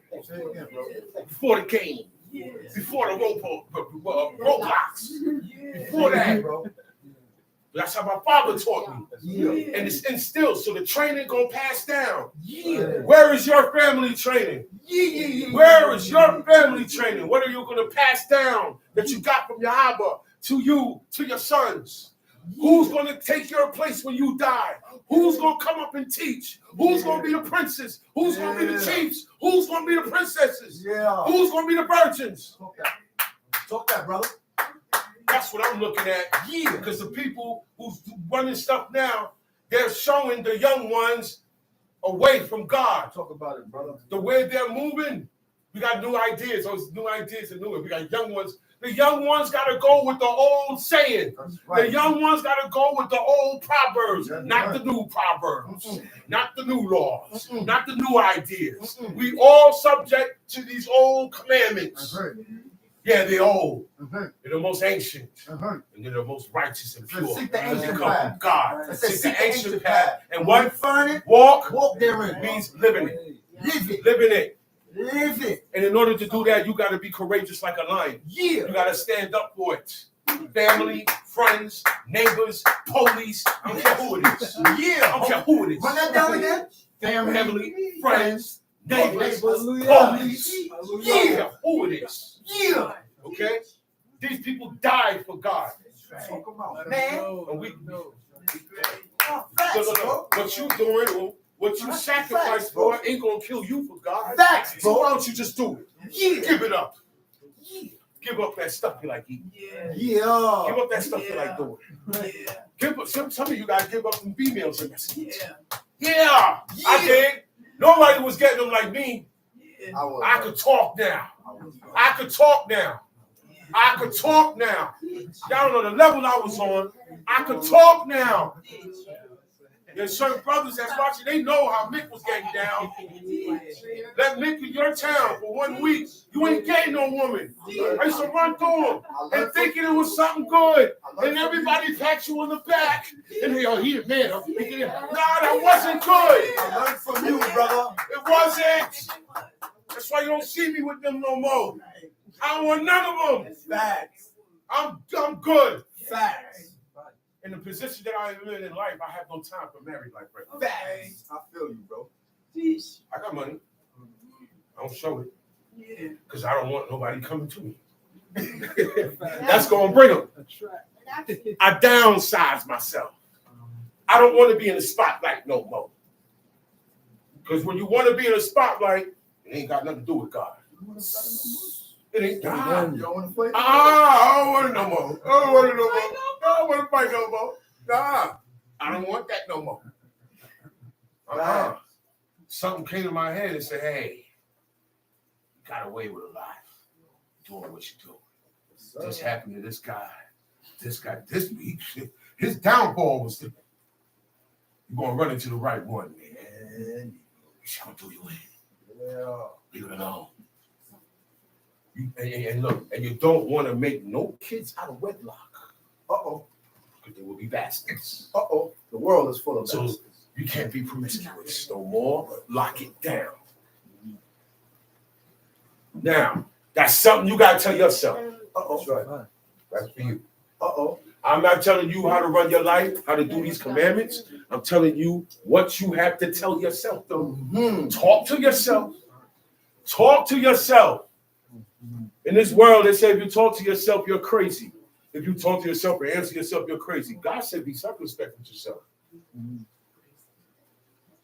Before the game. Before the Roblox. Before that, bro. That's how my father taught me. And it's instilled, so the training gonna pass down. Where is your family training? Where is your family training? What are you gonna pass down that you got from your Abba to you, to your sons? Who's gonna take your place when you die? Who's gonna come up and teach? Who's gonna be the princes? Who's gonna be the chiefs? Who's gonna be the princesses? Who's gonna be the virgins?
Talk that, brother.
That's what I'm looking at. Because the people who's running stuff now, they're showing the young ones away from God.
Talk about it, brother.
The way they're moving, we got new ideas. Those new ideas and new. We got young ones. The young ones got to go with the old saying. Right. The young ones got to go with the old proverbs, not the new proverbs, not the new laws, not the new ideas. We all subject to these old commandments. Yeah, they're old. They're the most ancient. And they're the most righteous and pure.
Seek the
They
ancient
come
path.
from God.
Seek
the ancient path. And
what?
what? Walk
therein.
means living it.
Live it.
Living it.
Live it.
And in order to do that, you got to be courageous like a lion. You got to stand up for it. Family, friends, neighbors, police. I don't care who it is. I don't care who it is.
Run that down again.
Family, friends, neighbors, police.
Yeah.
Who it is. Okay? These people died for God.
Man.
And we what you doing, what you sacrifice for ain't gonna kill you for God.
Facts,
So why don't you just do it? Give it up. give up that stuff you like eating.
Yeah.
Yeah.
Give up that stuff you like doing.
Yeah.
Give up. Some of you guys give up some females in this.
Yeah.
Yeah, I did. Nobody was getting them like me.
Yeah.
I could talk now. I could talk now. I could talk now. Y'all don't know the level I was on. I could talk now. There's certain brothers that's watching, they know how Mick was getting down. Let Mick in your town for 1 week. You ain't getting no woman. I used to run through them and thinking it was something good. And everybody pats you on the back. And they are here, man. I'm thinking, nah, that wasn't good.
I learned from you, brother.
It wasn't. That's why you don't see me with them no more. I don't want none of them.
Facts.
I'm good.
Facts.
In the position that I am in life, I have no time for married life right now.
Facts. I feel you, bro.
I got money. I don't show it
Yeah.
because I don't want nobody coming to me. That's going to bring them. I downsize myself. I don't want to be in the spotlight no more. Because when you want to be in the spotlight, it ain't got nothing to do with God. It ain't God.
You don't want to play?
I don't want it no more. I don't want it no more. I don't want to fight no more. Nah, I don't want that no more. Something came to my head and said, hey, you got away with a lot. Doing what you do. This happened to this guy. His downfall was you're going to run into the right one, man. He's going to do you in.
Yeah.
Leave it alone. And look, and you don't want to make no kids out of wedlock.
Uh-oh.
Because they will be bastards.
Uh-oh. The world is full of
So
bastards.
you can't be promiscuous no more. Lock it down. Now, that's something you got to tell yourself.
Uh-oh.
That's right.
That's for you.
Uh-oh.
I'm not telling you how to run your life, how to do these commandments. I'm telling you what you have to tell yourself, though.
Mm-hmm.
Talk to yourself. Talk to yourself. In this world, they say if you talk to yourself, you're crazy. If you talk to yourself and answer yourself, you're crazy. God said be circumspect with yourself. You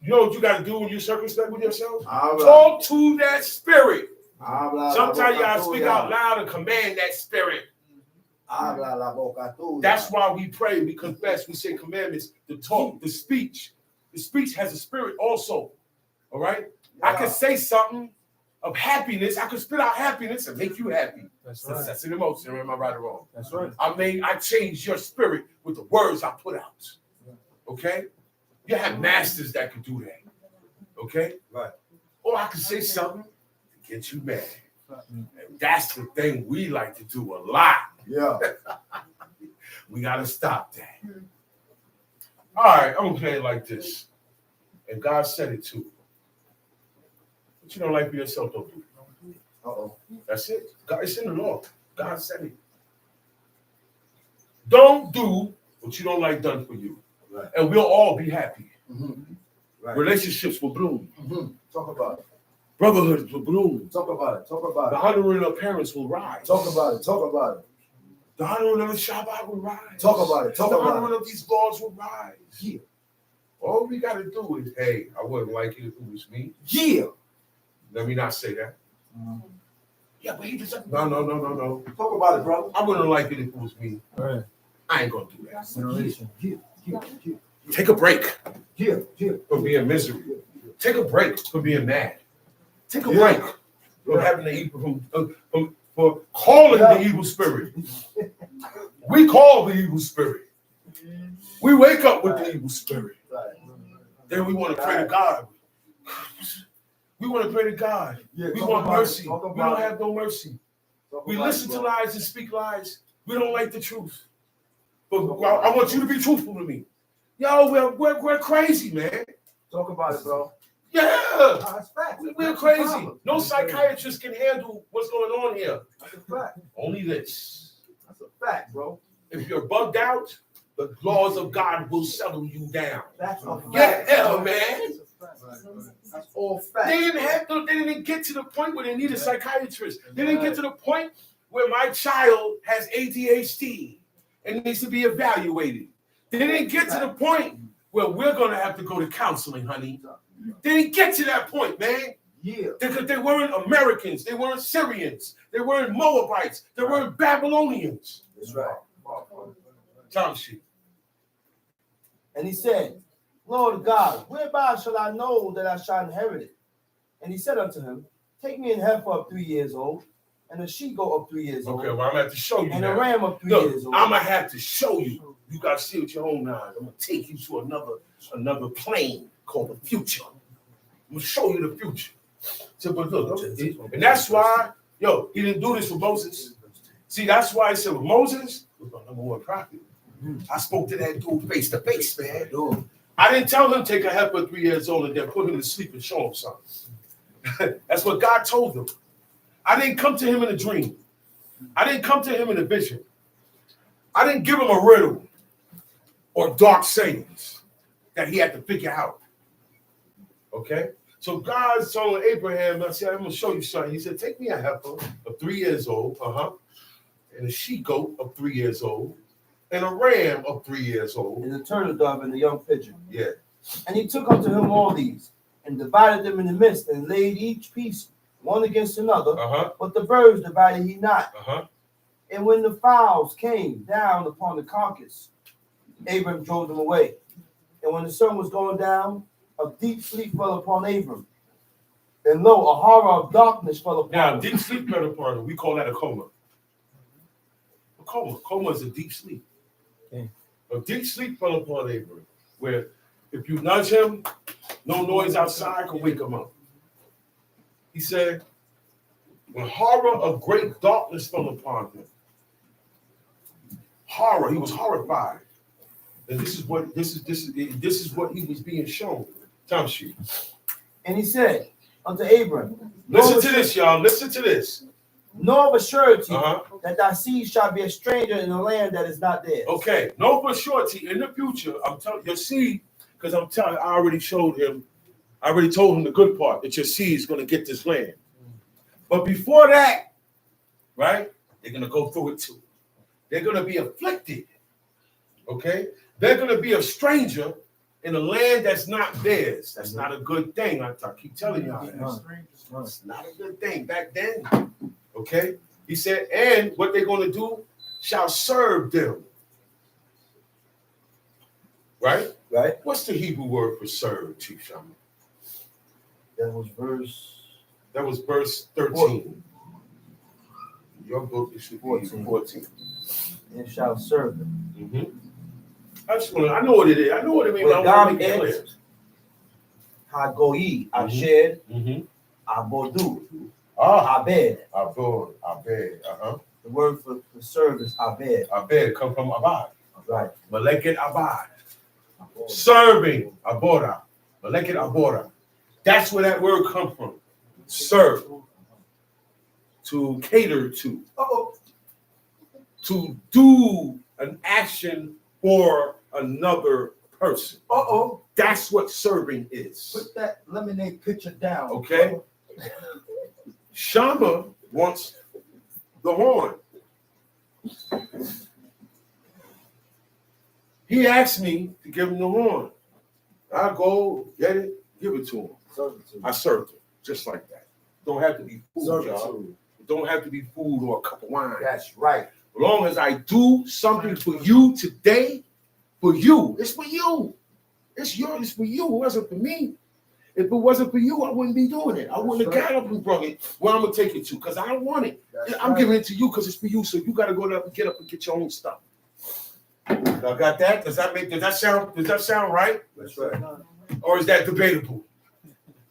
know what you got to do when you're circumspect with yourself? Talk to that spirit. Sometimes you got to speak out loud and command that spirit. That's why we pray, we confess, we say commandments, the talk, the speech. The speech has a spirit also. All right? I can say something of happiness. I could spit out happiness and make you happy. That's an emotion. Am I right or wrong?
That's right.
I change your spirit with the words I put out. Okay? You have masters that could do that. Okay?
Right.
Or I could say something to get you mad. And that's the thing we like to do a lot.
Yeah.
We got to stop that. All right, I'm going to play it like this. And God said it too. What you don't like for yourself, don't do.
Uh-oh.
That's it. God, it's in the law. God said it. Don't do what you don't like done for you.
Right.
And we'll all be happy.
Mm-hmm. Right.
Relationships will bloom.
Mm-hmm. Talk about it.
Brotherhoods will bloom.
Talk about it. Talk about
The
it.
honoring of parents will rise.
Talk about it. Talk about it.
The honoring of the Shabbat will rise.
Talk about it. Talk
The
about
honoring
it.
of these laws will rise.
Yeah.
All we got to do is, hey, I wouldn't like it if it was me.
Yeah.
Let me not say that. Yeah, but he doesn't. No.
Talk about it, brother.
I wouldn't like it if it was me.
Right.
I ain't gonna do that.
Generation.
Yeah.
Take a break
Yeah.
from being misery. Take a break from being mad. Take a
Yeah.
break from having the evil, for calling the evil spirit. We call the evil spirit. We wake up with the evil spirit.
Right.
Then we want to pray to God. We want to pray to God.
Yeah,
We
talk
want
about it.
mercy.
Talk
We
about
don't
it.
have no mercy.
Talk
We
about
listen
it,
to
bro.
lies and speak lies. We don't like the truth. But I want you to be truthful to me. Yo, we're crazy, man.
Talk about it, bro.
Yeah.
That's fact.
We're crazy. No psychiatrist can handle what's going on here.
That's a fact.
Only this.
That's a fact, bro.
If you're bugged out, the laws of God will settle you down.
That's a fact.
Yeah, man.
That's all
They
fact.
didn't get to the point where they need a psychiatrist. They didn't get to the point where my child has ADHD and needs to be evaluated. They didn't get to the point where we're going to have to go to counseling, honey. They didn't get to that point, man.
Yeah.
Because they weren't Americans, they weren't Syrians, they weren't Moabites, they weren't Babylonians.
That's right.
Time sheet.
And he said, Lord God, whereby shall I know that I shall inherit it? And he said unto him, take me an heifer of 3 years old, and a she-goat of 3 years old.
Okay, well, I'm gonna have to show you
and
that.
a ram of 3
Look,
years old.
I'm gonna have to show you. You gotta see with your own eyes. I'm gonna take you to another plane called the future. I'm gonna show you the future. So, but look, and that's why, he didn't do this for Moses. See, that's why he said with Moses was my number one prophet. I spoke to that dude face to face, man. I didn't tell him take a heifer 3 years old and then put him to sleep and show him something. That's what God told him. I didn't come to him in a dream. I didn't come to him in a vision. I didn't give him a riddle or dark sayings that he had to figure out. Okay? So God told Abraham, I said, I'm going to show you something. He said, take me a heifer of 3 years old, and a she-goat of 3 years old, and a ram of 3 years old.
And a turtle dove and a young pigeon.
Yeah.
And he took unto him all these, and divided them in the midst, and laid each piece one against another. But the birds divided he not. And when the fowls came down upon the carcass, Abram drove them away. And when the sun was going down, a deep sleep fell upon Abram. And lo, a horror of darkness fell upon him.
Now, deep sleep fell upon him. We call that a coma. A coma. Coma is a deep sleep.
Okay.
A deep sleep fell upon Abram, where if you nudge him, no noise outside can wake him up. He said, when horror of great darkness fell upon him, horror, he was horrified. And this is what he was being shown. Time sheet.
And he said unto Abram,
Listen to this, y'all. Listen to this.
know of a surety that thy seed shall be a stranger in a land that is not theirs.
Okay, know for surety in the future, I'm telling your seed, because I already showed him, I already told him the good part, that your seed is going to get this land. But before that, right, they're going to go through it too. They're going to be afflicted. Okay? They're going to be a stranger in a land that's not theirs. That's not a good thing. I keep telling y'all that. It's not a good thing back then. Okay? He said, and what they're going to do shall serve them. Right?
Right.
What's the Hebrew word for serve, Chief Shaman?
That was verse
13. Your book is 14.
And shall serve them.
Mm-hmm. I know what it is. I know what it means.
God is Hagoyi, Asher, Abodu, Abed.
Abed.
The word for serve is Abed.
Abed come from Abad.
Right.
Maleket Abad. Serving. Abora. Maleket Abora. That's where that word comes from. Serve. To cater to. To do an action for another person. That's what serving is.
Put that lemonade pitcher down.
Okay. Shama wants the horn. He asked me to give him the horn. I go get it, give it to him. I served him just like that. Don't have to be food, y'all. It don't have to be food or a cup of wine.
That's right.
As long as I do something for you today, for you, it's for you. It's yours, it's for you. It wasn't for me. If it wasn't for you, I wouldn't be doing it. I wouldn't have got up and brought it where I'm going to take it to because I don't want it. I'm giving it to you because it's for you. So you got to go up and get your own stuff. Y'all got that? Does that sound right?
That's right.
Or is that debatable?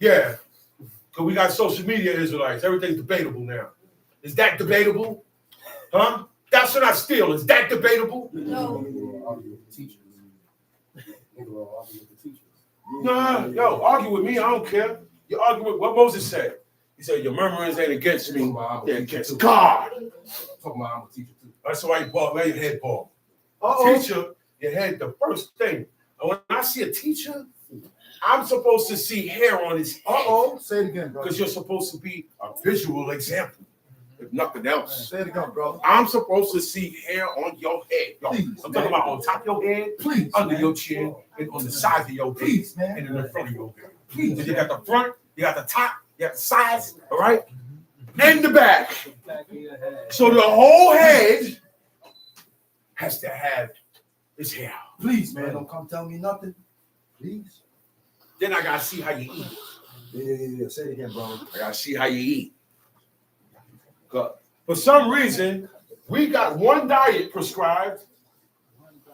Yeah. Because we got social media Israelites. Everything's debatable now. Is that debatable? Huh? That's what I steal. Is that debatable?
No.
Nah, yo, argue with me. I don't care. You argue with what Moses said. He said, your murmurings ain't against me. They're against God.
Talking about I'm a teacher too.
That's why you bald. Let your head bald. Teacher, your head, the first thing. And when I see a teacher, I'm supposed to see hair on his head.
Say it again, bro.
Because you're supposed to be a visual example, if nothing else.
Say it again, bro.
I'm supposed to see hair on your head. Yo,
Please,
I'm talking about on top of your head,
Please,
under
man.
your chin, and on the sides of your head,
Please, man.
and in the front of your head. Please. You got the front, you got the top, You got the sides, all right? And the back. So the whole head has to have its hair.
Please, man, don't come tell me nothing. Please.
Then I gotta see how you eat.
Yeah. Say it again, bro.
I gotta see how you eat. For some reason, we got one diet prescribed.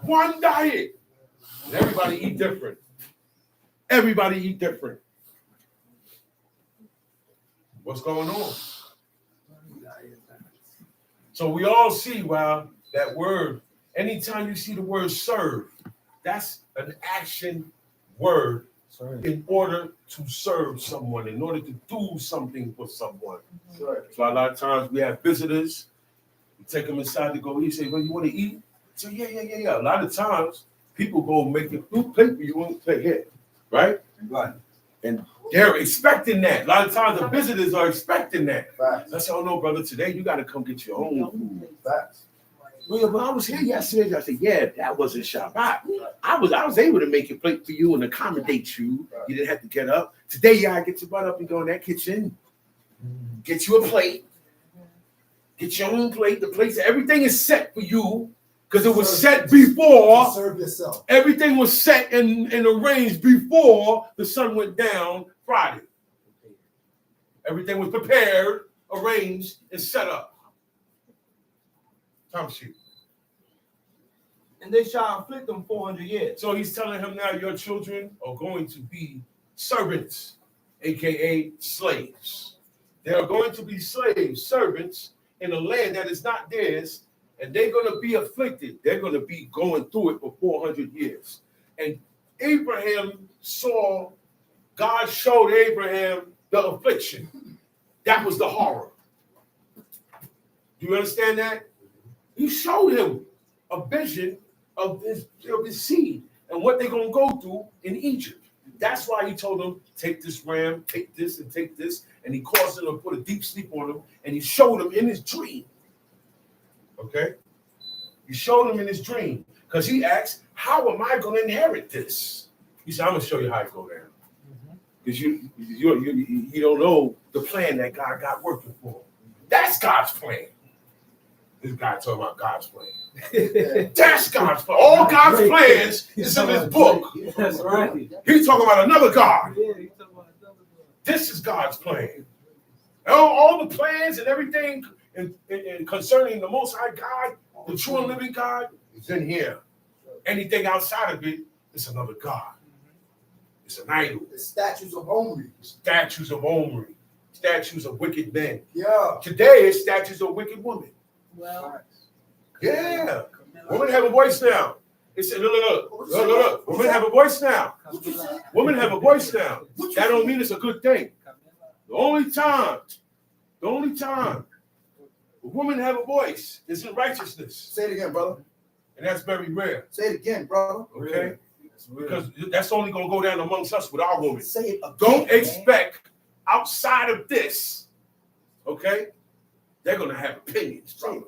One diet. And everybody eat different. Everybody eat different. What's going on? So we all see, wow, that word, anytime you see the word serve, that's an action word in order to serve someone, in order to do something for someone. So a lot of times we have visitors, we take them inside to go eat, say, well, you want to eat? So yeah. A lot of times people go make a food plate for you and say, here, right?
Right.
And they're expecting that. A lot of times the visitors are expecting that.
Facts.
I said, oh no, brother, today you got to come get your own food.
Facts.
Well, when I was here yesterday, I said, yeah, that wasn't Shabbat. I was able to make a plate for you and accommodate you. You didn't have to get up. Today, you gotta get your butt up and go in that kitchen. Get you a plate. Get your own plate. The plates, everything is set for you because it was set before.
Serve yourself.
Everything was set and arranged before the sun went down Friday. Everything was prepared, arranged, and set up. Time sheet.
And they shall afflict them 400 years.
So he's telling him now, your children are going to be servants, aka slaves. They are going to be slaves, servants in a land that is not theirs, and they're going to be afflicted. They're going to be going through it for 400 years. And Abraham saw, God showed Abraham the affliction. That was the horror. Do you understand that? He showed him a vision of his seed and what they're going to go through in Egypt. That's why he told them, take this ram, take this, and take this. And he caused them to put a deep sleep on them. And he showed them in his dream. Okay? He showed him in his dream. Because he asked, how am I going to inherit this? He said, I'm going to show you how it go down. Because you don't know the plan that God got working for him. That's God's plan. This guy talking about God's plan. That's God's plan. All God's plans is in this book.
That's right.
He's talking about another God. This is God's plan. All the plans and everything and concerning the Most High God, the true and living God, is in here. Anything outside of it is another God. It's an idol.
The statues of Omri.
Statues of Omri. Statues of wicked men.
Yeah.
Today it's statues of wicked women.
Well,
Yeah. Women have a voice now. It's look. Women have a voice now. Women have a voice now. That don't mean it's a good thing. The only time a woman have a voice is in righteousness.
Say it again, brother.
And that's very rare.
Say it again, brother.
Okay? Because that's only going to go down amongst us with our women.
Say it again.
Don't expect outside of this, okay? They're going to have opinions, brother.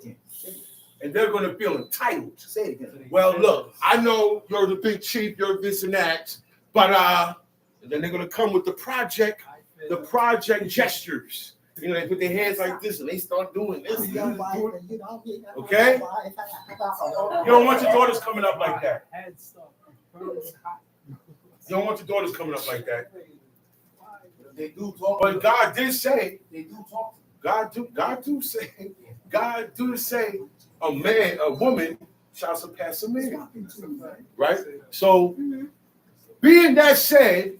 And they're going to feel entitled.
Say it again.
Well, look, I know you're the big chief, you're this and that, but and then they're going to come with the project gestures. You know, they put their hands like this and they start doing this. Okay? You don't want your daughters coming up like that. You don't want your daughters coming up like that.
They do talk.
But God did say,
They do talk.
God do say, a woman shall surpass a man. Right? So, being that said,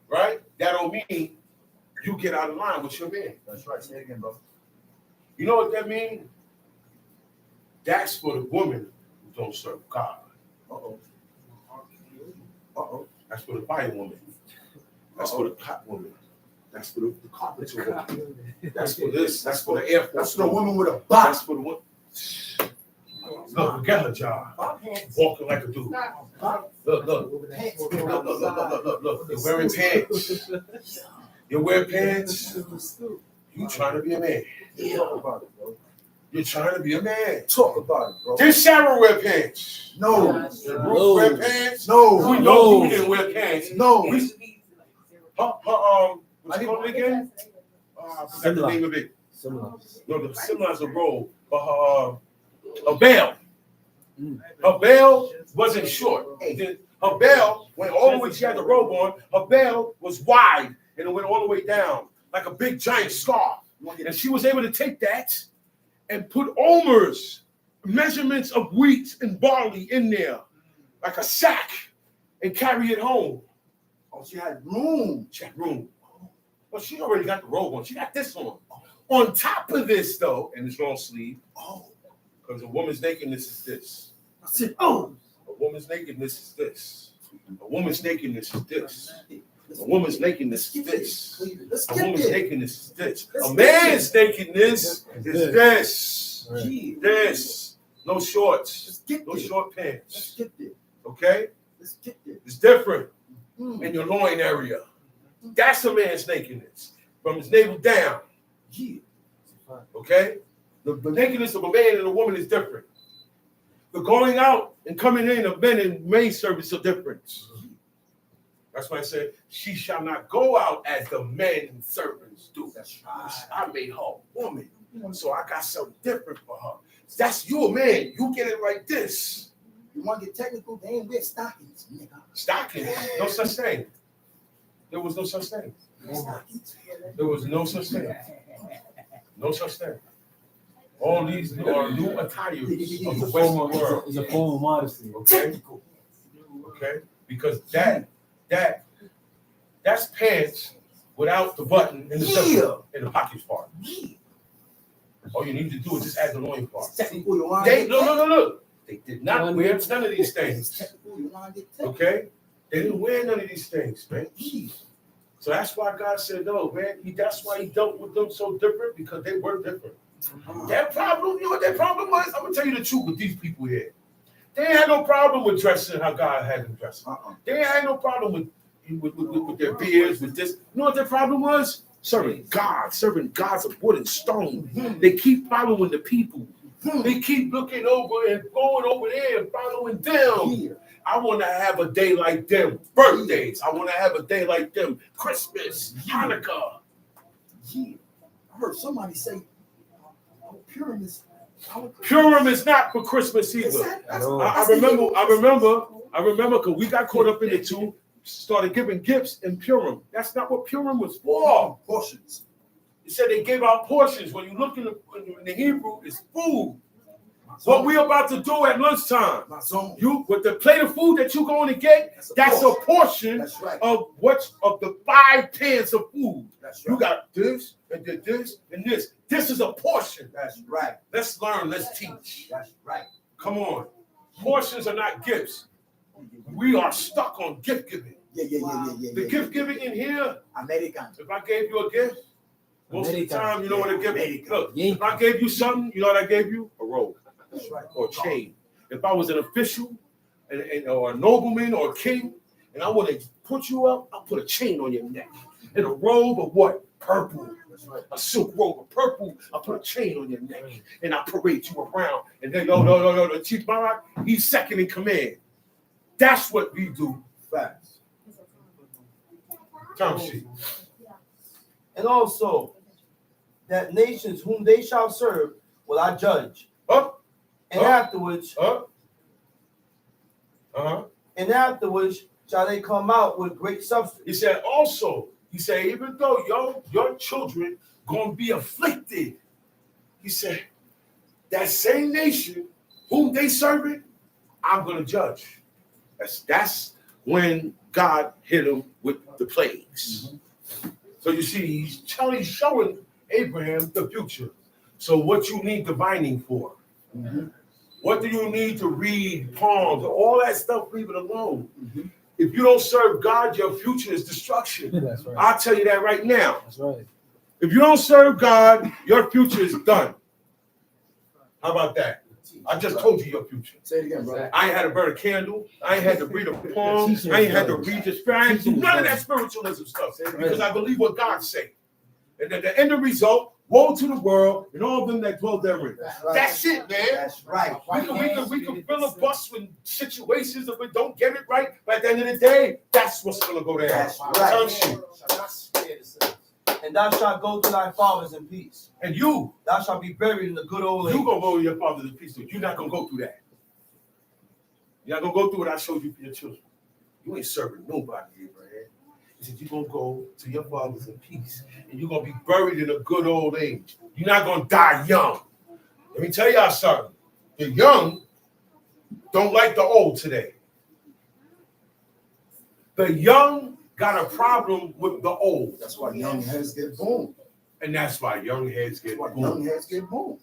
right, that don't mean you get out of line with your man.
That's right. Say it again, bro.
You know what that means? That's for the woman who don't serve God. That's for the fire woman. That's for the pot woman. That's for the carpenter woman. That's for this. That's for the Air Force.
That's the woman with a
That's
box.
for the one. Look, forget her job. Walking like a dude. Look. You're wearing pants. You're wearing pants. You trying to be a man.
Talk about it, bro.
You're trying to be a man.
Talk about it, bro.
Did Sharon wear pants?
No.
Did Ruth wear pants?
No.
We know who didn't wear pants.
No.
What's it called again? I forgot the name of it.
Similar.
No, the similar is a robe, but a veil. Her veil wasn't short. Her veil went all the way. She had the robe on. Her veil was wide and it went all the way down like a big giant scarf. And she was able to take that and put omers, measurements of wheat and barley in there, like a sack, and carry it home.
Oh, she had room.
She had room. Well, she already got the robe on. She got this on. On top of this, though, and it's long sleeve. Oh, because a woman's nakedness is this.
I said, oh.
A woman's nakedness is this. A woman's nakedness is this. A woman's nakedness is this. A woman's nakedness is this. A man's nakedness is this. This. No shorts. No short pants.
Let's get there.
Okay?
Let's get there.
It's different in your loin area. That's a man's nakedness. From his navel down. Okay? The nakedness of a man and a woman is different. The going out and coming in of men and maid service are different. That's why I said, she shall not go out as the men and servants do. That's right. I made her a woman. So I got something different for her. That's your man. You get it like this.
You want to get technical? They ain't wear stockings, nigga.
Stockings? No such thing. There was no such thing. There was no such thing. No such thing. All these are new attires of the Western world.
It's a form of modesty.
Okay? Okay? Because that's pants without the button in the zipper in the pocket part. All you need to do is just add the loin part. No. They did not wear none of these things. Okay? They didn't wear none of these things, man. So that's why God said, no, man. That's why he dealt with them so different, because they were different. Their problem, you know what their problem was? I'm going to tell you the truth with these people here. They ain't had no problem with dressing how God had them dressing. They ain't had no problem with their beards, with this. You know what their problem was? Serving gods of wood and stone. They keep following the people. They keep looking over and going over there and following them. I want to have a day like them. Birthdays. I want to have a day like them. Christmas, Hanukkah.
I heard somebody say, Purim is
not for Christmas either. I remember because we got caught up in it too. Started giving gifts in Purim. That's not what Purim was for.
Portions.
It said they gave out portions. When you look in the Hebrew, it's food. What we about to do at lunchtime, you with the plate of food that you're going to get, that's a portion of the 5 pans of food. That's right. You got this and this and this. This is a portion.
That's right.
Let's learn. Let's teach.
That's right.
Come on. Portions are not gifts. We are stuck on gift giving. The gift giving in here.
American.
If I gave you a gift, most of the time, you know what a gift is. Look, if I gave you something, you know what I gave you? A robe. That's right. Or a chain. If I was an official or a nobleman or a king, and I want to put you up, I'll put a chain on your neck. And a robe of what? Purple. That's right. A silk robe of purple. I'll put a chain on your neck. And I'll parade you around. And then, no. The Chief Barak, he's second in command. That's what we do.
Facts.
Time sheet.
And also, that nations whom they shall serve will I judge. And afterwards, and afterwards shall they come out with great substance.
He said also, even though your children gonna be afflicted, he said, that same nation whom they serving, I'm gonna judge. That's when God hit them with the plagues. So you see, he's showing Abraham the future. So what you need divining for? What do you need to read palms? All that stuff, leave it alone. If you don't serve God, your future is destruction. That's right. I'll tell you that right now.
That's right.
If you don't serve God, your future is done. How about that? I just told you your future.
Say it again, bro.
I ain't had to burn a candle. I ain't had to read a poem. I ain't had to read the spirit. I ain't do none of that spiritualism stuff because I believe what God said. And then the end result Woe to the world and all of them that dwell therein. That's it, man.
That's right.
We can fill a bus with situations if we don't get it right, but at the end of the day, that's what's gonna go down.
That's right.
Term sheet.
And thou shalt go to thy fathers in peace.
And you,
Thou shalt be buried in the good old age.
you gonna go to your father's in peace. You're not gonna go through that. You're not gonna go through what I showed you for your children. You ain't serving nobody, Abraham. He said, you're going to go to your fathers in peace, and you're going to be buried in a good old age. You're not going to die young. Let me tell y'all something. The young don't like the old today. The young got a problem with the old.
That's why young heads get boomed.
And that's why young heads get
Young
boomed.
heads get boomed.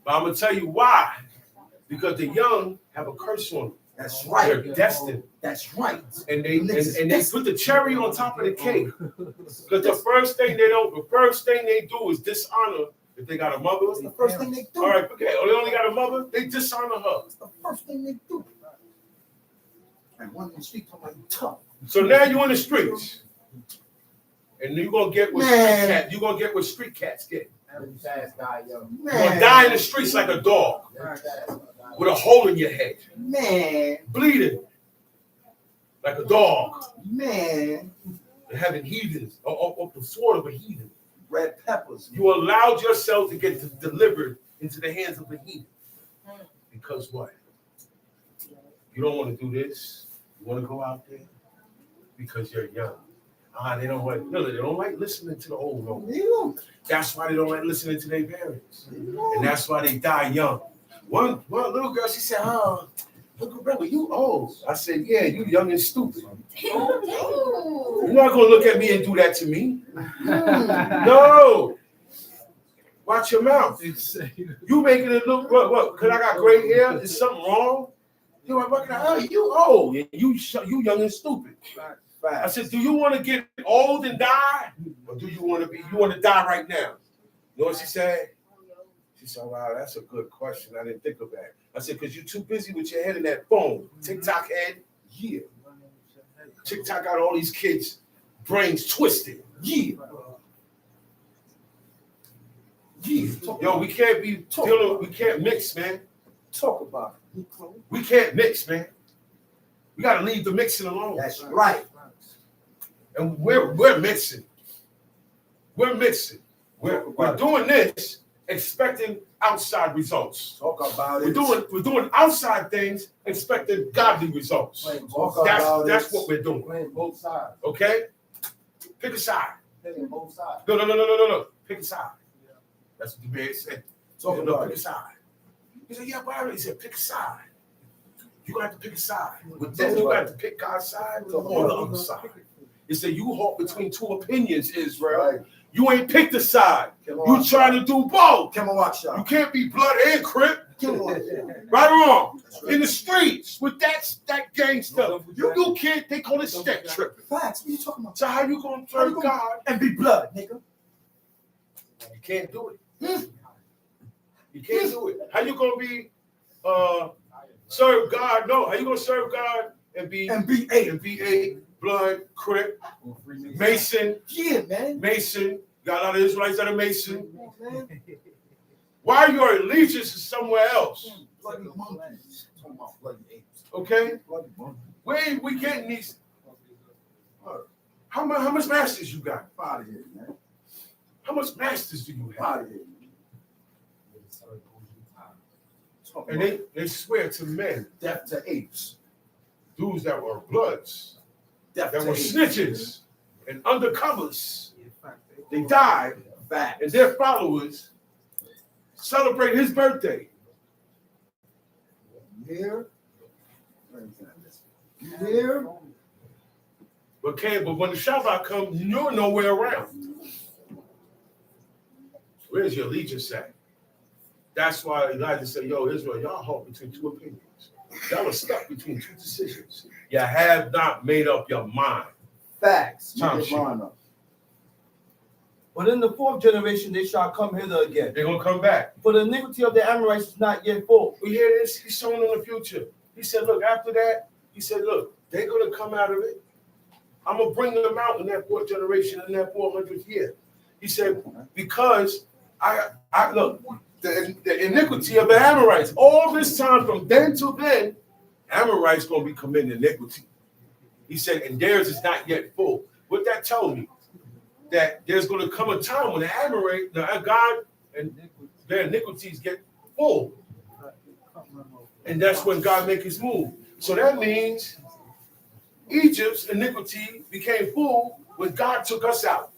But I'm going to tell you why. Because the young have a curse on them.
That's
They're
right.
destined.
That's right.
And they put the cherry on top of the cake. Because the first thing they do is dishonor. If they got a mother,
That's the first thing they do.
all right, okay. Or they only got a mother, they dishonor her.
That's the first thing they do. And one in the street talking like tough.
So now you're in the streets. And you're gonna get what street
Man.
cats, you're gonna get what street cats get.
Man.
You're gonna die in the streets like a dog. With a hole in your head.
Man.
Bleeding. Like a dog.
Man.
And having heathens, or the sword of a heathen.
Red peppers.
You allowed yourself to get delivered into the hands of the heathen. Because what? You don't want to do this. You want to go out there because you're young. They don't like listening to the old no. That's why they don't like listening to their parents. And that's why they die young. One little girl, she said, Uncle Brother, you old. I said, yeah, you young and stupid. You're not going to look at me and do that to me. No. Watch your mouth. You making it look, what? Because I got gray hair? Is something wrong? You're like, what can I, you old. And you young and stupid. I said, do you want to get old and die? Or do you want to die right now? You know what she said? She said, wow, that's a good question. I didn't think of that. I said, because you're too busy with your head in that phone. TikTok head? Yeah. TikTok got all these kids' brains twisted. Yeah. Yeah. Yo, we can't be dealing, we can't mix, man.
Talk about it.
We can't mix, man. We got to leave the mixing alone.
That's right.
And we're mixing. We're mixing. We're doing this expecting outside results.
Talk about it.
We're doing outside things expecting godly results. That's what we're doing.
Playing both sides.
Okay? Pick a side.
Playing both sides.
No. Pick a side. That's what the man said.
Talk about
pick
it.
a side. He said, yeah, Byron. He said, pick a side. You're going to have to pick a side. With this, you got to pick God's side or the other side. He said, you halt between two opinions, Israel.
Right.
You ain't picked a side.
Come on,
You trying to do both.
Come on, watch
You
out.
can't be blood and crip.
Come on.
Right or wrong?
That's right.
In the streets with that gang stuff. You can't, they call it step tripping.
Facts. What are you talking about?
So how you going to serve God?
And be blood, nigga.
You can't do it. You can't do it. How you going to be serve God? No. How you going to serve God and be a blood, crip, Mason?
Yeah, man.
Mason. Got a lot of Israelites that are Mason. Why your allegiance is somewhere else?
Bloody monkeys. Talking about bloody apes.
Okay?
Bloody monkeys.
Where we getting these? How much masters you got?
Out of here, man.
How much masters do you have?
Out of here, man.
And they swear to men,
Death to apes.
dudes that were bloods,
Death
that
to
were
apes.
snitches and undercovers. They died,
Facts.
and their followers celebrate his birthday.
You hear? You hear?
But when the Shabbat comes, you're nowhere around. Where's your allegiance at? That's why Elijah said, yo, Israel, y'all halt between two opinions. Y'all are stuck between two decisions. You have not made up your mind.
Facts.
Time
Make
sheet.
your mind up.
But in the fourth generation they shall come hither again.
They're going to come back.
For the iniquity of the Amorites is not yet full.
We hear this. He's showing in the future. He said, look, after that, he said, look, they're going to come out of it. I'm going to bring them out in that fourth generation, in that 400th year. He said, because I look, the iniquity of the Amorites. All this time from then to then, Amorites gonna be committing iniquity. He said, and theirs is not yet full. What that tells me? That there's gonna come a time when the Amorite, God and their iniquities get full. And that's when God make his move. So that means Egypt's iniquity became full when God took us out.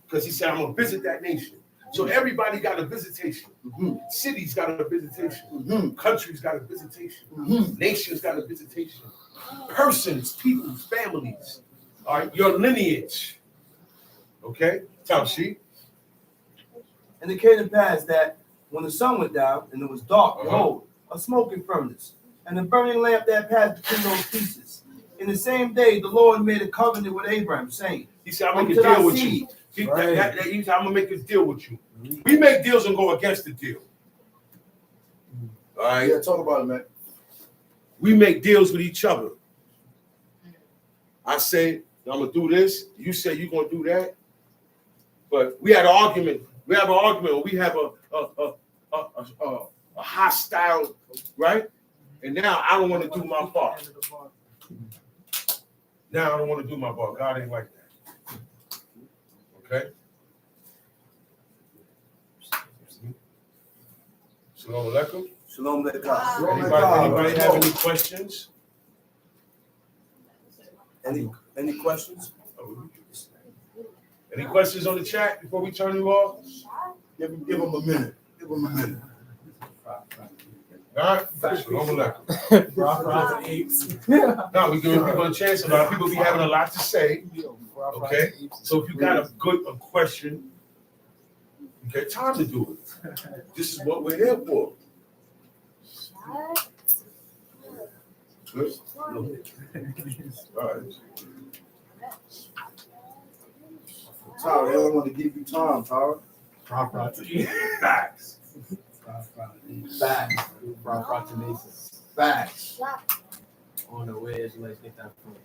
Because he said, I'm gonna visit that nation. So everybody got a visitation. Cities got a visitation. Countries got a visitation. Nations got a visitation. Persons, peoples, families. All right, your lineage. Okay? Top sheet.
And it came to pass that when the sun went down and it was dark, behold, a smoking furnace, and a burning lamp that passed between those pieces. In the same day, the Lord made a covenant with Abraham, saying,
He said, I'm gonna make a deal with you. He said, I'm gonna make a deal with you. We make deals and go against the deal. All right.
Yeah, talk about it, man.
We make deals with each other. I say, I'm gonna do this. You say you're gonna do that. But we had an argument. We have an argument. Or we have a hostile, right? And now I don't want to do my part. Now I don't want to do my part. God ain't like that. Okay. Shalom alaikum.
Shalom Aleichem.
Anybody have any questions?
Any questions?
Any questions on the chat before we turn you off?
Give him a minute. Give him a minute.
All right. Shalom alaikum. No, we giving people a chance. A lot of people be having a lot to say. Okay. So if you got a question, you get time to do it. This is what we're here for. Good. All right.
Tyler, they don't want to give you time, Tyler.
Facts.
Facts. I don't know where Israelites get that from.